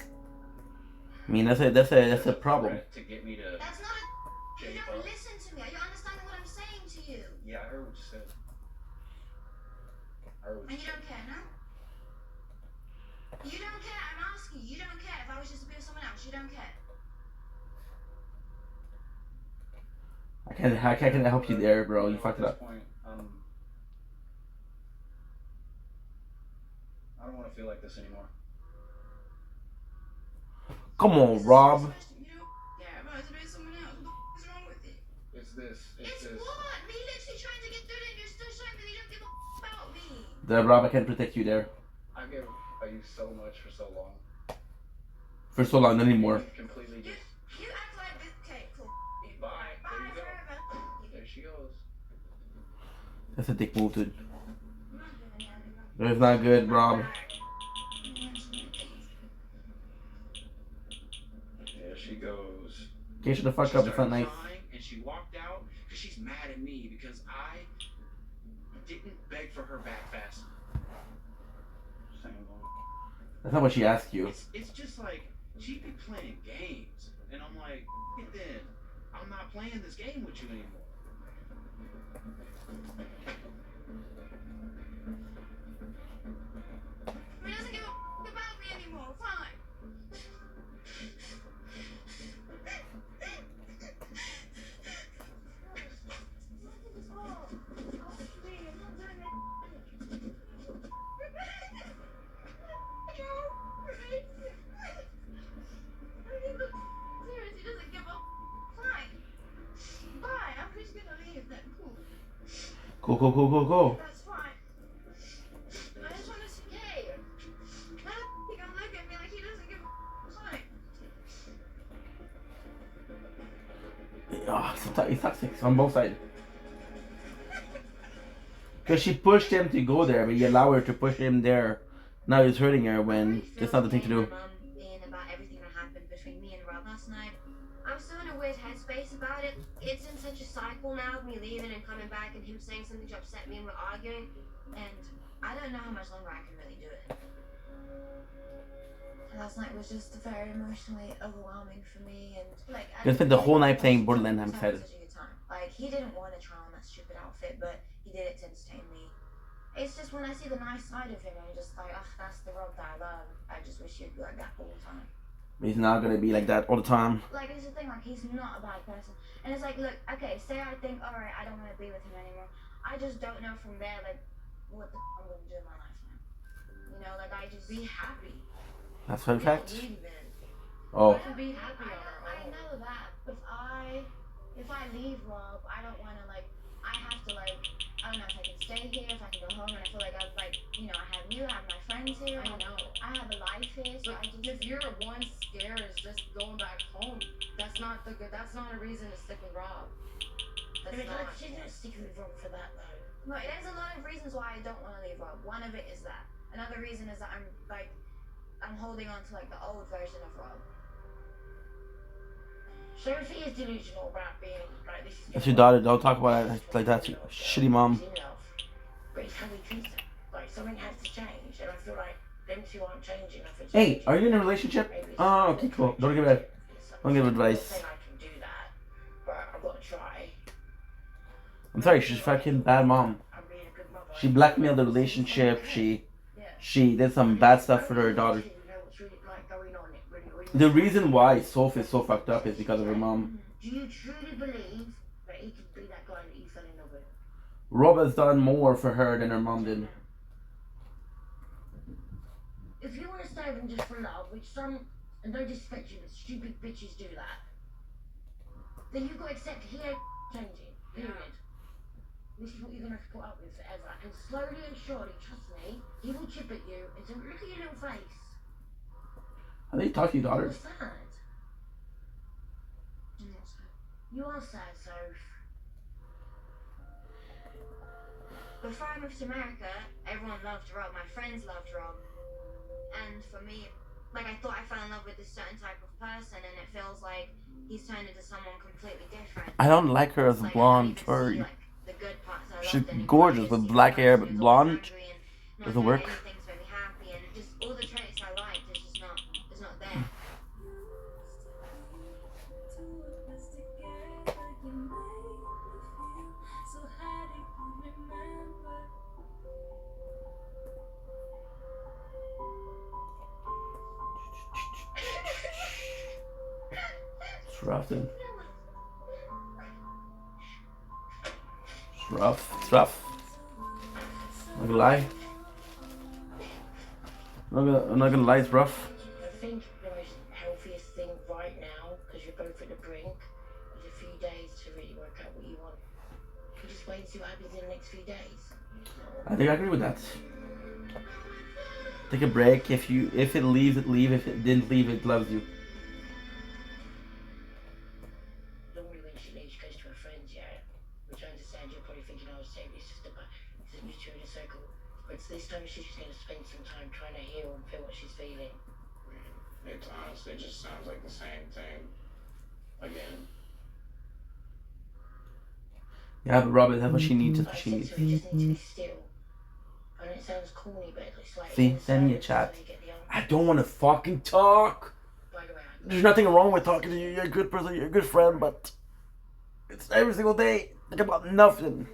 I mean, that's a problem. To get me to That's not a. You don't listen to me. Are you understanding what I'm saying to you? Yeah, I heard what you said. And you don't care, no? You don't care. I'm asking you. You don't care. If I was just to be with someone else, you don't care. I can't help you there, bro. You fucked it up. Point, I don't want to feel like this anymore. Come on, Rob. You don't care. If I was to be with someone else, what is wrong with it? It's this. It's this. what? Me literally trying to get through it and you're still showing me that you don't give a about me. There, Rob, I can't protect you there. I gave you so much for so long. For so long, not anymore. Completely just. You act like this. Okay, cool. Bye. Bye There you go. forever. There she goes. That's a dick move, dude. It's not good, Rob. There she goes. Okay, shut the fuck up. It's not nice. And she walked out because she's mad at me because I didn't beg for her back fast. That's not what she asked you. It's just like she'd be playing games, and I'm like, then I'm not playing this game with you anymore. He doesn't give a about me anymore. Fine. Seriously, doesn't give a fine. Bye. I'm just gonna leave then. Cool. Go. That's fine. I just want to see Kay. Now he gonna look at me like he doesn't give a fine. Oh, it's toxic on both sides. Because she pushed him to go there, but you allow her to push him there. Now he's hurting her when that's not the thing to do. Being about everything that happened between me and Rob last night. I'm still in a weird headspace about it. It's in such a cycle now of me leaving and coming back and him saying something to upset me and we're arguing. And I don't know how much longer I can really do it. Last night was just very emotionally overwhelming for me and like I spent the whole night playing Borderlands. I'm excited. Like he didn't want to try on that stupid outfit, but he did it to entertain me. it's just when I see the nice side of him, I'm just like, that's the Rob that I love. I just wish he'd be like that all the time. He's not gonna be like that all the time. Like, it's the thing, like, he's not a bad person. And it's like, look, okay, say I think, alright, I don't want to be with him anymore. I just don't know from there, like, what the I'm gonna do in my life now. You know, like, I just be happy. That's a fact. Oh. Be happy. I know that. If I leave Rob, I don't want to, like, I have to, like, I don't know if I can stay here, if I can go home, and I feel like I've, like, you know, I have you, I have my friends here. I know. I have a life here, so I just... If your one scare is just going back home, that's not a reason to stick with Rob. She's not sticking with Rob for that, though. No, there's a lot of reasons why I don't want to leave Rob. One of it is that. Another reason is that I'm holding on to, like, the old version of Rob. So if he is delusional about being like this, That's your daughter. Don't talk about it like that. Shitty mom. But it's how he treats her. Like, something has to change, and I feel like them two aren't changing enough. Hey, are you in a relationship? Oh, okay, cool. Don't give advice. I can do that, but I've got to try. I'm sorry, she's a fucking bad mom. She blackmailed the relationship. She did some bad stuff for her daughter. The reason why Sophie is so fucked up is because of her mom. Do you truly believe that he could be that guy that you fell in love with? Rob has done more for her than her mom did. If you want to stay with him just for love, which some, and no disrespect you, but stupid bitches do that, then you've got to accept he ain't changing. Period. This is what you're going to have to put up with forever. And slowly and surely, trust me, he will chip at you and say, look at your little face. How do you talk to your daughter? You're sad. You are sad, Soph. Before I moved to America, everyone loved Rob. My friends loved Rob. And for me, like, I thought I fell in love with this certain type of person, and it feels like he's turned into someone completely different. I don't like her as a blonde furry. Like, the good parts I She's loved gorgeous with black hair, but blonde doesn't work. Things made me happy, and just all the traits I liked is just not, it's not there. It's rough, dude. It's rough. It's rough. I'm not gonna lie. I'm not gonna lie, it's rough. I think the most healthiest thing right now, because you're both at the brink, is a few days to really work out what you want. You just wait and see what happens in the next few days. I think I agree with that. Take a break. If it leaves, it leave. If it didn't leave, it loves you. Normally when she leaves, she goes to her friends, yeah. Which I understand you're probably thinking, oh, Sarah, it's just about you two in a circle. But this time she's just going to spend some time trying to heal and feel what she's feeling. It honestly just sounds like the same thing again. Yeah, but Robin, that's what she needs. That's what she needs. You just need to be still. I know it sounds corny, but it's like... See, send me a chat. I don't want to fucking talk. There's nothing wrong with talking to you. You're a good person. You're a good friend, but it's every single day. Think about nothing.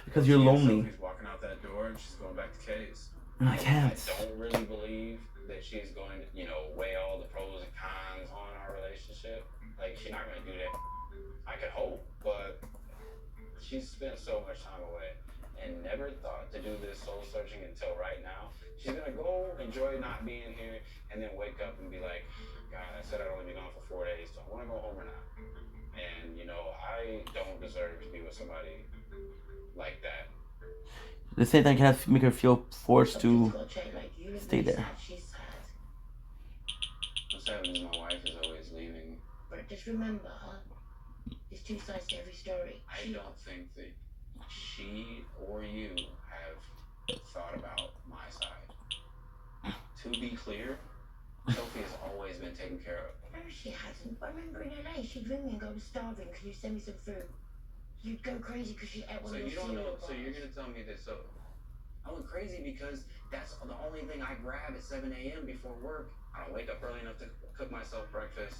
Because you're lonely. Sophie's walking out that door and she's going back to Kay's. I can't. I don't really believe that she's going to, weigh all the pros and cons on our relationship. Like, she's not going to do that. I could hope, but she's spent so much time away and never thought to do this soul searching until right now. She's going to go enjoy not being here and then wake up and be like, God, I said I'd only be gone for 4 days, so I want to go home or not. And, I don't deserve to be with somebody like that. The same thing can make her feel forced to stay there. What's happening is my wife is always leaving. But just remember, there's two sides to every story. I don't think that she or you have thought about my side. To be clear, Sophie has always been taken care of. No, she hasn't. I remember in LA, she'd ring me and go, I'm starving, can you send me some food? You'd go crazy because she ate one of your cereal bars. So you're going to tell me that I went crazy because that's the only thing I grab at 7 a.m. before work. I don't wake up early enough to cook myself breakfast.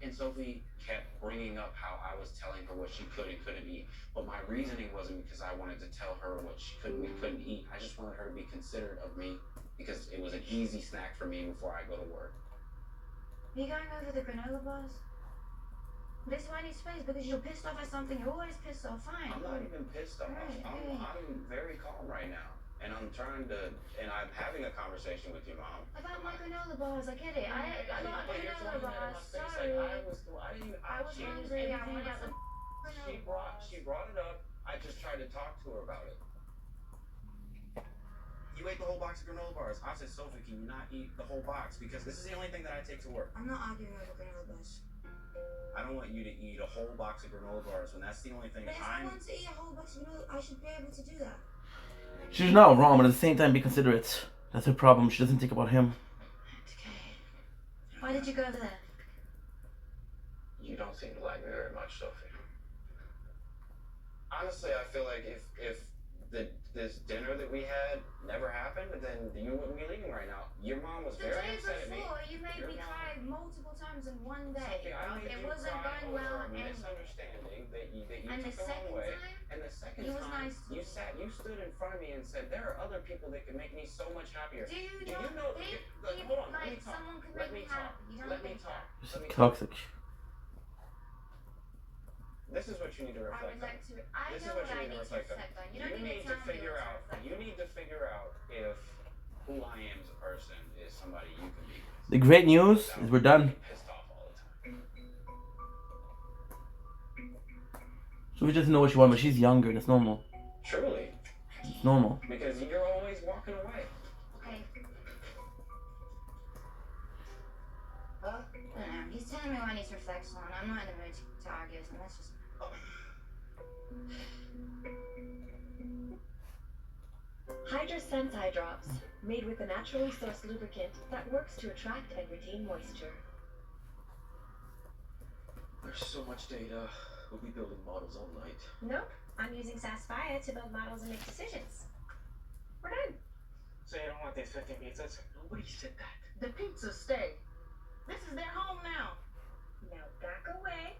And Sophie kept bringing up how I was telling her what she could and couldn't eat. But my reasoning wasn't because I wanted to tell her what she could and couldn't eat. I just wanted her to be considerate of me because it was an easy snack for me before I go to work. Are you going over the granola bars? This is why I need space, because you're pissed off at something. You're always pissed off. Fine. I'm not even pissed off. Right, I'm very calm right now. And I'm having a conversation with your mom. About my granola bars, I get it. I got granola bars. Sorry. I was hungry. I wanted some She brought it up. I just tried to talk to her about it. You ate the whole box of granola bars. I said, Sophie, can you not eat the whole box? Because this is the only thing that I take to work. I'm not arguing over granola bars. I don't want you to eat a whole box of granola bars when that's the only thing But if I want to eat a whole box of granola, I should be able to do that. She's not wrong, but at the same time, be considerate. That's her problem. She doesn't think about him. Okay. Why did you go over there? You don't seem to like me very much, Sophie. Honestly, I feel like if this dinner that we had never happened, then you wouldn't be leaving right now. Your mom was very upset at me. The day before, you made me cry multiple times in one day. Sophie, I made it you wasn't cry going well over a anyway. misunderstanding that you And the took the second wrong way. time, And the second he was time, nice to me. you stood in front of me and said, there are other people that can make me so much happier. Do you know? think Hold on, let me like talk. someone could Let make me me talk. happy? You don't Let me think talk. that? Let me talk. Toxic. This is what you need to I reflect would like to. I This is know what what you I need to need to reflect on. reflect on. You You don't need need to to tell me figure what to out. reflect You need to figure out if who I am as a person is somebody you can be with. The great news is we're done. Pissed off all the time. So we doesn't know what she wants, but she's younger. That's normal. Truly. It's normal. Because you're always walking away. Okay. I don't know. He's telling me what I need to reflect on. I'm not in the mood to argue with him. That's just. Hydra Sense eye drops, made with a naturally sourced lubricant that works to attract and retain moisture. There's so much data. We'll be building models all night. Nope, I'm using Saspire to build models and make decisions. We're done. So you don't want these 15 pizzas? Nobody said that. The pizzas stay. This is their home now. Now back away.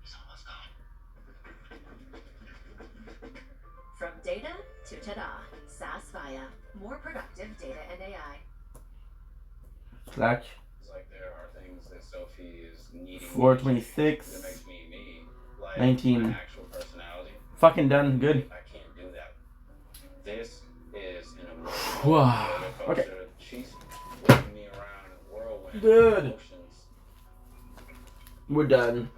He's almost gone. From data to ta-da, Saspire. More productive data and AI. Slack. It's like there are things that Sophie is needing. 426. That makes me me. Like 19. my actual personality. Fucking done. Good. I can't do that. This is an emotional Wow. roller Okay. coaster. She's whipping me around in a whirlwind. Good. Emotions. We're done.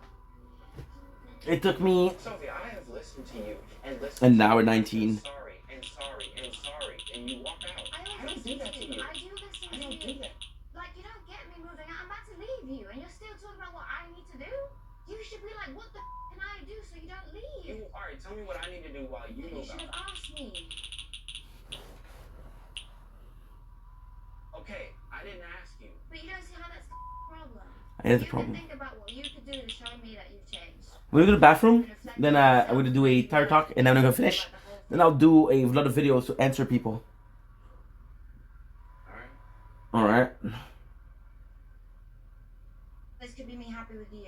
It took me. Sophie, I have listened to you and listened. And now we're 19. Sorry and sorry and sorry, and you walk out. I don't do that to you. I do listen to you. Like, you don't get me moving out. I'm about to leave you, and you're still talking about what I need to do? You should be like, what the can I do so you don't leave? Alright, tell me what I need to do while you You move should out. have asked me. Okay, I didn't ask you. But you don't see how that's the problem. It is a You problem. can think about what you could do to show me that you've changed. When we go to the bathroom, then I'm going to do a tire talk, and then I'm going to finish. Then I'll do a lot of videos to answer people. Alright. This could be me happy with you.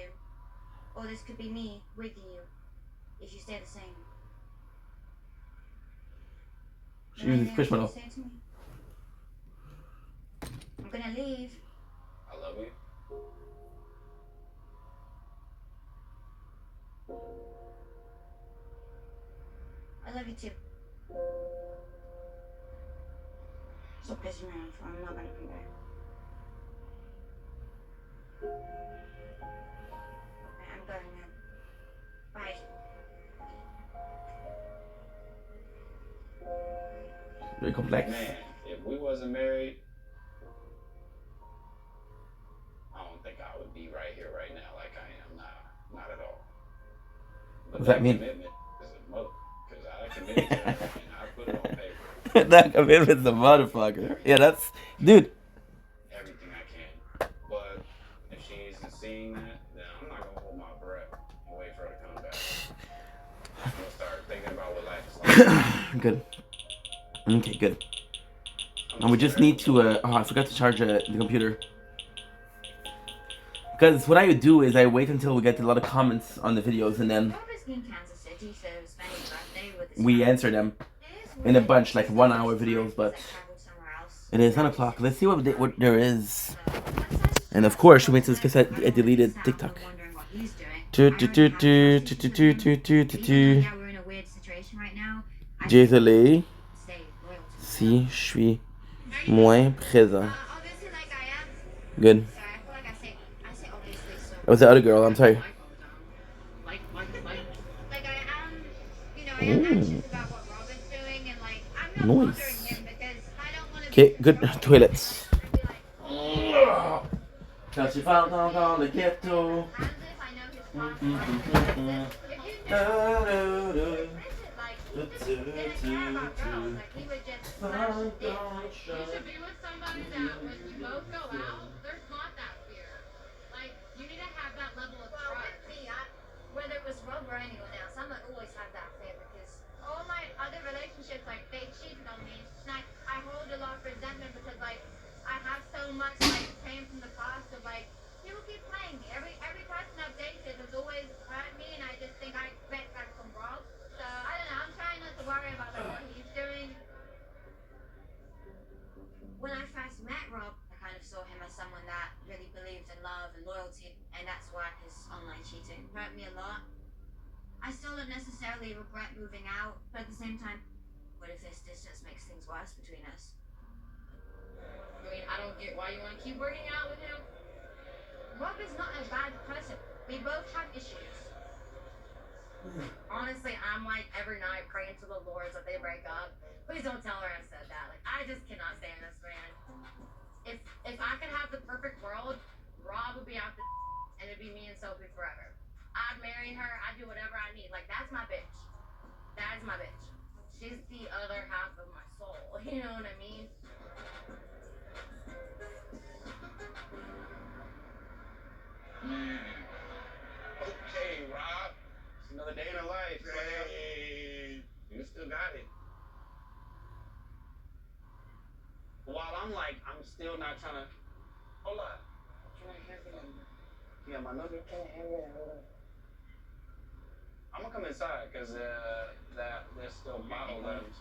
Or this could be me with you. If you stay the same. She uses Squishmallow. Say to me? I'm gonna leave. I love you. I love you too. Stop pissing me off. I'm not gonna come back. I'm going now. Bye. Very complex. Man, if we wasn't married, I don't think I would be right here right now like I am now. Not at all. But What's that mean? Commitment is a mother. Because I committed to her and I put it on paper. That commitment's the motherfucker. Yeah, that's. Dude. Everything I can. But if she isn't seeing that, then I'm not going to hold my breath and wait for her to come back. I'm going to start thinking about what life is like. Good. Okay, good. I'm And we just need to, oh, I forgot to charge the computer. Because what I would do is I wait until we get a lot of comments on the videos and then we answer them in a bunch, like 1 hour videos, but it is 10 o'clock. Let's see what there is. And of course, we went to this because I deleted TikTok. Désolé si je suis moins présent. Good. That was the other girl, I'm sorry. Ooh. Nice. Okay, good. Toilets. Quand tu parles encore le ghetto. You should be with somebody that when you both go out, there's not that fear. Like, you need to have that level of trust. With me, whether it was Rob or anyone else, I'm gonna always have that fear because all my other relationships, like, they cheated on me. And I hold a lot of resentment because, like, I have so much, like, pain from the past of, like, people keep playing me. Every person I've dated has always hurt me, and I just think I expect that from Rob. So, I don't know, I'm trying not to worry about like, what he's doing. When I first met Rob, I kind of saw him as someone that really believed in love and loyalty, and that's why his online cheating hurt me a lot. I still don't necessarily regret moving out, but at the same time, what if this distance makes things worse between us? I mean, I don't get why you want to keep working out with him. Rob is not a bad person. We both have issues. Honestly, I'm like every night praying to the Lord that they break up. Please don't tell her I said that. Like, I just cannot stand this man. If I could have the perfect world, Rob would be out the and it'd be me and Sophie forever. I'd marry her. I'd do whatever I need. Like, that's my bitch. That is my bitch. She's the other half of my soul. You know what I mean? Okay, Rob. It's another day in the life. Hey. You still got it. While I'm like, I'm still not trying to. Hold on. Can I have it? You got my number? Can I have it? Hold on. I'm gonna come inside because there's still bottle left,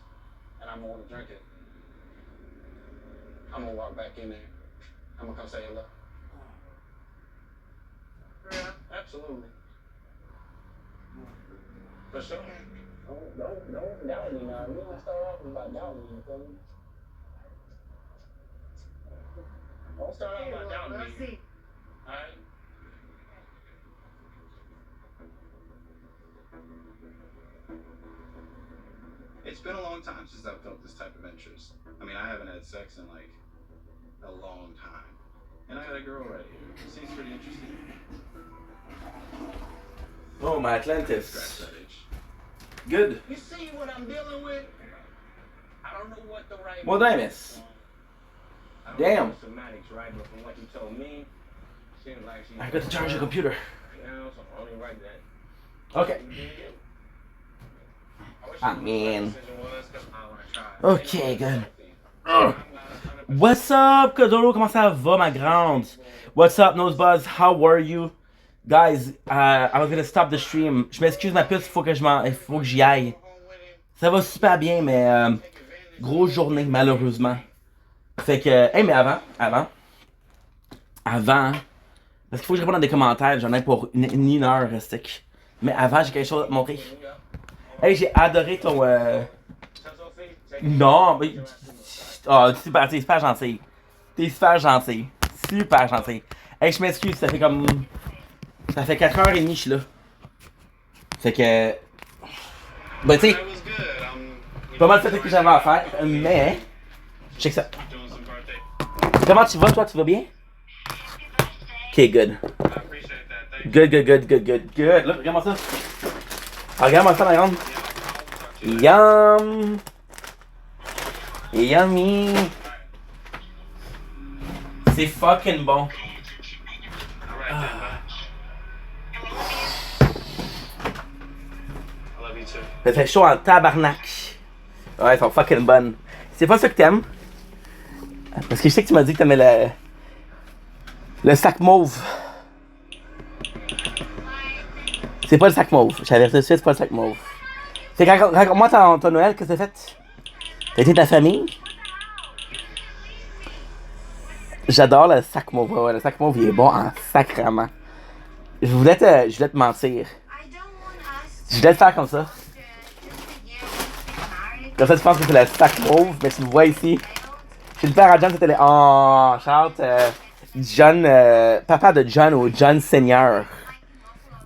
and I'm gonna want to drink it. I'm gonna walk back in there. I'm gonna come say hello. Yeah, absolutely. For sure. Don't doubt me now. We don't start off about doubting me, you feel me? Don't start off about doubting me. Alright? It's been a long time since I've felt this type of interest. I mean, I haven't had sex in like a long time. And I got a girl right here. Seems pretty interesting. Oh, my Atlantis. Good. You see what I'm dealing with? I don't know what the right. What did I miss? Damn. Semantics, right? But from what you told me, seems like she. I got to charge the computer. Now, so I only write that. Okay. Ah, man. Okay, good. What's up, Kodoro? Comment ça va, ma grande? What's up, Nosebuzz? How are you? Guys, I was gonna stop the stream. Je m'excuse, ma puce, faut que j'y aille. Ça va super bien, mais grosse journée, malheureusement. Fait que, hey, mais avant, parce qu'il faut que je réponde à des commentaires, j'en ai pour une heure, stick. Mais avant, j'ai quelque chose à te montrer. Hey, j'ai adoré ton. Non, mais. Oh, t'es super gentil. T'es super gentil. Super gentil. Hey, je m'excuse, ça fait comme. Ça fait 4h30 je suis là. Fait que. Ben, tu sais. Pas mal de fait que j'avais à faire, mais. Check ça. Comment tu vas, toi? Tu vas bien? Ok, good. Good. Là, regarde-moi ça. Regarde-moi ça, ma grande. Yum! Yummy! C'est fucking bon. Ça fait chaud en tabarnak. Ouais, elles sont fucking bonnes. C'est pas ça que t'aimes. Parce que je sais que tu m'as dit que t'aimais le sac mauve. C'est pas le sac mauve. J'avais reçu, c'est pas le sac mauve. Fait que raconte-moi ton Noël, qu'est-ce que t'as fait? T'as été de ta famille? J'adore le sac mauve. Ouais, le sac mauve, il est bon en sacrement. Je voulais te mentir. Je voulais te faire comme ça. Comme ça, tu penses que c'est le sac mauve, mais tu le vois ici. Je vais le faire à John, c'était le. Oh, Charles, John, papa de John ou John Senior.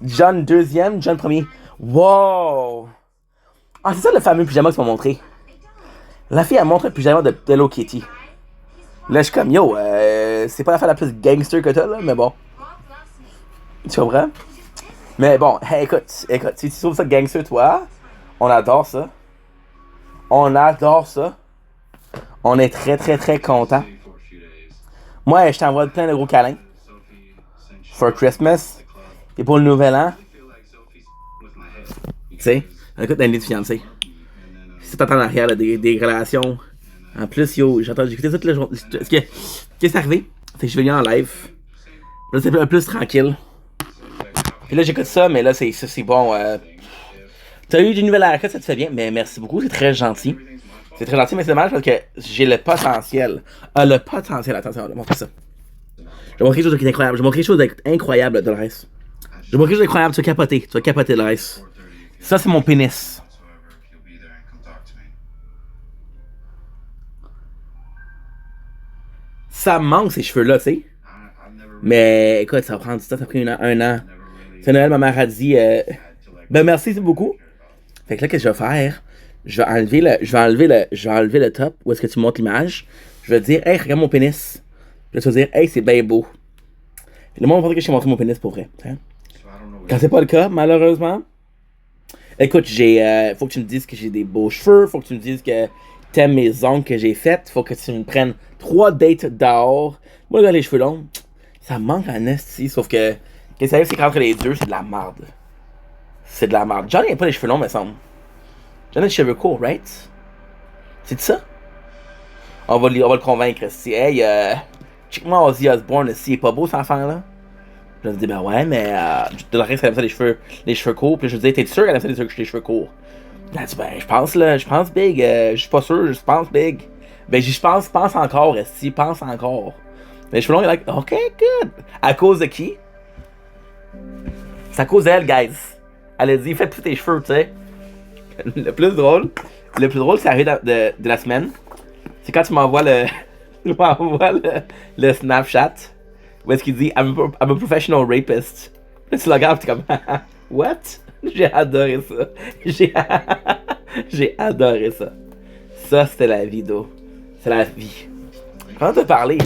John deuxième, John premier. Wow! Ah, c'est ça le fameux pyjama que tu m'as montré. La fille, elle montre un pyjama de Hello Kitty. Là, je suis comme, yo, c'est pas la la plus gangster que t'as, là, mais bon. Tu comprends? Mais bon, hey, écoute, si tu trouves ça gangster, toi, on adore ça. On adore ça. On est très, très, très content. Moi, je t'envoie plein de gros câlins. For Christmas. Et pour le nouvel an. Tu sais, écoute, l'année de fiancée. Si t'entends en arrière, là, des relations. En plus, yo, j'ai écouté toute la journée. Qu'est-ce qui est arrivé? C'est que je vais venir en live. Là, c'est un peu plus tranquille. Puis là, j'écoute ça, mais là, c'est bon. T'as eu du nouvel haircut, ça te fait bien. Mais merci beaucoup, c'est très gentil. C'est très gentil, mais c'est dommage parce que j'ai le potentiel. Le potentiel, attention, je vais montrer ça. Je vais montrer quelque chose d'incroyable. Je vais montrer quelque chose d'incroyable de l'Ice. Je vais montrer quelque chose d'incroyable, tu vas capoter. Tu vas capoter de l'Ice. Ça, c'est mon pénis. Ça me manque ces cheveux-là, tu sais. Mais écoute, ça va prendre du temps, ça a pris un an. C'est Noël, ma mère a dit ben merci beaucoup. Fait que là, qu'est-ce que je vais faire? Je vais enlever le top où est-ce que tu montes l'image. Je vais dire, hey, regarde mon pénis. Puis là, tu vas dire, hey, c'est bien beau. Puis le monde va penser que je t'ai montré mon pénis pour vrai. Hein? Quand c'est pas le cas, malheureusement. Écoute, faut que tu me dises que j'ai des beaux cheveux. Faut que tu me dises que t'aimes mes ongles que j'ai faites. Faut que tu me prennes 3 dates dehors. Moi, regarde les cheveux longs. Ça me manque en esti. Sauf que, qu'est-ce qui arrive, c'est qu'entre les deux, c'est de la merde. C'est de la merde. John n'a pas les cheveux longs, me semble. John a les cheveux courts, right? C'est ça? On va le convaincre. Si, hey, check-moi Ozzy Osbourne, si il est pas beau, cet enfant-là. Je vais me dire, ben ouais, mais de la reste, elle aime ça les cheveux courts. Puis je lui dis, t'es sûr qu'elle aime ça les cheveux courts? Elle dit, ben, je pense big. Je suis pas sûr, je pense big. Ben, je pense encore, si, pense encore. Les cheveux longs, il est like, ok, good. À cause de qui? C'est à cause d'elle, guys. Elle a dit, fais plus tes cheveux, tu sais. Le plus drôle, c'est arrivé de la semaine. C'est quand tu m'envoies le Snapchat. Où est-ce qu'il dit I'm a professional rapist. Là, tu le regardes, t'es comme what? J'ai adoré ça. J'ai adoré ça. Ça, c'était la vie, d'eau. C'est la vie. Comment te parler?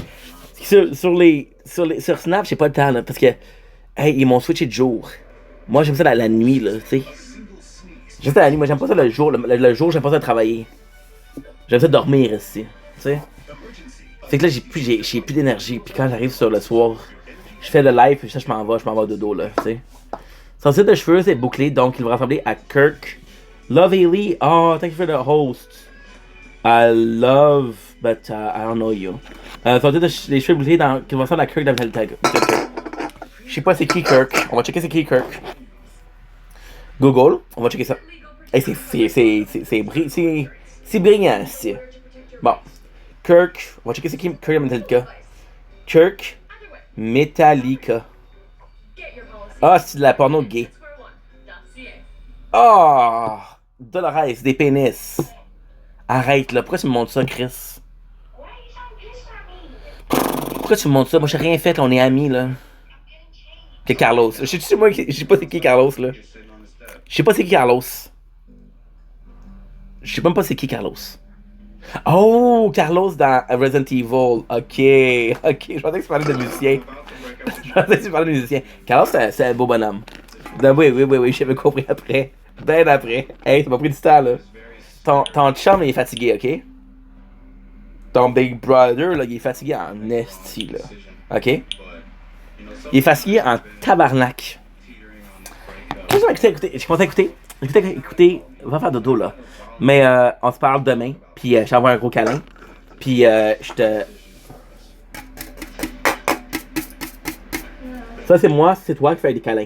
Sur Snap, j'ai pas le temps, là, parce que, hey, ils m'ont switché de jour. Moi, j'aime ça la nuit, là, tu sais. J'aime ça la nuit, moi, j'aime pas ça le jour. Le jour, j'aime pas ça travailler. J'aime ça dormir ici, tu sais. Fait que là, j'ai plus d'énergie. Puis quand j'arrive sur le soir, je fais le live, puis ça, je m'en vais au dodo, là, tu sais. Son style de cheveux, c'est bouclé, donc il va ressembler à Kirk. Love Haley, oh, thank you for the host. I love, but I don't know you. Son style les cheveux bouclés, qui va ressembler à Kirk dans le tag. Je sais pas c'est qui Kirk. On va checker c'est qui Kirk. Google, on va checker ça. Hey, c'est brillant, ici. Bon. Kirk, on va checker c'est qui Kirk Metallica. Kirk Metallica. Ah, c'est de la porno gay. Ah, Dolores, des pénis. Arrête là, pourquoi tu me montres ça, Chris? Pourquoi tu me montres ça? Moi j'ai rien fait, là, on est amis là. C'est Carlos. Je sais pas c'est qui Carlos là. Je sais pas c'est qui Carlos. Je sais même pas c'est qui Carlos. Oh, Carlos dans Resident Evil. Ok. Je pensais que tu parlais de musicien. Carlos, c'est un beau bonhomme. Oui, j'avais compris après. Bien après. Hey, ça m'a pris du temps, là. Ton chum, il est fatigué, ok? Ton Big Brother, là, il est fatigué en esti, là. Ok? Il est fatigué en tabarnak. Qu'est-ce que je commence à écouter? Écoutez, va faire dodo, là. Mais on se parle demain, puis je t'envoie un gros câlin. Puis je Ça, c'est moi, c'est toi qui fais des câlins.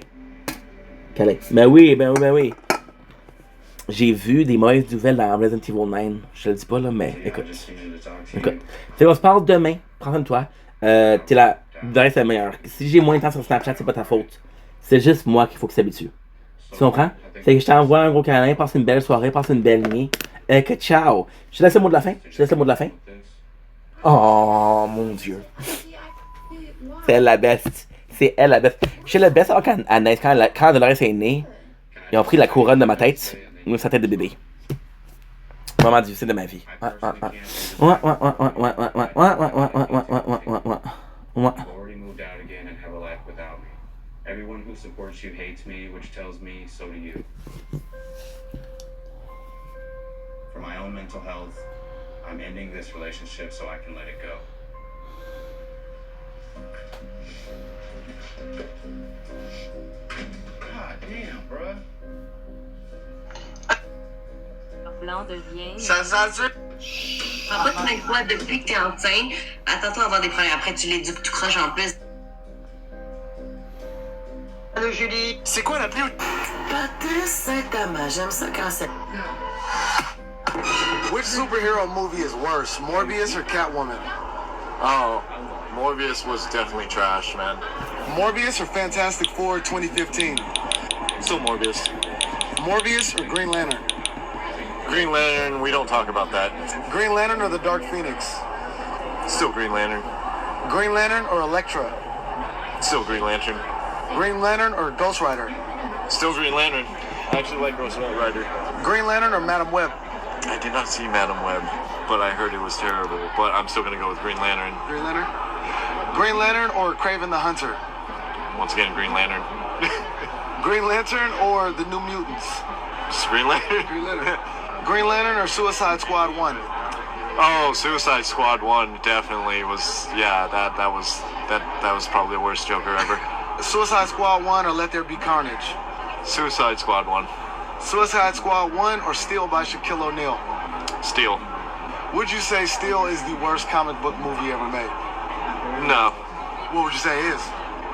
Câlins. Ben oui. J'ai vu des mauvaises nouvelles dans Resident Evil 9. Je te le dis pas, là, mais écoute. On se parle demain. Prends soin de toi. T'es la c'est la meilleure. Si j'ai moins de temps sur Snapchat, c'est pas ta faute. C'est juste moi qu'il faut qu'il s'habitue. Tu comprends? C'est que je t'envoie un gros câlin, passe une belle soirée, passe une belle nuit. Que ciao. Je te laisse le mot de la fin. Oh mon dieu. C'est elle la best. Je suis le best quand Dolores est née. Ils ont pris la couronne de ma tête, ou sa tête de bébé. Moment difficile de ma vie. Everyone who supports you hates me, which tells me so do you. For my own mental health, I'm ending this relationship so I can let it go. God damn, bruh. Ça s'assure. En fait, même toi, depuis que t'es enceinte, attends-toi à avoir des problèmes. Après, tu l'éduques tout croche en plus. Allô, Julie. C'est quoi la plus... Patrice Saint-Amand, j'aime ça quand c'est... Which superhero movie is worse, Morbius or Catwoman? Oh, Morbius was definitely trash, man. Morbius or Fantastic Four 2015? Still Morbius. Morbius or Green Lantern? Green Lantern, we don't talk about that. Green Lantern or the Dark Phoenix? Still Green Lantern. Green Lantern or Elektra? Still Green Lantern. Green Lantern or Ghost Rider? Still Green Lantern. I actually like Ghost Rider. Green Lantern or Madam Web? I did not see Madam Web, but I heard it was terrible. But I'm still gonna go with Green Lantern. Green Lantern? Green Lantern or Kraven the Hunter? Once again, Green Lantern. Green Lantern or the New Mutants? Just Green Lantern. Green Lantern. Green Lantern or Suicide Squad 1? Oh, Suicide Squad 1 definitely was. Yeah, that was probably the worst Joker ever. Suicide Squad 1 or Let There Be Carnage? Suicide Squad 1. Suicide Squad 1 or Steel by Shaquille O'Neal? Steel. Would you say Steel is the worst comic book movie ever made? No. What would you say it is?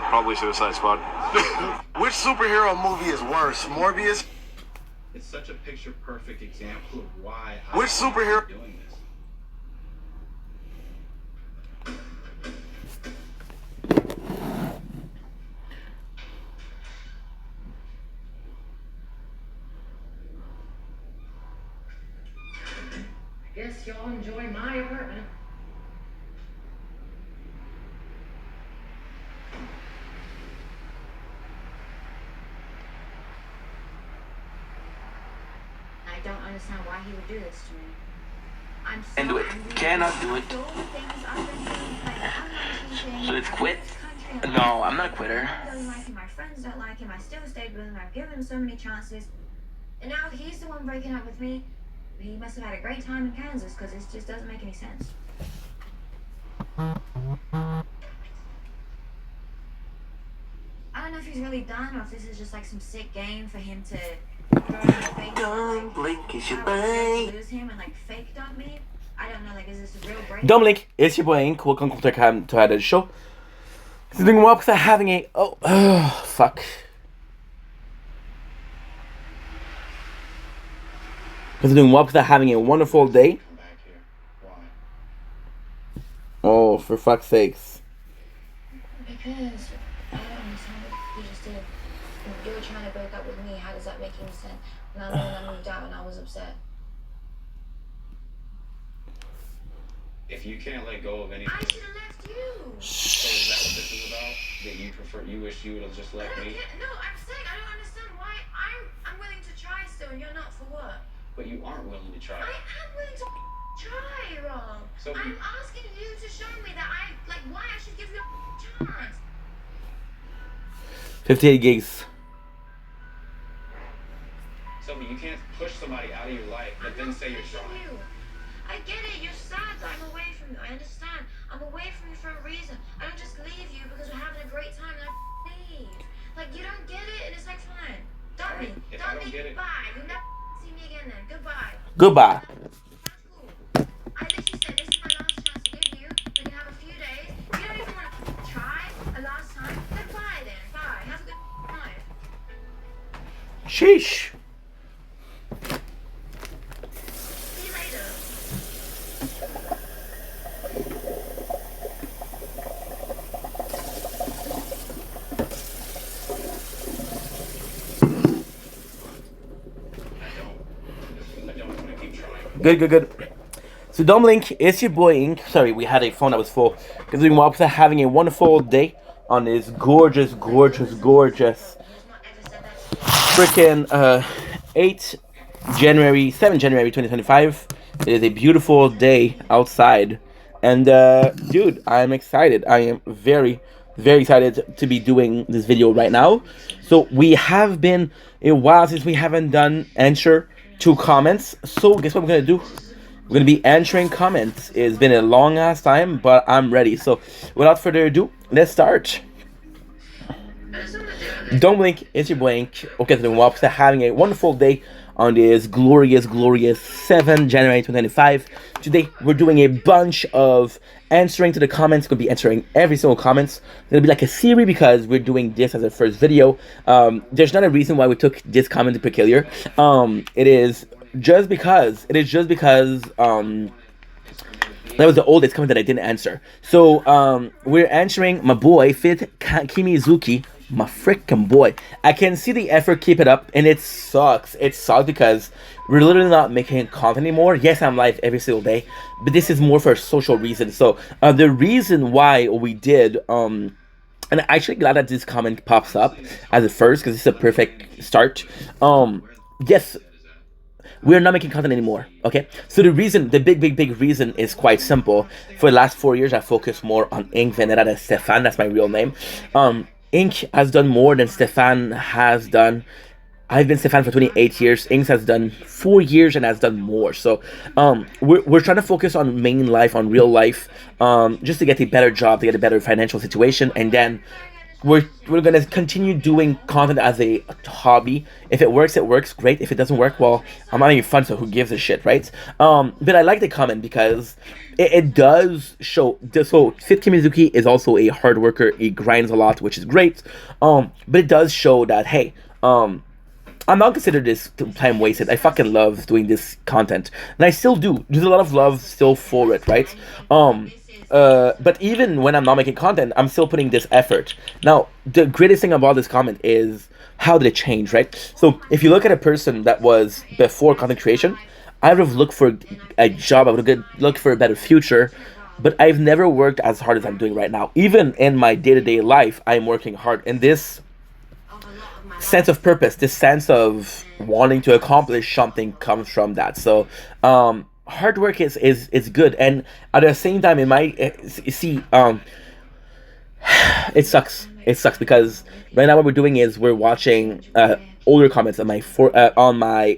Probably Suicide Squad. Which superhero movie is worse, Morbius? It's such a picture-perfect example of why Which superhero... doing this. Guess y'all enjoy my apartment. I don't understand why he would do this to me. I'm so And do it. angry. Cannot do it. So things I've been doing, like, I'm not teaching. So it's quit? Country, No, I'm not a quitter. My mom doesn't like him, my friends don't like him, I still stayed with him, I've given him so many chances. And now he's the one breaking up with me. He must have had a great time in Kansas, because it just doesn't make any sense. I don't know if he's really done, or if this is just like some sick game for him to throw in my face. Don't blink, it's your I brain. lose him and like fake dump me. I don't know, like, is this a real break? Don't blink, it's your boy Ink. Welcome to the show. Doing well because I'm having a... fuck. Because doing well because I'm having a wonderful day. Oh, for fuck's sakes. Because I don't understand what you just did. You were trying to break up with me. How does that make any sense? Now when I moved out and I was upset. If you can't let go of anything, I should have left you. so is that what this is about? That you wish you would have just left me? No, I'm saying I don't understand why I'm willing to try still and you're not for what? But you aren't willing to try. I am willing to try, Rob. So I'm asking you to show me that why I should give you a chance. 58 gigs. Sylvie, you can't push somebody out of your life but then say you're trying. You. I get it, you're sad that I'm away from you. I understand. I'm away from you for a reason. I don't just leave you because we're having a great time and I leave. Like, you don't get it and it's like, fine. Dump me. If I don't get it, Bye. You'll never see me again then. Goodbye. Goodbye. I literally said this is my last chance to give you. We can have a few days. You don't even want to try a last time. Goodbye then. Sheesh. Good. So Dom Link, it's your boy Ink. Sorry, we had a phone that was full. Because we were having a wonderful day on this gorgeous freaking 7 January 2025. It is a beautiful day outside. And dude, I'm excited. I am very excited to be doing this video right now. So we have been a while since we haven't done answer to comments. So guess what we're gonna do? We're gonna be answering comments. It's been a long ass time, but I'm ready. So without further ado, let's start. Don't blink, it's your blink. Okay, so we're having a wonderful day on this glorious 7 January 2025. Today we're doing a bunch of answering to the comments. We're gonna be answering every single comments. It's gonna be like a series because we're doing this as a first video. There's not a reason why we took this comment in particular. It is just because that was the oldest comment that I didn't answer. So we're answering my boy Fit Kimizuki, my freaking boy. I can see the effort, keep it up, and it sucks. It sucks because we're literally not making content anymore. Yes, I'm live every single day, but this is more for a social reason. So the reason why we did and I'm actually glad that this comment pops up as a first because it's a perfect start. Yes, we're not making content anymore, okay? So the big reason is quite simple. For the last 4 years, I focused more on Ink Vendetta than Stefan. That's my real name. Ink has done more than Stefan has done. I've been Stefan for 28 years. Ink has done 4 years and has done more. So we're trying to focus on main life, on real life, just to get a better job, to get a better financial situation, and then we're gonna continue doing content as a hobby. If it works, it works, great. If it doesn't work, well, I'm not having fun, so who gives a shit, right? But I like the comment because it does show. So Fit Kimizuki is also a hard worker. He grinds a lot, which is great. But it does show that, hey, I'm not considered this time wasted. I fucking love doing this content, and I still do. There's a lot of love still for it, right? But even when I'm not making content, I'm still putting this effort. Now, the greatest thing about this comment is how did it change, right? So if you look at a person that was before content creation, I would have looked for a job, I would have looked for a better future, but I've never worked as hard as I'm doing right now. Even in my day-to-day life, I'm working hard. And this sense of purpose, this sense of wanting to accomplish something comes from that. So, hard work is good, and at the same time it might it sucks because right now what we're doing is we're watching older comments on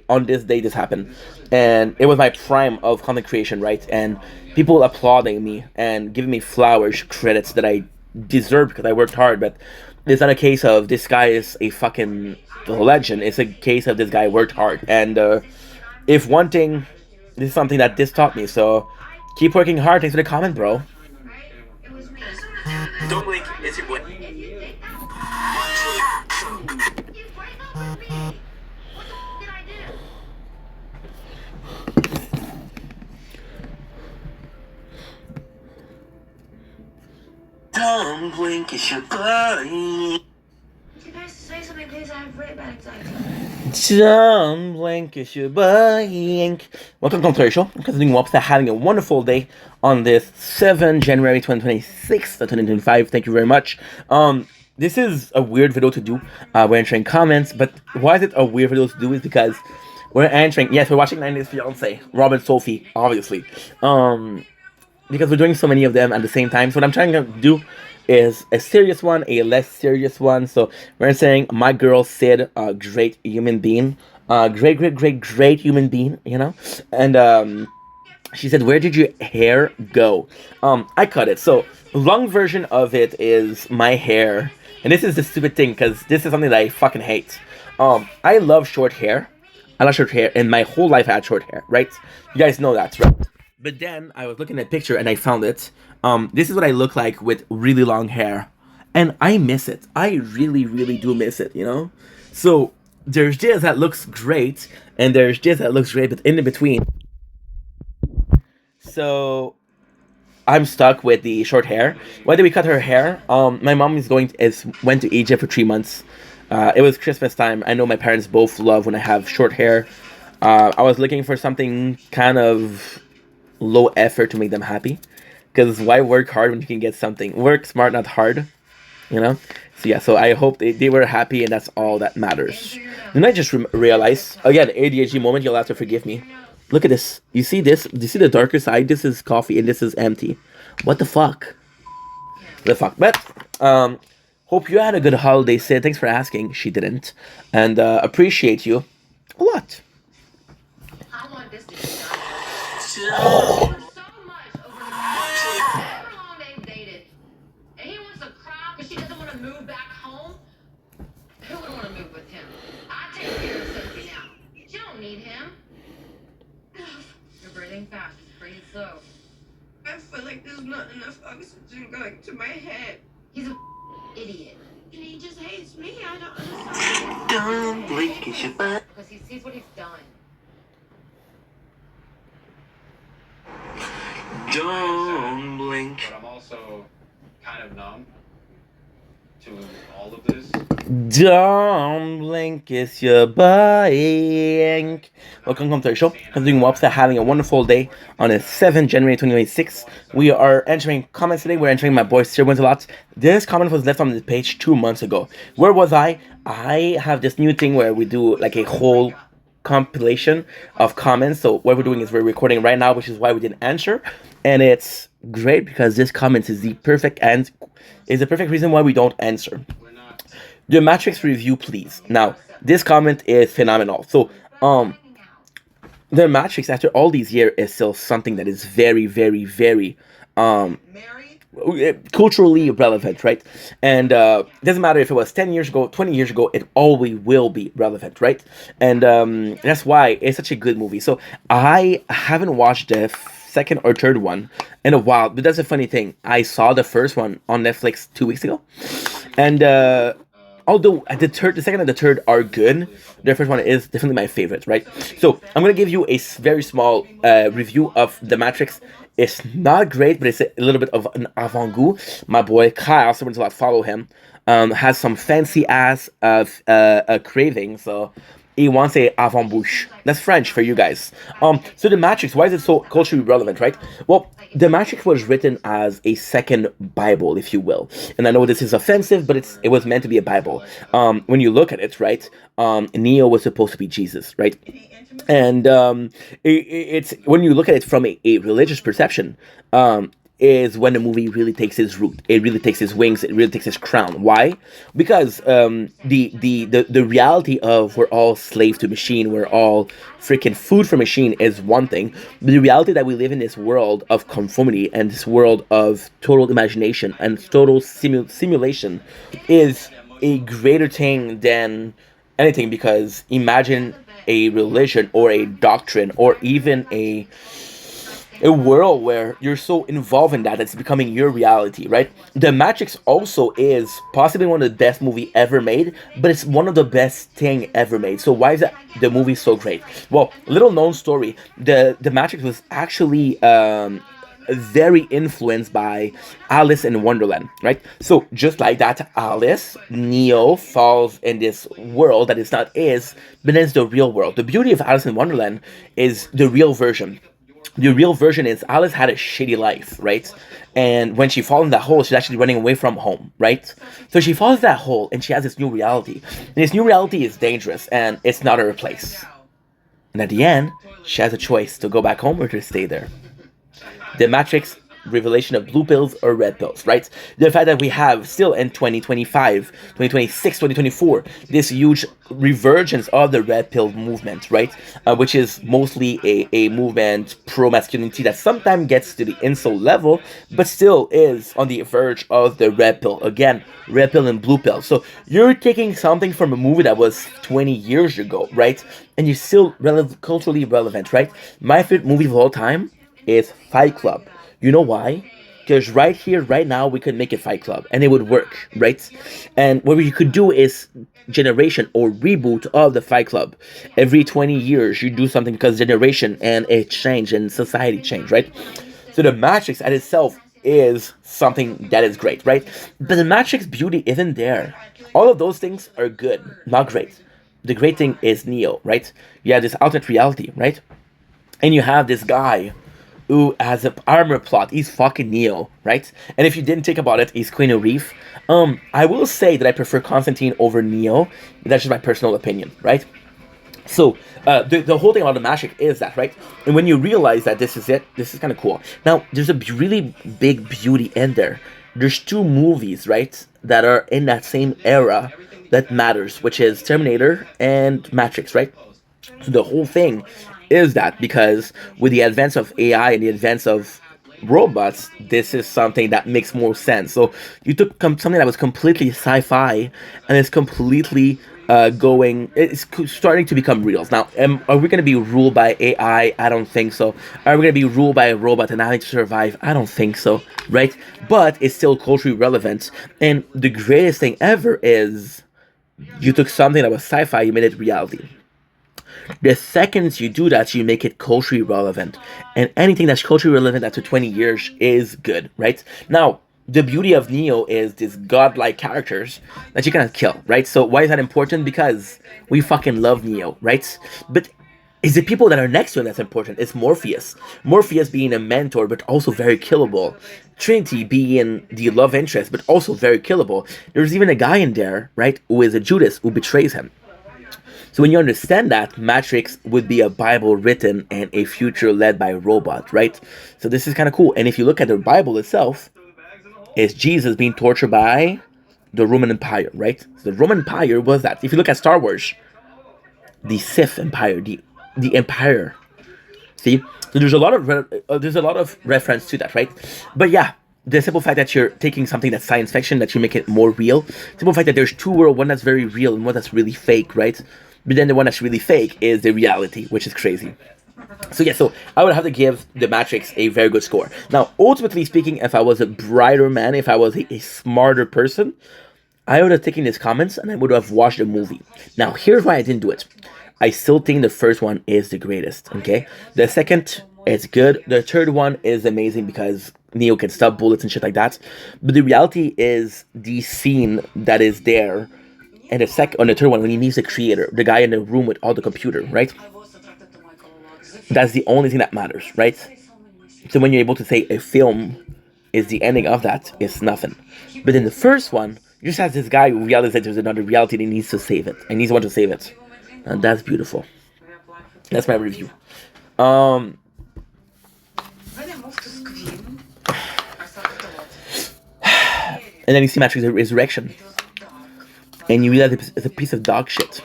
on this day this happened, and it was my prime of content creation, right? And people applauding me and giving me flowers, credits that I deserve because I worked hard. But it's not a case of this guy is a fucking legend. It's a case of this guy worked hard, and if one thing, this is something that this taught me, so keep working hard. Thanks for the comment, bro. Don't blink, it's your boy. Don't blink, it's your boy. Say something, please. I have really bad anxiety. Don't blink, it's your boy. Welcome to the show. I'm doing Wops, having a wonderful day on this 7 January 2026, 2025. Thank you very much. This is a weird video to do. We're answering comments, but why is it a weird video to do is because we're answering, yes, we're watching 90 Days Fiancé, Rob and Sophie, obviously. Because we're doing so many of them at the same time. So what I'm trying to do is a serious one, a less serious one. So we're saying my girl Sid, a great human being, great human being, you know. And she said, "Where did your hair go?" I cut it. So long version of it is my hair, and this is the stupid thing because this is something that I fucking hate. I love short hair. I love short hair, and my whole life I had short hair, right? You guys know that, right? But then I was looking at a picture and I found it. This is what I look like with really long hair. And I miss it. I really do miss it, you know? So there's this that looks great, and there's this that looks great, but in between. So I'm stuck with the short hair. Why did we cut her hair? My mom went to Egypt for 3 months. It was Christmas time. I know my parents both love when I have short hair. I was looking for something kind of low effort to make them happy. Because why work hard when you can get something? Work smart, not hard. You know? So yeah, so I hope they were happy, and that's all that matters. Then I just realized, again, ADHD moment, you'll have to forgive me. Look at this. You see this? Do you see the darker side? This is coffee and this is empty. What the fuck? The fuck? But, hope you had a good holiday, Sid. Thanks for asking. She didn't. And, appreciate you a lot. I want this to be done. So much over however long they've dated. And he wants to cry because she doesn't want to move back home. Who would want to move with him? I take care of Sophie now. She don't need him. You're breathing fast. Breathe slow. I feel like there's not enough oxygen going to my head. He's an idiot. And he just hates me. I don't understand. Don't blink, it's your butt. Because he sees what he's done. Don't blink. But I'm also kind of numb to all of this. Don't blink, it's your blank. Welcome to our show. I'm doing Wopsa, having a wonderful day on the 7th January 2026. We are entering comments today. We're entering my boy Sir Wins a Lot. This comment was left on the page 2 months ago. Where was I? I have this new thing where we do like a whole compilation of comments. So what we're doing is we're recording right now, which is why we didn't answer. And it's great because this comment is the perfect reason why we don't answer. The Matrix review, please. Now, this comment is phenomenal. So, the Matrix, after all these years, is still something that is very, very, very, culturally relevant, right? And it doesn't matter if it was 10 years ago, 20 years ago, it always will be relevant, right? And that's why it's such a good movie. So, I haven't watched the second or third one in a while, but that's a funny thing. I saw the first one on Netflix 2 weeks ago, and although the second and the third are good, the first one is definitely my favorite, right? So I'm gonna give you a very small review of The Matrix. It's not great, but it's a little bit of an avant-goût. My boy Kyle, someone's about to follow him, has some fancy ass craving, so he wants a avant-bouche. That's French for you guys. So The Matrix, why is it so culturally relevant, right? Well, The Matrix was written as a second Bible, if you will. And I know this is offensive, but it was meant to be a Bible. When you look at it, right, Neo was supposed to be Jesus, right? And it's when you look at it from a religious perception, is when the movie really takes its root. It really takes its wings. It really takes its crown. Why? Because the reality of we're all slave to machine, we're all freaking food for machine is one thing. But the reality that we live in this world of conformity and this world of total imagination and total simulation is a greater thing than anything. Because imagine a religion or a doctrine or even a world where you're so involved in that it's becoming your reality, right? The Matrix also is possibly one of the best movie ever made, but it's one of the best thing ever made. So why is that the movie so great? Well, little known story, the Matrix was actually very influenced by Alice in Wonderland, right? So just like that, Alice, Neo falls in this world that is not his, but then it's the real world. The beauty of Alice in Wonderland is the real version. The real version is Alice had a shitty life, right? And when she falls in that hole, she's actually running away from home, right? So she falls in that hole and she has this new reality. And this new reality is dangerous and it's not her place. And at the end, she has a choice to go back home or to stay there. The Matrix revelation of blue pills or red pills, right? The fact that we have still in 2025, 2026, 2024, this huge revergence of the red pill movement, right? Which is mostly a movement pro-masculinity that sometimes gets to the incel level, but still is on the verge of the red pill. Again, red pill and blue pill. So you're taking something from a movie that was 20 years ago, right? And you're still culturally relevant, right? My favorite movie of all time is Fight Club. You know why? Because right here, right now, we could make a Fight Club and it would work, right? And what we could do is generation or reboot of the Fight Club. Every 20 years, you do something because generation and it change and society change, right? So the Matrix at itself is something that is great, right? But the Matrix beauty isn't there. All of those things are good, not great. The great thing is Neo, right? You have this alternate reality, right? And you have this guy who has an armor plot. He's fucking Neo, right? And if you didn't think about it, he's Keanu Reeves. I will say that I prefer Constantine over Neo. That's just my personal opinion, right? So the whole thing about the Matrix is that, right? And when you realize that this is it, this is kind of cool. Now, there's a really big beauty in there. There's two movies, right, that are in that same era that matters, which is Terminator and Matrix, right? So the whole thing is that because with the advance of AI and the advance of robots, this is something that makes more sense. So you took something that was completely sci-fi and it's completely it's starting to become real. Now, are we going to be ruled by AI? I don't think so. Are we going to be ruled by a robot and having to survive? I don't think so, right? But it's still culturally relevant. And the greatest thing ever is you took something that was sci-fi, you made it reality. The second you do that, you make it culturally relevant. And anything that's culturally relevant after 20 years is good, right? Now, the beauty of Neo is these godlike characters that you cannot kill, right? So why is that important? Because we fucking love Neo, right? But it's the people that are next to him that's important. It's Morpheus. Morpheus being a mentor, but also very killable. Trinity being the love interest, but also very killable. There's even a guy in there, right, who is a Judas who betrays him. So when you understand that, Matrix would be a Bible written and a future led by a robot, right? So this is kind of cool. And if you look at the Bible itself, it's Jesus being tortured by the Roman Empire, right? So the Roman Empire was that. If you look at Star Wars, the Sith Empire, the Empire. See, so there's a lot of reference to that, right? But yeah, the simple fact that you're taking something that's science fiction, that you make it more real. Simple fact that there's two worlds, one that's very real and one that's really fake, right? But then the one that's really fake is the reality, which is crazy. So yeah, so I would have to give The Matrix a very good score. Now, ultimately speaking, if I was a brighter man, if I was a smarter person, I would have taken his comments and I would have watched the movie. Now, here's why I didn't do it. I still think the first one is the greatest, okay? The second is good. The third one is amazing because Neo can stop bullets and shit like that. But the reality is the scene that is there. And on the third one, when he meets the creator, the guy in the room with all the computer, right? That's the only thing that matters, right? So when you're able to say a film is the ending of that, it's nothing. But in the first one, you just have this guy who realizes that there's another reality and he needs to save it. And he's the one to save it. And that's beautiful. That's my review. And then you see Matrix Resurrection. And you realize it's a piece of dog shit.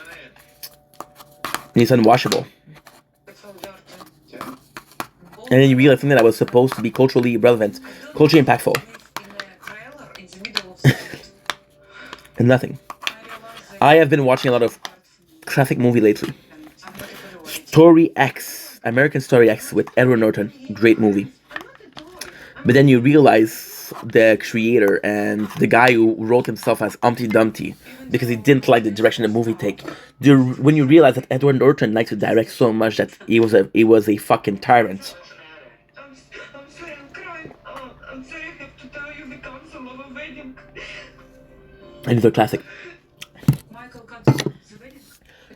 And it's unwashable. And then you realize something that was supposed to be culturally relevant, culturally impactful. And nothing. I have been watching a lot of classic movie lately. Story X, American Story X with Edward Norton. Great movie. But then you realize the creator and the guy who wrote himself as Humpty Dumpty because he didn't like the direction the movie take. When you realize that Edward Norton liked to direct so much that he was a fucking tyrant. I'm sorry, I'm crying. I'm sorry, I have to tell you the council of a wedding. And it's a classic.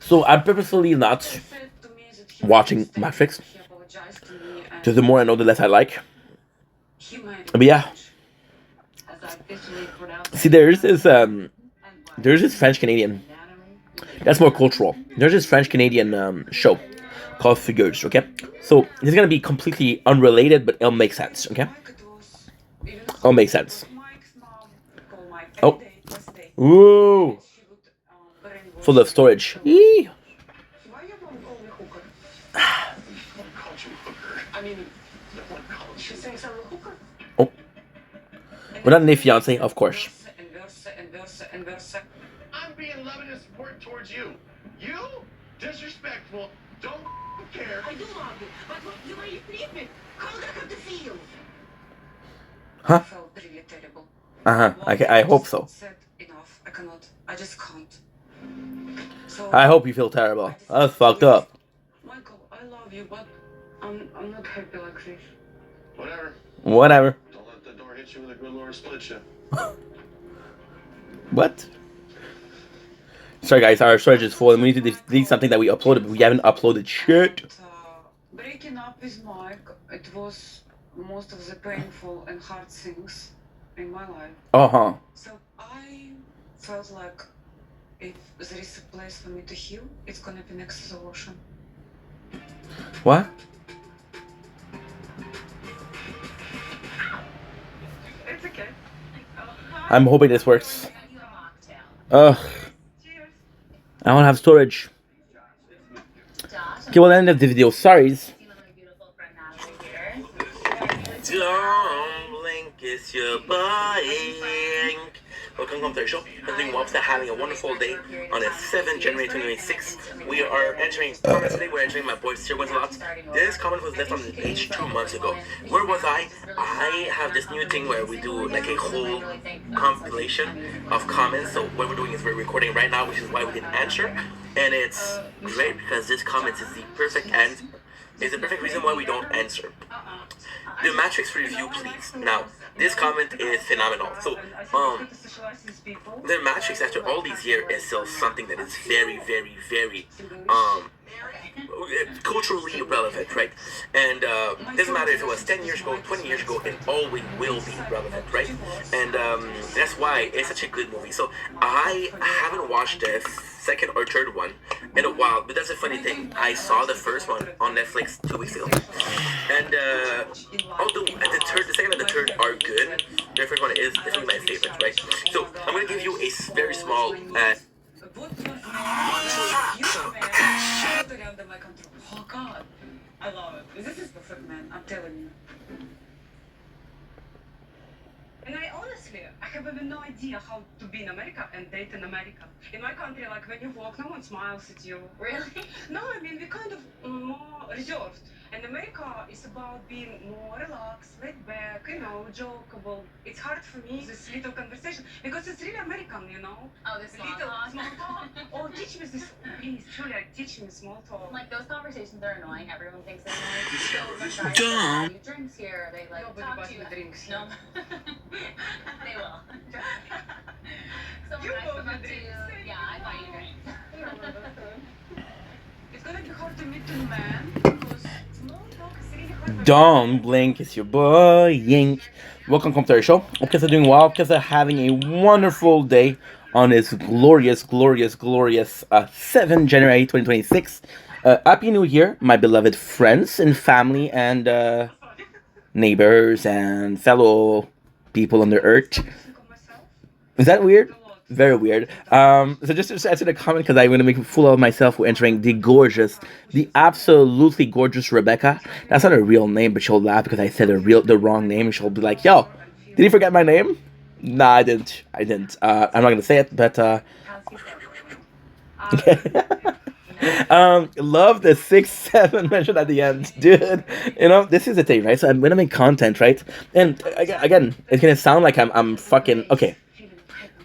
So I'm purposefully not watching Matrix. Because the more I know, the less I like. But yeah. See, there's this French Canadian. That's more cultural. There's this French Canadian show called Figures. Okay, so it's gonna be completely unrelated, but it'll make sense. Okay, it'll make sense. Oh, ooh, full of storage. Eee. Oh, we're not a fiance, of course. I'm being loving and support towards you. You? Disrespectful. Don't care. I do love you, but you might leave me. How do I have to feel? Huh? felt really terrible. I hope so. Sad enough. I cannot. I just can't. So I hope you feel terrible. That's fucked up. Michael, I love you, but I'm not happy like this. Whatever. Don't let the door hit you when the good Lord split you. What? Sorry guys, our storage is full and we need to delete something that we uploaded, but we haven't uploaded shit. Breaking up with Mike, it was most of the painful and hard things in my life. So I felt like if there is a place for me to heal, it's gonna be next to the ocean. What? It's okay. I'm hoping this works. Ugh. I don't have storage. Okay, well, end of the video. Sorry. Don't blink, it's your boy. Welcome to the show. I'm doing well, having a wonderful day on the 7th January 2026. We are entering comments today. We're entering my boy Sir Wins-A-Lot. This comment was left on the page 2 months ago. Where was I? I have this new thing where we do like a whole compilation of comments. So what we're doing is we're recording right now, which is why we didn't answer. And it's great because this comment is the perfect end. It's the perfect reason why we don't answer. The Matrix review, please. Now, this comment is phenomenal. So, the Matrix, after all these years, is still something that is very, very, very, culturally relevant, right? And doesn't matter if it was 10 years ago, 20 years ago, it always will be relevant, right? And that's why it's such a good movie. So I haven't watched the second or third one in a while, but that's a funny thing. I saw the first one on Netflix 2 weeks ago, and although the second and the third are good, the first one is definitely my favorite, right? So I'm gonna give you a very small. Oh God, I love it. This is perfect, man. I'm telling you. And I honestly, I have even no idea how to be in America and date in America. In my country, like when you walk, no one smiles at you. Really? No, I mean, we're kind of more reserved. And America is about being more relaxed, laid back, you know, jokeable. It's hard for me, this little conversation, because it's really American, you know? Oh, this small talk? Oh, teach me this, please, Julia, teach me small talk. Like, those conversations are annoying. Everyone thinks they're annoying. So, guys, you drinks here, they like nobody talk to you. Drinks here. No. They will. Someone nice come up to you. Yeah, I buy you drinks. It's gonna be hard to meet a man because small talk is really hard. Don't blink, it's your boy Yink. Welcome to our show. Hope you guys are doing well. Hope you guys are having a wonderful day on this glorious 7 January 2026. Happy New Year, my beloved friends and family and neighbors and fellow people on the earth. Is that weird? Very weird. So just to answer the comment, because I'm going to make a fool of myself for entering the absolutely gorgeous Rebecca. That's not a real name, but she'll laugh because I said the wrong name. She'll be like, yo, did you forget my name? Nah, I didn't. I'm not going to say it, but love the 6-7 mentioned at the end, dude. You know, this is the thing, right? So I'm gonna make content, right? And again, it's gonna sound like I'm fucking okay.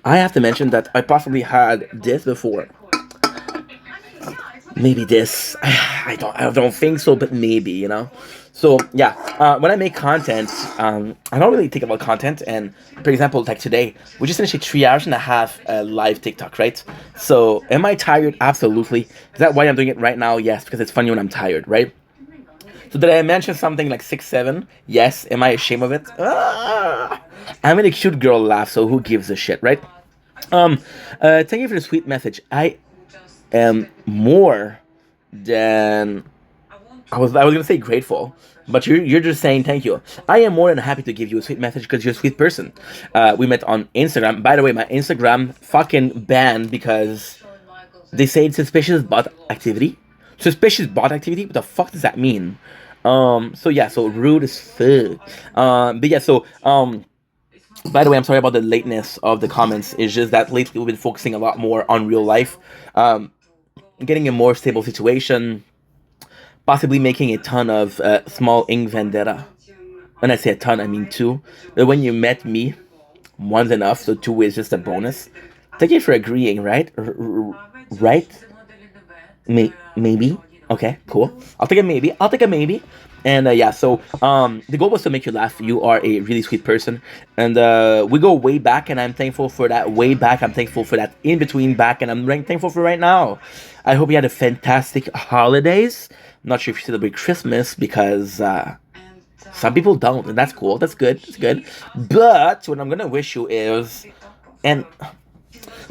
I have to mention that I possibly had this before. Maybe this. I don't think so, but maybe, you know. So yeah, when I make content, I don't really think about content. And for example, like today, we just finished a 3.5 hours live TikTok, right? So am I tired? Absolutely. Is that why I'm doing it right now? Yes, because it's funny when I'm tired, right? So did I mention something like 6-7? Yes. Am I ashamed of it? I'm in a cute girl laugh, so who gives a shit, right? Thank you for the sweet message. I am more than I was gonna say grateful, but you're just saying thank you. I am more than happy to give you a sweet message because you're a sweet person. We met on Instagram. By the way, my Instagram fucking banned because they say it's suspicious bot activity. Suspicious bot activity? What the fuck does that mean? So yeah, so rude as fuck. But yeah, so by the way, I'm sorry about the lateness of the comments. It's just that lately we've been focusing a lot more on real life, getting a more stable situation, possibly making a ton of small ink vendetta. When I say a ton, I mean two. But when you met me, one's enough, so two is just a bonus. Thank you for agreeing, right? Right? Maybe. Okay, cool. I'll take a maybe. I'll take a maybe. And yeah, so the goal was to make you laugh. You are a really sweet person, and we go way back. And I'm thankful for that way back. I'm thankful for that in between back, and I'm thankful for right now. I hope you had a fantastic holidays. I'm not sure if you celebrate Christmas because some people don't, and that's cool. That's good. That's good. But what I'm gonna wish you is, and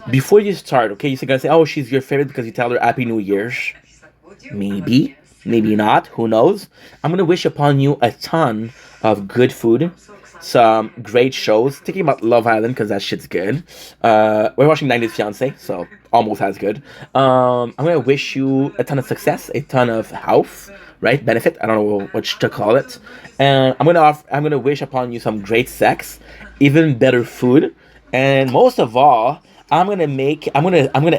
before you start, okay, you're gonna say, "Oh, she's your favorite because you tell her Happy New Year's." Maybe, maybe not. Who knows? I'm gonna wish upon you a ton of good food, some great shows. Thinking about Love Island because that shit's good. We're watching 90s Fiance, so almost as good. I'm gonna wish you a ton of success, a ton of health, right? Benefit. I don't know what to call it. And I'm gonna wish upon you some great sex, even better food, and most of all, I'm gonna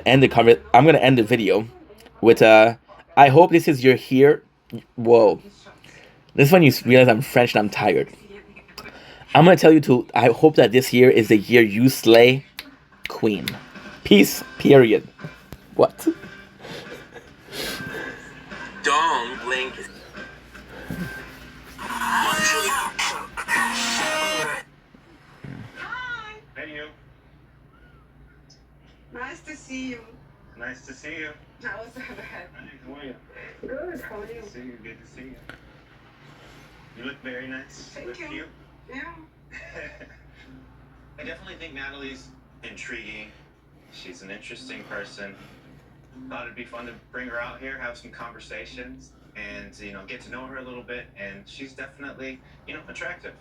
end the video with I hope this is your here. Whoa. This is when you realize I'm French and I'm tired. I'm gonna tell you to. I hope that this year is the year you slay Queen. Peace. Period. What? Don't blink. Hey, you. Nice to see you. Nice to see you. How was that? How are you? Good, how are you? Good to see you. Good to see you. You look very nice. Thank Look you. cute. Yeah. I definitely think Natalie's intriguing. She's an interesting person. Thought it'd be fun to bring her out here, have some conversations, and get to know her a little bit. And she's definitely attractive.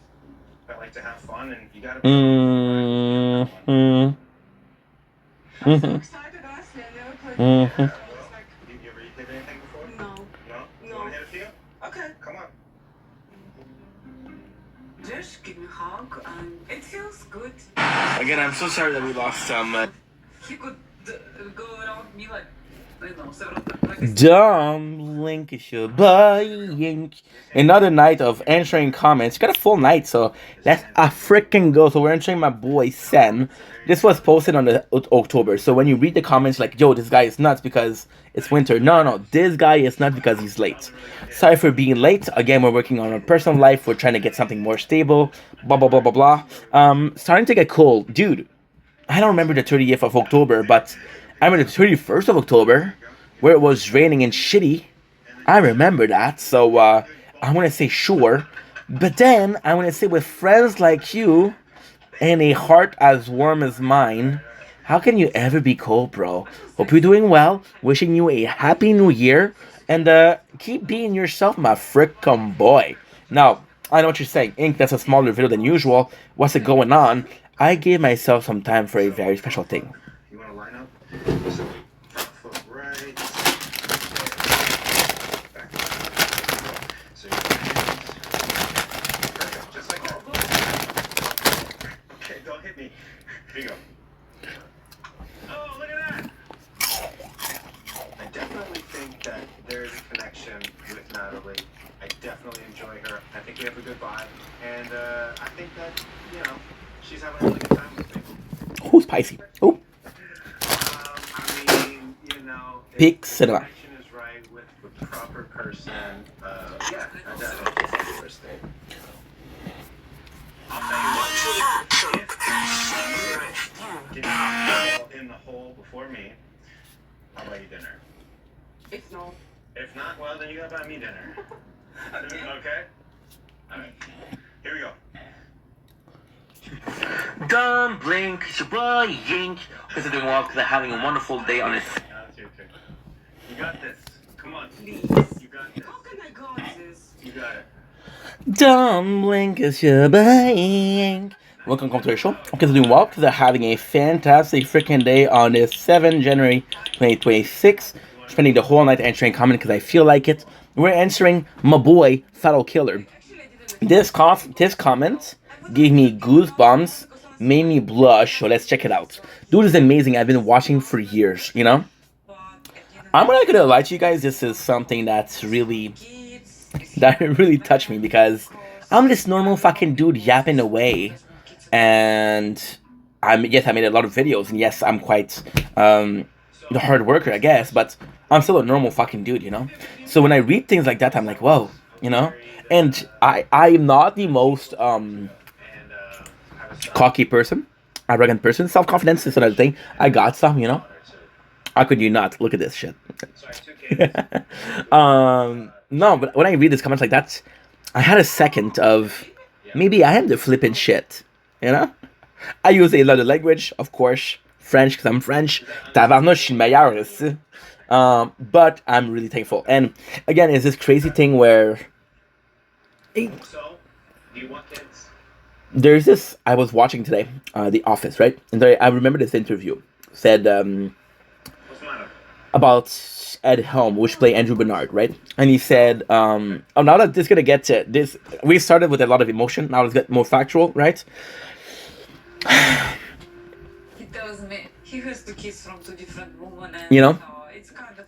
I like to have fun, and you gotta. I'm so excited, honestly. I never played before. So it's like... You ever played anything before? No. No? You want to hit a few? Okay. Come on. Just give me a hug, and it feels good. Again, I'm so sorry that we lost some. He could go around me like, I don't know, several Dumb Lancashire buying. Another night of answering comments. Got a full night, so let's freaking go. So we're answering my boy Sen. This was posted on the October. So when you read the comments like, yo, this guy is nuts because it's winter. No, this guy is nuts because he's late. Sorry for being late. Again, we're working on our personal life. We're trying to get something more stable. Blah, blah, blah, blah, blah. Starting to get cold. Dude, I don't remember the 30th of October, but I remember the 31st of October, where it was raining and shitty. I remember that, so I'm gonna say sure. But then I'm gonna say with friends like you and a heart as warm as mine, how can you ever be cold, bro? Hope you're doing well. Wishing you a happy new year, and keep being yourself, my frickin' boy. Now, I know what you're saying. Ink, that's a smaller video than usual. What's it going on? I gave myself some time for a very special thing. You want to line up? So, front foot right. Back foot. So your hands. Perfect. Just like that. Okay, don't hit me. Here you go. Oh, look at that. I definitely think that there is a connection with Natalie. I definitely enjoy her. I think we have a good vibe. And I think that, she's having a really good time with me. Who's spicy? Oh. I mean, Big cinema. connection is right with the proper person. Yeah, I definitely think it's first date. I'll tell you this. If you get in the hole before me, I'll buy you dinner. If no. If not, well, then you gotta buy me dinner. Okay? Alright. Here we go. Don't blink, it's your boy Yink. Because they're doing well, because they're having a wonderful day on it. That's your turn. You got this. Come on. Please. You got this. How can I got this? You got it. Don't blink, it's your boy Yink. Welcome to the show. Okay, they're doing well, because they're having a fantastic freaking day on this 7 January 2026. Spending the whole night answering comment because I feel like it. We're answering my boy, Fellow Killer. This comment gave me goosebumps, made me blush, so let's check it out. Dude is amazing. I've been watching for years, I'm not gonna lie to you guys, this is something that really touched me because I'm this normal fucking dude yapping away, and I made a lot of videos, and yes, I'm quite the hard worker, I guess, but I'm still a normal fucking dude, you know. So when I read things like that, I'm like, whoa, you know. And I'm not the most cocky person, arrogant person. Self confidence is another thing. I got some, you know. How could you not? Look at this shit. No, but when I read these comments like that, I had a second of maybe I am the flippin' shit, you know? I use a lot of language, of course, French because I'm French. Tabarnouche, je suis le meilleur ici. But I'm really thankful. And again, it's this crazy thing where there's this. I was watching today, The Office, right? And I remember this interview said about Ed Helm, which played Andrew Bernard, right? And he said, "Oh, now that this is gonna get to this, we started with a lot of emotion. Now let's get more factual, right?" He tells me he has to kiss from two different women, and you know, it's kind of.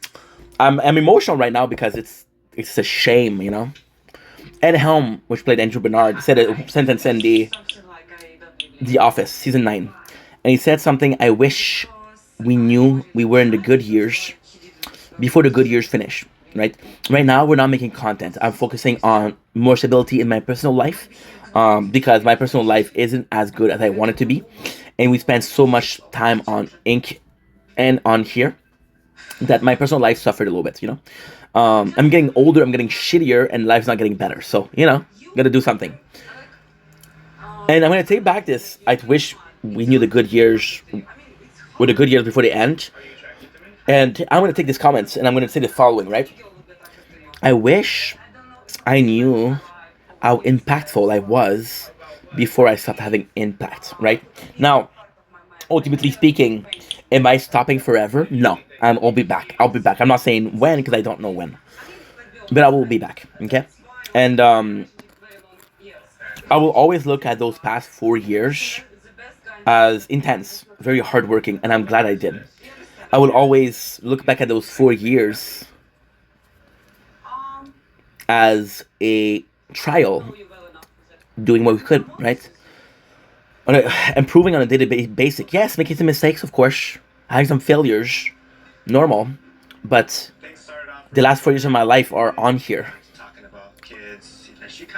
I'm emotional right now because it's a shame, you know. Ed Helm, which played Andrew Bernard, said a sentence in the Office season 9, and he said something. I wish we knew we were in the good years before the good years finish. Right now we're not making content. I'm focusing on more stability in my personal life, because my personal life isn't as good as I want it to be, and we spend so much time on ink and on here that my personal life suffered a little bit, you know. I'm getting older, I'm getting shittier, and life's not getting better, so you know, gotta do something. And I'm gonna take back this. I wish we knew the good years were the good years before they end. And I'm gonna take these comments and I'm gonna say the following, right? I wish I knew how impactful I was before I stopped having impact, right? Now, ultimately speaking, am I stopping forever? No, I'll be back. I'll be back. I'm not saying when because I don't know when, but I will be back. Okay, and I will always look at those past 4 years as intense, very hardworking, and I'm glad I did. I will always look back at those 4 years as a trial, doing what we could, right? Improving on a daily basis. Yes, making some mistakes, of course, having some failures, normal. But the last 4 years of my life are on here,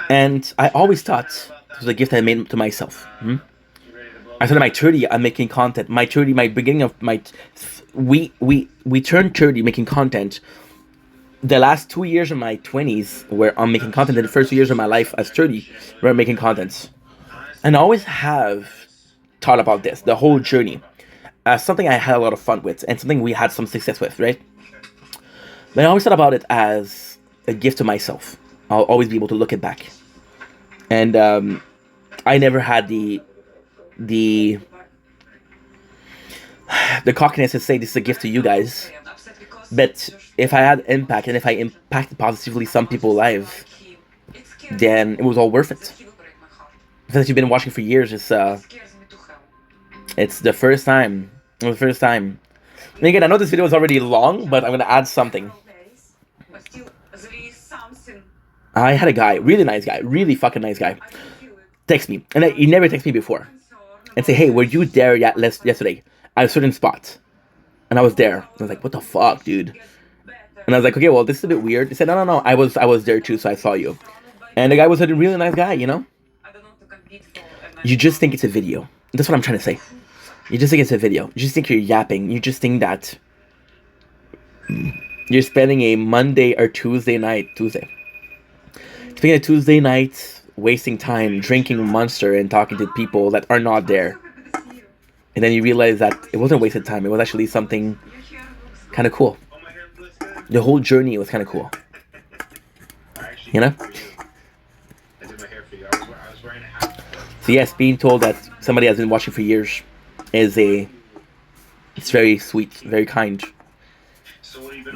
and I always thought it was a gift I made to myself. I started my 30. I'm making content. My 30, my beginning of my, we turned 30 making content. The last 2 years of my 20s where I'm making content. And the first 2 years of my life as 30, where I'm making contents. And I always have thought about this, the whole journey, as something I had a lot of fun with and something we had some success with, right? But I always thought about it as a gift to myself. I'll always be able to look it back. And I never had the cockiness to say this is a gift to you guys. But if I had impact and if I impacted positively some people's lives, then it was all worth it. Since you've been watching for years, it's the first time. It was the first time. And again, I know this video is already long, but I'm gonna add something. I had a guy, really nice guy, really fucking nice guy, text me, and he never texted me before, and say, "Hey, were you there yesterday at a certain spot?" And I was there. I was like, "What the fuck, dude?" And I was like, "Okay, well, this is a bit weird." He said, "No, I was there too, so I saw you." And the guy was a really nice guy, you know. You just think it's a video. That's what I'm trying to say. You just think it's a video. You just think you're yapping. You just think that you're spending a Monday or Tuesday night, spending a Tuesday night wasting time drinking Monster and talking to people that are not there. And then you realize that it wasn't wasted time. It was actually something kind of cool. The whole journey was kind of cool. You know? So yes, being told that somebody has been watching for years it's very sweet, very kind.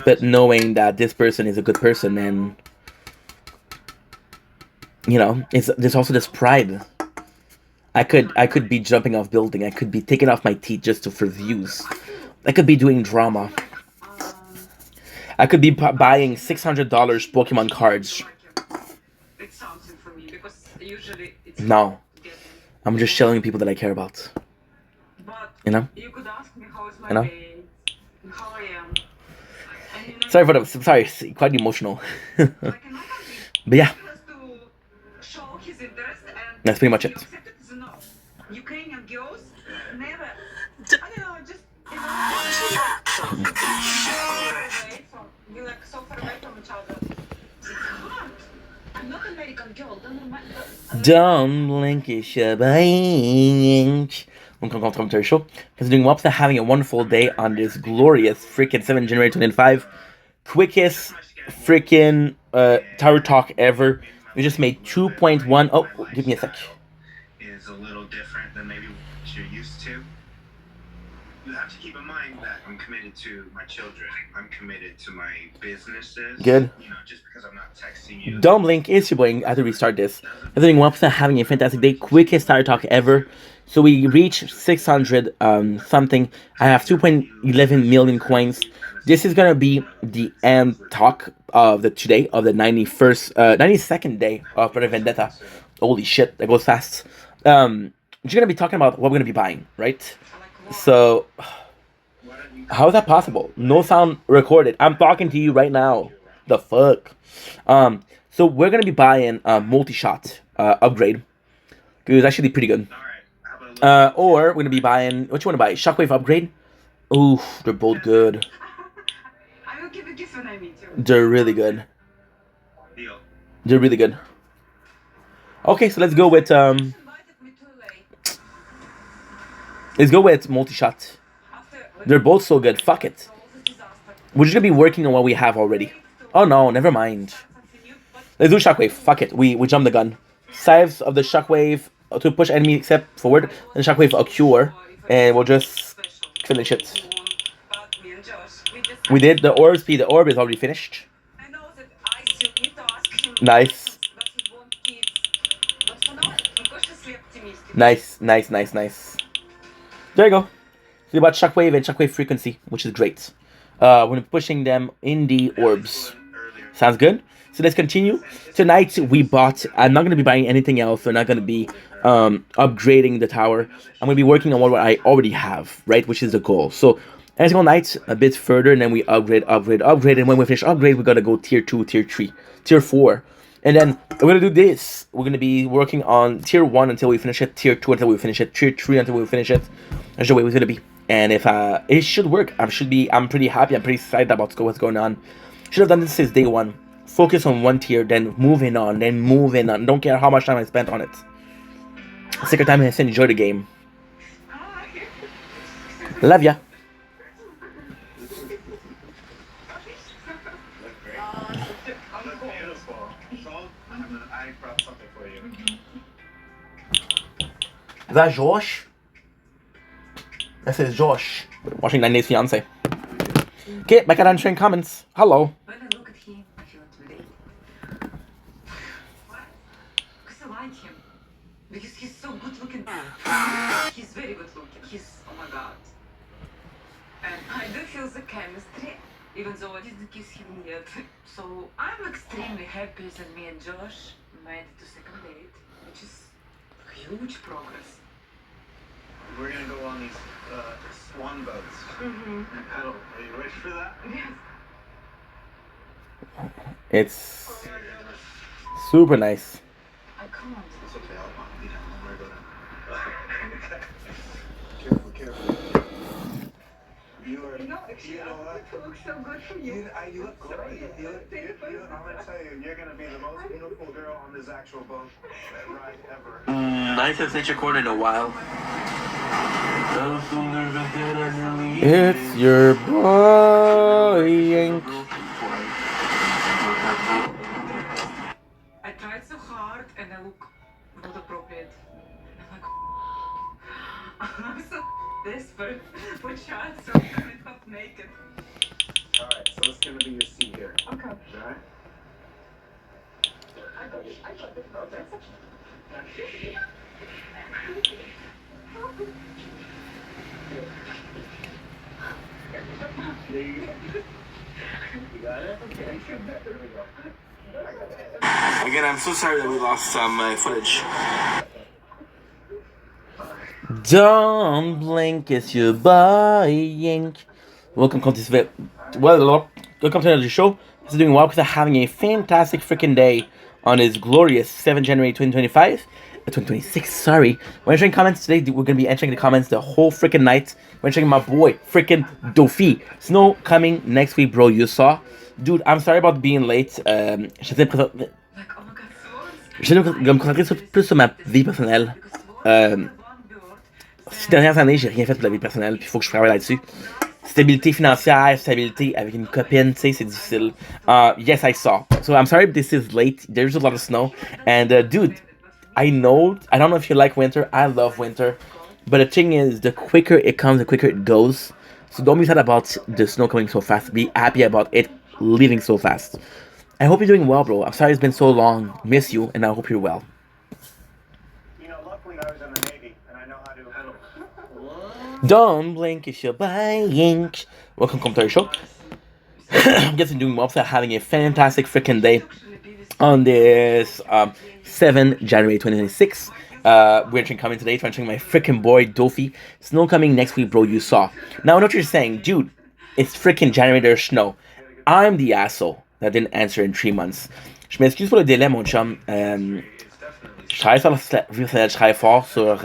But knowing that this person is a good person, and you know, there's also this pride. I could be jumping off building. I could be taking off my teeth just for views. I could be doing drama. I could be buying $600 Pokemon cards No. I'm just showing people that I care about. You know? You could ask me how is my You know? day, how I am. Sorry for the. Sorry, it's quite emotional. But yeah. Show his interest and That's pretty much it. accept it is enough. Ukrainian girls never, I don't know, just, you know, we like so far away from each other. It's hard. I'm not American girl, don't mind. Dumb Linkish Welcome to our show. Considering Wops are having a wonderful day on this glorious freaking 7th January 2025. Quickest freaking Tower Talk ever. We just made 2.1. Oh, give me a sec. Is a little different than maybe what you're used to. You have to keep in mind that I'm committed to my children. I'm committed to my businesses. Good. You know, just because I'm not texting you. Dumb Link is your boy. I have to restart this. Considering Wops are having a fantastic day. Quickest Tower Talk ever. So we reached 600 something. I have 2.11 million coins. This is gonna be the end talk of the 92nd day of Project Vendetta. Holy shit, that goes fast. We're gonna be talking about what we're gonna be buying, right? So, how is that possible? No sound recorded. I'm talking to you right now. The fuck. So we're gonna be buying a multi-shot upgrade. It's actually pretty good. Or we're gonna be buying. What you wanna buy? Shockwave upgrade. Ooh, they're both good. I will give a gift when I meet you. They're really good. They're really good. Okay, so let's go with multi-shot. They're both so good. Fuck it. We're just gonna be working on what we have already. Oh no, never mind. Let's do shockwave. Fuck it. We jump the gun. Sives of the shockwave to push enemy except forward. And shockwave occur, and we'll just finish it. We did the orb speed. The orb is already finished. Nice. Nice. There you go. So about shockwave and shockwave frequency, which is great. We're pushing them in the orbs. Sounds good? So let's continue. Tonight we bought. I'm not going to be buying anything else. We're not going to be upgrading the tower. I'm going to be working on what I already have, right? Which is the goal. So every single night, a bit further, and then we upgrade. And when we finish upgrade, we're going to go tier 2, tier 3, tier 4. And then we're going to do this. We're going to be working on tier 1 until we finish it, tier 2 until we finish it, tier 3 until we finish it. That's the way it's going to be. And if it should work, I'm pretty happy. I'm pretty excited about what's going on. Should have done this since day 1. Focus on one tier, then moving on. Don't care how much time I spent on it. Second time I said enjoy the game. Love ya. Is that Josh? That says Josh. Watching 9 Days Fiance. Okay, back at answering comments. Hello. When I look at him, I feel intimidated. Why? Because I like him. Because he's so good looking. He's very good looking. He's, oh my god. And I do feel the chemistry, even though I didn't kiss him yet. So I'm extremely happy that me and Josh made it to second date, which is huge progress. We're gonna go on these swan boats and paddle. Are you ready for that? Yes. It's super nice. I can't. It's okay, I'll be down. Don't worry about it. Careful. You know, what? It looks so good for you. You look great. I'm gonna tell you, you're gonna be the most beautiful girl on this actual boat ride ever. Nice to sit your corner in a while. It's your boy Ink. I tried so hard and I look not appropriate. I'm so desperate for child, so I'm coming up naked. Alright, so it's gonna be your seat here. Okay. Alright? I got the progress. There you go. You got it? Okay, I feel better. There we go. Again, I'm so sorry that we lost some footage. Don't blink, it's your boy. Welcome to this welcome to another show. This is doing well because I'm having a fantastic freaking day on this glorious 7th January 2025. 2026, sorry. We're entering comments today. We're going to be entering the comments the whole freaking night. We're entering my boy, freaking Dofi. Snow coming next week, bro. You saw? Dude, I'm sorry about being late. Je vais me concentrer plus sur ma vie personnelle. Ces dernières années, j'ai rien fait pour la vie personnelle, puis il faut que je travaille là-dessus. Stabilité financière, stabilité avec une copine, tu sais, c'est difficile. Yes, I saw. So I'm sorry if this is late. There's a lot of snow. And dude, I don't know if you like winter. I love winter. But the thing is, the quicker it comes, the quicker it goes. So don't be sad about the snow coming so fast. Be happy about it leaving so fast. I hope you're doing well, bro. I'm sorry it's been so long. Miss you, and I hope you're well. Don't blink if you're buying. Welcome to the show. I'm guessing doing well, having a fantastic freaking day on this 7th January 2026. We're coming today, featuring my freaking boy Dofi. Snow coming next week, bro. You saw. Now I know what you're saying, dude. It's freaking January. There's snow. I'm the asshole that didn't answer in 3 months. Je m'excuse pour le délai, mon chum. Je travaille sur la vie personnelle, je travaille fort sur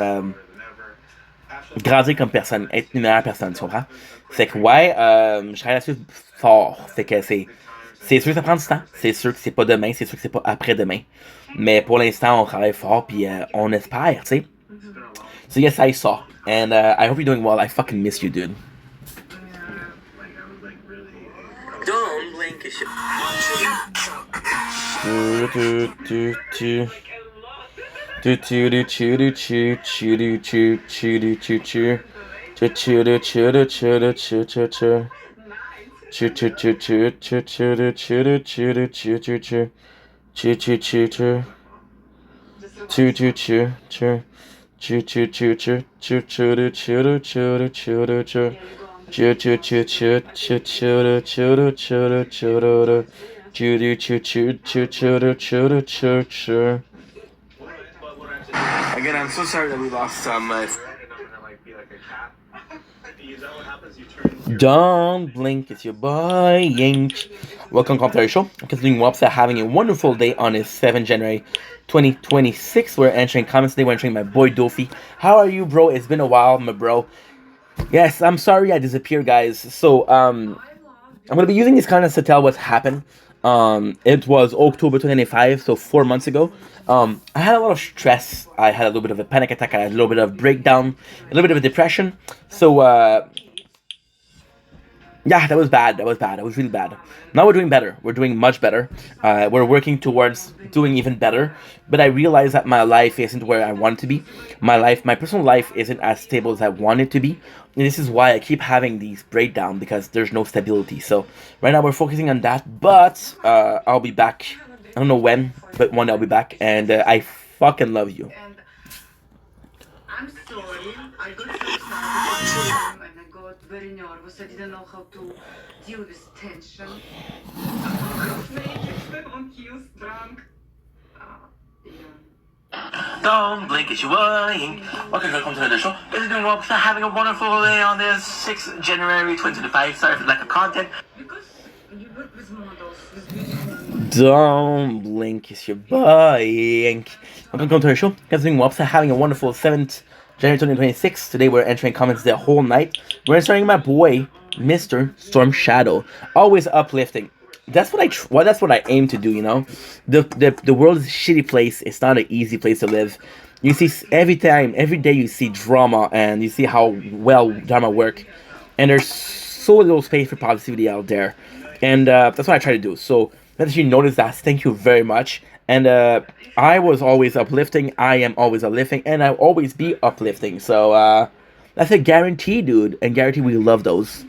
grandir comme personne, être une meilleure personne, tu comprends? Fait que ouais, je travaille là-dessus fort. Fait que c'est sûr que ça prend du temps. C'est sûr que c'est pas demain, c'est sûr que c'est pas après-demain. Mais pour l'instant, on travaille fort, puis on espère, tu sais. So yes, I saw. And I hope you're doing well. I fucking miss you, dude. Don't blink, it's Again, I'm so sorry that we lost some. Don't blink, it's your boy Yink. Welcome to the show. I'm continuing Wopsa having a wonderful day on this 7th January 2026. We're entering comments today. We're entering my boy Dofi. How are you, bro? It's been a while, my bro. Yes, I'm sorry I disappeared, guys. So, I'm gonna be using these comments to tell what's happened. It was October 2025, so 4 months ago. I had a lot of stress. I had a little bit of a panic attack. I had a little bit of breakdown, a little bit of a depression. So, yeah, that was bad. That was bad. That was really bad. Now we're doing better. We're doing much better. We're working towards doing even better. But I realize that my life isn't where I want it to be. My personal life isn't as stable as I want it to be. And this is why I keep having these breakdowns, because there's no stability. So right now we're focusing on that. But I'll be back. I don't know when, but one day I'll be back. And I fucking love you. I'm sorry. I got so excited and I got very nervous. I didn't know how to deal with tension. On heels, drunk. Don't blink, it's your boy. Welcome to the show. This is doing well. Having a wonderful day on this 6th January 2025. Sorry for the lack of content. Because you work with models, with beautiful models. Don't blink, it's your boy. Welcome to the show. Guys, doing well. Having a wonderful 7th January 2026. Today we're entering comments the whole night. We're entering my boy, Mr. Storm Shadow. Always uplifting. That's what I aim to do, you know. The world is a shitty place. It's not an easy place to live. You see every day you see drama, and you see how well drama work. And there's so little space for positivity out there. And that's what I try to do. So let you notice that. Thank you very much. And I was always uplifting. I am always uplifting, and I'll always be uplifting. So that's a guarantee, dude. And guarantee we love those.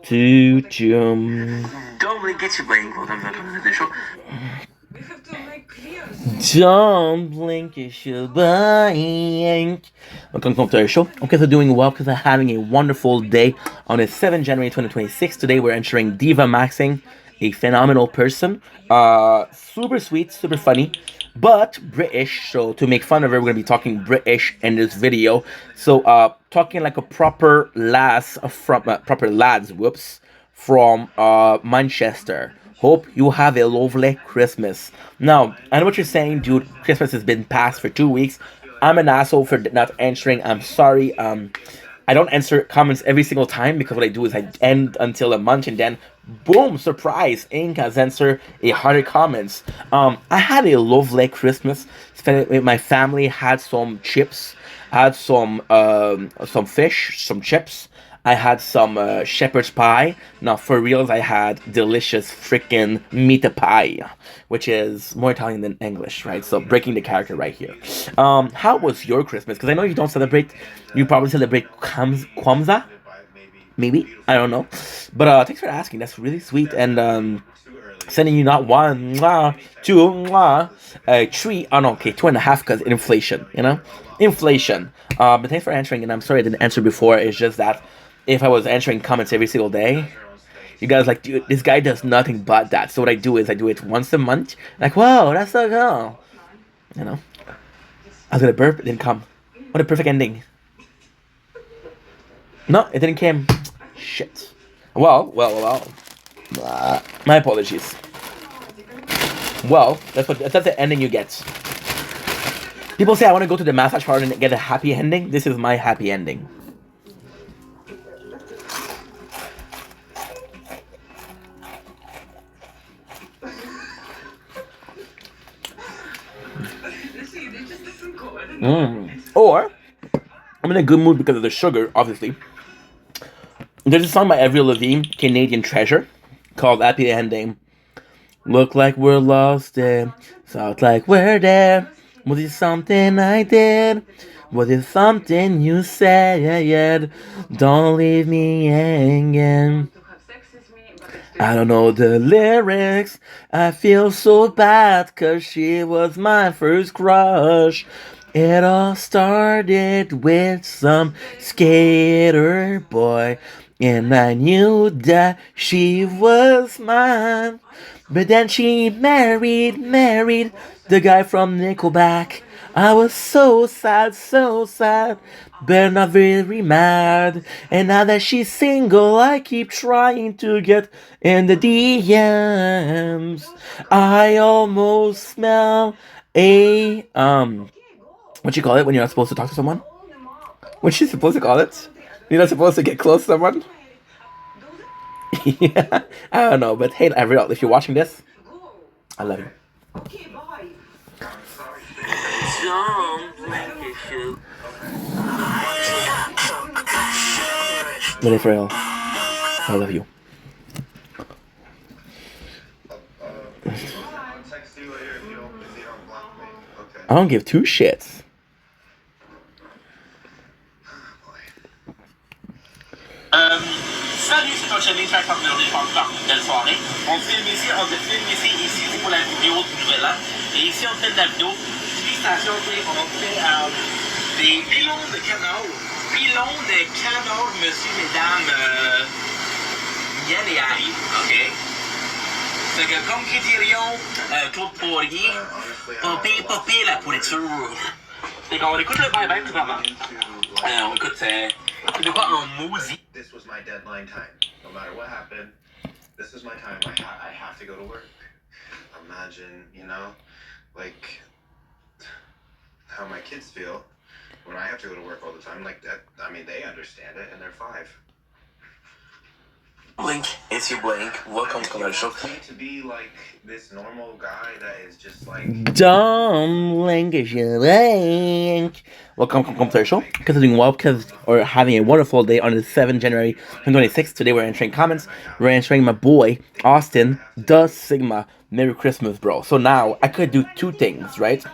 Don't blink, it's your brain. Welcome to the show. Don't blink, it's your brain. Welcome to the show. Okay, so doing well because I'm having a wonderful day on the 7th January 2026. Today we're entering Diva Maxing, a phenomenal person. Super sweet, super funny, but British. So to make fun of her, we're gonna be talking British in this video. So talking like a proper lads from proper lads. Whoops, from Manchester. Hope you have a lovely Christmas. Now, I know what you're saying, dude. Christmas has been past for 2 weeks. I'm an asshole for not answering. I'm sorry. I don't answer comments every single time because what I do is I end until a month and then boom, surprise, Inca's answer 100 comments. I had a lovely Christmas. Spent it with my family. Had some chips. Had some fish, some chips. I had some shepherd's pie. Now, for reals, I had delicious freaking meat pie, which is more Italian than English, right? So, breaking the character right here. How was your Christmas? Because I know you don't celebrate. You probably celebrate Kwanzaa? Maybe? I don't know. But thanks for asking. That's really sweet. And sending you not one, two, three. Oh no, okay, 2.5 because inflation. You know, inflation. But thanks for answering. And I'm sorry I didn't answer before. It's just that if I was answering comments every single day, you guys like, dude, this guy does nothing but that. So what I do is I do it once a month. Like, whoa, that's so cool. You know, I was gonna burp, it didn't come. What a perfect ending. No, it didn't come. Shit. Well. My apologies. Well, that's the ending you get. People say I want to go to the massage parlor and get a happy ending. This is my happy ending. Or I'm in a good mood because of the sugar, obviously. There's a song by Avril Lavigne, Canadian Treasure, called Happy Ending. Look like we're lost and sound like we're there. Was it something I did? Was it something you said? Don't leave me hanging. I don't know the lyrics. I feel so bad cause she was my first crush. It all started with some skater boy, and I knew that she was mine. But then she married the guy from Nickelback. I was so sad, but not very mad. And now that she's single, I keep trying to get in the DMs. I almost smell a what you call it when you're not supposed to talk to someone? What you supposed to call it? You're not supposed to get close to someone? Yeah, I don't know, but hey, Avril, if you're watching this, I love you. But Avril, I love you. I don't give two shits. Salut, c'est ton channel Chaque Partenaire des Femmes par une belle soirée. On filme ici ici pour la vidéo du nouvel an. Et ici, on fait de la vidéo. Félicitations, on fait des pilons de canard. Pilons de canard, monsieur, mesdames, Miel et Harry. OK? C'est que, comme qui dirions Claude Poirier, pas pire la pourriture. Fait qu'on écoute le bye-bye tout vraiment. On écoute, c'est de quoi en mousy. This was my deadline time. No matter what happened, this is my time. I have to go to work. Imagine, you know, like how my kids feel when I have to go to work all the time. Like that, I mean, they understand it and they're 5. Blink, it's your Blink. Welcome to commercial. To be like this normal guy that is just like Dumb Blink, it's your Blink. Welcome to commercial. Because we're doing well, because we're having a wonderful day on the 7th January 2026. Today we're answering comments. We're answering my boy, Austin, the Sigma. Merry Christmas, bro. So now, I could do two things, right?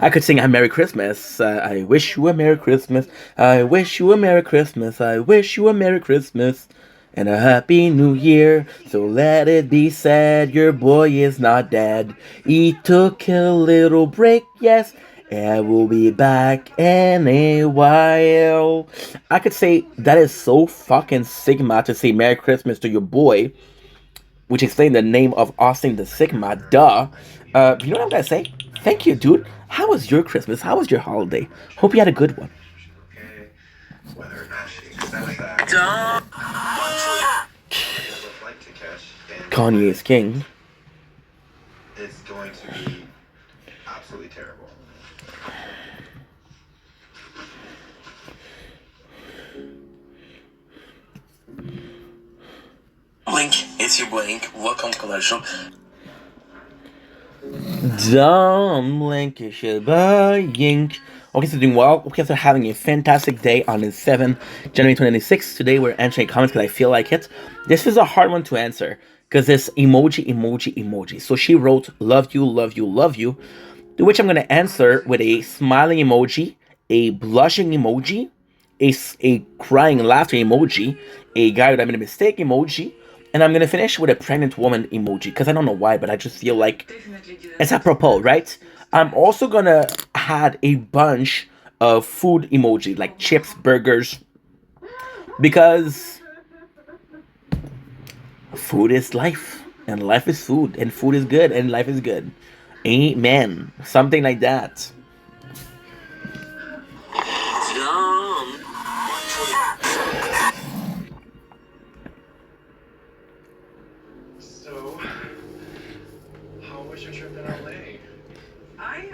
I could sing a Merry Christmas. I wish you a Merry Christmas. I wish you a Merry Christmas. I wish you a Merry Christmas. and a happy new year. So let it be said, your boy is not dead. He took a little break, yes, and we'll be back in a while. I could say that is so fucking Sigma to say Merry Christmas to your boy, which explains the name of Austin the Sigma, duh. You know what I'm gonna say? Thank you, dude. How was your Christmas? How was your holiday? Hope you had a good one. Whether or not she accepts that. Kanye is king. It's going to be absolutely terrible. Link, it's your boy Link. Welcome to the show. Dumb Lancashire Yink. Okay, so doing well. Okay, so having a fantastic day on the 7th January 2026. Today we're answering comments because I feel like it. This is a hard one to answer because it's emoji. So she wrote, love you, love you, love you. To which I'm going to answer with a smiling emoji, a blushing emoji, a crying laughter emoji, a guy that made a mistake emoji, and I'm going to finish with a pregnant woman emoji because I don't know why, but I just feel like it's apropos, right? I'm also going to add a bunch of food emoji like chips, burgers, because food is life, and life is food, and food is good, and life is good. Amen. Something like that. So, how was your trip in LA?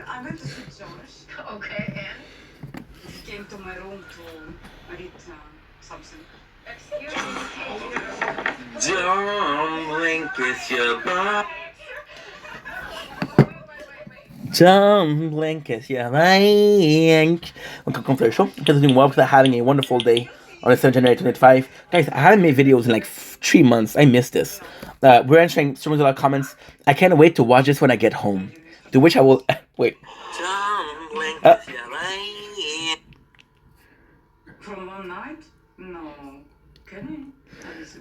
I went to St. George. Okay, and? He came to my room to read something. Excuse me. Don't blink, it's your boy. Don't blink, it's your blank. Welcome to the show. Just doing well because having a wonderful day on the 7th January 2025. Guys, I haven't made videos in like 3 months. I missed this. We're answering so many comments. I can't wait to watch this when I get home. To which I will wait. Don't blink, it's your blank. From one night? No. Can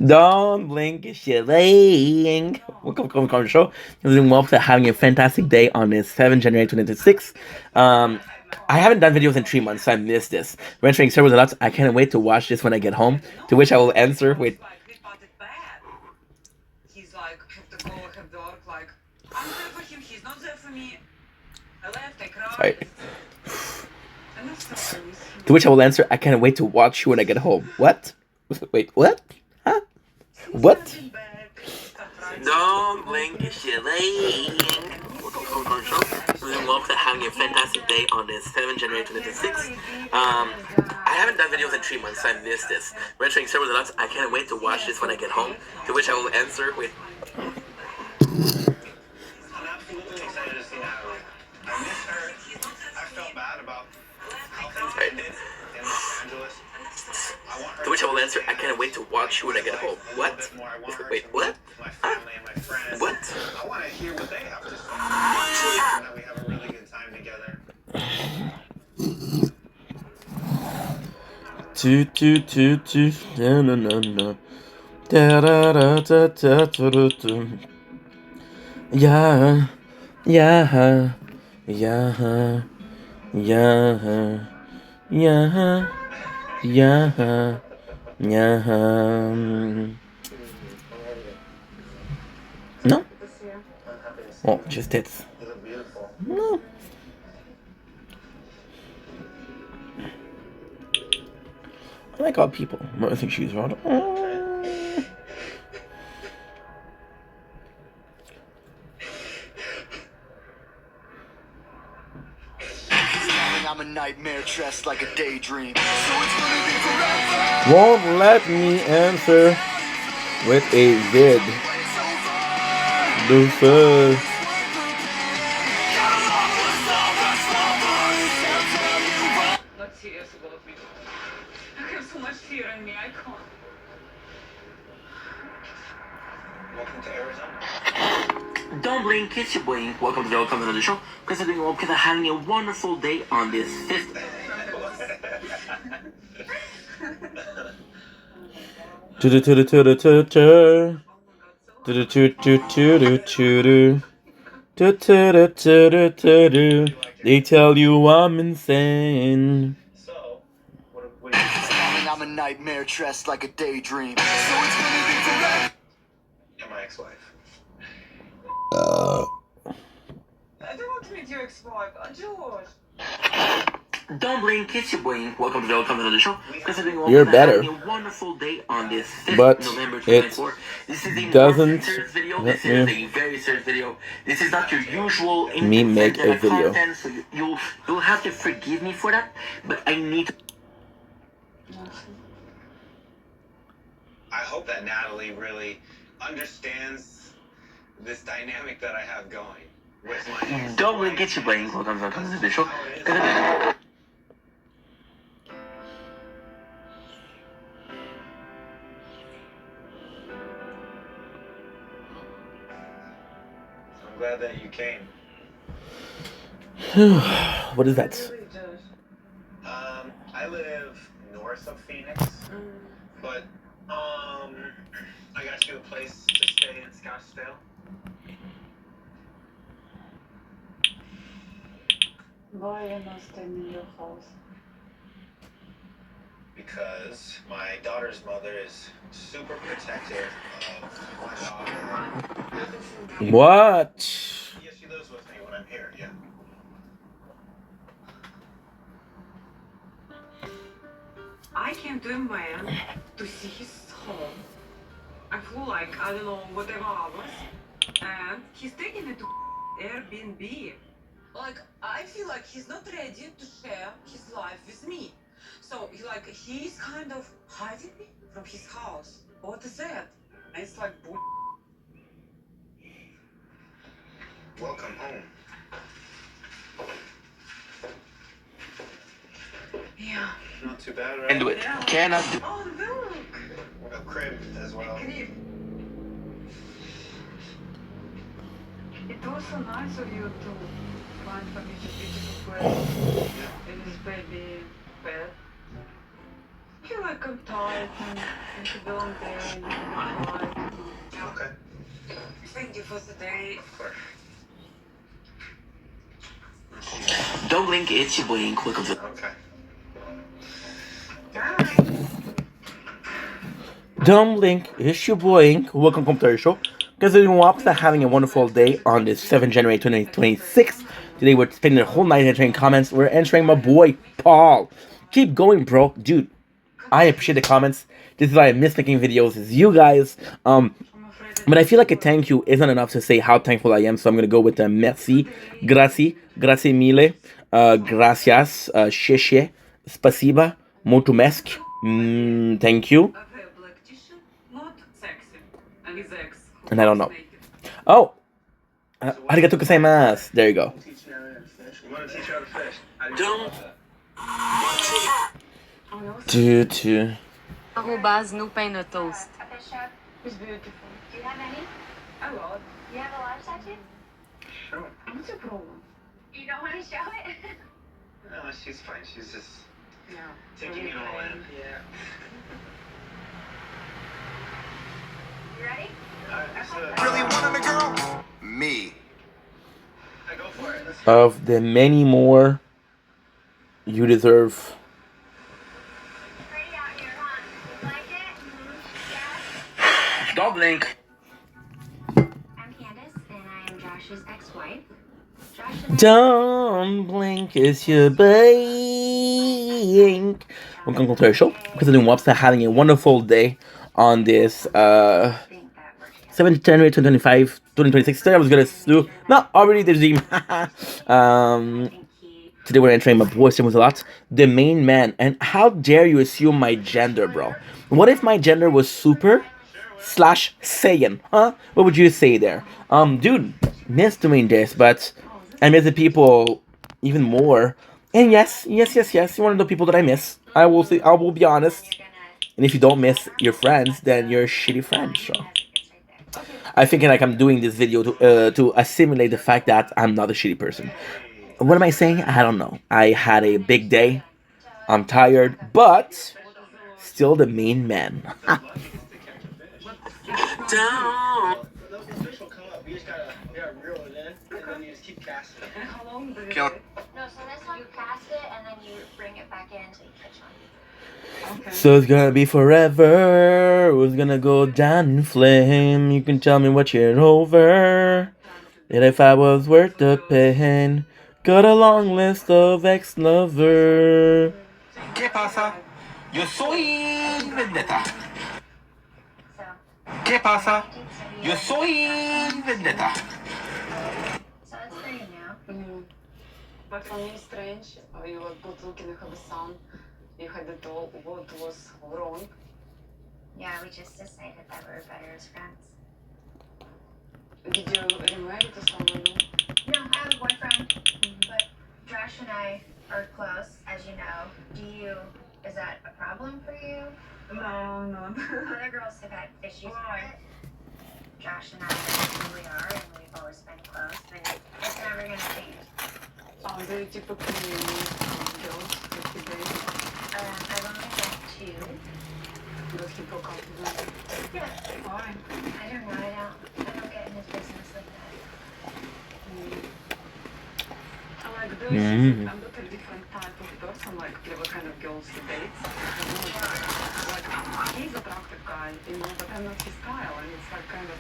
Don't blink, it's your blank. Welcome to the show. You're doing well for having a fantastic day on this 7th January 2026. I haven't done videos in 3 months, so I missed this. We're entering servers a lot. I can't wait to watch this when I get home. To which I will answer with. He's like, have to go, have the work, like, I'm there for him, he's not there for me. I left, I cried. Sorry. And I'm sorry. To which I will answer, I can't wait to watch you when I get home. What? Wait, what? Huh? What? Don't blink, it's your blank. Welcome to the show. Welcome to having a fantastic day on this 7th January 2026. I haven't done videos in 3 months, so I missed this. We're entering servers a lot. I can't wait to watch this when I get home. To which I will answer with. I'm absolutely excited to see Natalie. I miss her. I felt bad about how things ended in Los Angeles. To which I will answer, I can't wait to watch you when I get home. What? Wait, what? My family and my friends. What? I want to hear what they have to say. And that we have a really good time together. Yeah. No? Oh, just tits. No. I like all people. I think she's wrong. I'm a nightmare dressed like a daydream. Won't let me answer with a vid. The first. Not serious about me. I have so much fear in me, I can't. Welcome to Arizona. Don't blink, it's your boy. Welcome to the show. Because I'm doing well because I'm having a wonderful day on this 5th. They tell you I'm insane. I'm a nightmare dressed like a daydream. So it's gonna be forever. And my ex-wife. I don't want to meet your ex-wife, George. Don't blink, it's your boy. Welcome to the show. You're better. Having a wonderful day on this 5th But November it 2024. This is a doesn't serious video. This is a very serious video. This is not your usual me make a video. content, so you'll have to forgive me for that. But I need to. I hope that Natalie really understands this dynamic that I have going with my ex. Don't blink, it's your boy. Welcome to the show. I'm glad that you came. What is that? I live north of Phoenix, but I got you a place to stay in Scottsdale. Why are you not staying in your house? Because my daughter's mother is super protective of my daughter. What? Yeah, she lives with me when I'm here, yeah. I came to a man to see his home. I flew like, I don't know, whatever hours. And he's taking me to Airbnb. Like, I feel like he's not ready to share his life with me. So, he's kind of hiding me from his house. What is that? And it's like, Welcome home. yeah. Not too bad, right? And do it. Cannot do. Oh, look! A crib as well. It was so nice of you to find for me this beautiful place in this baby bed. I feel like I'm tired and it's a long day and I'm quiet. Okay. Thank you for the day. Don't blink, it's your boy. Welcome to. Okay. Don't blink, it's your boy. Welcome to our show. Guys, we're doing having a wonderful day on this 7th January 2026. Today we're spending the whole night answering comments. We're answering my boy Paul. Keep going, bro, dude. I appreciate the comments. This is why I miss making videos. Is you guys. But I feel like a thank you isn't enough to say how thankful I am. So I'm gonna go with merci, grazie mille, gracias, sheshe, spasiba, mulțumesc, thank you. And I don't know. Oh, arigato gozaimasu. There you go. Don't. Arrobas no pain no toast. It's beautiful. Do you have any? A lot. You have a large tattoo? Sure. What's your problem? You don't want to show it? No, she's fine. She's just Yeah. taking it all in. Yeah. You ready? Really wanting a girl? Me. I go for it. Of the many more you deserve. Pretty out here, huh? Like it? Yeah. Don't blink. I'm Candace, and I am Josh's ex-wife. Josh and I... Don't blink, it's your blink. Welcome to our show. Because I'm doing Wapsta having a wonderful day on this 7th January 2026. Today I was gonna do not already the dream. Today we're entering my boy with a lot. The main man. And how dare you assume my gender, bro? What if my gender was super / Saiyan? Huh? What would you say there? Dude, miss doing this, but I miss the people even more. And yes, you're one of the people that I miss. I will be honest. And if you don't miss your friends, then you're a shitty friend. So I think like I'm doing this video to assimilate the fact that I'm not a shitty person. What am I saying? I don't know. I had a big day. I'm tired, but still the main man. down. Those fish will come up. You just gotta reel it in, and then you just keep casting it. And how long does it Kill. take? No, so this one you cast it and then you bring it back in until you catch one. Okay. So it's gonna be forever. It's gonna go down in flame. You can tell me what you're over. And if I was worth the pain. Got a long list of ex-lover. ¿Qué pasa? Yo soy Vendetta. ¿Qué pasa? Yo soy Vendetta. So it's pretty new. But for me, strange. You were both looking at the sun. You had it all. What was wrong? Yeah, we just decided that we were better as friends. Did you remarry to someone new? No, I have a boyfriend, but Josh and I are close, as you know. Is that a problem for you? No. Other girls have had issues with it. Josh and I are who we are, and we've always been close, but it's never gonna change. Do you typically girls that you date? I've only met 2. Does he feel confident? Yeah. Why? I don't know, I don't get in his business like that. Do you think I'm not a different type of person, like what kind of girls he dates? Like, he's a attractive guy, but I'm not his style, and it's like kind of,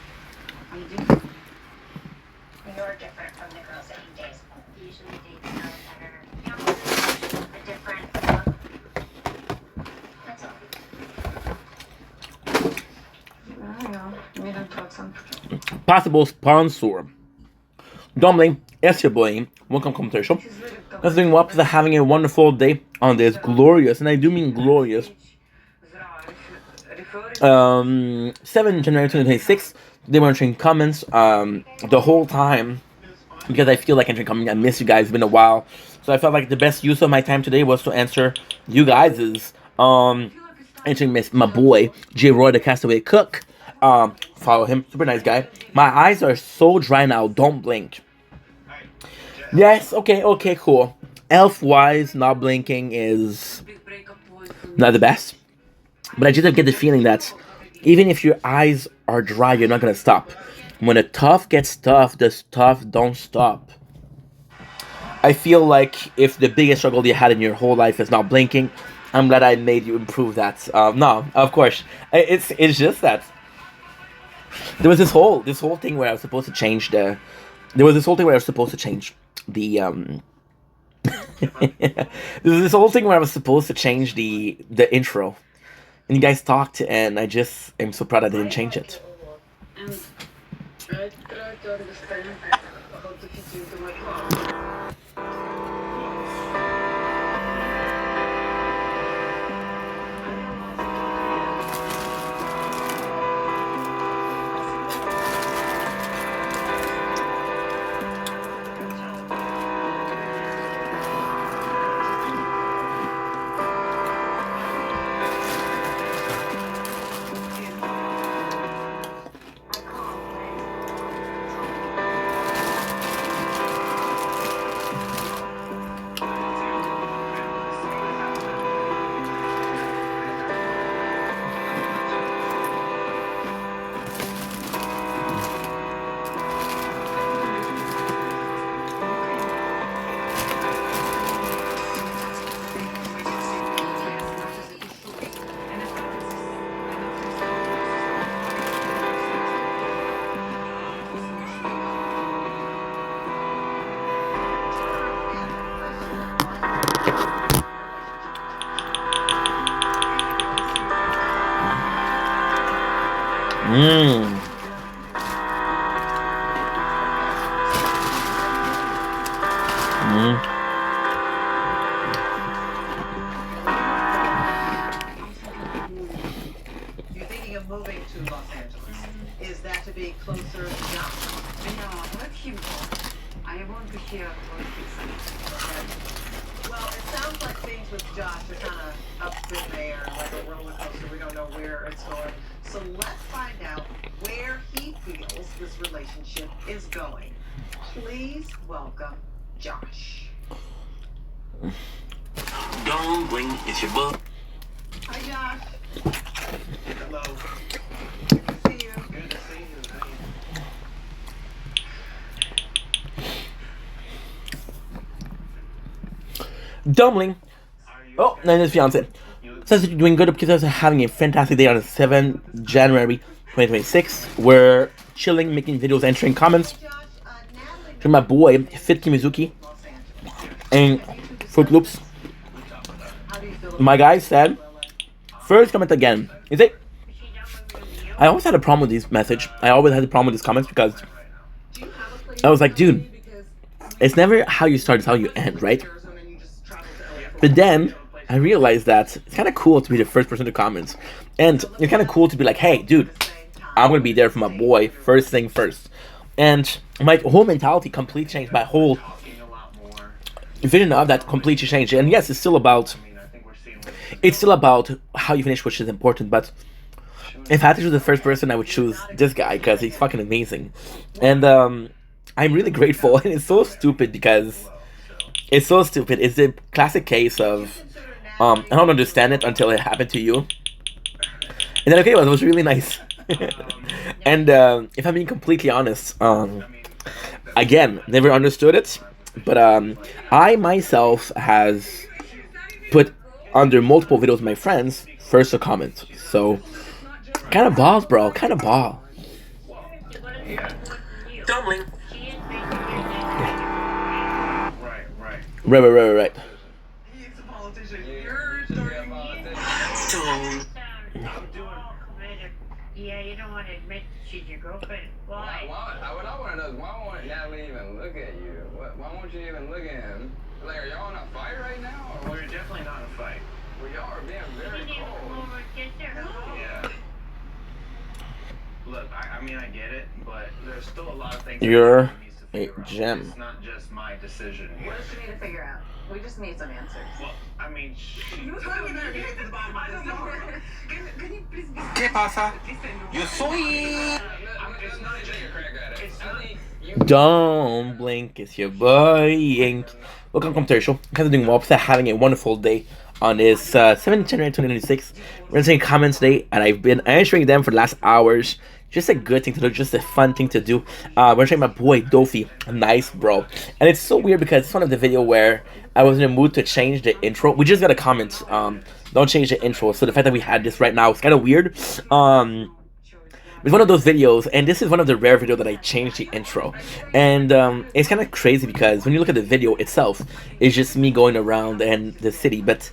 I'm different. You're different from the girls that he dates. He usually dates girls that are, a different look. That's all. I don't know, 1,000,000%. Possible sponsor. Dumbling, it's your boy. Welcome to the show. Let's doing well. Having a wonderful day on this glorious, and I do mean glorious, 7 January 2026. They were entering comments the whole time because I feel like entering comments. I miss you guys. It's been a while, so I felt like the best use of my time today was to answer you guys's entering miss my boy J Roy, the Castaway Cook. Follow him, super nice guy. My eyes are so dry now. Don't blink. Yes, okay, cool. Elf-wise, not blinking is not the best. But I just get the feeling that even if your eyes are dry, you're not gonna stop. When the tough gets tough, the tough don't stop. I feel like if the biggest struggle you had in your whole life is not blinking, I'm glad I made you improve that. No, of course, it's just that there was this whole thing where I was supposed to change the. There was this whole thing where I was supposed to change the There's this whole thing where I was supposed to change the intro, and you guys talked, and I just am so proud I didn't change it. And I try to understand how to fit into my class. You're thinking of moving to Los Angeles. Is that to be closer to Josh? No, let him talk. I want to hear what he says. Well, it sounds like things with Josh are kind of up in the air, like a roller coaster. We don't know where it's going. So let's find out where he feels this relationship is going. Please welcome Josh. Don't blink, it's your boy. Hi, Josh. Hello. Good to see you. Good to see Dumbling. Oh, and his fiance. Says that you're doing good because I was having a fantastic day on the 7th January 2026. We're chilling, making videos, answering comments. To my boy, Fit Kimizuki. And Fruit Loops. My guy said, first comment again. Is it? I always had a problem with this message. I always had a problem with these comments because I was like, dude, it's never how you start, it's how you end, right? But then I realized that it's kind of cool to be the first person to comment. And it's kind of cool to be like, hey, dude, I'm going to be there for my boy, first thing first. And my whole mentality completely changed. My whole vision of that completely changed. And yes, it's still about how you finish, which is important. But if I had to choose the first person, I would choose this guy because he's fucking amazing. And I'm really grateful. And it's so stupid because it's so stupid. It's the classic case of I don't understand it until it happened to you. And then, okay, well, it was really nice. And if I'm being completely honest, again, never understood it. But I myself has put under multiple videos of my friends first a comment. So, kind of balls, bro. Kind of ball. Dumbling. Right. Yeah, you don't want to admit she's your girlfriend. Why? What I want to know is why won't Natalie even look at you? Why won't you even look at him? Like, are y'all in a fight right now? Or we're definitely not in a fight. Well, y'all are being very cold. Yeah. Look, I mean, I get it, but there's still a lot of things. You're a gem. It's not just my decision. What does she need to figure out? We just need some answers. Well, I mean, you told me that to get to the bottom of this number. Can you please be... ¿Qué pasa? Yo soy... It's not a crack at it. It's not... Don't blink, it's your boy Ink. Welcome to Commercial. Kind of doing well, having a wonderful day on this 7th January 2026. We're answering comments today, and I've been answering them for the last hours. Just a good thing to do, just a fun thing to do. We're showing my boy Dofi, nice bro. And it's so weird because it's one of the video where I was in a mood to change the intro. We just got a comment, don't change the intro. So the fact that we had this right now is kind of weird. It's one of those videos, and this is one of the rare videos that I changed the intro. And it's kind of crazy because when you look at the video itself, it's just me going around and the city. But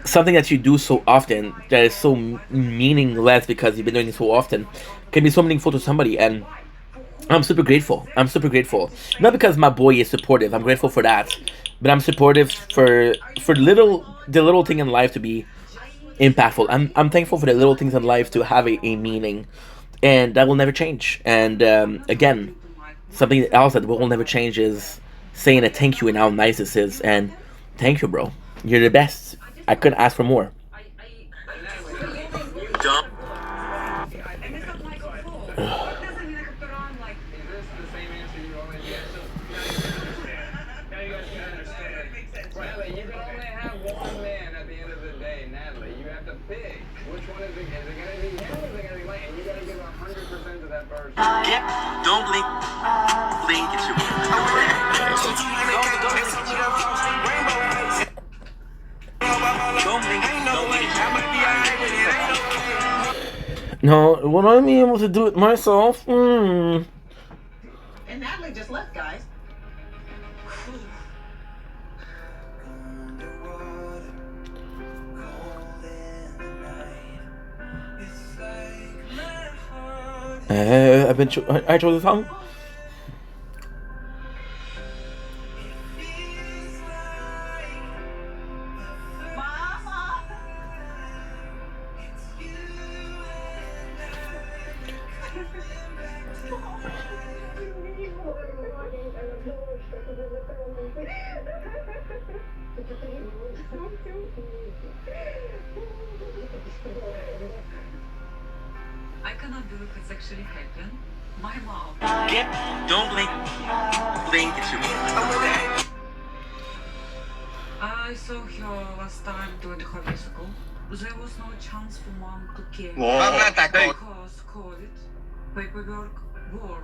something that you do so often that is so meaningless because you've been doing it so often can be so meaningful to somebody, and I'm super grateful. Not because my boy is supportive, I'm grateful for that, but I'm supportive for the little thing in life to be impactful. I'm thankful for the little things in life to have a meaning, and that will never change. And again, something else that will never change is saying a thank you and how nice this is. And thank you, bro. You're the best. I couldn't ask for more. Dumb. Yep, don't blink. Blink, it's your No, what I mean able to do it myself. And Natalie just left, guys. I chose the song. I cannot believe it's actually happened. My mom. Yep, don't blink. Blink, it's your I saw her last time during her musical. There was no chance for mom to care. Because COVID, paperwork, war.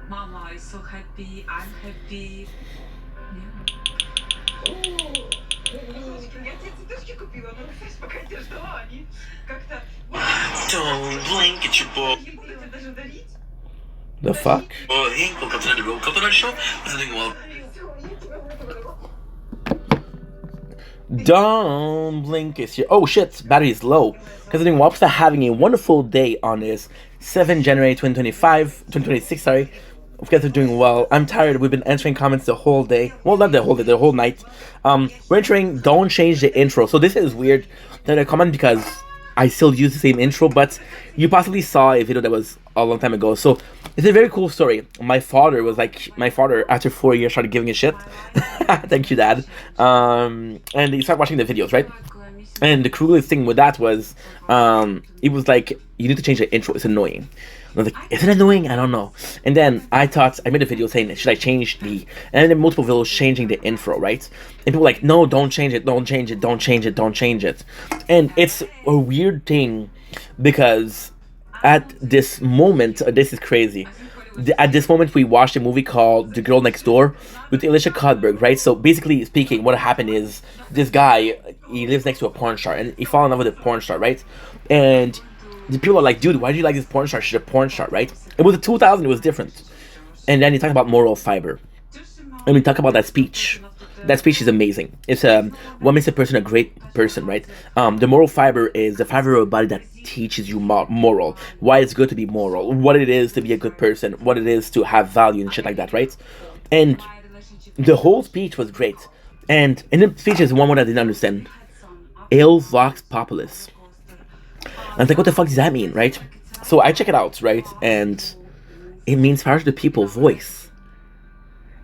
Mama is so happy, I'm happy. Yeah. Я тебе цветочки купила, но ты пока тебя ждала, они как-то... Don't blink, it's your boy. Не буду тебе даже дарить. The fuck? Hey, welcome to the Roll Coconut Show. What's doing well? Don't blink, it's your... Oh shit, battery is low. Considering Wapsta having a wonderful day on this 7 January 2026, sorry. You guys are doing well. I'm tired. We've been answering comments the whole day. Well, not the whole day, the whole night. We're entering Don't Change the Intro. So this is weird that I comment because I still use the same intro, but you possibly saw a video that was a long time ago. So it's a very cool story. My father, after 4 years, started giving a shit. Thank you, Dad. And he started watching the videos, right? And the coolest thing with that was, it was like, you need to change the intro. It's annoying. And I was like, is it annoying? I don't know. And then I made a video saying, should I change and then multiple videos changing the intro, right? And people were like, no, don't change it, don't change it, don't change it, don't change it. And it's a weird thing because at this moment, this is crazy. At this moment, we watched a movie called The Girl Next Door with Alicia Cuthbert, right? So basically speaking, what happened is this guy, he lives next to a porn star and he falls in love with a porn star, right? And the people are like, dude, why do you like this porn star? She's a porn star, right? It was a 2000, it was different. And then you talk about moral fiber. And we talk about that speech. That speech is amazing. It's what makes a person a great person, right? The moral fiber is the fiber of a body that teaches you moral. Why it's good to be moral. What it is to be a good person. What it is to have value and shit like that, right? And the whole speech was great. And in the speech is one word I didn't understand. El Vox Populis. I was like, what the fuck does that mean, right? So I check it out, right? And it means power to the people voice.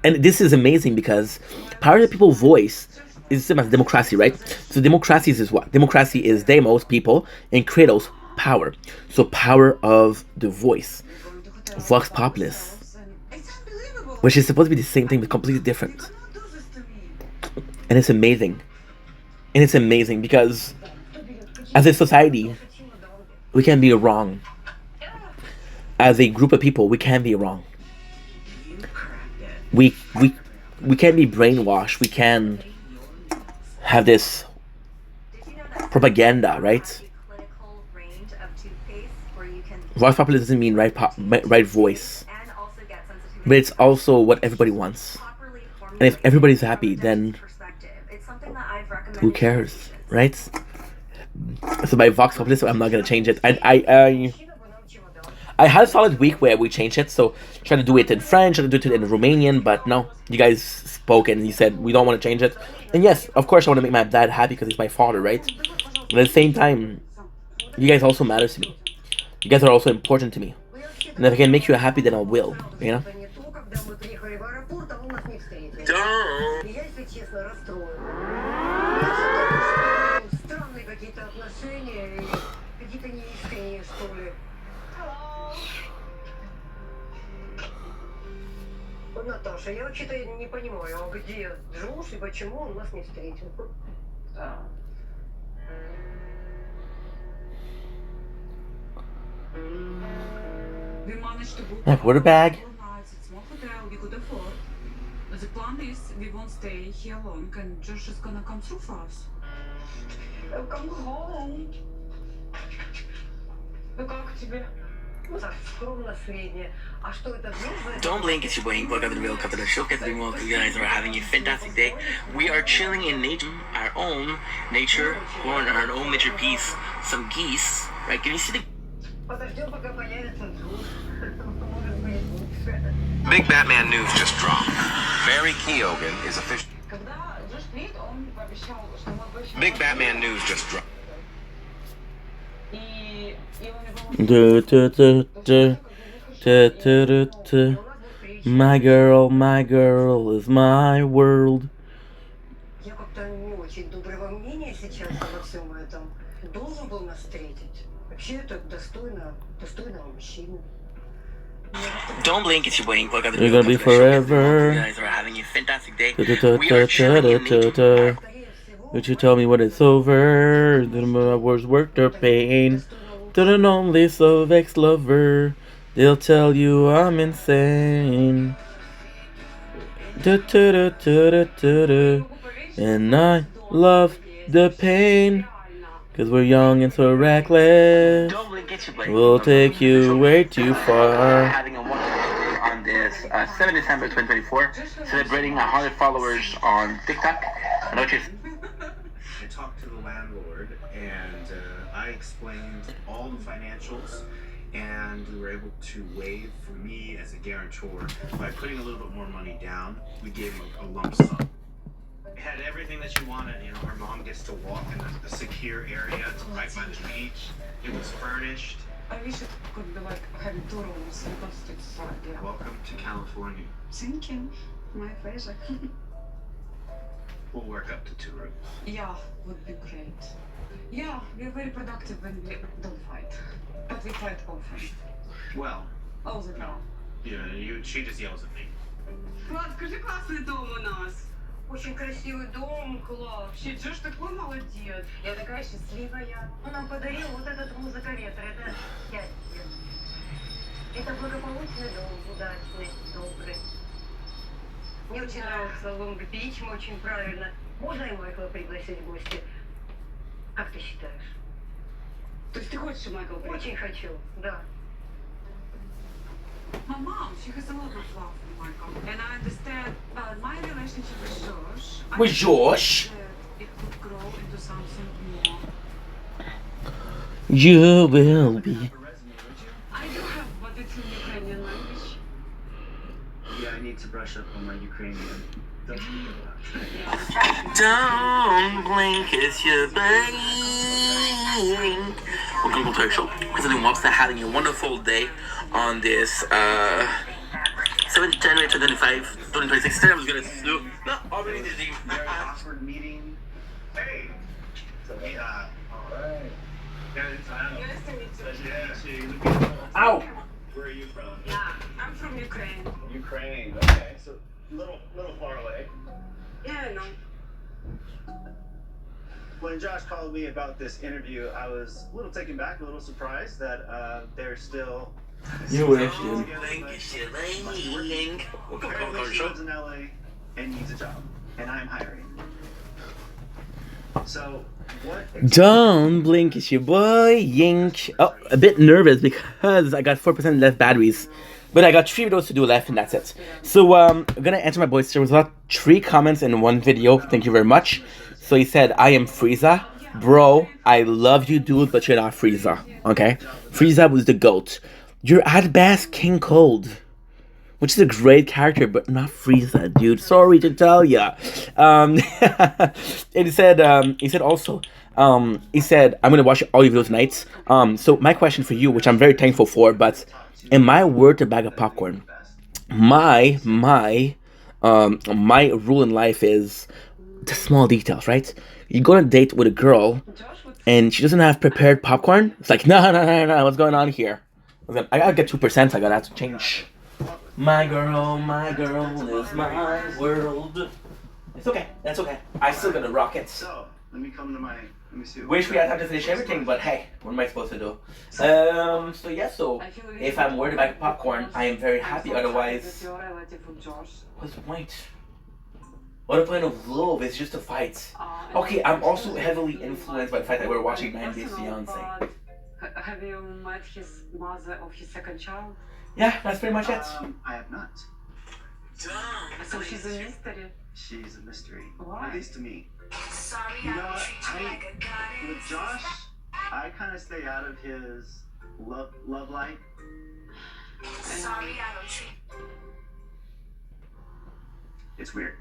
And this is amazing because power to the people voice is the same as democracy, right? So democracy is what? Democracy is demos, people, and kratos, power. So power of the voice. Vox Populis. Which is supposed to be the same thing but completely different. And it's amazing. And it's amazing because as a society, we can be wrong. As a group of people, we can be wrong. We can't be brainwashed. We can have this propaganda, right? Voice popular doesn't mean right voice, but it's also what everybody wants. And if everybody's happy, then who cares, right? So by Vox Populis, I'm not gonna change it. I had a solid week where we changed it, so trying to do it in French, trying to do it in Romanian, but no, you guys spoke and you said we don't want to change it. And yes, of course I want to make my dad happy because he's my father, right? But at the same time, you guys also matter to me. You guys are also important to me. And if I can make you happy, then I will, you know? Наташа, я вообще-то не понимаю, а где Джош и почему он нас не встретил? Да. I put a bag. The plan is we won't stay here long and Josh is gonna come through for us. Come home. Ну как тебе? Don't blink, it's your boy. Welcome to the Real Coconut Show. You guys are having a fantastic day. We are chilling in nature, our own nature, or our own nature piece. Some geese, right? Can you see the... Big Batman news just dropped. Barry Keoghan is official. Big Batman news just dropped. My girl is my world. Я как-то не очень доброго мнения сейчас обо всем этом. Должен был нас встретить. Вообще это достойного мужчины. Don't blink, it's your boy. Welcome to the You're gonna be forever. You guys are having a fantastic day. We are chilling in nature. Would you tell me when it's over? Then my words worth their pain. To an only so vexed lover, they'll tell you I'm insane. And I love the pain. Cause we're young and so reckless. We'll take you way too far. Having a wonderful day on this 7 December 2024, celebrating 100 followers on TikTok. I talked to the landlord and I explained all the financials, and we were able to waive for me as a guarantor by putting a little bit more money down. We gave him a lump sum. It had everything that you wanted. You know, our mom gets to walk in a secure area. It's right by the beach. It was furnished. I wish it could be like having 2 rooms because it's yeah. Welcome to California. Thank you. My pleasure. We'll work up to 2 rooms. Yeah, would be great. Yeah, we're very productive when we don't fight. But we fight often. Well, All the time. She just yells at me. Влад, скажи, классный дом у нас. Очень красивый дом, класс. Джош такой молодец. Я такая счастливая. Он нам подарил вот этот музыковедр. Это счастье. Это благополучный дом, удачный, добрый. Мне очень нравится Лонг-Бич, очень правильно. Можно и Майкла пригласить в гости? Как ты считаешь? То есть ты хочешь Майкла пригласить? Очень хочу, да. My mom, she has a lot of love for Michael. And I understand my relationship with Josh. With Josh? It could grow into something more. You will be. I do have, but it's in Ukrainian language. Yeah, I need to brush up on my Ukrainian. Don't speak it Don't blink, it's your blink. Welcome to our show. President Webster having a wonderful day on this 7th January 2026. I was gonna do no already did the very awkward meeting. Hey! Yeah. Alright. Nice to meet you. Ow! Where are you from? Yeah, I'm from Ukraine. Ukraine. Okay, so little far away. Yeah, I know. When Josh called me about this interview, I was a little taken back, a little surprised that they're still. You wish you. Apparently she lives in LA and needs a job, and I'm hiring. So what? Don't blink, it's your boy Yink. Oh, a bit nervous because I got 4% less batteries. But I got 3 videos to do left and that's it. So I'm gonna answer my boys. There was about 3 comments in one video. Thank you very much. So he said, I am Frieza. Bro, I love you dude, but you're not Frieza. Okay? Frieza was the GOAT. You're at best King Cold. Which is a great character, but not Frieza, dude. Sorry to tell ya. And he said also, he said, I'm gonna watch all your videos tonight. So my question for you, which I'm very thankful for, but am I worth a bag of popcorn? My rule in life is the small details, right? You go on a date with a girl, and she doesn't have prepared popcorn. It's like, no, what's going on here? I gotta get 2%. I gotta have to change. My girl is my world. It's okay. That's okay. I still gotta rock it. So let me come to my. Let me see. Wish we had time to finish everything, but hey, what am I supposed to do? So if I'm worried about popcorn, I am very happy. Otherwise, what's the point? What the point of love? It's just a fight. Okay, I'm also heavily influenced by the fact that we're watching 90 Days Fiancé. Have you met his mother of his second child? Yeah, that's pretty much it. I have not. So she's a mystery. She's a mystery. Why? At least to me. Sorry, You know I what? treat you like a goddess. With Josh, I kind of stay out of his love life. Sorry, I don't treat. It's weird.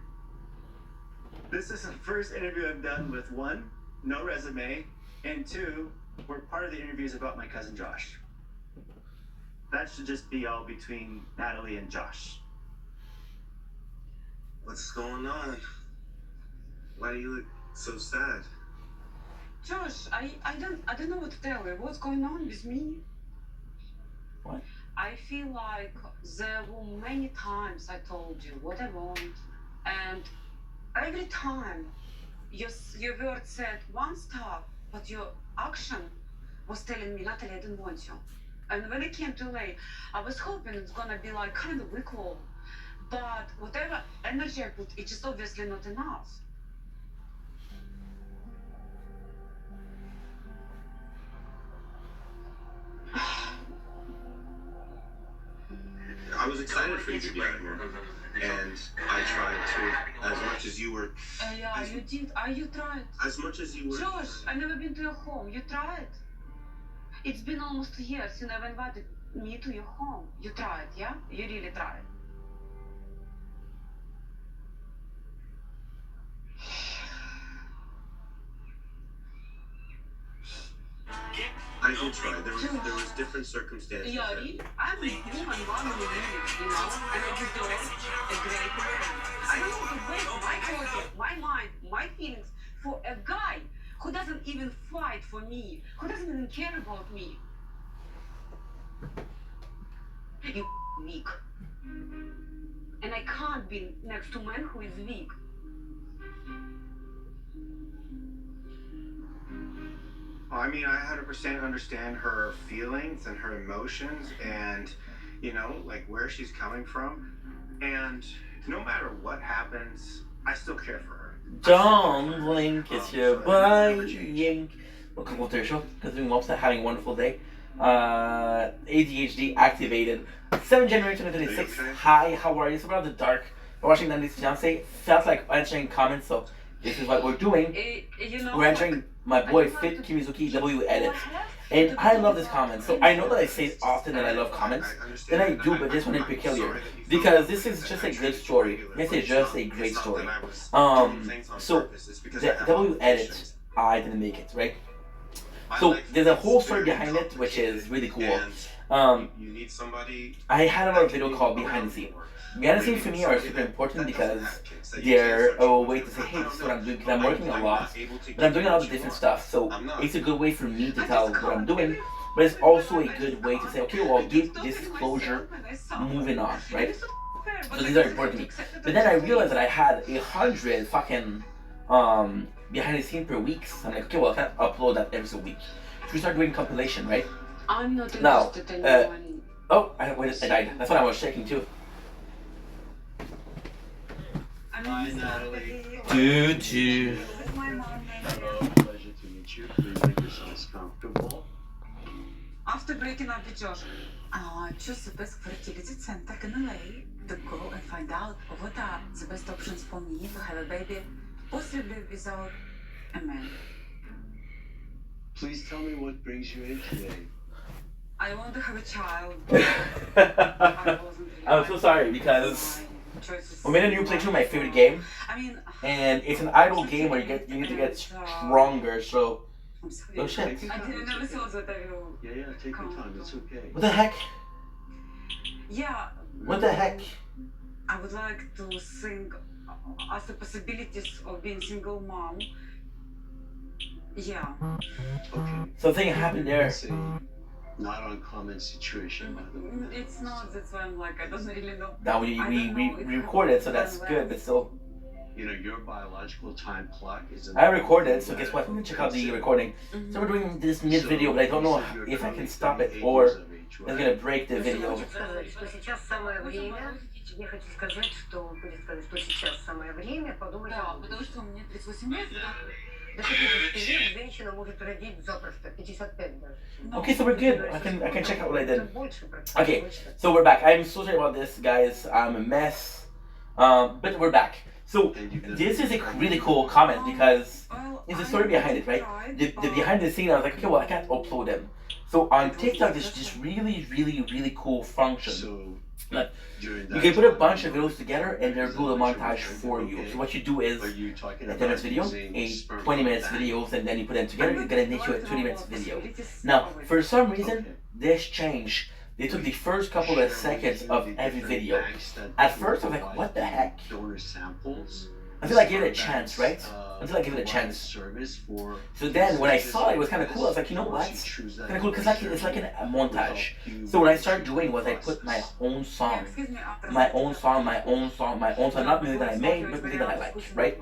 This is the first interview I've done with 1, no resume, and 2, where part of the interview is about my cousin Josh. That should just be all between Natalie and Josh. What's going on? Why do you look so sad? Josh, I don't know what to tell you. What's going on with me? What? I feel like there were many times I told you what I want, and every time your word said one stuff, but your action was telling me, Natalie, I don't want you. And when it came too late, I was hoping it's gonna be like kind of recall, but whatever energy I put, it's just obviously not enough. I was excited for you to be out here, and I tried to, as much as you were. Yeah, you did. You tried. As much as you were. Josh, I never been to your home. You tried. It's been almost a year since I've invited me to your home. You tried, yeah? You really tried. I did try. There was different circumstances. Yeah, I'm a human, one in a minute, you know, and I deserve a great man. I don't want to waste my choices, my mind, my feelings for a guy who doesn't even fight for me, who doesn't even care about me. You weak. And I can't be next to a man who is weak. I mean, I 100% understand her feelings and her emotions and, you know, like where she's coming from. And no matter what happens, I still care for her. Don't blink, it's your boy. Welcome to the show. Continuing Lobster, having a wonderful day. ADHD activated. 7 January 2026. Okay? Hi, how are you? So we're out the dark. We're watching Nandy's fiance. Felt like answering comments, so this is what we're doing. We're answering my boy Fit Kimizuki W edits. And I love this comment. So I know that I say it often that I love comments. And I do, but this one in particular. Because this is just a good story. This is just a great story. So the W edit, I didn't make it, right? So there's a whole story behind it, which is really cool. I had a lot of video called Behind the Scene. Behind the scenes for me are super important because they're a way to say, hey, this is what I'm doing, because I'm working a lot, but I'm doing a lot of different stuff, so it's a good way for me to tell what I'm doing, but it's also a good way to say, okay, well, I'll do disclosure, moving on, right? So these are important to me. But then I realized that I had 100 fucking behind the scene per week, so I'm like, okay, well, I can't upload that every single week. So we start doing compilation, right? I'm not now, interested in anyone. Oh, I died. That's what I was checking too. Hi, Natalie. Dude. Pleasure to meet you. Please make yourselves comfortable. After breaking up with Josh, I chose the best fertility center in LA to go and find out what are the best options for me to have a baby, possibly without a man. Please tell me what brings you in today. I want to have a child. I'm so sorry because we made a new playthrough of my favorite game, and it's an idle game where you need to get stronger. So, oh shit! I didn't never saw that. Yeah, take your time. It's okay. What the heck? Yeah. What the heck? I would like to think as the possibilities of being single mom. Yeah. Okay. Something happened there. Not uncommon situation, by the way. It's not. That's why I'm like, I don't really know. Now we recorded, so that's good, but still. You know, your biological time clock is. I recorded, so guess what? I'm gonna check out the recording. So we're doing this mid-video, but I don't know if I can stop it or it's gonna break the video. Я хочу сказать, что будет сказать, что сейчас самое время подумать. Да, потому что мне 38 лет, да. Женщина может родить запросто, 55 даже. Okay, so we're good. I can check out what I did. Okay, so we're back. I'm so sorry about this, guys. I'm a mess. But we're back. So this is a really cool comment because there's a story behind it, right? The behind the scene, I was like, okay, well, I can't upload them. So on TikTok, there's this really cool function. Like, you can put a bunch of videos together and they'll do the montage for you. So what you do is, a 10 minutes video, a 20 minutes videos, and then you put them together, it's gonna make you a 20 minutes video. Now, for some reason, this changed. They took the first couple of seconds of every video. At first, I was like, what the heck? Until I gave it a chance, right? Until I gave it a chance. So then, when I saw it, it was kind of cool. I was like, you know what? Kind of cool because it's like a montage. So what I started doing was I put my own song, not music that I made, but music that I like, right?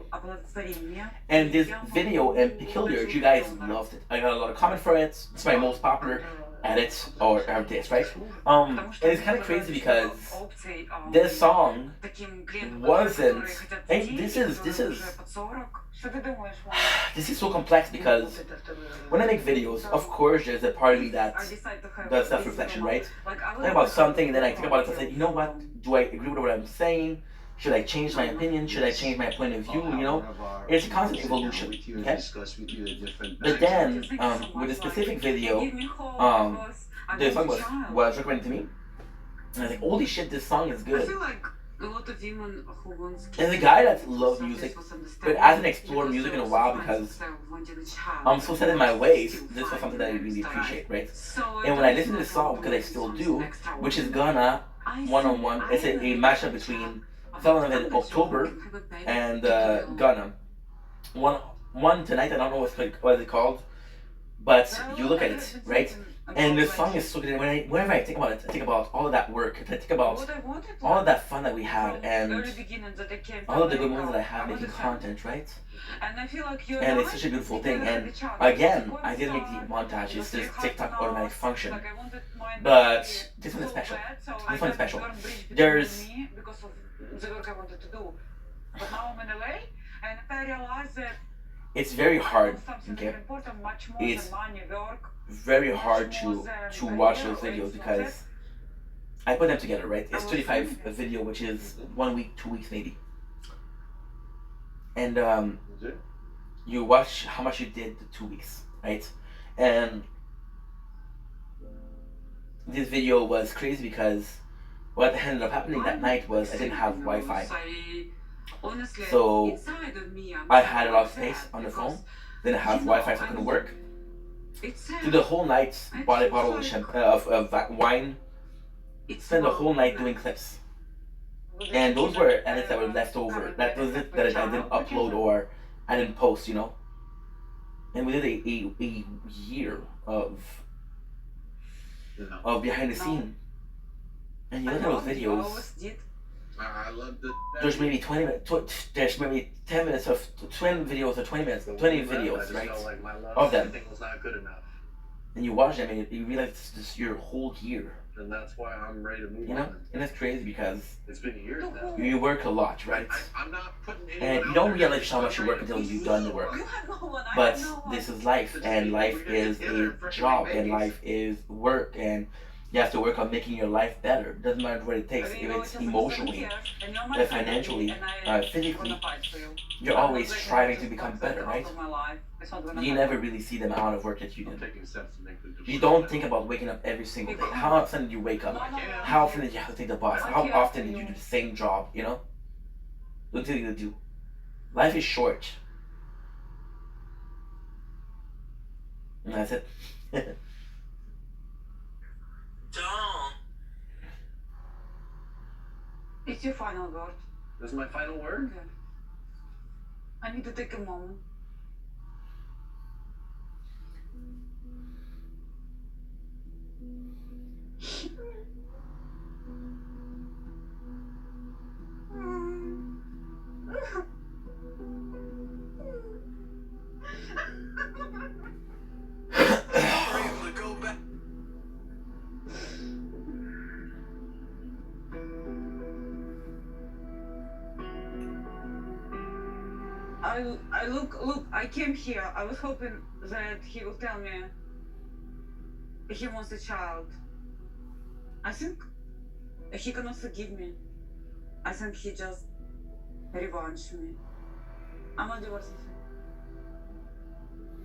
And this video in peculiar, you guys loved it. I got a lot of comments for it. It's my most popular edit or this, right? And it's kind of crazy because this song wasn't. And this is this is so complex because when I make videos, of course, there's a part of me that does self-reflection, right? I think about something and then I think about it and say, you know what? Do I agree with what I'm saying? Should I change my opinion? Should I change my point of view? You know, it's a constant evolution. Okay. But then, with a specific video, the song was recommended to me, and I was like, holy shit, this song is good. A lot of women who want And the guy that loves music, but hasn't explored music in a while because I'm so set in my ways, this was something that I really appreciate, right? And when I listen to this song, because I still do, which is Ghana, one-on-one, it's a mashup between Felon in October and Ghana. One tonight, I don't know what it's called, but you look at it, right? And the song is so good. Whenever I think about it, I think about all of that work. I think about all of that fun that we had and all of the good moments that I have making content, right? And it's such a beautiful thing. And again, I didn't make the montage. It's just TikTok automatic function. But this one is special. This one is special. There's it's very hard, okay? It's very hard to watch those videos because I put them together, right? It's 25 a video, which is 1 week, 2 weeks maybe. And you watch how much you did the 2 weeks, right? And this video was crazy because what ended up happening that night was I didn't have Wi-Fi. So I had a lot of space on the phone, didn't have Wi-Fi, so I couldn't work. Through the whole night, bought a bottle of wine, spent the whole night doing clips. And those were edits that were left over. That was it that I didn't upload or I didn't post, you know. And we did a year of behind the scene. And you look at those videos. There's maybe 20 minutes. There's maybe 10 minutes of 20 videos or 20 minutes, 20 videos, right? Of them. And you watch them and you realize this is your whole year. And that's why I'm ready to move on. You know, and that's crazy because it's been years now. You work a lot, right? I'm not putting and you don't realize how much you work until you've done the work. But this is life, and life is a job, and life is work, and you have to work on making your life better. Doesn't matter what it takes. If it's emotionally, financially, physically, you're always striving to become better, right? You never really see the amount of work that you did. You don't think about waking up every single day. How often did you wake up? How often did you have to take the bus? How often did you do the same job, you know? What do you do? Life is short. And that's it. Don't. It's your final word. This is my final word? Okay. I need to take a moment. I came here. I was hoping that he will tell me he wants a child. I think he cannot forgive me. I think he just revenged me. I'm not divorcing him.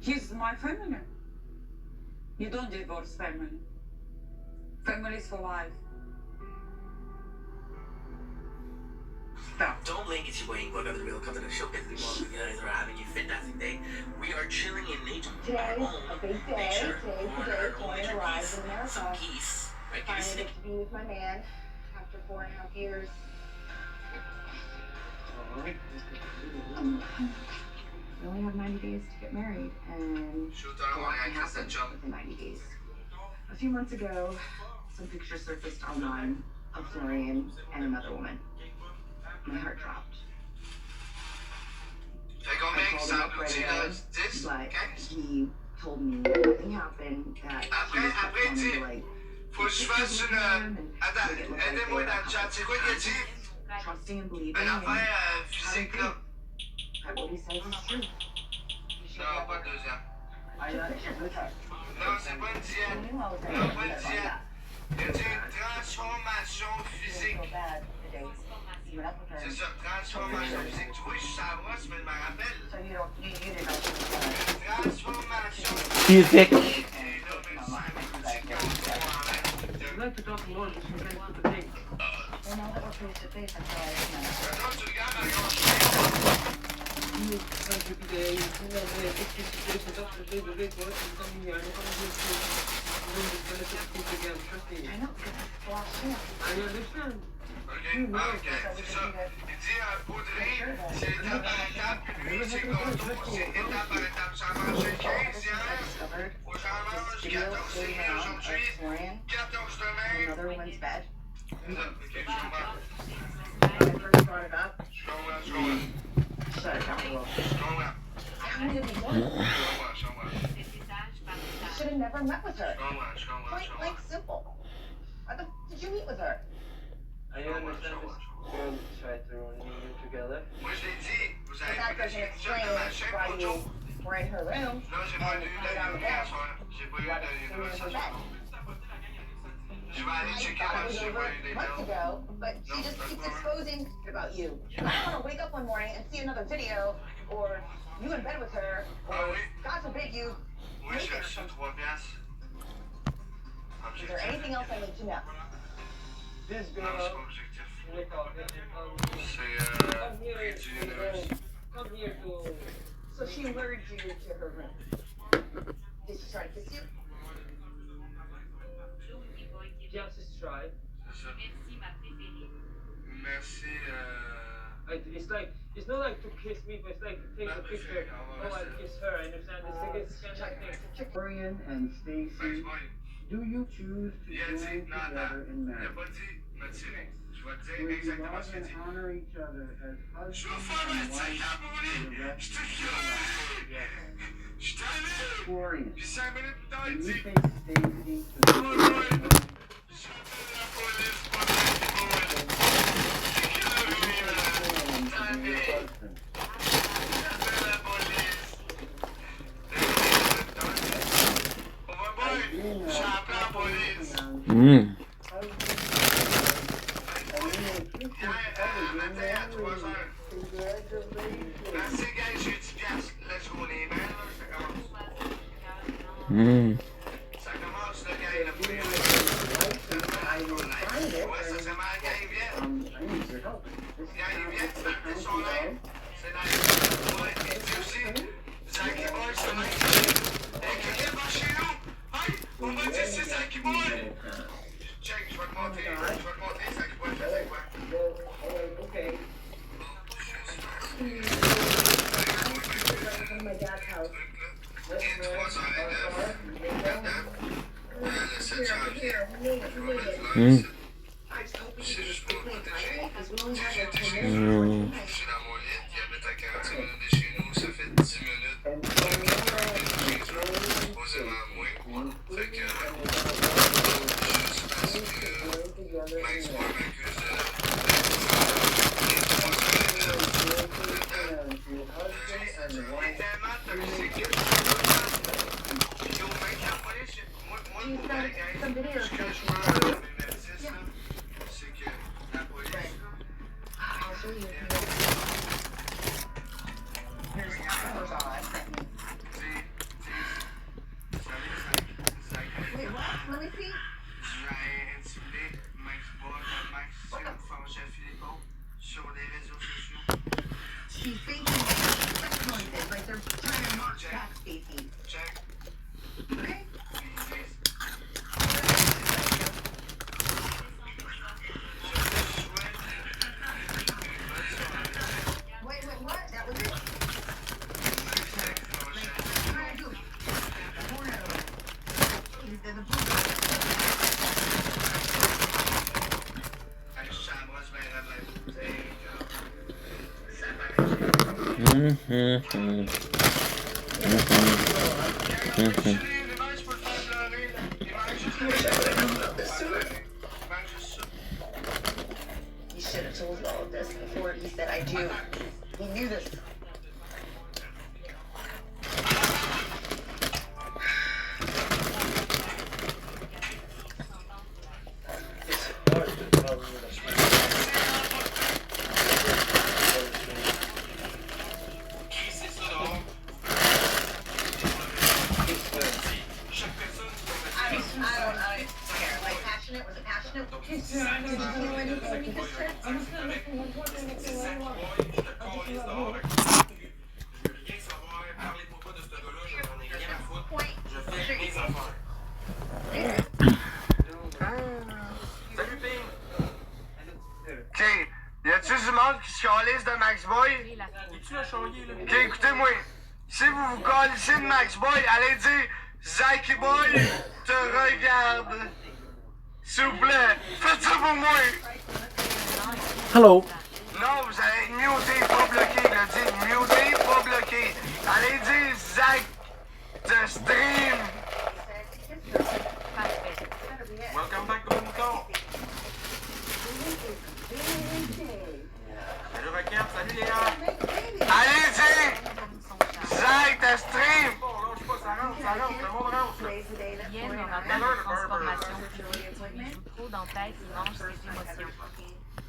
He's my family. You don't divorce family. Family is for life. Don't blink, it's your boy. Welcome to the real content of the show. It's the one you guys are having a fantastic day. We are chilling in nature. Today is a big day. Today's the day Coin arrives in America. Some geese. Right, I get to be with my man after 4.5 years. We only have 90 days to get married, and within 90 days. A few months ago, some pictures surfaced online of Florian and another woman. My heart dropped. I called him up right away, but he told me nothing happened, that she just kept wanting to like faut que je fasse une. Attends, aidez-moi dans le chat. C'est quoi qu'il a dit? Trusting and believing. Une affaire physique, là. That what he says is true. Non, pas de deuxième. Non, c'est pas une diète. Non, pas une diète. Il a dit une transformation physique. C'est ça, transformation physique. Tu vois, je suis sur la brosse, mais je me rappelle. Transformation Physique. I'd like to talk more just from face to face. Well, now that we're face to face, I feel like I know, because it's the last chance. I understand. Ok, c'est ça. Il dit Audrey, c'est étape par étape, puis lui, c'est gâteau, c'est étape par étape. J'en mangeais 15 hier, j'en mange 14 aujourd'hui, 14 demain. Another woman's bed. C'est ça, ok, je comprends. When I first brought it up, Je comprends. shut it down a little. Je comprends. How did he do it? Je comprends. You should have never met with her. Point blank simple. Why the did you meet with her? I understand this girl tried to run you together. Moi, je l'ai dit, vous But avez that pris doesn't des explain de ma chaîne why l'autre you jour. were in her room Non, j'ai pas eu de négociation. J'ai pas eu de négociation. Je vais aller checker I moi was si j'ai over pas eu des months bills. ago, but she just keeps exposing about you. I don't want to wake up one morning and see another video, or you in bed with her, or God forbid you Oui, naked j'ai or reçu something. 3 piastres. Is there anything else I need to know? This Non, girl, c'est pas objectif. C'est universe. Come here to. So she lured you to her room. Did she try to kiss you? Just try. Merci, It's like, it's not like to kiss me, but it's like to take a picture. Oh, I kiss her. I understand this thing. It's kind of thing. Florian and Stacy, do you choose to Il a dit, join non, together attends. in Il a marriage? pas dit me tirer. Je vais te dire Will you exactement love ce qu'il and dit. honor each other as Je vais husband faire and un tic wife à mon for the lit. rest Je of te your life? gueule. Je suis allé. Florian, Puis 5 minutes plus tard, will il you dit, take Stacy to the oh non, j'appelle la police, pas de police. C'est qui la vie, là? Tanné. J'appelle la police. On va voir. J'ai appelé la police. Matin à 3h. Merci, gars, j'ai 10 piastres. Let's go, les mains, là, ça commence. Ça commence, le gars, le poulet. Ouais, ça c'est mal, gars, il vient. Gars, il vient, tu vas mettre son aide. C'est dans ouais, et puis aussi, Zaki Boy, c'est là. Hey, quelqu'un va chez nous. Hey, on va dire c'est Zaki Boy. Check, je vais te montrer, Zaki Boy, faisait quoi? Okay. From my dad's house. I was hoping you would quickly retire because we only have like 10 minutes. Je suis dans mon lit, il habite à 45 minutes de chez nous, ça fait 10 minutes. Supposément moins. Fait que, juste parce que ma ex-femme m'accuse il est tellement toxique que yo, mec, la police, moi, pour vrai, gars, ce que je veux avec mes médecins, c'est que la police. I'll show you. Here's numbers all I sent you. Wait, what? Let me see. Je vais intimider Max Boy, Max Forge Philippot sur les réseaux sociaux. She's faking consequences, like they're trying to mock back Stacy. Check. Okay? Wait, what? That was it? Mhm. He should have told you all of this before he said I do. He knew this. I don't care. Like passionate? Was it passionate? Did you do anything this trip? I'm just not looking at what I'm looking at. I just love you. Ok, y a-tu du monde qui se calisse de Max Boy? Ok, écoutez-moi. Si vous vous calissez de Max Boy, allez dire Zaki Boy te regarde. S'il vous plaît, faites ça pour moi. Hello. Non, vous allez muter, pas bloquer, là, dit muter, pas bloquer. Allez dire Zach de stream. Welcome back to Monitor. Salut Rocket, salut Léa. Allez dire Zach de stream. Bon, lâche pas, ça rentre, le monde rentre. Yann n'aura pas de transformation physique. Il joue trop dans tête, il mange ses émotions.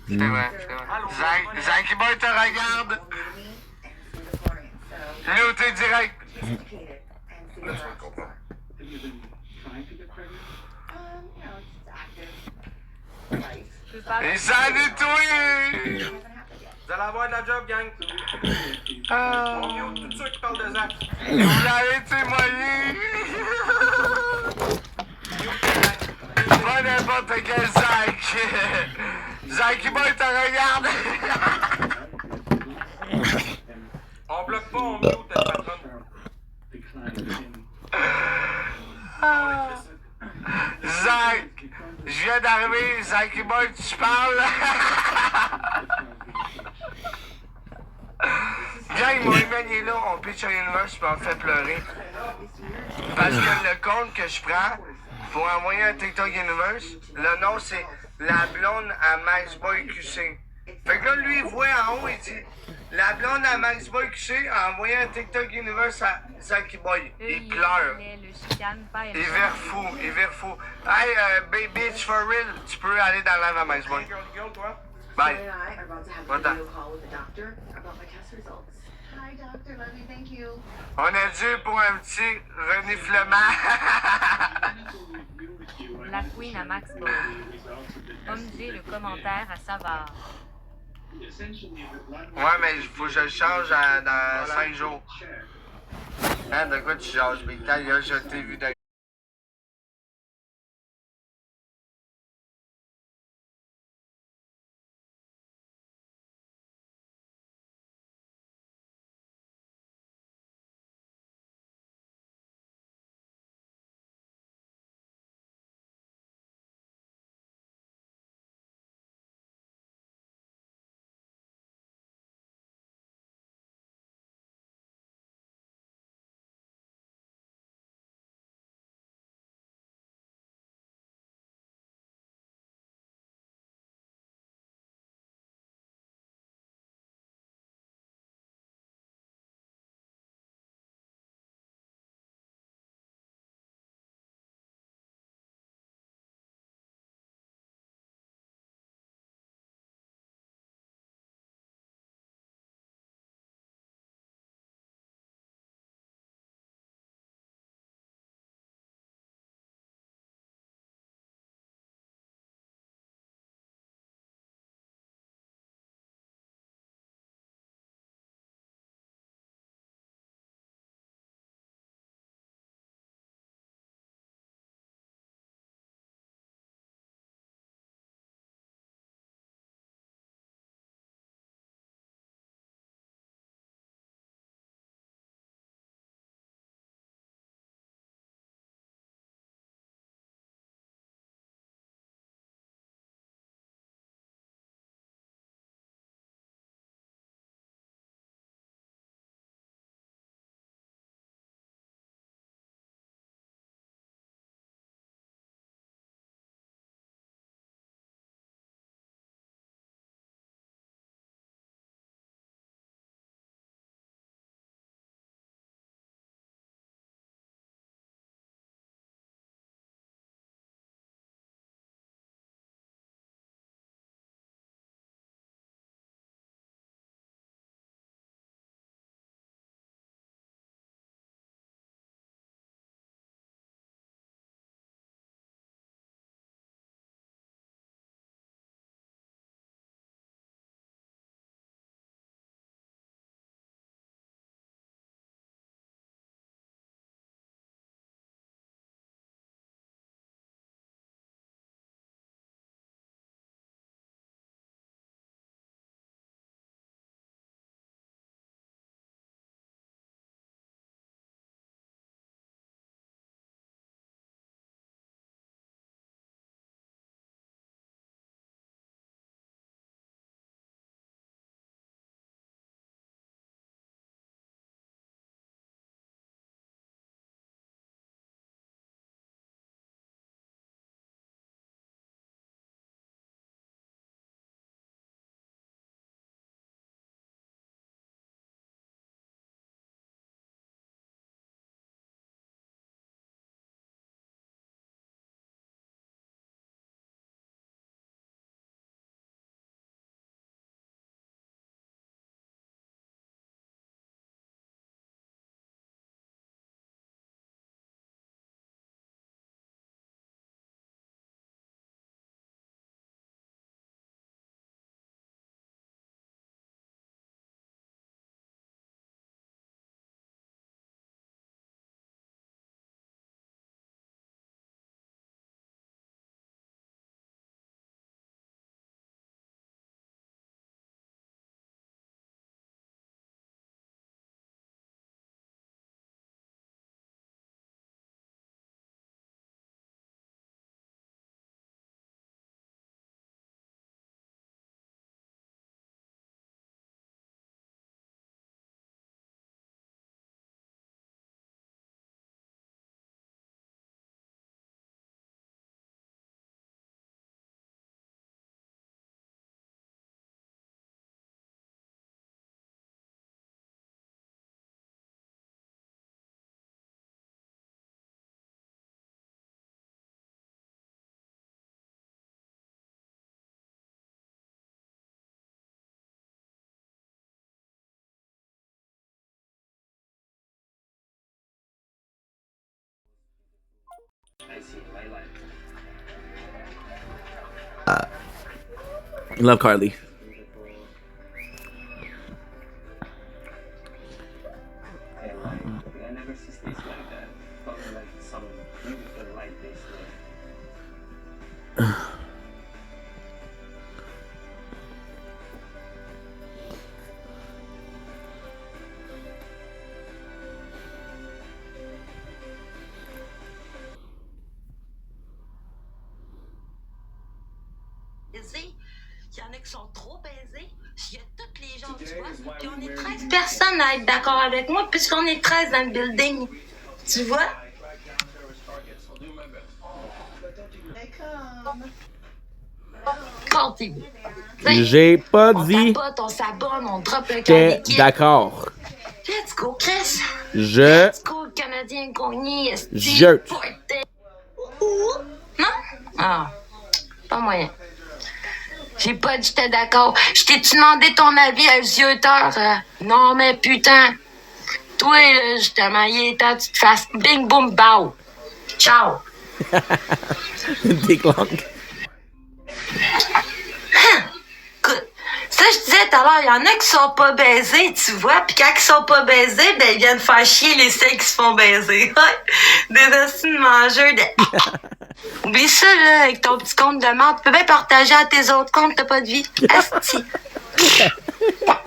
C'est vrai, c'est vrai. Zach Boy te regarde. Muter direct. Là, je vais le comprendre. Et salut toi! Vous allez avoir de la job, gang. On mute tous ceux qui parlent de Zach. Vous l'avez témoigné! Pas n'importe quel Zach! Zach Boy te regarde! On bloque pas, on mute, la patronne. Zach! Je viens d'arriver, Zach Boy, tu parles? Gang, mon email est là, on pitch à l'univers, puis on me fait pleurer. Parce que le compte que je prends, faut envoyer un TikTok Universe. Le nom, c'est La blonde à Max Boy QC. Fait que là, lui, il voit en haut, il dit La blonde à Max Boy QC a envoyé un TikTok Universe à Zaki Boy. Il pleure. Il vire fou, il vire fou. Hey, bitch, for real, tu peux aller dans live à Max Boy. Bye. Va-t'en. Hi, doctor. Love you. Thank you. On est dû pour un petit reniflement. La Queen à Max Boy. Homme G, le commentaire à Savard. Ouais, mais il faut que je le change dans 5 jours. Hein, de quoi tu changes? Mais quand je t'ai vu de Love Carly. I never see things like that. Probably like some beautiful light basically. Il y en a qui sont trop baisés. Il y a toutes les gens, tu vois. Puis on est 13 personnes à être d'accord avec moi, puisqu'on est 13 dans le building. Tu vois? J'ai pas dit. On s'abonne, on drop le J'étais d'accord. Let's go, Chris. Je. Let's go, le Canadien cogné. Je. Non? Ah, pas moyen. J'ai pas dit j'étais d'accord. Je t'ai-tu demandé ton avis à yeux tard? Non, mais putain. Toi, là, justement, il est temps que tu te fasses bing, boom, bow. Ciao. Déclenche. Écoute, ça, je disais tout à l'heure, il y en a qui sont pas baisés, tu vois, puis quand ils sont pas baisés, ben, ils viennent faire chier les ceux qui se font baiser. Des astuces de mangeurs de... Oublie ça, là, avec ton petit compte de menthe. Tu peux bien partager à tes autres comptes, t'as pas de vie. Asti.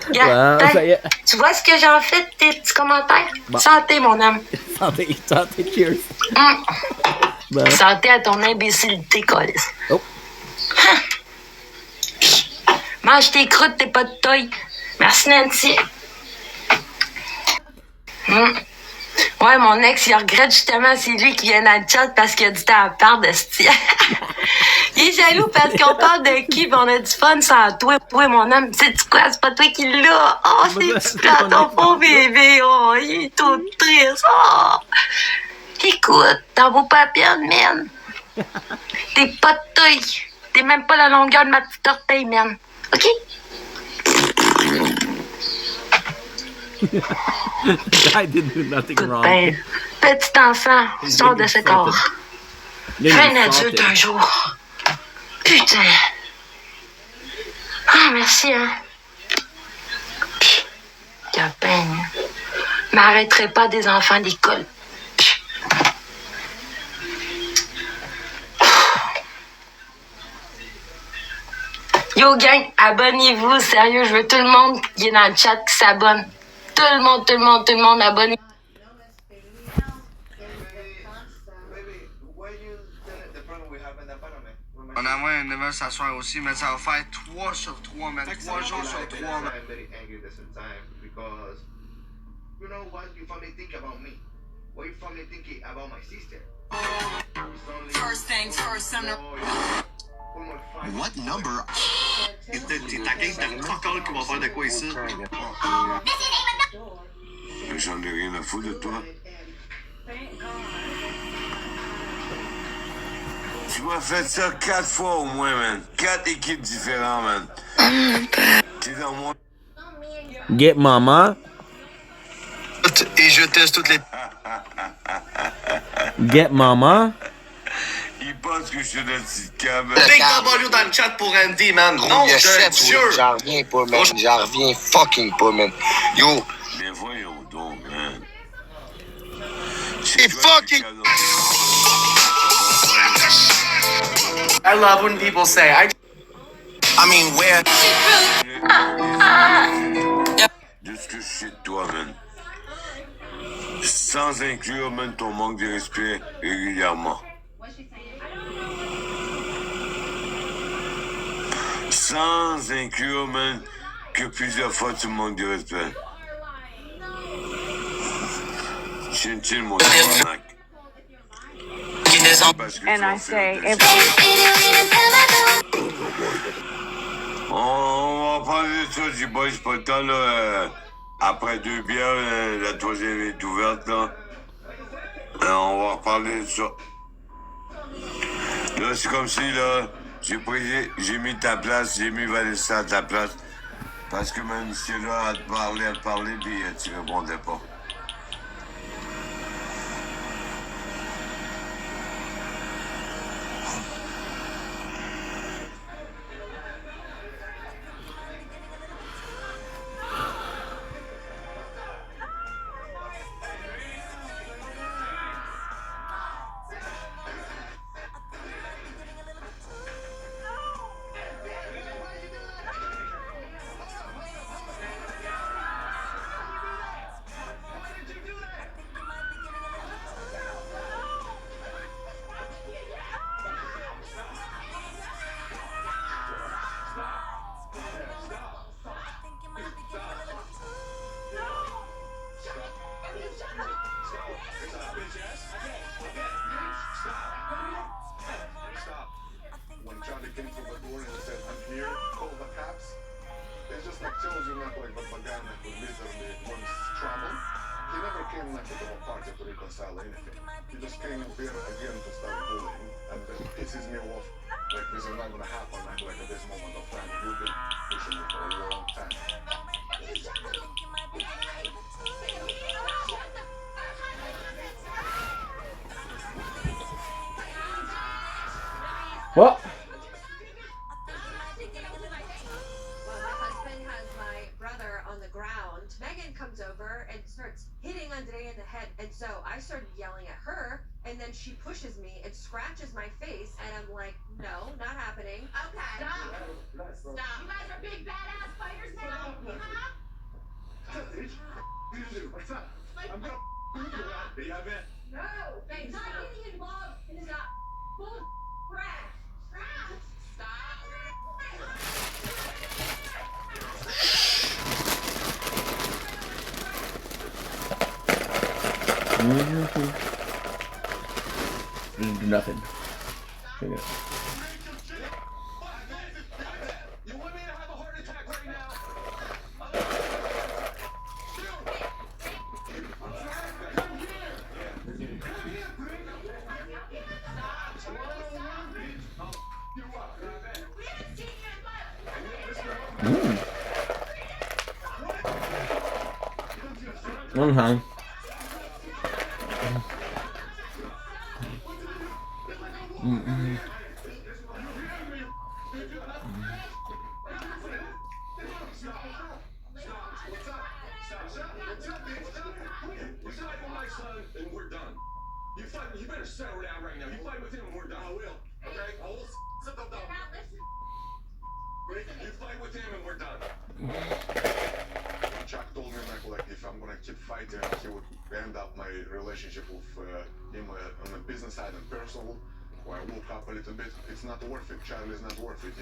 Regarde, Ça y est. tu vois ce que j'en fais de tes petits commentaires? Bon. Santé, mon homme. Santé, santé, cheers. Bon. Santé à ton imbécilité, Colis. Oh. Mange tes croûtes, t'es pas de taille. Merci, Nancy. Ouais, mon ex, il regrette justement, c'est lui qui vient dans le chat parce qu'il a du temps à perdre, esti. Il est jaloux parce qu'on parle de qui, pis on a du fun sans toi. Toi, mon homme, sais-tu quoi? C'est pas toi qui l'as. Oh, c'est tu plats ton pauvre bébé. Oh, il est tout triste. Oh. Écoute, t'en vaut pas la peine, man. T'es pas de taille. T'es même pas la longueur de ma petite orteil, man. OK? I didn't do nothing wrong. Ben, petit enfant, sors de ce corps. Fin adulte un jour. Putain. Ah, merci, hein. Quelle peine. M'arrêterai pas des enfants d'école. Yo, gang, abonnez-vous. Sérieux, je veux tout le monde qui est dans le chat qui s'abonne. Tout le monde, abonnez. On aimerait un événement s'asseoir aussi, mais ça va faire 3 sur 3, man. 3 jours sur 3, man. I'm very angry at the same time because you know what you finally think about me? What you finally thinking about my sister? First things first, I'm What number? C'est ta gang de cocoles qui va faire de quoi ici? J'en ai rien à foutre de toi. Tu m'as fait ça 4 fois au moins, man. 4 équipes différentes, man. T'es dans mon... Get mama. Et je teste toutes les... Get mama. Il pense que je suis le petit câble. Big W dans le chat pour Andy, man. Non, de Dieu. J'en reviens pas, man. J'en reviens fucking pas, man. Yo. Mais voyons donc, man. C'est fucking... I love when people say, I mean, where... De ce que je sais de toi, man. Sans inclure même ton manque de respect régulièrement. Sans inclure même que plusieurs fois tu manques de respect. Chin mon tabarnak. And I say, On va parler de ça, j'ai pas le temps, là. Après 2 bières, la 3e est ouverte, là. On va reparler de ça. Là, c'est comme si, là, j'ai mis ta place, j'ai mis Vanessa à ta place. Parce que même si là, elle te parlait, puis tu répondais pas. came through the door and he said, I'm here, call the cops. It's just like tells you not like the Pagana who literally wants trouble. He never came like to a party to reconcile anything. He just came there again to start bullying, and that pisses me off. Like this is not gonna happen like at this moment of time. You've been pushing me for a long time. What? Megan comes over and starts hitting Andrea in the head, and so I started yelling at her, and then she pushes me and scratches my face, and I'm like, no, not happening. Okay. Stop. Stop. You guys are big badass fighters now. Huh? What's up? I'm gonna you have it. No. Thanks. Not getting involved in this bull crap. Crap. Stop. Didn't do nothing. You want me to have a heart attack right now? One time. You better settle down right now. You fight with him and we're done. I will. Okay? I will sit them down. You fight with him and we're done. Chuck told me like if I'm gonna keep fighting, he would end up my relationship with him on the business side and personal. Where I woke up a little bit. It's not worth it. Charlie's not worth it.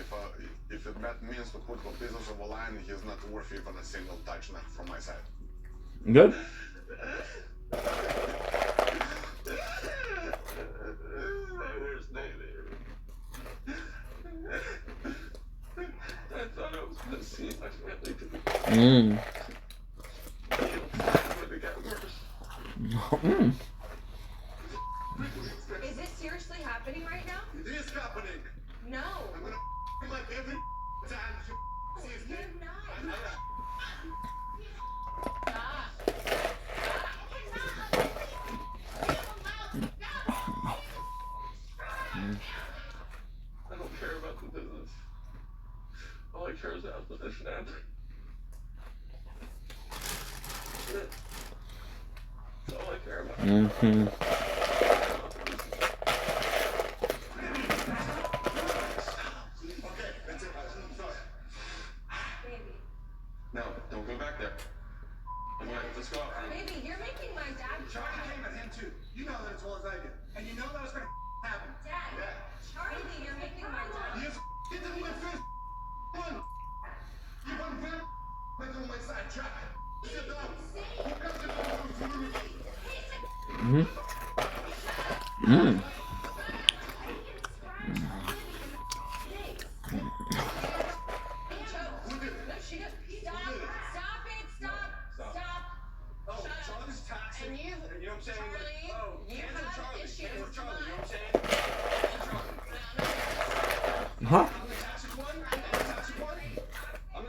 If it means to put the business on the line, he's not worth even a single touch not from my side. Good. I thought I was gonna see my family to be. But it got worse. Is this seriously happening right now? It is happening. No. I'm gonna like every time you see me. I don't care about the business. All I care is about the mission. That's all I care about. No, don't go back there. Let's go. Baby, you're making my dad Charlie came at him too. You know that as well as I do. And you know that was gonna happen. Dad, Charlie, you're making my dad. You get to be the first one. You want to back on my side, Chuck. Sit down. You got to Huh? I'm the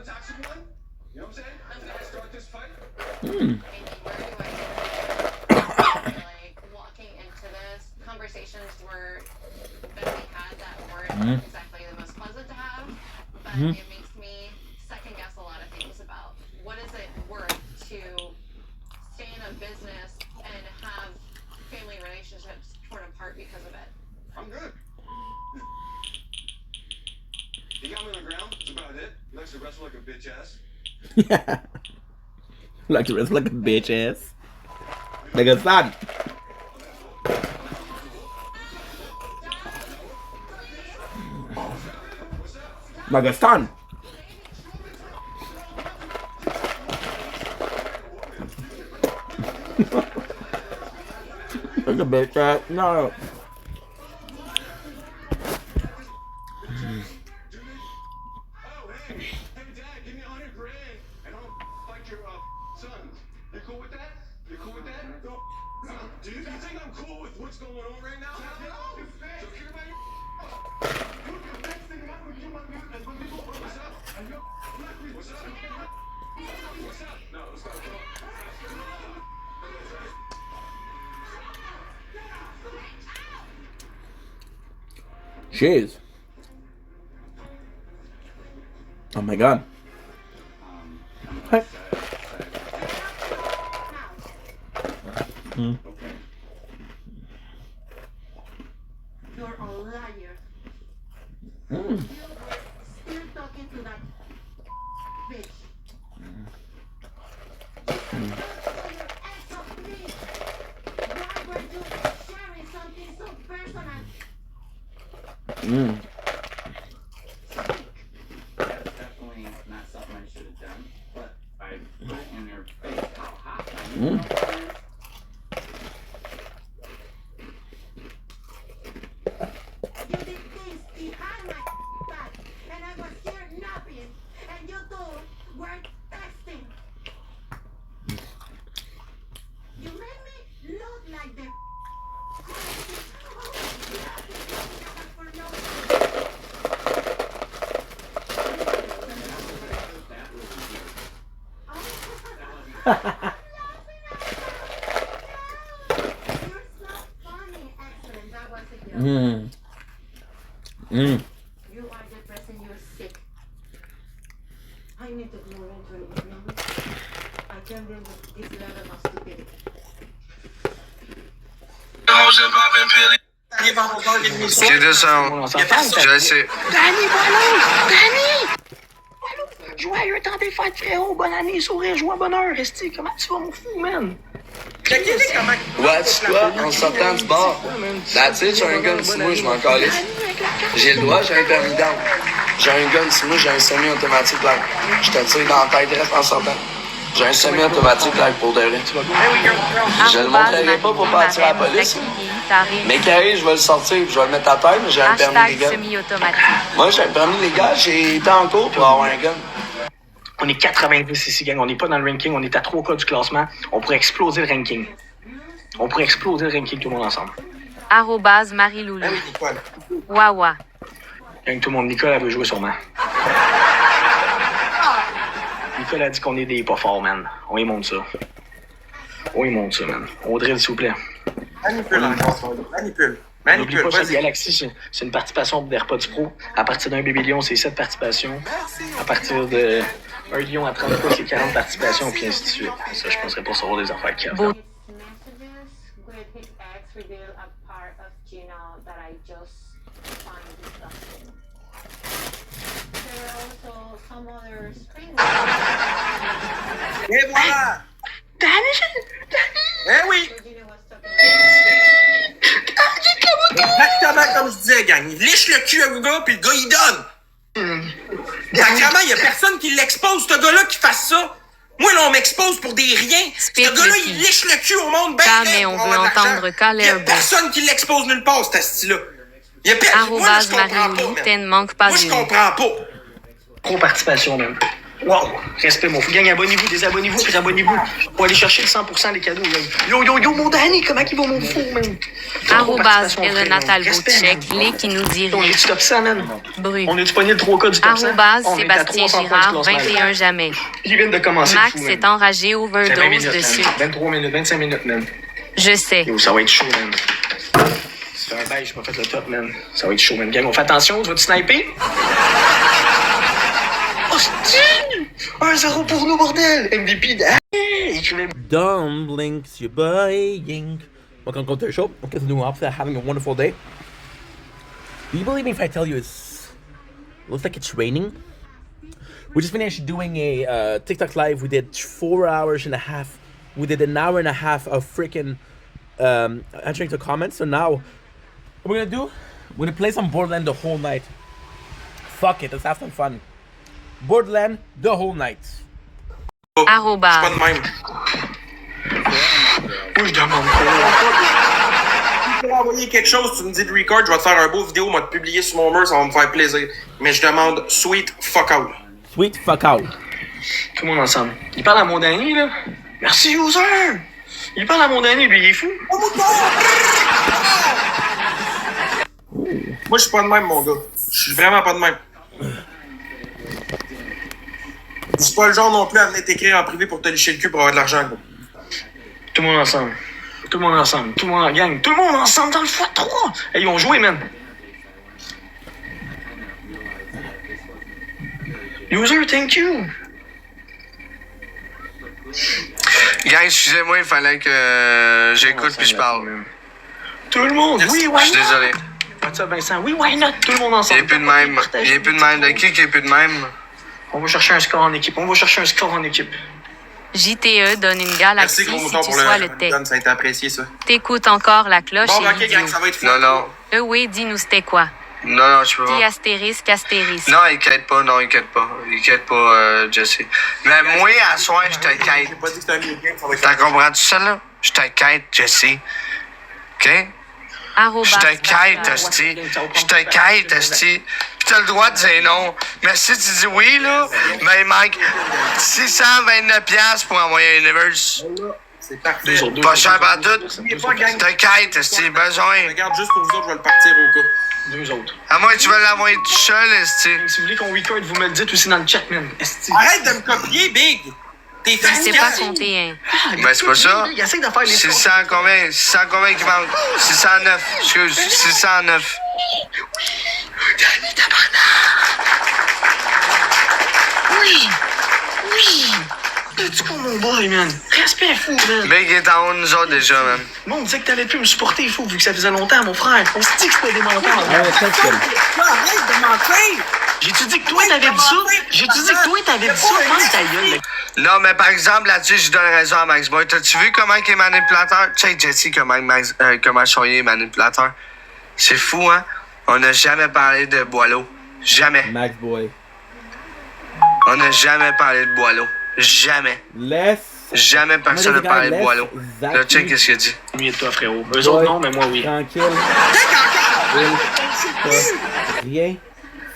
toxic one. You know what I'm saying? I'm gonna start this fight. Like walking into this, conversations that we had that weren't exactly the most pleasant to have, but it makes me second guess a lot of things about what is it worth to stay in a business and have family relationships torn apart because of it. I'm good. He got me on the ground. That's about it. He likes to wrestle like a bitch ass. Yeah. Like to wrestle like a bitch ass. Like a son. Like a son. Like a bitch ass. No. give me 100 grand and I'll fight your sons. You cool with that? You cool with that? No. Do you think I'm cool with what's going on right now? No. So care about your Look, the next thing I'm gonna kill my dude and when people what's up? And yo, what's up? What's up? No, let's go. Jeez. Oh my god. Hi. You're a liar. Mm. You still talking to that bitch. Why were you sharing something so personal? Mm. That's definitely not something I should have done, but I put it in their face how hot I am. You did things behind my back, and I was here napping, and you two were texting. You made me look like the Mm. Mm. You are depressed and you're sick. I need to go into it. I can't deal with this level of stupidity. C'est de ça. Je sais. Danny, bonheur! Danny! Joyeux temps des fêtes, frérot! Bonne année, sourire, joie, bonheur! Restez, comment tu vas, mon fou, man? Ouais, tu quoi? En sortant du bar. That's it, j'ai un gun sur moi, je m'en calisse. J'ai le droit, j'ai un permis d'arme. J'ai un gun sur moi, j'ai un semi-automatique là. Je te tire dans la tête direct en sortant. J'ai un semi-automatique là pour de vrai. Je le montrerai pas pour pas attirer la police. Mais carré, je vais le sortir, je vais le mettre à terre, mais j'ai un permis légal. Moi, j'ai un permis légal, j'ai été en cours pour avoir un gun. On est 90 ici, gang. On n'est pas dans le ranking. On est à 3 cas du classement. On pourrait exploser le ranking. On pourrait exploser le ranking tout le monde ensemble. Arrobase Marie-Loulou. Wawa. Gang, tout le monde. Nicole, elle veut jouer sûrement. Nicole a dit qu'on est des pas forts, man. On y monte ça. On y monte ça, man. On drill, s'il vous plaît. Manipule. N'oublie pas, chaque galaxie, c'est une participation des repas du pro. À partir d'un bébé lion, c'est 7 participations. À partir de un lion à 30 fois, c'est 40 participations, puis ainsi de suite. Ça, je penserais pas savoir des affaires qui Beau. Et voilà! Danny! Eh oui! Exactement comme je disais, gang. Il liche le cul à gars, puis le gars, il donne. Clairement, il y a personne qui l'expose, ce gars-là, qui fasse ça. Moi, là, on m'expose pour des riens. Ce gars-là, il liche le cul au monde bien. Mais on veut entendre Il y a personne qui l'expose nulle part, ce style-là. Arrobase Marie-Loulou, t'en manques pas une. Moi, je comprends pas. Pro participation, même. Wow! Respect, mon fou. Gang, abonnez-vous, désabonnez-vous, puis abonnez-vous. Pour aller chercher le 100% des cadeaux. Yo, mon Danny, comment il va, mon fou, man? Arrobase Elena Talbot-Check, les qui nous dirige. On est-tu top 100, man? Bru. On est-tu pogné le 3 cas du top 100? Arrobase Sébastien Girard, 21 jamais. Il vient de commencer. Max est enragé, overdose dessus. 23 minutes, 25 minutes, man. Je sais. Yo, ça va être chaud, man. C'est un bail, j'ai pas fait le top, man. Ça va être chaud, man. Gang, on fait attention, tu vas-tu sniper? Hostie! 1-0 pour nous, bordel! MVP de... Dumplings, your buying. Welcome to the show. Okay, so doing opposite, having a wonderful day. Do you believe me if I tell you looks like it's raining? We just finished doing a TikTok live. We did 4 hours and a half. We did an hour and a half of freaking answering to comments. So now, what we're gonna do? We're gonna play some Borderlands the whole night. Fuck it, let's have some fun. Borderlands the whole night. Arrobas. Oui, je demande. Tu peux envoyer quelque chose, tu me dis de record, je vais te faire un beau vidéo, moi te publier sur mon mur, ça va me faire plaisir. Mais je demande sweet fuck out. Sweet fuck out. Tout le monde ensemble. Il parle à mon Danny, là. Merci, user! Il parle à mon Danny, lui, il est fou. Moi, je suis pas de même, mon gars. Je suis vraiment pas de même. Je suis pas le genre non plus à venir t'écrire en privé pour te lécher le cul pour avoir de l'argent, gros. Tout le monde ensemble. Tout le monde ensemble. Tout le monde en gang. Tout le monde ensemble dans le x3. Hey, ils vont jouer, man. User, thank you. Gang, excusez-moi, il fallait que j'écoute puis je parle. Tout le monde. Oui, Je why suis not? désolé. What's up, Vincent? Oui, why not? Tout le monde ensemble. Il n'y a plus de même. Il n'y a plus de même. De qui est plus de même? On va chercher un score en équipe. On va chercher un score en équipe. JTE donne une galaxie Merci, gros si mouton, tu pour sois le le tech. gun. Ça a été apprécié, ça. T'écoutes encore la cloche Bon, et ok, l'idiot. gang, ça va être fou. Non. Oui, dis-nous c'était quoi. Non, je peux Petit pas. astérisque, astérisque. Non, inquiète pas, Inquiète pas, Jesse. Mais moi, à soir, je te quête. J'ai pas dit que c'était un milieu game, ça va être T'as compris ça, là? Je te quête, Jesse. OK? Je te quête, Esti. Je te quête, Esti. Pis t'as le droit de dire non. Mais si tu dis oui, là, ben, il manque 629$ pour envoyer à Universe. C'est parfait. Pas cher par tout. Je te quête, Esti. Besoin. Regarde, juste pour vous autres, je vais le partir au cas. 2 autres. À moins que tu veux l'envoyer tout seul, Esti. Si vous voulez qu'on record, vous me le dites aussi dans le chat, man. Esti. Arrête de me copier, Big! T'es Je sais pas fatiguant. compter un. Ben, c'est pas ça. Il essaie de faire les 600 combien? 600 combien qui manque? 609. Excuse, 609. Oui! T'es-tu con, mon boy, man? Respect fou, man. Big est en haut de nous autres déjà, man. Le monde disait que t'allais plus me supporter, fou, vu que ça faisait longtemps, mon frère. On se dit que c'était des menteurs. Arrête de mentir! J'ai-tu dit que toi, t'avais dit ça? J'ai-tu dit que toi, t'avais dit ça? Ferme ta gueule. Non, mais par exemple, là-dessus, je donne raison à Max Boy. T'as-tu vu comment il est manipulateur? Check Jesse, comment Soyer est manipulateur. C'est fou, hein? On n'a jamais parlé de Boileau. Jamais. Max Boy. On n'a jamais parlé de Boileau. Jamais. Laisse. Jamais personne n'a parlé de Boileau. Là, check qu'est-ce qu'il a dit. Mieux de toi, frérot. Eux autres, non, mais moi, oui. Tranquille. Rien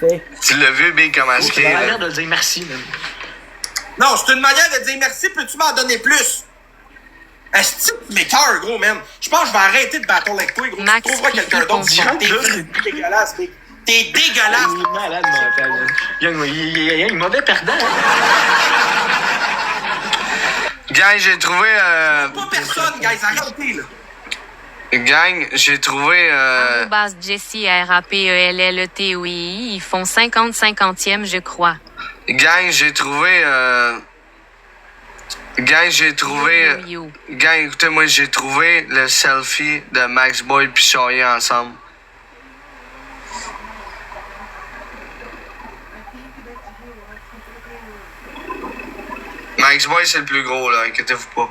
fait. Tu l'as vu, Big, comment C'est la manière de le dire merci, man. Non, c'est une manière de dire merci, peux-tu m'en donner plus? Est-ce que tu m'écoeures, gros, man? Je pense que je vais arrêter de battre avec toi, gros. Max Tu trouveras quelqu'un d'autre. T'es dégueulasse, Big. T'es dégueulasse! Il est malade mental, man. Il est mauvais perdant. Gang, j'ai trouvé. Pas personne, guys, arrêtez, là. Gang, j'ai trouvé. Arrobas Jessie, RAPELLETOI, ils font 50-50e, je crois. Gang, j'ai trouvé. Gang, écoutez-moi, j'ai trouvé le selfie de Max Boy puis Sawyer ensemble. Max Boy, c'est le plus gros, là, inquiétez-vous pas.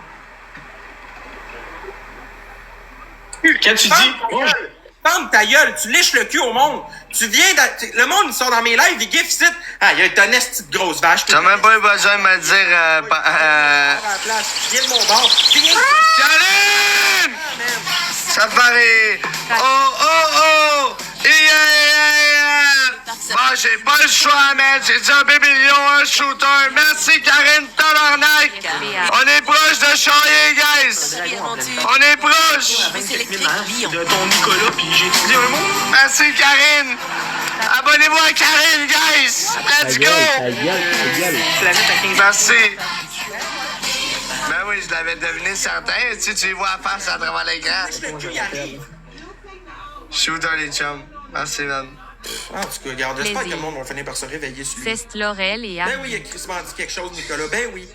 Quand tu dis. Ferme ta gueule, tu liches le cul au monde. Tu viens. Le monde, ils sont dans mes lives, ils giftent ici. Ah, il y a une esti de grosse vache. T'as même pas eu besoin de me dire. À la place. Viens de mon bord. Karine! Ça paraît. Oh! Bon, j'ai pas le choix, man. J'ai dit un bébé lion, un shooter. Merci, Karine Tabarnak. On est proche de Charrier, guys. On est proche. De ton Nicolas, puis j'ai dit un mot. Merci, Karine. Abonnez-vous à Karine, guys. Let's go. Merci. Ben oui, je l'avais deviné certain. Tu les vois à face à travers l'écran. Shooter les chums. Merci, man. Ah, en tout cas, regarde, j'espère que le monde va finir par se réveiller sur lui. Ceste Laurel et Ben oui, il a crissement dit quelque chose, Nicolas. Ben oui.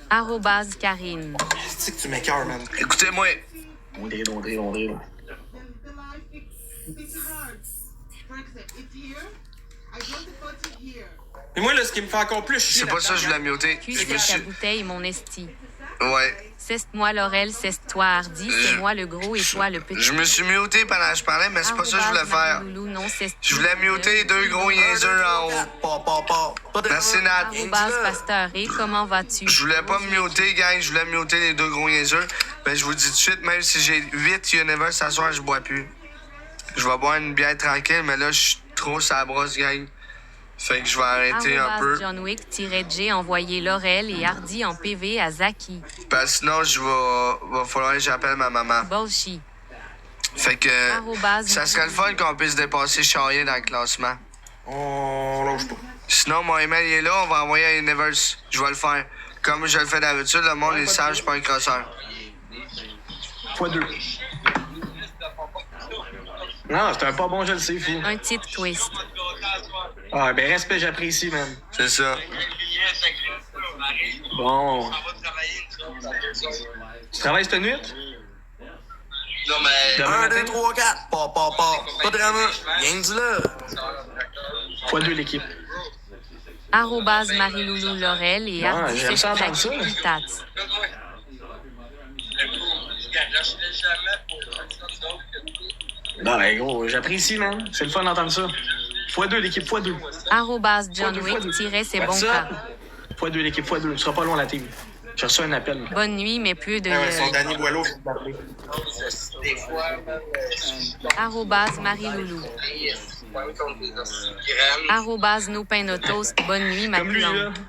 Arrobas Karine. C'est que tu m'écoeures, man. Écoutez-moi. On drille. Et moi, là, ce qui me fait encore plus chier. C'est pas ça, je voulais muter. Cul ta bouteille, mon esti. Ouais. Ceste-moi Laurel, ceste-toi Hardy, c'est moi le gros et toi le petit. Je me suis muté pendant que je parlais, mais c'est pas ça que je voulais faire. Je voulais muter deux gros niaiseux en haut. Merci, Nat. Arrobas Pasteur, et comment vas-tu? Je voulais pas me muter, gang. Je voulais muter les deux gros niaiseux. Mais je vous dis tout de suite, même si j'ai 8 Universe à soir, je bois plus. Je vais boire une bière tranquille, mais là, je suis trop sur la brosse, gang. Fait que je vais arrêter un peu. John Wick-J envoyé Laurel et Hardy en PV à Zaki. Parce que sinon, va falloir que j'appelle ma maman. Bullshit. Fait que ça serait le fun qu'on puisse dépasser Charrier dans le classement. On lâche pas. Sinon, mon email est là, on va envoyer à Universe. Je vais le faire. Comme je le fais d'habitude, le monde il sait, je suis pas un crosseur. x2. Non, c'est un pas bon, je le sais, fou. Un titre twist. Ah, ben respect, j'apprécie, man. C'est ça. Bon. Tu travailles cette nuit? Non, mais... 1, 2, 3, 4. Pas de drama. Viens là. x2 l'équipe. Marie-Loulou Laurel et Hardy j'aime ça entendre ça. Non, mais gros, j'apprécie, man. C'est le fun d'entendre ça. x2 l'équipe, x2. John Wick-c'est bon cas. x2 l'équipe, x2. Tu seras pas loin la team. J'ai reçu un appel. Bonne nuit, mais plus de... Son Danny Boileau. Marie-Loulou. Nos pains au toast. Bonne nuit, ma plante.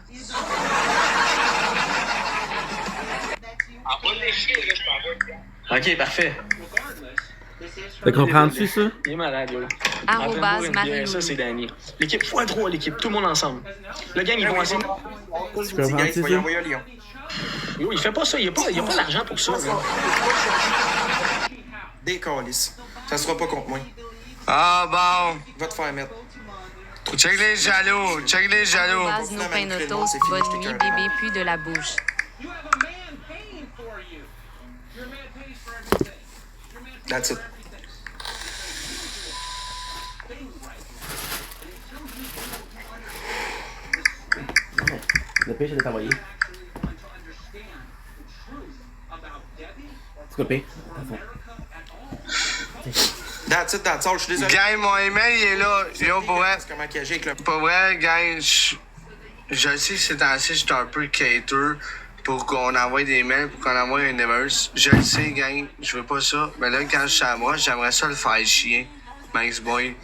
Ok, parfait. Tu comprends-tu ça? Il est malade, yo. Marie-Loulou. Ça, c'est Danny. L'équipe x3, l'équipe, tout le monde ensemble. Le gang, ils vont essayer. Tu comprends-tu ça? Yo, il fait pas ça, il y a pas l'argent pour ça. Décalisse. Ça sera pas contre moi. Ah, bon. Va te faire mettre. Check les jaloux, check les jaloux. Nos pains au toast. Bonne nuit, bébé, puis de la bouche. That's it. Le pêche est envoyé. Tu coupé. That's it, that's all. Je suis désolé. Gang, mon email il est là. Yo, pour vrai. Pour vrai, gang, je sais que c'est ainsi, je suis un peu cater pour qu'on envoie des mails, pour qu'on envoie un Universe. Je le sais, gang, je veux pas ça. Mais là, quand je suis à moi, j'aimerais ça le faire chier, Max Boy.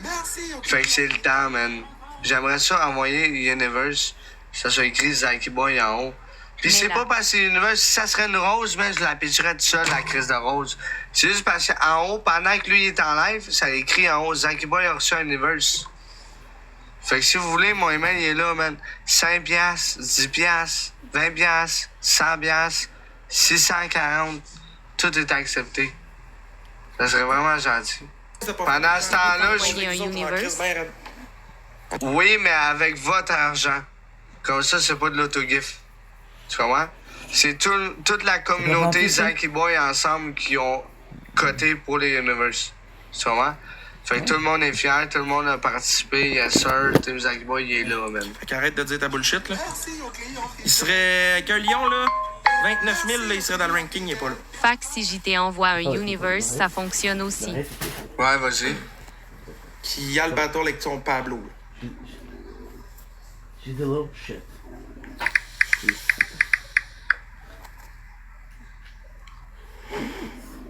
Fait que c'est le temps, man. J'aimerais ça envoyer Universe. Ça soit écrit Zaki Boy en haut. Puis c'est pas parce que Universe, si ça serait une rose, mais je la pitcherais tout seul, la crise de rose. C'est juste parce qu'en haut, pendant que lui il est en live, ça écrit en haut, Zaki Boy a reçu un Universe. Fait que si vous voulez, mon email il est là, man. 5$, 10$, 20$, 100$, 640$, tout est accepté. Ça serait vraiment gentil. Pendant ce temps-là, oui, mais avec votre argent. Comme ça, c'est pas de l'autogif. Tu comprends? C'est toute la communauté Zaki Boy ensemble qui ont coté pour les Universe. Tu comprends? Fait que tout le monde est fier, tout le monde a participé. Yes sir, Team Zaki Boy, il est là, man. Fait qu'arrête de dire ta bullshit, là. Il serait avec un lion, là. 29 000, là, il serait dans le ranking, il est pas là. Fax, si JT envoie un Universe, ça fonctionne aussi. Ouais, vas-y. Qui a le battle avec son Pablo, là. She's a little shit.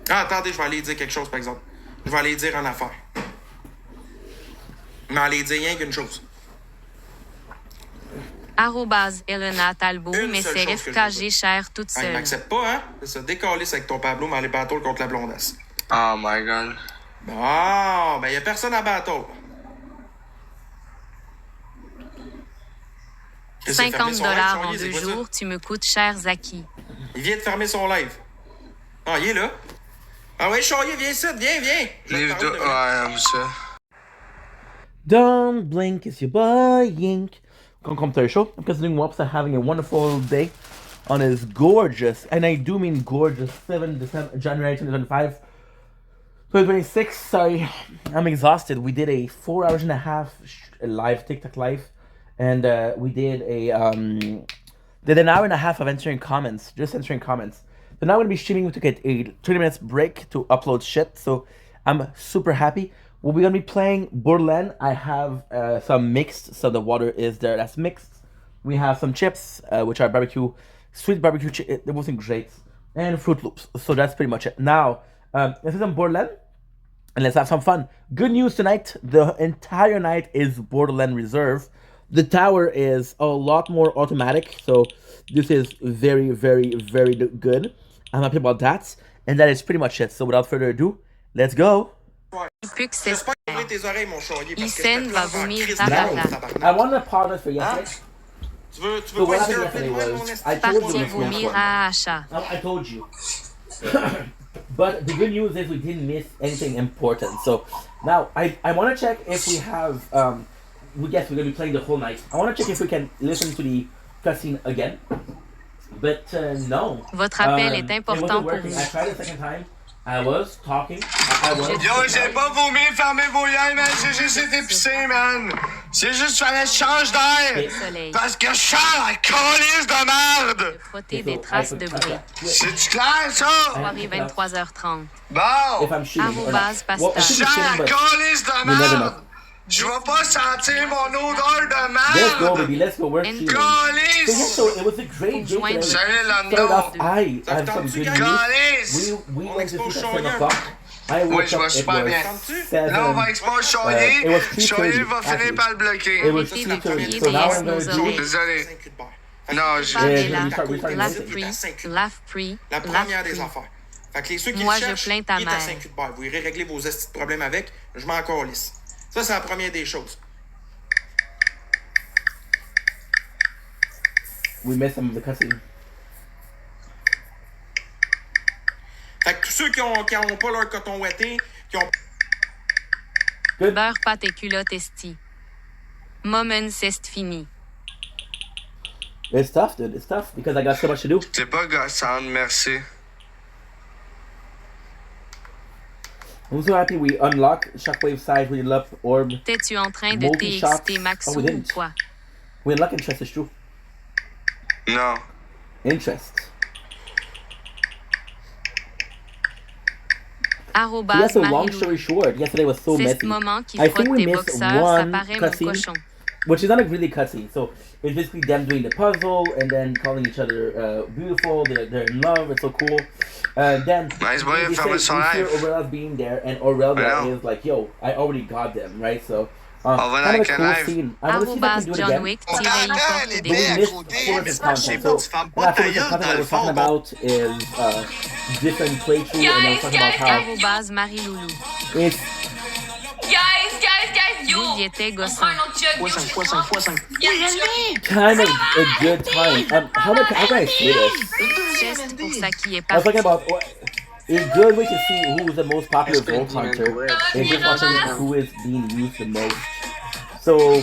Ah, attendez, je vais aller dire quelque chose, par exemple. Je vais aller dire en affaire. Mais aller dire rien qu'une chose. Elena Talbot, mais c'est FKG cher toute Ah, il seule. m'accepte pas, hein? C'est ça, décalisse avec ton Pablo, mais aller battle contre la blondasse. Oh my god. Bon, ben, y a personne à battle. 50$ en 2 jours, tu me coûtes cher, Zaki. Il vient de fermer son live. Ah, il est là. Ah ouais, Charrier, viens ici, viens. Ouais, ça. Don't blink, it's your boy Yink. Welcome to our show. I'm considering Wops are having a wonderful day on his gorgeous, and I do mean gorgeous, 7 December, January 2025. 2026, sorry, I'm exhausted. We did a 4 hours and a half live, TikTok live, and we did an hour and a half of answering comments, just answering comments. So now I'm going to be streaming. We took a 20 minutes break to upload shit, so I'm super happy. We're going to be playing Borderland. I have some mixed, so the water is there, that's mixed. We have some chips, which are sweet barbecue chips, they wasn't great, and Fruit Loops. So that's pretty much it. Now, let's do some Borderland, and let's have some fun. Good news tonight, the entire night is Borderland Reserve. the tower is a lot more automatic, so this is very, very, very good. I'm happy about that, and that is pretty much it. So without further ado, let's go. J'espère qu'ouvrir tes oreilles, mon chauvier, parce que Isen va vomir I want to apologize for yesterday. Tu veux So pas what être happened girlfriend, yesterday moi, mon was esti? I told you Partir this was vomir fun. à Achat. I told you. But the good news is we didn't miss anything important. So now I want to check if we have we guess we're gonna be playing the whole night. I want to check if we can listen to the cutscene again. But no. Votre appel est It important wasn't pour working. nous. I tried a second time. I was talking. I was. Yo, j'ai pas vomi, fermez vos yeux, man. C'est juste été épicé, man. C'est juste fallait que je change d'air. Parce que je sens la calice de merde. Frotter des traces de bruit. C'est-tu clair, ça? Soirée 23h30. Bon. Arrobase pasta. Je sens la calice de merde. Je vais pas sentir mon odeur de Let's go, merde. baby. Let's go. We're shooting. So it was a great day today. Started off, I have some good news. We went to sleep at 7 o'clock. I woke up, it was 7. Là, on va exposer Choyer. It was Choyer 3:30. va finir par le bloquer. It was 3:30. So now I'm going to do. Désolé. Non, je La première des affaires. Fait que ceux qui Moi, le je cherchent, plains ta il est à mère. 5 culs de barre. Vous irez régler vos estis de problèmes avec. Je m'en calisse. Ça, c'est la première des choses. We missed some of the cutscene. Fait que tous ceux qui ont pas leur coton ouetté, qui ont... Beurre, pâte et culotte esti. Moment c'est fini. It's tough, dude. It's tough because I got so much to do. C'est pas gossant, merci. I'm so happy we unlock Shockwave Size, we unlock Orb. T'es-tu en train de Multi-shots. TXT Maxou Oh, we ou didn't. quoi? We unlock interest, it's true. Non. Interest. Arrobase Yes, so long Marilou. story short, yesterday was so C'est messy. ce moment qui I frotte think we tes missed boxeurs, ça one paraît mon cutscene, cochon. which is not a really cutscene. So it's basically them doing the puzzle and then calling each other beautiful. They're in love. It's so cool. Then Nice boy, we ferme son hear live. Aurelia being there, and Aurelia is like, "Yo, I already got them, right?" So kind of a cool scene. I want to see if I can do it John again. Wick tiré porte But des we missed courses content. So and I think the content I was talking about is different playthrough, and I was talking about how Arrobase Marie-Loulou. it's D'où il était gossant. kind of a good time. How can I say this? Geste pour ça qui est I was parti. talking about a good way to see who is the most popular Gold Hunter is just watching who is being used the most. So,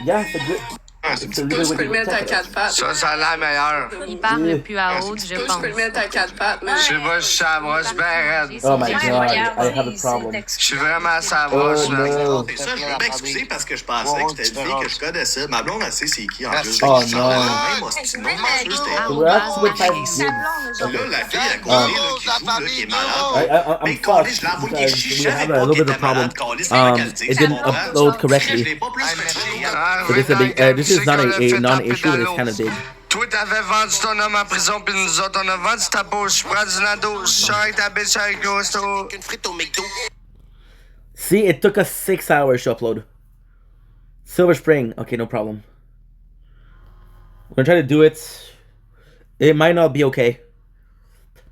yeah, it's a good. It's a really good way to check it out. Ça a l'air meilleur. Il parle plus à haute, je pense. Je sais pas si ça brosse bien raide. Oh my god, I have a problem. Je suis vraiment sa brosse, man. no. Et ça, je veux m'excuser parce que je pensais que c'était une fille que je connaissais. Ma blonde, elle sait c'est qui en plus. Oh Je no. même hostie de nom, je sais c'était So we're at 25 gigs. Là, la fille à côté, là, qui joue, là, qui est malade. I'm Mais fucked Callis, je l'avoue qu'il because we chichait have pas a little qu'il bit of était problem. malade. Callis, c'est pas qu'elle dit, It tu didn't comprends? upload Je correctly. l'ai pas plus que chier. So this is not a non-issue, but it's kind of big. Toi, t'avais vendu ton homme en prison, puis nous autres, on a vendu ta bouche. Prends du nado, je sors avec ta bitch avec Gusto. See, it took us 6 hours to upload. Silver Spring. Okay, no problem. We're gonna try to do it. It might not be okay.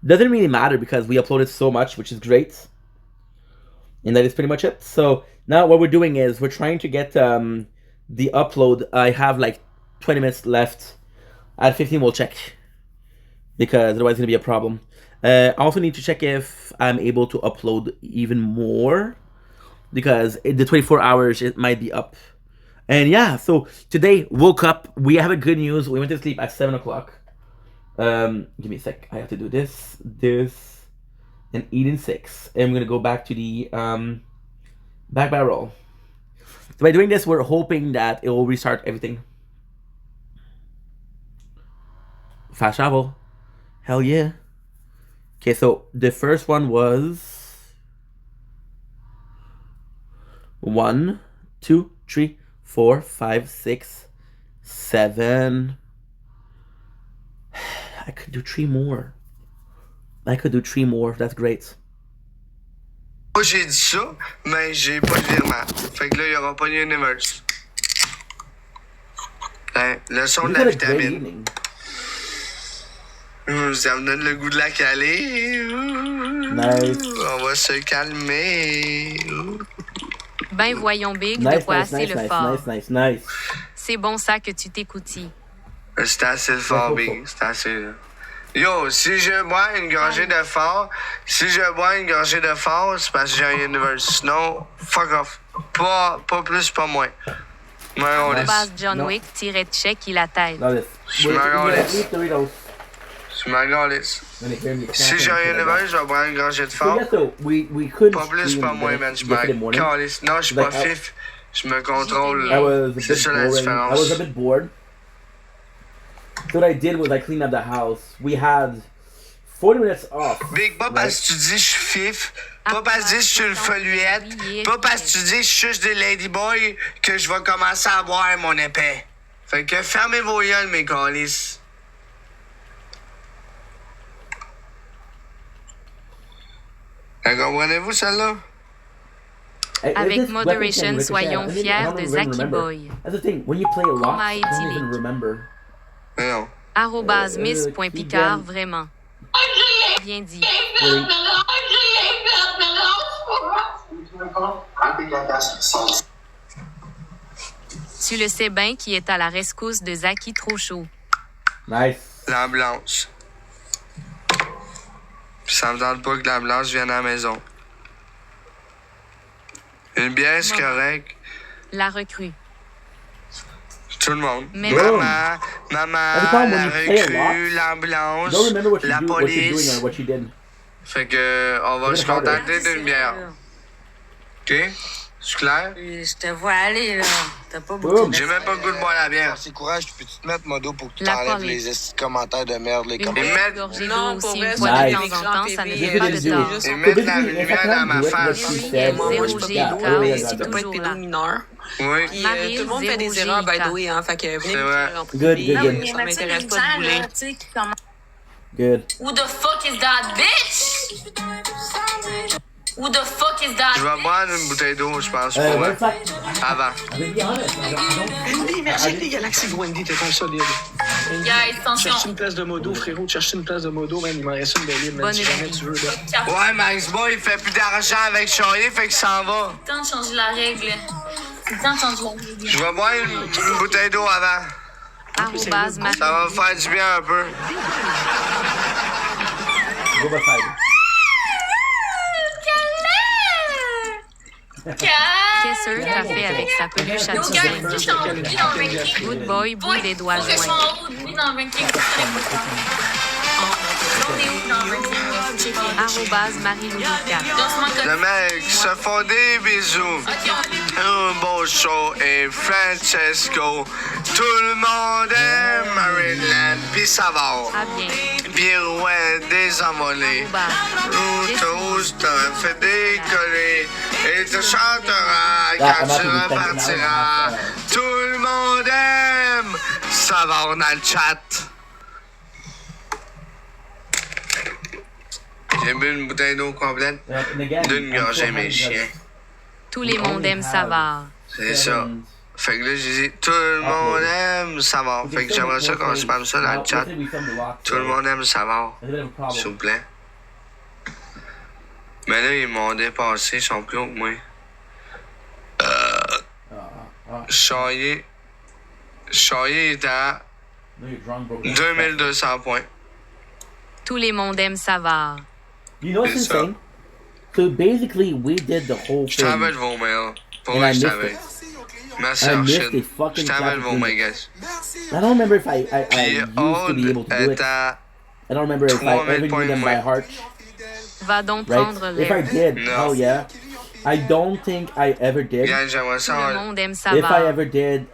Doesn't really matter because we uploaded so much, which is great. And that is pretty much it. So now what we're doing is we're trying to get the upload. I have like 20 minutes left. At 15 we'll check. Because otherwise it's gonna be a problem. I also need to check if I'm able to upload even more. Because the 24 hours it might be up. And yeah, so today woke up. We have a good news. We went to sleep at 7 o'clock. Give me a sec. I have to do this, and eat in 6. And I'm gonna go back to the back barrel. So by doing this, we're hoping that it will restart everything. Fast travel. Hell yeah. Okay, so the first one was 1, 2, 3, 4, 5, 6, 7. I could do 3 more. I could do 3 more. That's great. Moi, j'ai dit ça, mais j'ai pas de virement. Fait que là, il y aura pas de universe. Ben, le son You de la had a great vitamine. evening. Ça me donne le goût de la caler. Nice. On va se calmer. Ben voyons, Big, de Nice, quoi nice, assez nice, le nice, fort. nice, nice, nice. C'est bon ça que tu t'écoutis. C'était assez le fort, Big. C'était assez. Là. Yo, si je bois une gorgée de fort, c'est parce que j'ai un universe. Sinon, fuck off. Pas plus, pas moins. Arrobas John Wick-check il la tête. Je m'agrandisse. Je m'agrandisse. Si j'ai un universe, je vais boire une gorgée de fort. We could Pas plus, pas moins, man. Je yesterday morning. m'agrandisse. Non, je suis pas Like, fif. Je me contrôle. I was a C'est bit ça la boring. I différence. was a bit bored. So what I did was I cleaned up the house. We had 40 minutes off. Big, pas parce que tu dis je suis fif, pas parce que tu dis je suis une foluette, pas parce que tu dis je suis juste des ladyboys que je vais commencer à boire mon épais. Fait que fermez vos gueules, mes câlisses. La comprenez-vous, celle-là? Avec moderation, soyons fiers de Zaki Boy. That's the thing. When you play a lot, Coma I don't even idyllique. remember. Non. Arrobas miss.picard, vraiment. Bien dit. Tu le sais bien qui est à la rescousse de Zaki trop chaud. Nice. La blanche. Puis ça me tente pas que la blanche vienne à la maison. Une bière, c'est correct. La recrue. Tout le monde. Mais Maman, Every time when la you play a lot, recrue, l'ambulance, don't remember what la you're doing police. or what you did. Fait que, on va se contenter d'une bière. OK? C'est clair? Je te vois aller, là. T'as pas beaucoup de... J'ai même pas le goût de boire la bière. C'est courage, puis peux-tu te mettre modo pour que tu La t'enlèves police. les commentaires de merde, les Une commentaires. belle gorgée d'eau Non, aussi pour une vrai, fois c'est de des temps en temps, ça ne Just fait pas didn't de do tort. it. Et mettre la Basically, if I lumière dans can't ma do it, what face. she Oui, said, zéro Moi, je peux G, pas yeah, pédo, Carl, oui, mais c'est tu peux pas être toujours pédo là. mineur. Oui. Puis Marie, tout le monde fait des zéro erreurs, by G, the way, hein. Fait que venez C'est me vrai. dire en Good, privé, good, good. ça m'intéresse pas de bouler. Good. Who the fuck is that bitch? Who the fuck is that? Je vais boire une bouteille d'eau, je pense, pour Matter of fact, avant. I'm gonna be honest. I don't Wendy, merci avec les galaxies, Wendy, t'es un solide. Guys, attention. Cherche une place de modo, frérot, cherche une place de modo, man, il m'en reste une de libre, man, Bonne si jamais idée. tu veux, là. Ouais, Max Boy, il fait plus d'argent avec Charlie, fait qu'il s'en va. C'est le temps de changer la règle. C'est le temps de changer la règle. Je vais boire une bouteille d'eau avant. Arrobas Marie. Ça va me faire du bien un peu. Go beside. Qu'est-ce que t'as fait avec sa peluche à Yo, guys, tisser? qui sont en dans le ranking? Good boy, bout des doigts Faut que je sois joints. en haut de lui dans le ranking. On est où dans le ranking? Checker. Arrobas Marie-Louis-Lucas. Le mec se font des bisous. Un beau show et Francesco. Tout le monde aime Maryland, pis ça va. Ah bien. Pirouette des envolées. Tous te fait décoller et te chantera quand tu repartiras. Tout le monde aime. Ça va, on a le chat. J'ai bu une bouteille d'eau complète d'une gorgée mes chiens. Tous les mondes aiment Savard. C'est ça. Fait que là, j'ai dit, tout le monde aime Savard. Fait que j'aimerais ça qu'on spamme ça dans le chat. Tout le monde aime Savard. S'il vous plaît. Mais là, ils m'ont dépassé, ils sont plus hauts que moi. Chaillé est à 2200 points. Tous les mondes aiment Savard. You know what's C'est ça. insane? So basically, we did the whole Je thing. t'avais vos mails. Pour And moi, I je missed t'avais. it. Merci, I missed Archid. a fucking Je t'avais vos mails, clap. guys. I don't remember if I Puis used to be able to do it. est à I don't remember if I 3000 ever knew points them by moins. heart. Va donc Right? prendre If I l'air. did, No. oh yeah. I don't think I ever did. Guys, j'aimerais ça. Le monde aime If I Savard. ever did,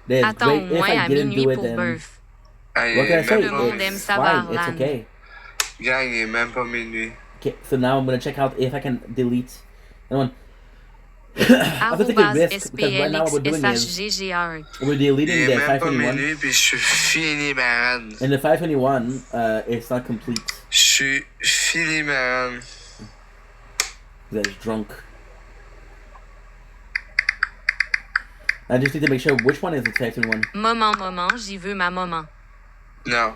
then Attends great. au If moins I à didn't minuit do it, pour then Burf. Hey, what can I say? Le monde aime It's Savard, fine. It's Lan. okay. Gang, il est même pas minuit. Okay, so now I'm gonna check out if I can delete that one. I have to take a Arrobas risk because right now what we're doing is SPLXSHGGR. we're Il deleting est the même pas 521, minuit, puis je suis fini, man. and the 521 it's not complete. Je suis fini, man. That's drunk. I just need to make sure which one is the 521. Moment, j'y veux ma maman. Non.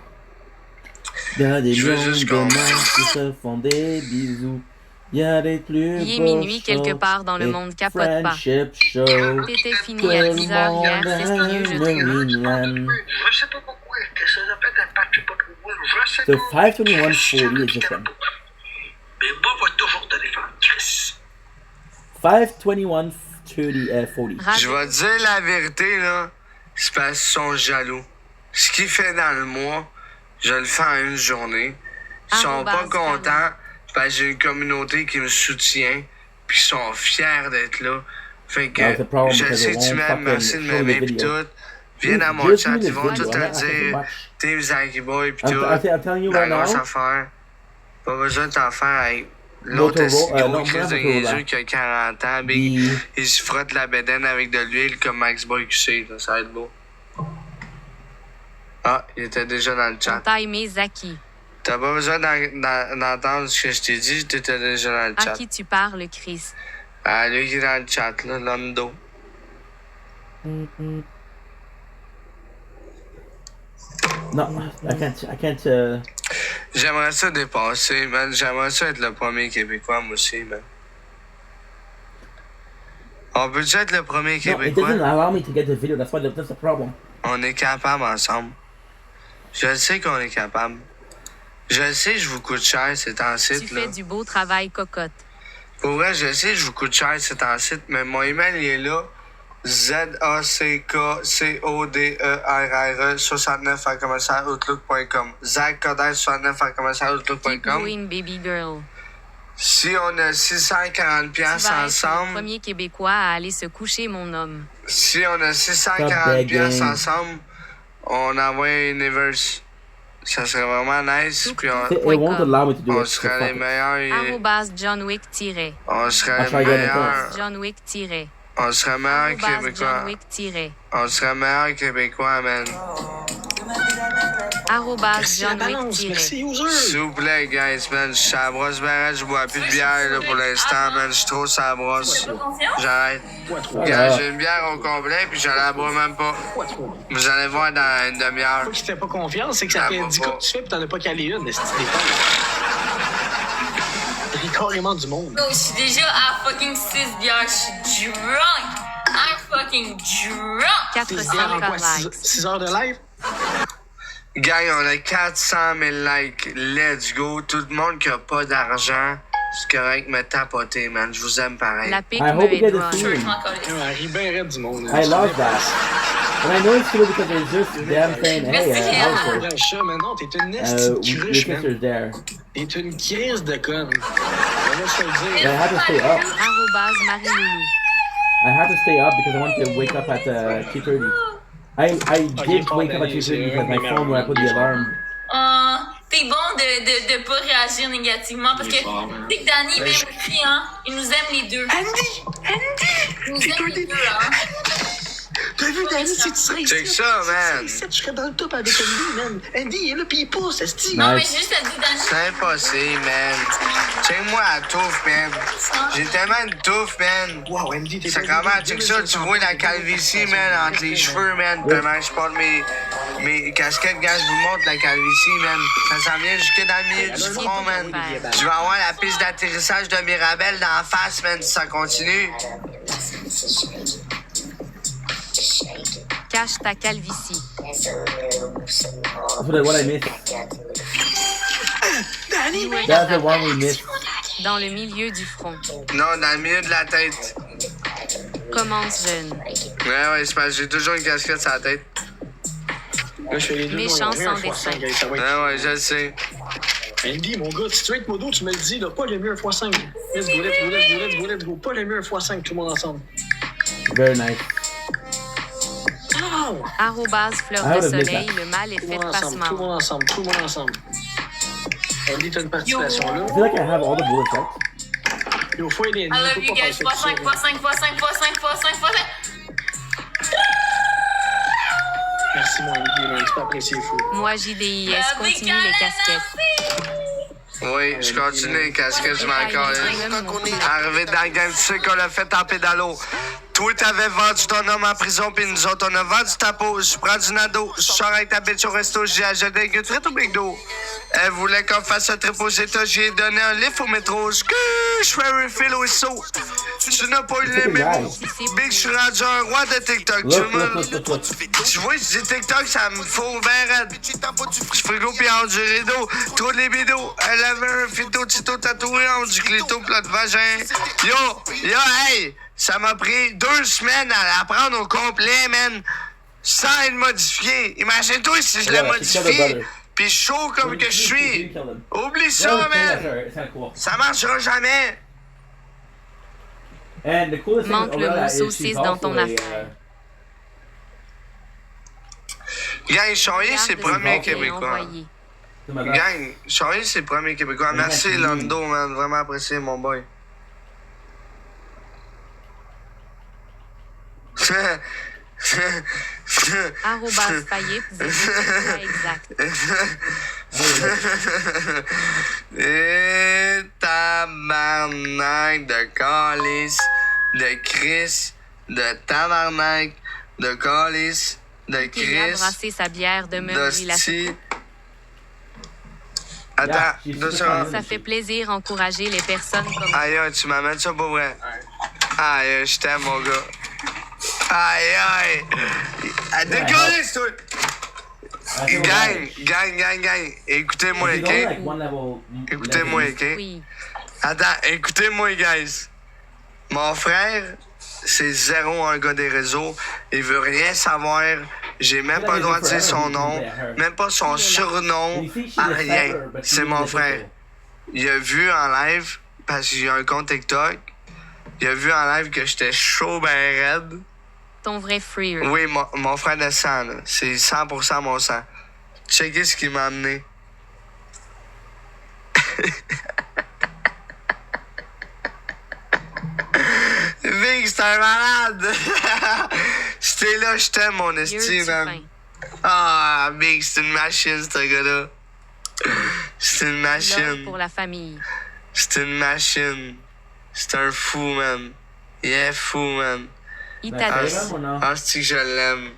Dans des Je veux lions juste de qu'on- mains qui se font des bisous. Y a des plus Il est beaux minuit quelque shows part dans le et monde, capote pas. Friendship show. T'étais fini Tout à le 10h hier, monde c'est sérieux, je aime trouve. Greenland. Je sais pas pourquoi, que ça s'appelle un parti pas pour je sais So pas. 521.40 is this one. Mais moi, va toujours te défendre, Chris. 521.40. Je vais te dire la vérité, là. C'est parce qu'ils sont jaloux. Ce qu'ils font dans le mois, je le fais en une journée. Ils sont pas contents parce que j'ai une communauté qui me soutient puis ils sont fiers d'être là. Fait que, That's the problem, je because sais it que tu won't m'aimes, fucking merci de show the m'aimer pis video. tout. Viens à mon Just chat, do this ils vont video. tout te I have to dire. watch. Team Zaki Boy pis I'm tout. telling you La right grosse now. affaire. Pas besoin de t'en faire avec l'autre Motorola, gros non, Chris pas de Motorola. Jésus qui a 40 ans, big. Il se frotte la bédaine avec de l'huile comme Max Boy QC, là, ça va être beau. Ah, il était déjà dans le chat. Timé Zaki. T'as pas besoin d'entendre ce que je t'ai dit, t'étais déjà dans le À chat. qui tu parles, Chris? Ah, lui qui est dans le chat, là, Londo. No, I can't. J'aimerais ça dépasser, man. J'aimerais ça être le premier Québécois, moi aussi, man. On peut-tu être le premier No, it Québécois? doesn't allow me to get the video. That's the problem. On est capable ensemble. Je le sais qu'on est capable. Je le sais, je vous coûte cher, c'est en Tu site, là. fais du beau travail, cocotte. Pour vrai, je sais, je vous coûte cher, c'est en site, mais mon email, il est là. ZACKCODERRE 69 @outlook.com. Zach Coder 69 Keep @outlook.com. going, baby girl. Si on a 640 Tu piastres vas être le ensemble, premier Québécois à aller se coucher, mon homme. si on a Stop 640 piastres begging. ensemble, on envoie un universe. Ça serait vraiment nice. Puis It won't allow me to do on it. So serait fuck les it. meilleurs. Arrobas John Wick tiré. On serait I'll les try again meilleurs. John Wick tiré. On serait meilleurs Arrobas John Québécois. Wick tiré. On serait meilleurs Québécois, man. Arrobas Merci John la Wick balance, tiré. merci user. S'il vous plaît, guys, man. Je suis à la brosse barrette, je bois plus de bière là, pour l'instant, man. Je suis trop sur la brosse. J'arrête. Gars, j'ai une bière au complet, puis je la bois même pas. Vous allez voir dans une demi-heure. Faut qu'il te fait pas confiance, c'est que ça fait 10 coups que tu fais pis t'en as pas calé une, mais c'est des Il y a carrément du monde. Bro, je suis déjà à fucking 6 bières, je suis drunk. I'm fucking drunk. 400 likes. 6 heures de live? Gang, on a 400 000 likes. Let's go. Tout le monde qui a pas d'argent, c'est correct, me tapoter, man. Je vous aime pareil. La pique I hope me we get étoile. a stream. Un ribéret du monde. I love that. And I know it's cool because they're just them saying, hey, Alistair, Le chat, mais non, t'es une esti de your cruche, man. sister's there. T'es une crise de conne. On va se le But I dire. had to stay up. Arrobas Marie-Loulou. I had to stay up because I wanted to wake up at 2:30. I did wake up at 2:30 because my phone when I put the alarm. T'es bon de pas réagir négativement parce que tu sais que Danny même aussi, hein, il nous aime les deux. Andy! Il nous aime les deux, hein. T'as vu Danny, si tu serais ici? Check ça, man. Je serais dans le top avec Andy, man. Andy, il est là pis il pousse, esti. Non, mais juste à dire, Danny. C'est impossible, man. Check-moi la touffe, man. J'ai tellement de touffe, man. Wow, Andy, t'es C'est comment, check ça, tu vois la calvitie, man, entre les cheveux, man. Tellement je porte mes casquettes, gars, je vous montre la calvitie, man. Ça s'en vient jusque dans le milieu du front, man. Je vais avoir la piste d'atterrissage de Mirabel dans la face, man, si ça continue. Cache ta calvitie. That's what I missed. Danny, That's the one we missed. Dans le milieu du front. Non, dans le milieu de la tête. Commence jeune. Ouais, c'est parce que j'ai toujours une casquette sur la tête. Là, je fais les deux. Méchant non, il y a sans un x5, dessin. ça va être- Ouais, je le sais. Andy, mon gars, straight modo, tu me le dis, là, pas le mieux un x5. Let's go, let's go, let's go, let's go, let's go. Pas le mieux un x5, tout le monde ensemble. Very nice. Oh! Arrobas Fleur I de would have soleil, missed le mal est Tout fait le de monde ensemble, tout le passe-mort. monde ensemble, tout le monde ensemble. Andy, t'as une participation là. I feel like I have all the bullets out. Yo, faut aider Andy. I love faut you pas guys. faire ça, x5, x5, x5, x5, x5, x5. Merci, mon Andy, man, tu peux apprécier fou. Moi, JDIS, continue les casquettes. Oui, je continue les casquettes, je m'en calisse. Arrivé dans la game, tu sais qu'on l'a fait en pédalo. Toi, t'avais vendu ton homme en prison, puis nous autres, on a vendu ta peau. Je prends du nado, je sors avec ta bitch au resto, j'ai acheté des gueules frites au McDo. Elle voulait qu'on fasse un trip aux États, j'ai donné un lift au métro. Je fais un refill au SO. Tu n'as pas eu les mémos. Big, je suis rendu un roi de TikTok. Tu vois, je dis TikTok, ça me fout bien raide. Je frigo pis en du rideau, trop de libido. Elle avait un phyto tito tatoué en du clito plat de vagin. Yo, hey! Ça m'a pris 2 semaines à l'apprendre au complet, man. Sans être modifié. Imagine-toi si je l'ai modifié. Pis chaud comme que je suis. Oublie ça, man. Ça marchera jamais. Manque le mot saucisse dans ton affaire. Gang, Charlie, c'est le premier Québécois. Gang, Charlie, c'est le premier Québécois. Merci, Lando, man. Vraiment apprécié, mon boy. Arrobas Fayet, exact. Et tabarnak de calice, de Chris, de tabarnak, de calice, de Chris. Il a brassé sa bière de meuble la Attends, 2 secondes. Ça fait plaisir d'encourager les personnes comme... Aïe, tu m'amènes ça pour vrai. Aïe, je t'aime, mon gars. Aïe. Décollez, toi. Gang. Écoutez-moi, OK? Écoutez-moi, OK? Oui. Attends, écoutez-moi, guys. Mon frère, c'est zéro un gars des réseaux. Il veut rien savoir. J'ai même pas le droit de dire son nom. Même pas son surnom. Rien. C'est mon frère. Il a vu en live, parce que j'ai un compte TikTok, il a vu en live que j'étais chaud ben raide. Ton vrai frère. Oui, mon frère de sang, là. C'est 100% mon sang. Checkez ce qu'il m'a amené. Vic, c'est un malade! C'était là, je t'aime, mon esti, man. Ah, Vic, c'est une machine, ce gars-là. C'est une machine. Pour la famille. C'est une machine. C'est un fou, man. Il est fou, man. Il t'adore. Ah, c'est que je l'aime.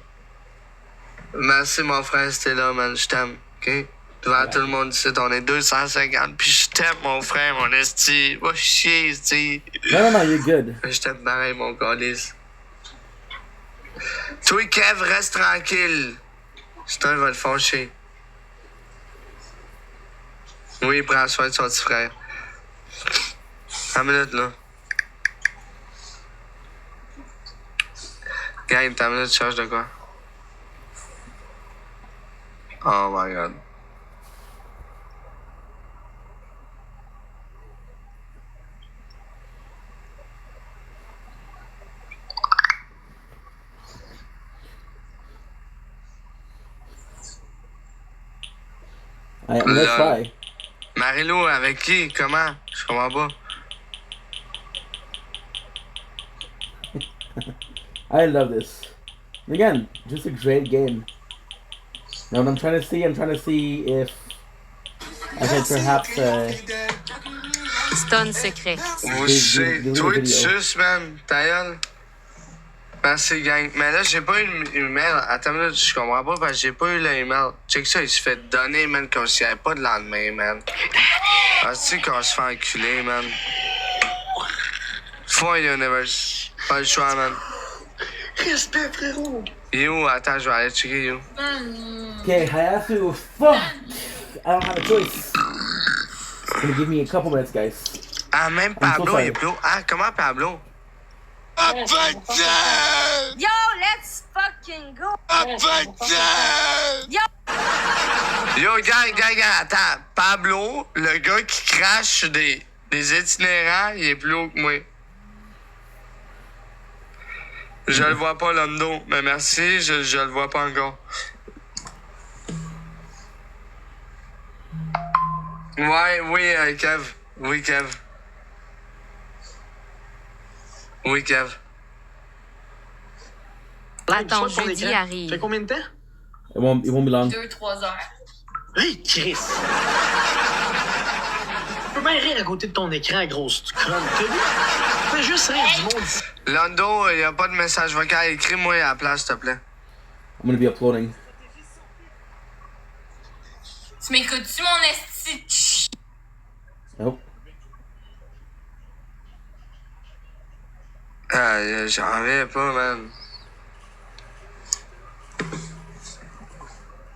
Merci, mon frère, c'était là, man. Je t'aime, OK? Devant tout le monde ici, on est 250, puis je t'aime, mon frère, mon esti. Va chier, esti. Non, you're good. Je t'aime pareil, mon calice. Toi, Kev, reste tranquille. C'est un va le fâcher. Oui, il prend soin de son petit frère. 1 minute, là. Gang, t'as 1 minute, tu cherches de quoi? Oh my god. Let's try. Marilou, avec qui? Comment? Je comprends pas. I love this. Again, just a great game. Now what I'm trying to see if I can perhaps Stun secret. Toi, tu suces, man. Ta gueule. Merci, gang. Mais là, j'ai pas eu l'email. Attends une minute, je comprends pas parce que j'ai pas eu l'email. Check ça, il se fait donner, man, comme s'il y avait pas de lendemain, man. Ah, tu sais qu'on se fait enculer, man. Foi Universe. Pas le choix, man. Respect, frérot. You, attends, je vais aller checker you. okay, I have to fuck. I don't have a choice. It's gonna give me a couple minutes, guys. Ah, même Pablo, il est plus haut. Ah, comment Pablo? Yo, let's fucking go! Yo, gang, attends. Pablo, le gars qui crache des itinérants, il est plus haut que moi. Je le vois pas, Lando, mais merci, je le vois pas encore. Ouais, oui, Kev. Oui, Kev. Oui, Kev. Attends, jeudi arrive. Ça fait combien de temps? It won't be long. 2-3 heures. Hey, Chris! Tu peux bien rire à côté de ton écran, grosse conne. fais juste rire du monde. Lando, il n'y a pas de message vocal. Écris-moi à la place, s'il te plaît. I'm gonna be uploading. Tu m'écoutes-tu, mon esti? Nope. Ah, j'en reviens pas, man.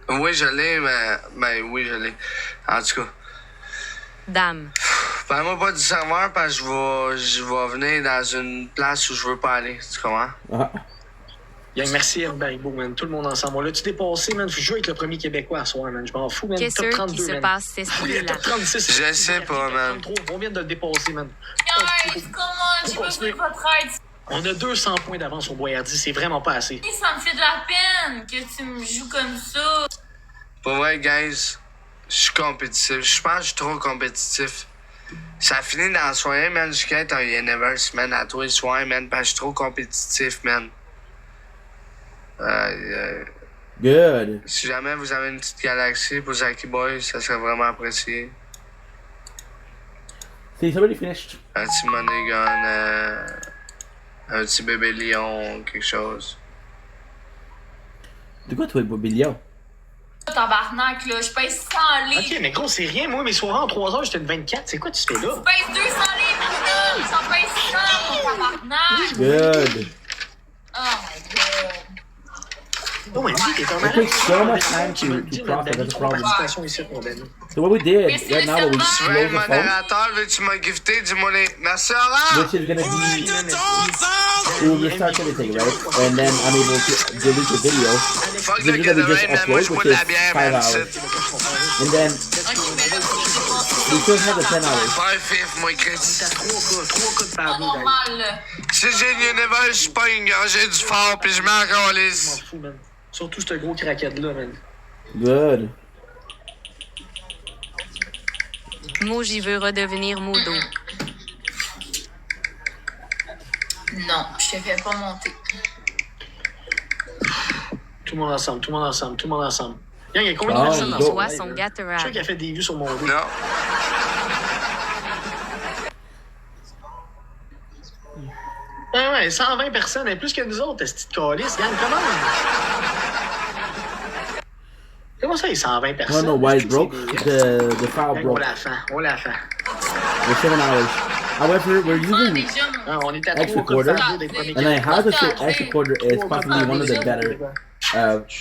Oui, je l'ai, mais... Ben oui, je l'ai. En tout cas. Dame. Parle-moi pas du serveur parce que je vais venir dans une place où je veux pas aller. Tu comprends? Ah. Gang, merci Ed Baribeau, man. Tout le monde ensemble. On l'a-tu dépassé, man? Je joue avec le premier Québécois à soir, man. Je m'en fous, man. Qu'est-ce Top 32, qui se man. passe, c'est celui-là? Top 36. Je sais pas, man. On vient de le dépasser, man. Guys, comment? J'ai besoin de votre aide. On a 200 points d'avance au Boyardi. C'est vraiment pas assez. Ça me fait de la peine que tu me joues comme ça. Pour vrai, guys, je suis compétitif. Je pense que je suis trop compétitif. Ça finit dans la soirée, man. Je quitte un Universe, man, à tous les soirs, man, parce que je suis trop compétitif, man. Good. Si jamais vous avez une petite galaxie pour Zaki Boy, ça serait vraiment apprécié. See, it's already finished. Un petit money gun, un petit bébé lion, quelque chose. De quoi, toi, Bobilio? Tabarnak, là, je pèse 100 livres. Ok, mais gros, c'est rien. Moi, mes soirées en 3 heures, j'étais une 24. C'est quoi tu fais là? Je pèse 200 livres, putain! J'en pèse 100, mon tabarnak! Good. Oh my god. Oh, mais dis, t'es un It malade. takes so much time to process, that's a problem. So what we did right now, we Tu veux close être the phone, modérateur, veux-tu me gifter? Dis-moi les. Merci, Laurent! which is gonna be, we will restart everything, right? And then I'm able to delete the video. Fuck The le video that we just Gatorade, man. Moi, je upload, bois which de is la bière, 5 man. hours. And then we still have the 10 hours. Pas un fif, moi, Chris. 3 cas de Pas Pablo, guys. normal, là. Si j'ai une Universe, je suis pas une gorgée du fort, pis je m'en Je m'en calisse. fous, man. Surtout ce gros craquette-là, man. Good. Moji veut redevenir Modo. Non, je te fais pas monter. Tout le monde ensemble, tout le monde ensemble, tout le monde ensemble. Gang, il y a combien Ah, de personnes go. dans ce Soit live, son là? Gatorade. Je suis sûr qu'il a fait des vues sur mon dos. Non. Ouais, 120 personnes, et plus que nous autres, cette petite calice, gang, comment? Comment ça, il y a 120 I personnes? don't know why it Est-ce que broke. c'est des- The file Gang, broke. on l'a fait. We're 7 hours. However, we're using Déjà, mon. Ah, on était à extra 3 quarter, des premiers and I have to say Quarter. extra quarter is possibly one of the better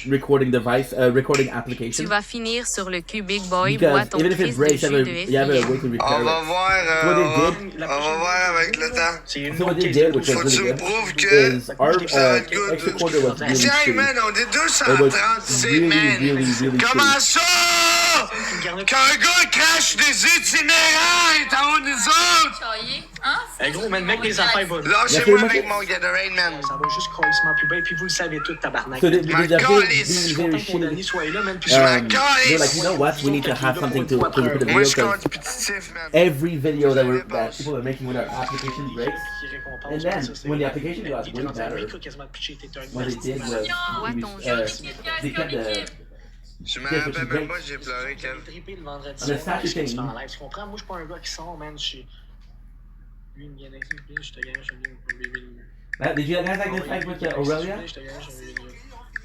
recording device, recording Tu applications. vas finir sur le cul Big Boy, bois Because ton even if crise it de breaks, jus de you have a way to On repair va it. voir, What they did, on va voir avec le temps. C'est une so what they autre did, which was Faut que tu really me good, prouves que is our ça va être good. extra quarter was really Tiens, shitty. man, on est It was 236, really, man. really, really Comment shitty. ça? Qu'un gars crache des itinérants est en haut de nous autres? Charrier, hein? Hey, gros, man, mec, les affaires vont. Lâchez-moi avec mon Gatorade, man. Ça va juste carrément plus bien, puis vous le savez tout, tabarnak. So they Ma did very, calice. very, very Je suis content que mon Danny shitty. soit là, man, puis They're like, you know what? We need to have something to record the Moi, video je suis because compétitif, man. every video that people are making with our application breaks. And then when the application got way better, what they did was they kept the Je me rappelle même pas, j'ai pleuré, Kev. the statue thing. Tu comprends? Moi, je suis pas un gars qui sort, man. Je suis. Lui, il me gagne, je te gagne, je te gagne. Did you guys like this fight with Aurelia?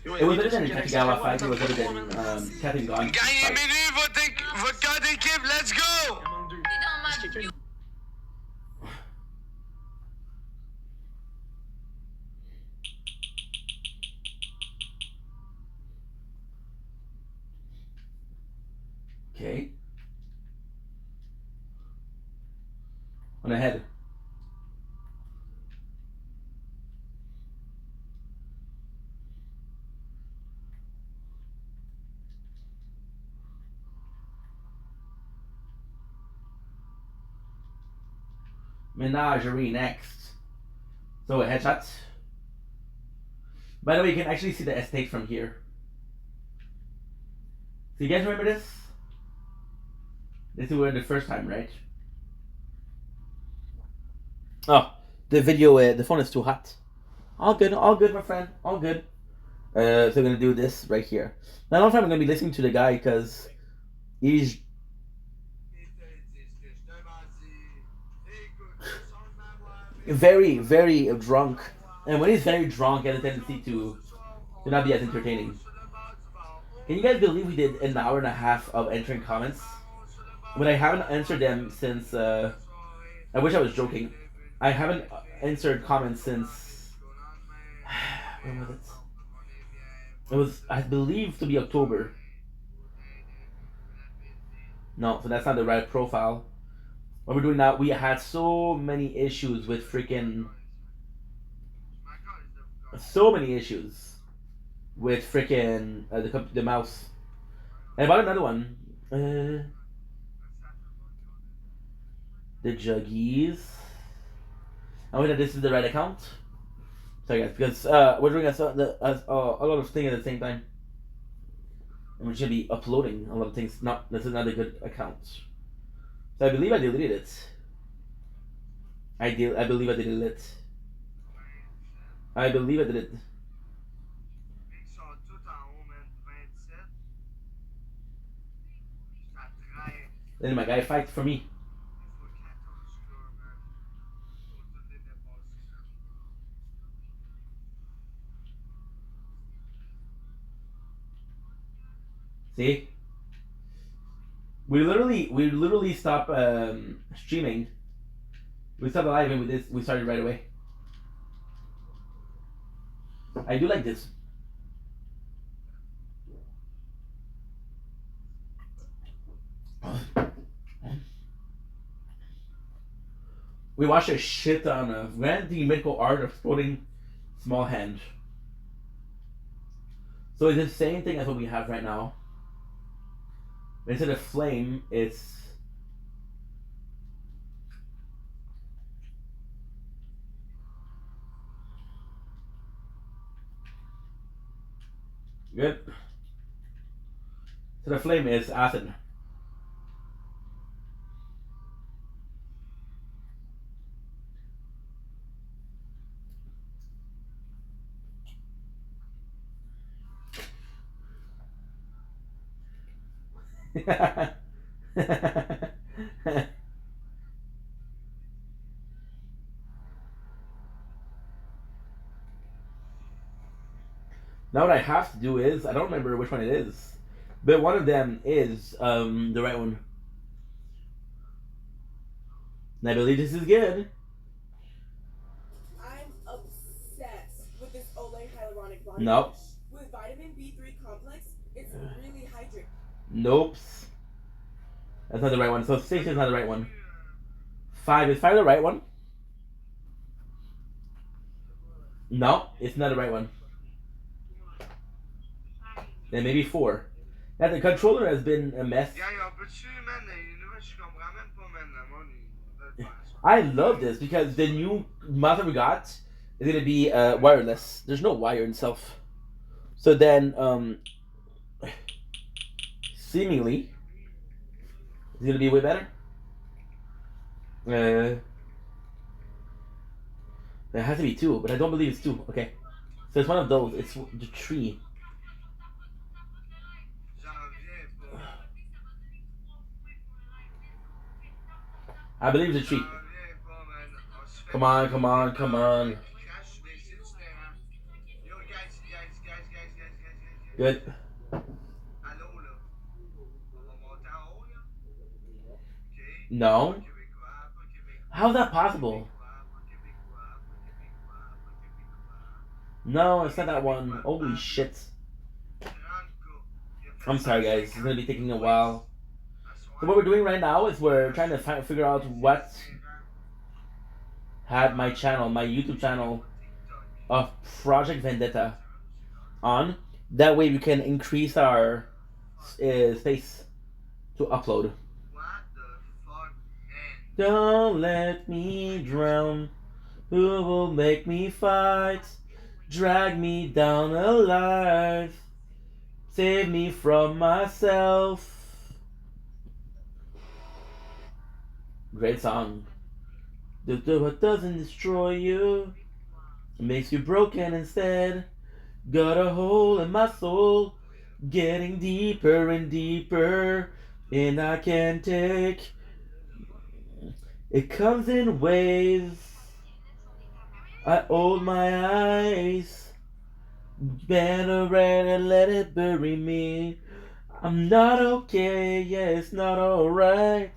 It was better than the Takigawa fight. It was better than Captain Gon. Gagnez fight. minute, votre cœur d'équipe, let's go! Okay. On ahead. Menagerie next. So headshots. By the way, you can actually see the estate from here. So you guys remember this? This is where the first time, right? Oh, the video, the phone is too hot. All good, my friend, all good. So we're gonna do this right here. Now, I don't know if I'm gonna be listening to the guy because he's. very, very drunk. And when he's very drunk, he has a tendency to not be as entertaining. Can you guys believe we did an hour and a half of answering comments? But I haven't answered them since. I wish I was joking. I haven't answered comments since. When was it? It was, I believe, to be October. No, so that's not the right profile. What we're doing now, we had so many issues with freaking. So many issues with freaking the mouse. I bought another one. The Juggies. I wonder if this is the right account. Sorry guys, because we're doing a lot of things at the same time. And we're going to be uploading a lot of things. This is not a good account. So I believe I deleted it. I believe I deleted it. I believe I did it. Then my guy fight for me. See? We literally stopped streaming. We stopped live and we started right away. I do like this. We watched a shit ton of the medical art of exploding small hand. So it's the same thing as what we have right now. But instead of flame, it's good. So the flame is acid. Now what I have to do is, I don't remember which one it is, but one of them is the right one. And I believe this is good. I'm obsessed with this Olay hyaluronic body Nope. wash. With vitamin B3 complex, it's really hydrating. Nope. That's not the right one. So 6 is not the right one. 5 is 5 the right one? No, it's not the right one. Then maybe 4. Now the controller has been a mess. I love this because the new mouse we got is gonna be wireless. There's no wire itself. So then seemingly it's gonna be way better. There has to be 2, but I don't believe it's 2. Okay. So it's one of those. It's the 3. I believe it's a 3. Come on, come on, come on. Good. No. How's that possible? No, it's not that one. Holy shit. I'm sorry guys, it's gonna be taking a while. So what we're doing right now is we're trying to figure out what had my channel, my YouTube channel of Project Vendetta on. That way we can increase our space to upload. Don't let me drown. Who will make me fight? Drag me down alive. Save me from myself. Great song. What doesn't destroy you makes you broken instead. Got a hole in my soul, getting deeper and deeper, and I can't take. It comes in waves. I hold my eyes. Better and let it bury me. I'm not okay, yeah, it's not alright.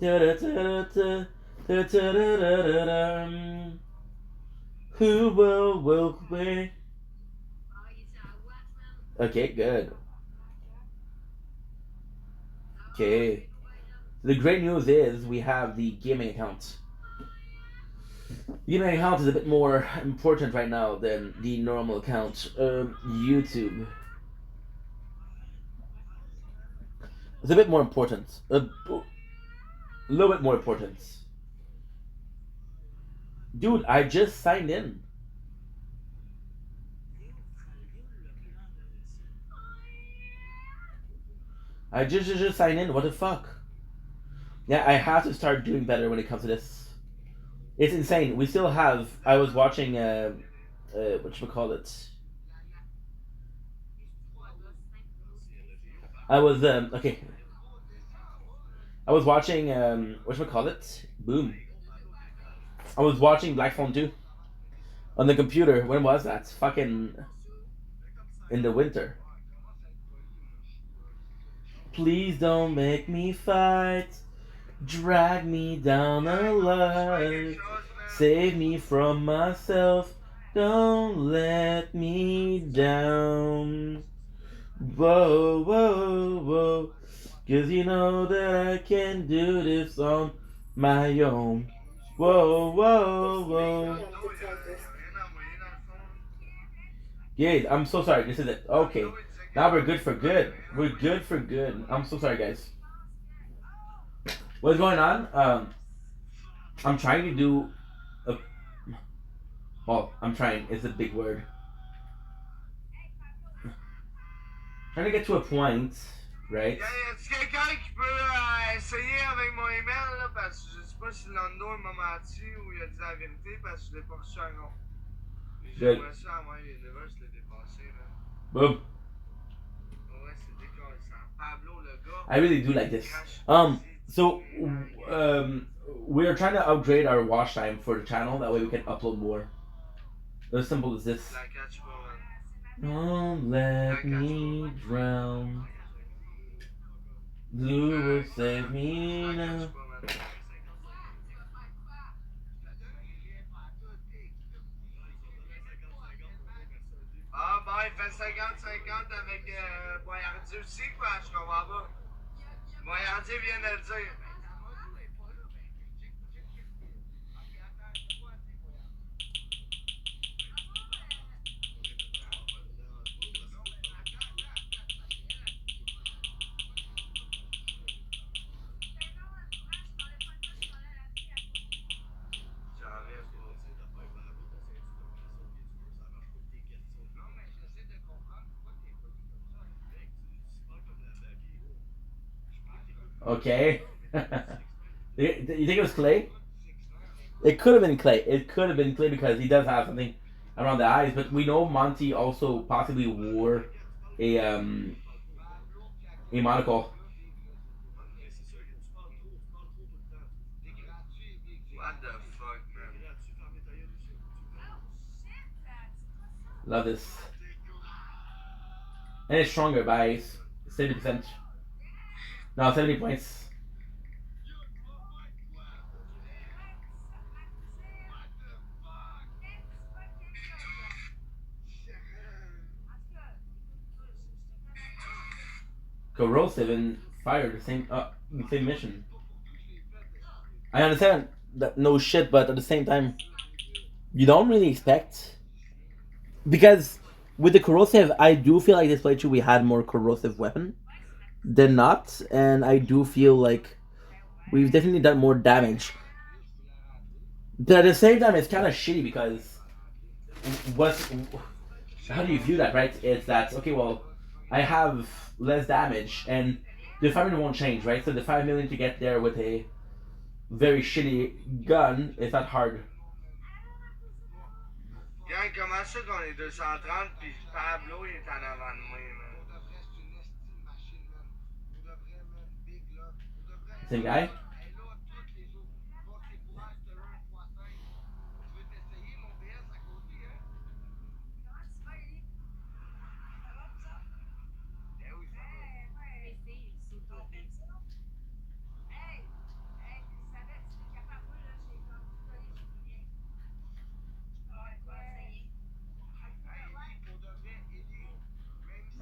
Da-da-da-da-da, da-da-da-da-da-da. Who will walk away? Okay, good. Okay. The great news is we have the gaming account. The gaming account is a bit more important right now than the normal account. YouTube. It's a bit more important. A little bit more important. Dude, I just signed in. I just signed in. What the fuck? Yeah, I have to start doing better when it comes to this. It's insane. We still have. I was watching. What should we call it? I was okay. I was watching. What should we call it? Boom. I was watching Black Phone 2 on the computer. When was that? Fucking in the winter. Please don't make me fight. Drag me down alive. Save me from myself. Don't let me down. Whoa, whoa, whoa. Cause you know that I can do this on my own. Whoa, whoa, whoa. Yeah, I'm so sorry. This is it. Okay. Now we're good for good. We're good for good. I'm so sorry, guys. What's going on? I'm trying to do a. Well, I'm trying. It's a big word. Trying to get to a point, right? Y a-t-il quelqu'un qui peut essayer avec mon email, là, parce que je sais pas si Lando m'a menti ou il a dit la vérité, parce que je l'ai pas reçu encore. J'aimerais ça, à moi, les levels, je l'ai dépassé, là. Boom. Ouais, c'est décollissant. Pablo, le gars. I really do like this. So, we are trying to upgrade our watch time for the channel. That way we can upload more. As simple as this. Don't let me drown. Blue will save me now. Ah, bon, il fait 50-50 avec Boyardier aussi, quoi, je comprends pas. Boyardier vient de le dire. Okay. You think it was Clay? It could have been Clay. It could have been Clay because he does have something around the eyes. But we know Monty also possibly wore a monocle. What the fuck, man? Love this. And it's stronger by 70%. No, 70 points. Corrosive and fire, the same mission. I understand that no shit, but at the same time, you don't really expect, because with the corrosive, I do feel like this playthrough we had more corrosive weapon than not, and I do feel like we've definitely done more damage. But at the same time, it's kind of shitty because what's how do you view that, right? It's that okay, well, I have less damage and the 5 million won't change, right? So the 5 million to get there with a very shitty gun is not hard. Gang, comment ça qu'on est 230 puis Pablo il est en avant de moi, man? Same guy?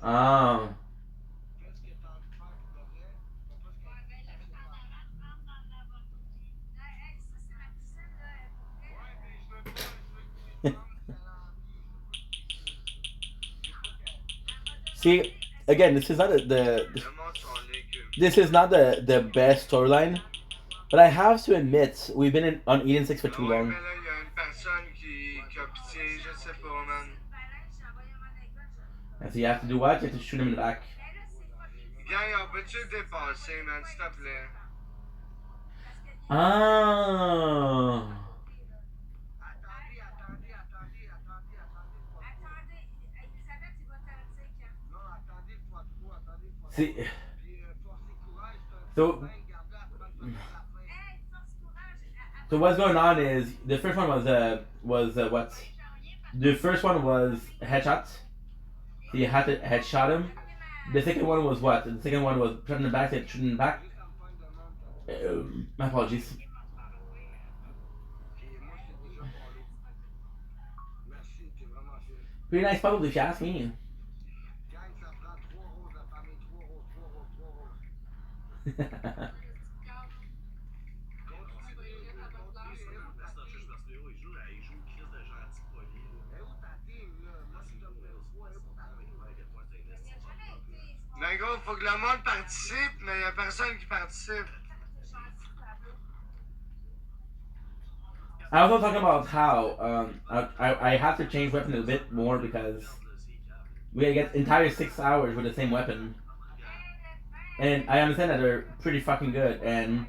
Ah. See, again, this is not this is not the best storyline, but I have to admit we've been on Eden 6 for too long. Mais là, il y a une personne qui a pitié, je sais pas, man. And so you have to do what? You have to shoot him in the back. Gang, on peut-tu dépasser, man, s'il te plaît? Ah. See, so what's going on is the first one was what? The first one was headshot. So you had to headshot him. The second one was what? The second one was shot in the back. Shooting in the back. My apologies. Pretty nice puzzle if you ask me. Mais gros, faut que le monde participe, mais il y a personne qui participe. I was also talking about how I have to change weapon a bit more because we get entire 6 hours with the same weapon, and I understand that they're pretty fucking good, and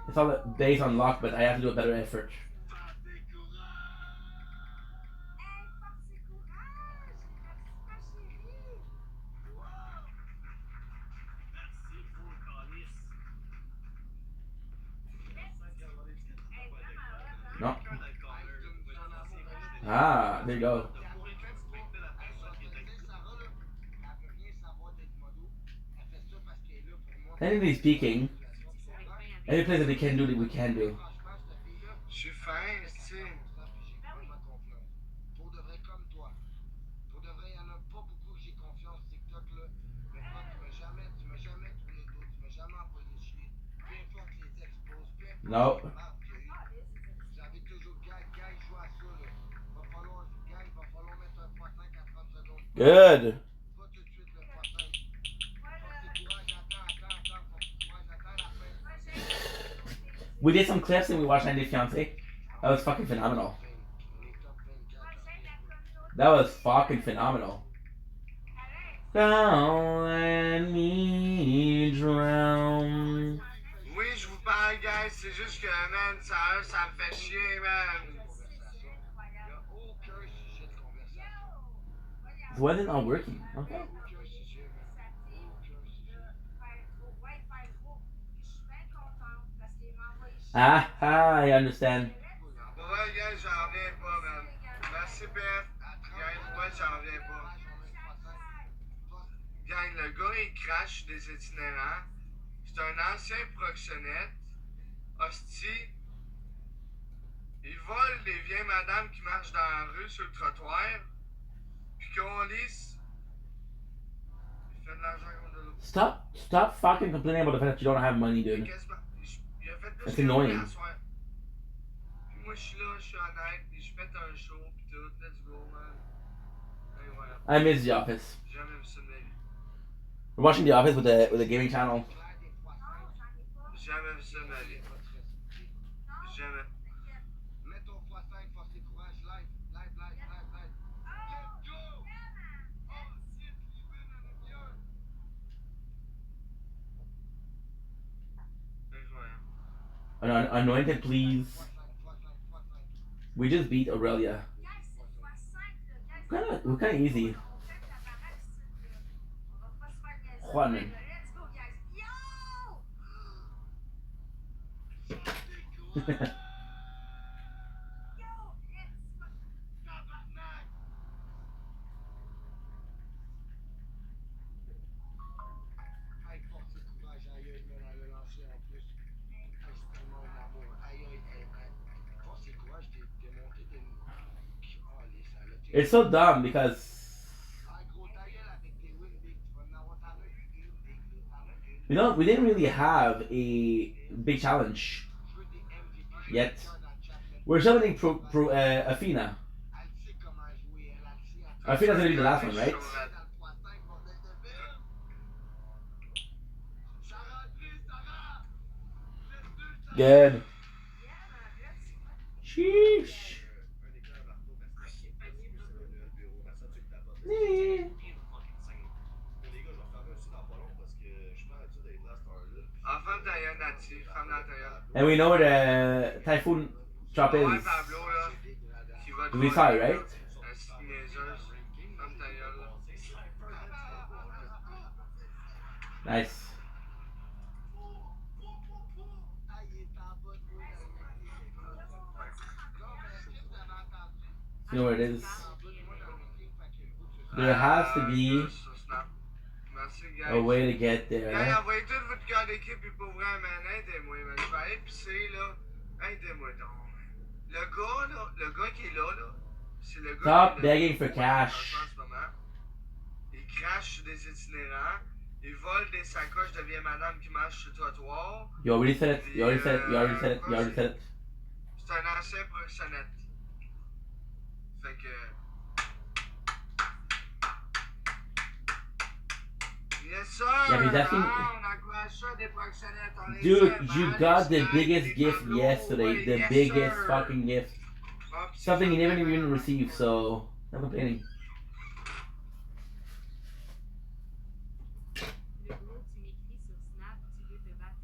it's all based on luck, but I have to do a better effort. No. Ah, there you go. Technically speaking, any place that they can do that we can do. Je suis fin, tu No. Good. We did some clips and we watched 90 Day Fiancé. That was fucking phenomenal. That was fucking phenomenal. Don't let me drown. Oui, je vous parle, guys, c'est juste que, man, ça me fait chier, man. Why is it not working? Okay. Ah, I understand. Ouais, gars, j'en reviens pas, man. Merci, Beth. Gang, ouais, j'en reviens pas. Gang, le gars, il crache des itinérants. C'est un ancien proxénète. Hostie. Il vole les vieilles madames qui marchent dans la rue sur le trottoir. Puis qu'on lisse. Il fait de l'argent comme de l'eau. Stop fucking complaining about the fact that you don't have money, dude. Il a fait plus That's que annoying. à soir. Puis moi, je suis là, je suis honnête, puis je fais un show, puis tout. Let's go, man. Et voilà. I miss The Office. J'ai jamais vu ça de ma vie. We're watching The Office with a gaming channel. J'ai jamais vu ça de ma vie. Jamais. Mets ton x5, force et courage, live. Let's go! Oh shit, we win an avion! Anointed, please. We just beat Aurelia. We're kind of easy. Juan. It's so dumb because We didn't really have a big challenge yet. We're summoning Athena. Athena's gonna be the last one, right? Good. Sheesh. Enfant ta gueule, Nati. Ferme la ta gueule. And we know where the typhoon drop is. Ouais, Pablo, là. Qui va te We saw it, right? Asti de niaiseuse. Ferme ta gueule, là. Nice. You know where it is. There has to be Merci, a guys. way to get Guys, there. envoyez tout votre cœur d'équipe, puis pour vrai, man, aidez-moi, man. Je vais aller pisser, là. Aidez-moi donc, man. Le gars qui est là, c'est le gars Stop qui est begging for cash. en ce moment. Il crache sur des itinérants. Il vole des sacoches de vieille madame qui marche sur le trottoir. You already said it. You already said it. You already said it. You already said it. C'est un ancien proxénète. Fait que... Yes, sir! Yeah, but that's On encourage ça des proxénètes. On les Dude, aime, you hein, got les the snacks, biggest les gift tableaux, yesterday. The yes, biggest sir. fucking gift. Something you never even received, so I'm complaining. Le gros, tu m'écris sur Snap, tu veux te battre.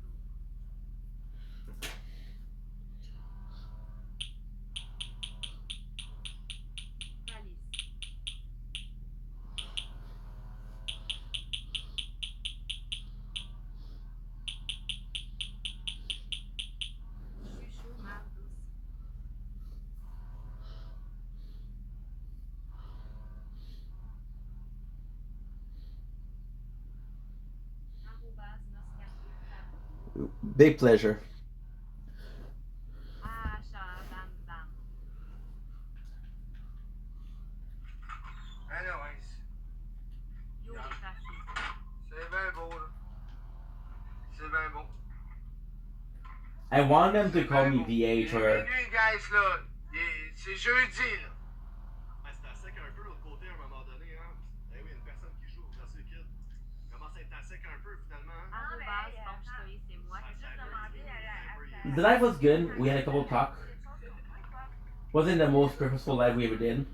Big pleasure. Anyways. C'est bien beau, là. C'est bien beau. I want them to call me VH or. Minuit, guys, là. C'est jeudi, là. C'est à sec un peu l'autre côté à un moment donné, hein. Eh oui, une personne qui joue dans ce kid. Commence à être à sec un peu finalement. The live was good. We had a couple talk. Wasn't the most purposeful live we ever did.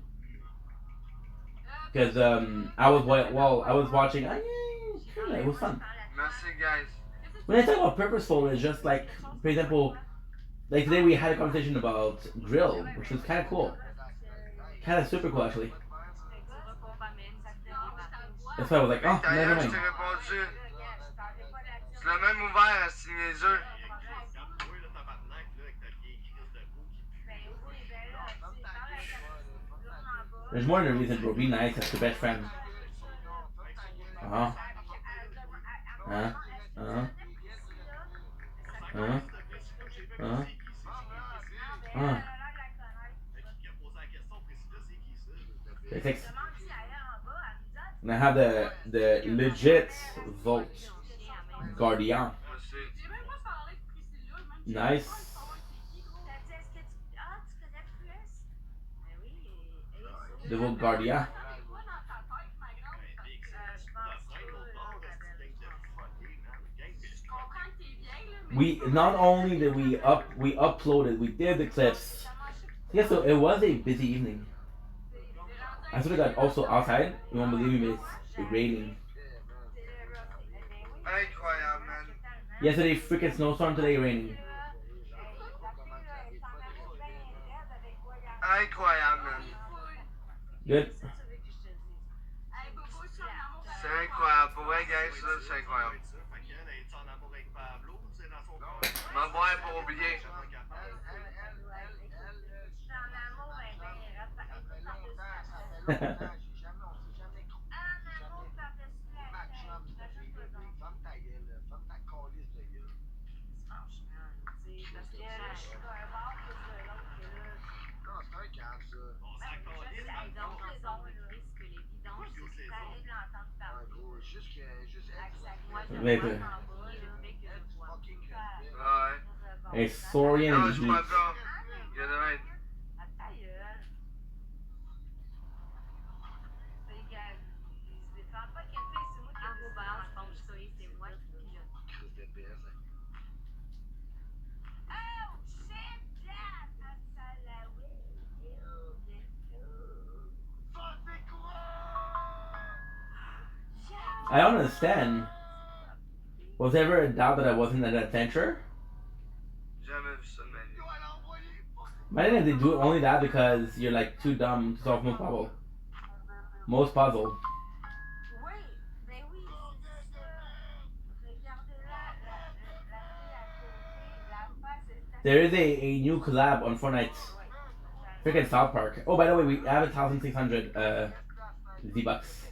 Because I was watching. It was fun. Merci, guys. When I talk about purposeful, it's just like, for example, like today we had a conversation about grill, which was kind of cool, kind of super cool actually. That's why I was like, oh, never mind. C'est le même ouvert, c'est niaiseux. There's more than a reason, bro. Be nice. That's your best friend. Uh-huh. Uh-huh. Uh-huh. Uh-huh. Uh-huh. Uh-huh. Thanks. And I have the legit Vault Guardian. Nice. The Vault Guardian. We not only did we uploaded, we did the clips. Yeah, so it was a busy evening. I sort of got also outside. You won't believe me, it's raining. Incroyable, man. Yesterday, freaking snowstorm. Today, raining. Incroyable, man. Good. C'est incroyable. Pour vrai, guys, là, c'est incroyable. M'en boire pour oublier. Later. A Saurian Non, and je Jeep. suis pas d'accord. Il y en a un. I don't understand. Was there ever a doubt that I wasn't an adventurer? Jamais vu ça de ma vie. Imagine if they do only that because you're like too dumb to solve most puzzle. Most puzzle. There is a new collab on Fortnite. Freaking South Park. Oh, by the way, we have 1,600 Z-Bucks.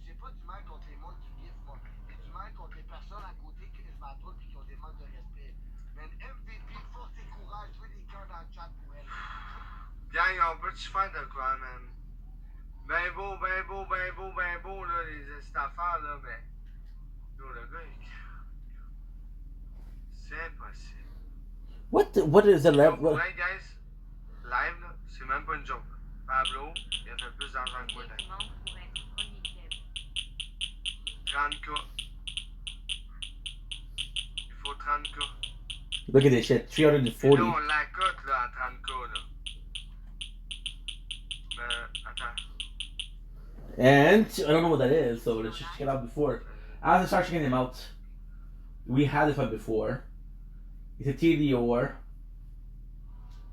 J'ai pas du mal contre les mondes qui vivent, moi. J'ai du mal contre les personnes à côté qui les m'entourent et qui ont des manques de respect. Mais MVP, force et courage, jouer des cœurs dans le chat pour elle. Gang, on peut-tu faire de quoi, man? Ben beau, ben beau, ben beau, ben beau, là, cette affaire, là, mais. Yo, le gars, il. C'est impossible. What is the Yo, level? pour vrai, guys, live, là, c'est même pas une joke. Pablo, il a fait plus d'argent que moi, là. 30K. Il faut 30K. Look at this shit. Et là, 340. on la cote, là, à 30K, là. Mais, attends. And I don't know what that is, so let's just check it out before. As I start checking them out, we had this one before. It's a TDR.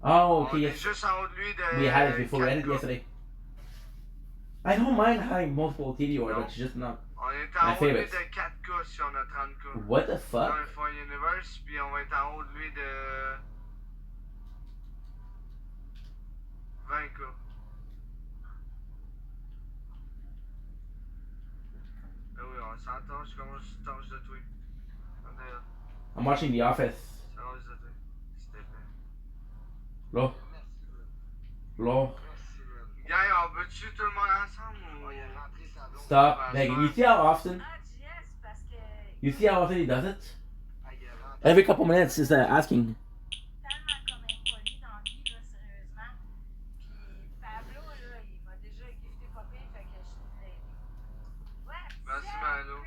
Oh, okay, On est yes. juste en haut de lui de. We had it before, we had it 4K. yesterday. I don't mind having multiple TDR, but it's just not On est my en haut de lui favorite. de 4K si on a 30K. What the fuck? Dans le Fire Universe, puis on va être en haut de lui de 20K. Ben oui, on s'entend, je commence à tâche de tweet. On est là. I'm watching The Office. Ça va, je tweet. C'était bien. Lo. Lo. Gang, on peut-tu tout le monde ensemble ou. Stop begging. You see how often? You see how often he does it? Every couple minutes is asking. Merci, Mano.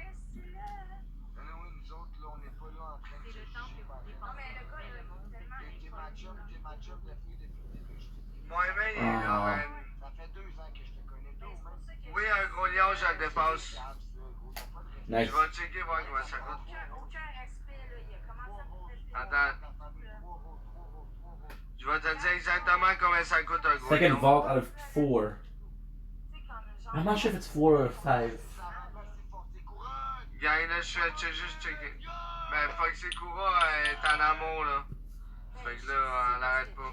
Moi-même, il est là, man. Ça fait 2 ans que je te connais. Oui, un gros lion, je le dépasse. Nice. Je vais checker voir comment ça coûte. Attends. Je vais te dire exactement combien ça coûte un gros Second lion. vault out of 4. I'm not sure if it's 4 or 5. Gang, là, je vais juste checker. Ben, Foxy Kura est en amour, là. Fait que là, on l'arrête pas.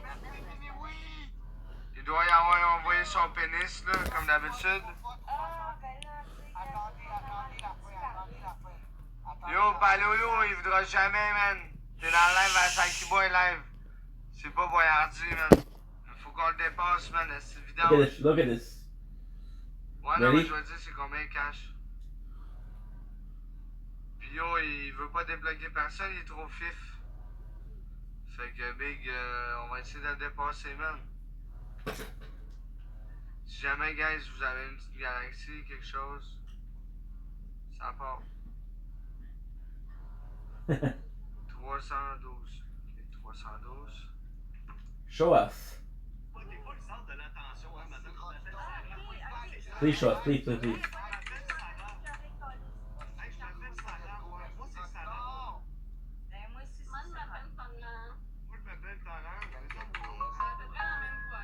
Il doit y avoir envoyé son pénis, là, comme d'habitude. Yo, Palolo, il voudra jamais, man. T'es dans le live à Saki Boy live. C'est pas boyardi, man. Faut qu'on le dépasse, man. C'est Look at vidange. this. Look at this. Ouais, non, mais Ready? je vais te dire c'est combien il cash. Puis yo, il veut pas débloquer personne, il est trop fif. Fait que Big, on va essayer de le dépasser, man. Si jamais, guys, vous avez une petite galaxie, quelque chose, ça part. 312. Ok, 312. Show us. Please show us. Please, please, please.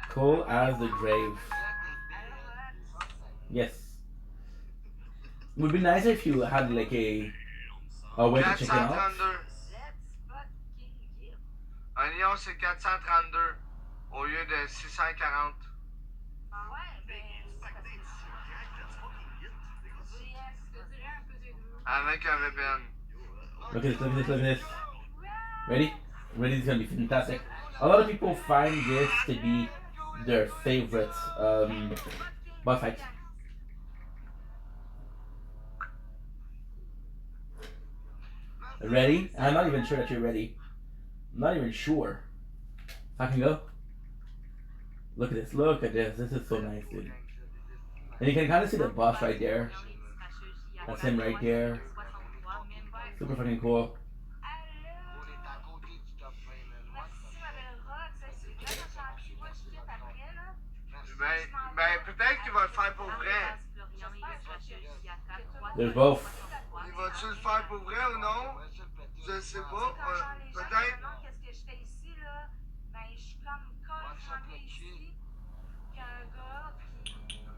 Cool as the grave. Yes. It would be nicer if you had like a way to check it out. 432. Un lion, c'est 432 au lieu de 640. Avec un VPN. Look at this, look at this, look at this. Ready? Ready, this is gonna be fantastic. A lot of people find this to be their favorite boss fight. Ready? I'm not even sure that you're ready. I'm not even sure. I can go. Look at this. Look at this. This is so nice, dude. And you can kind of see the boss right there. That's him right there. Super fucking cool. Ben, peut-être qu'il va le faire pour vrai. There's both. Il va-tu le faire pour vrai ou non? Je sais pas. Peut-être. Qu'est-ce que je fais ici, là? Ben, je suis comme collé ici. Puis un gars qui me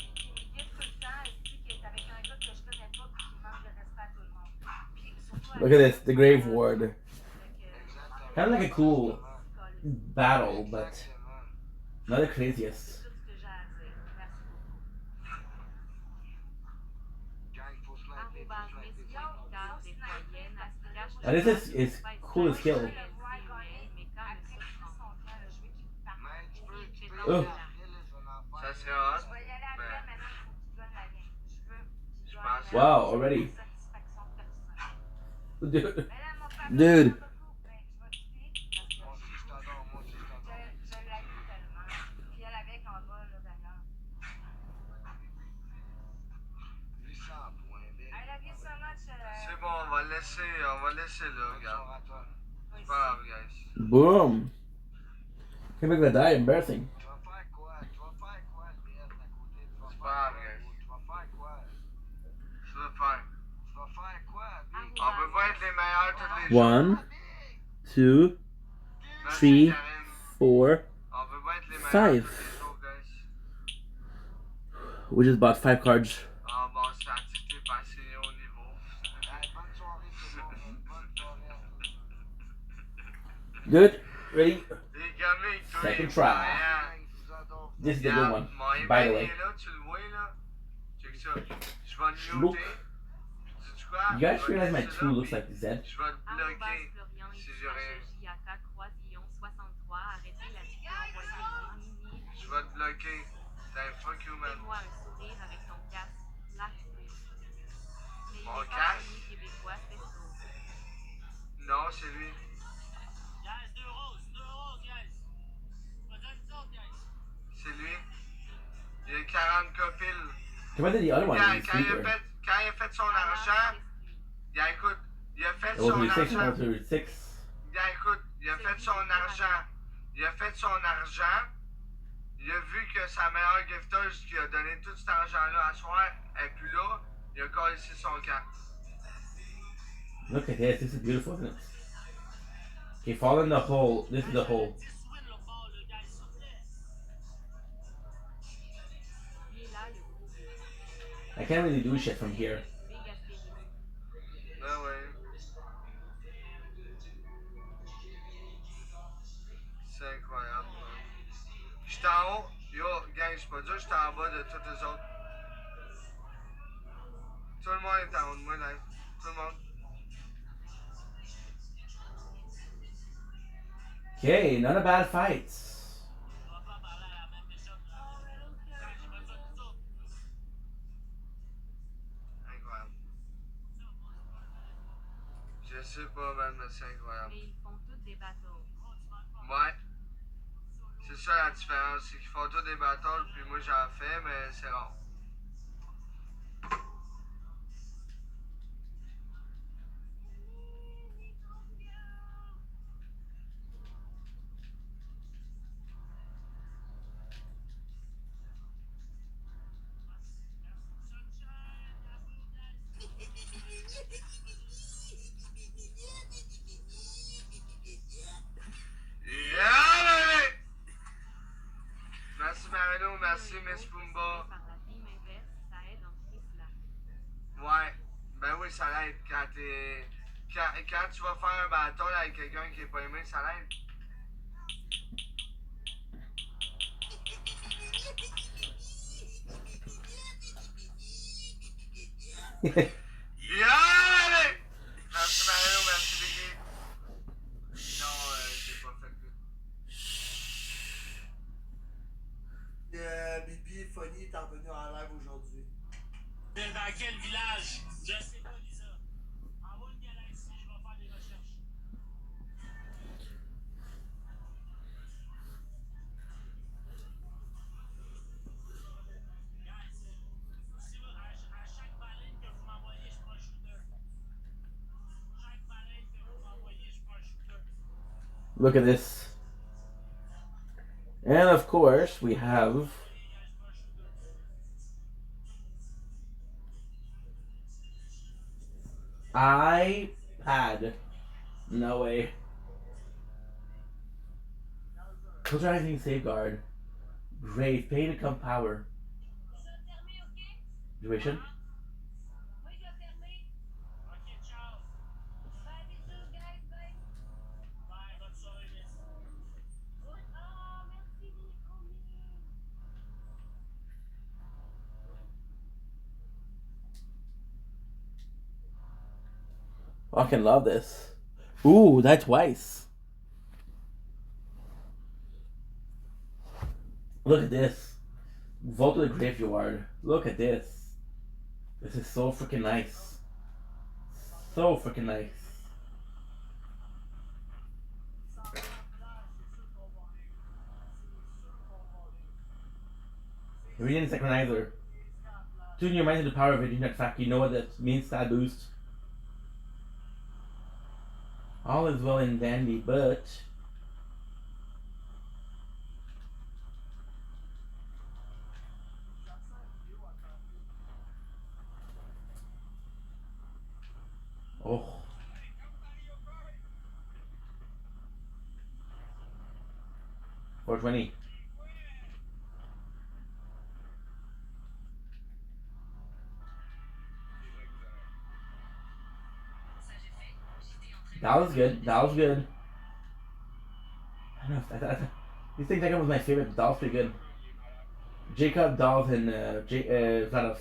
guide tout le temps, qui est avec un gars que je connais pas, puis qui manque de respect à tout le monde. Puis surtout. Look at this. The Grave Ward. Kind of like a cool battle, but not the craziest. And this is cool as kill. Oh. Ça serait hot. Wow, already. Dude. Dude. C'est bon, on va laisser là, regarde. C'est pas grave, guys. Boom. Can't make that die. Embarrassing. C'est pas grave, guys. Tu vas faire. On peut pas être les meilleurs tous les jours. 1, 2, 3, 4, 5. We just bought 5 cards. Ah bon, c'est activité passée au niveau. Good. Ready? Second try. This is the good one, by the way. Look. You guys realize my 2 looks like Z? Je vais te bloquer si j'ai rien. Je vais te bloquer. Fuck you, man. Mon casque? Non, c'est lui. C'est lui. Il a 40 copiles. Compared to the other one, it's Quand cheaper. il a fait son argent, écoute, il a fait Level son 36, argent. level 36. Écoute, il a fait son argent. Il a fait son argent. Il a vu que sa meilleure gifteuse qui a donné tout cet argent-là à soir est plus là. Il a collé ici son camp. Look at this. This is beautiful, isn't it? Okay, fall in the hole. This is the hole. I can't really do shit from here. Ben oui. C'est incroyable. J'étais en haut. Yo, gang, je peux dire, j'étais en bas de tous les autres. Tout le monde est en haut de moi, live. Tout le monde. Okay, not a bad fight. Incroyable. Je sais pas, man, mais c'est incroyable. Mais ils font toutes des bateaux. Ouais. C'est ça la différence, c'est qu'ils font tous des battles, puis moi j'en fais, mais c'est rare. Merci Marino, merci Miss Pumba. Ouais, ben oui, ça l'aide quand t'es. Quand tu vas faire un battle avec quelqu'un qui est pas aimé, ça l'aide. Merci Marino, merci Biggie. Non, j'ai pas fait que. Bibi et Funny est revenu en live aujourd'hui. Dans quel village? Je sais pas, Lisa. Envoie une galère ici, je vais faire des recherches. Look at this. And of course, we have iPad. No way. Culturalizing safeguard. Great. Pay to come power. Duration. I can love this. Ooh, that's twice. Look at this. Vote to the graveyard. Look at this. This is so freaking nice. So freaking nice. Reading synchronizer. Tune your mind to the power of it. In fact, you know what that means, stat boost. All is well and dandy, but oh. 420. That was good. That was good. I don't know. These things I got was my favorite. That was pretty good. Jacob, Dolph, and Vladov.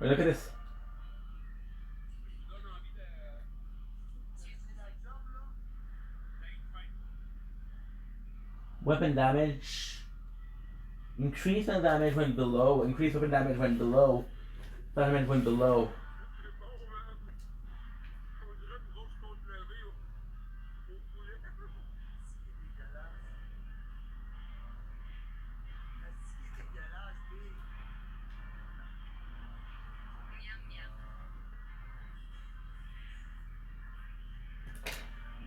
Wait, look at this. Weapon damage. Increase in damage when below. Increase weapon damage when below. Damage when below.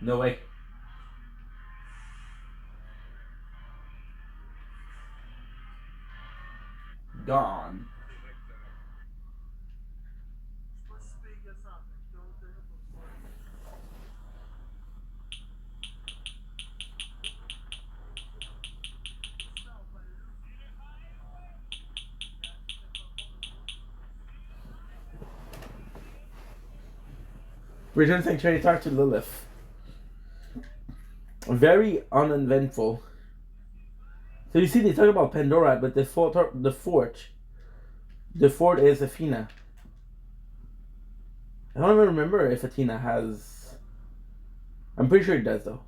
No way. Gone. Return Sanctuary talk to Lilith. Very uneventful. So you see, they talk about Pandora, but the fort is Athena. I don't even remember if Athena has. I'm pretty sure it does though.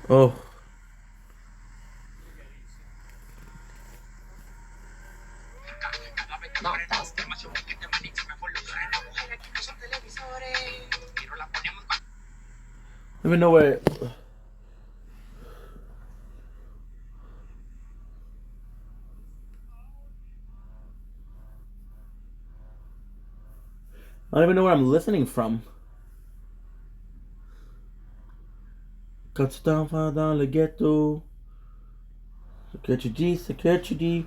Oh. I don't even know where. I don't even know where I'm listening from. Quand tu t'en vas dans le ghetto. Ce que tu dis, ce que tu dis.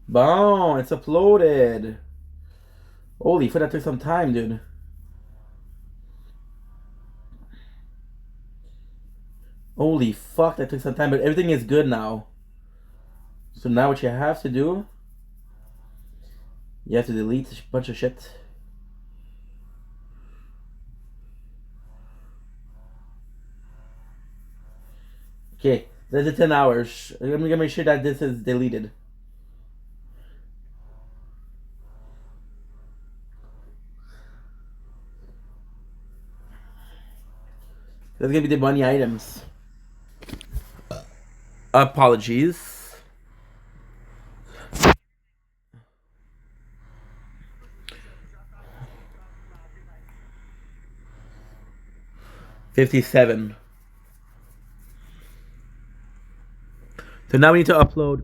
Bon, it's uploaded. Holy fuck, that took some time, dude. Holy fuck, that took some time, but everything is good now. So now what you have to do, you have to delete a bunch of shit. Okay, that's the 10 hours. I'm gonna make sure that this is deleted. That's gonna be the money items. Apologies. $57. So now we need to upload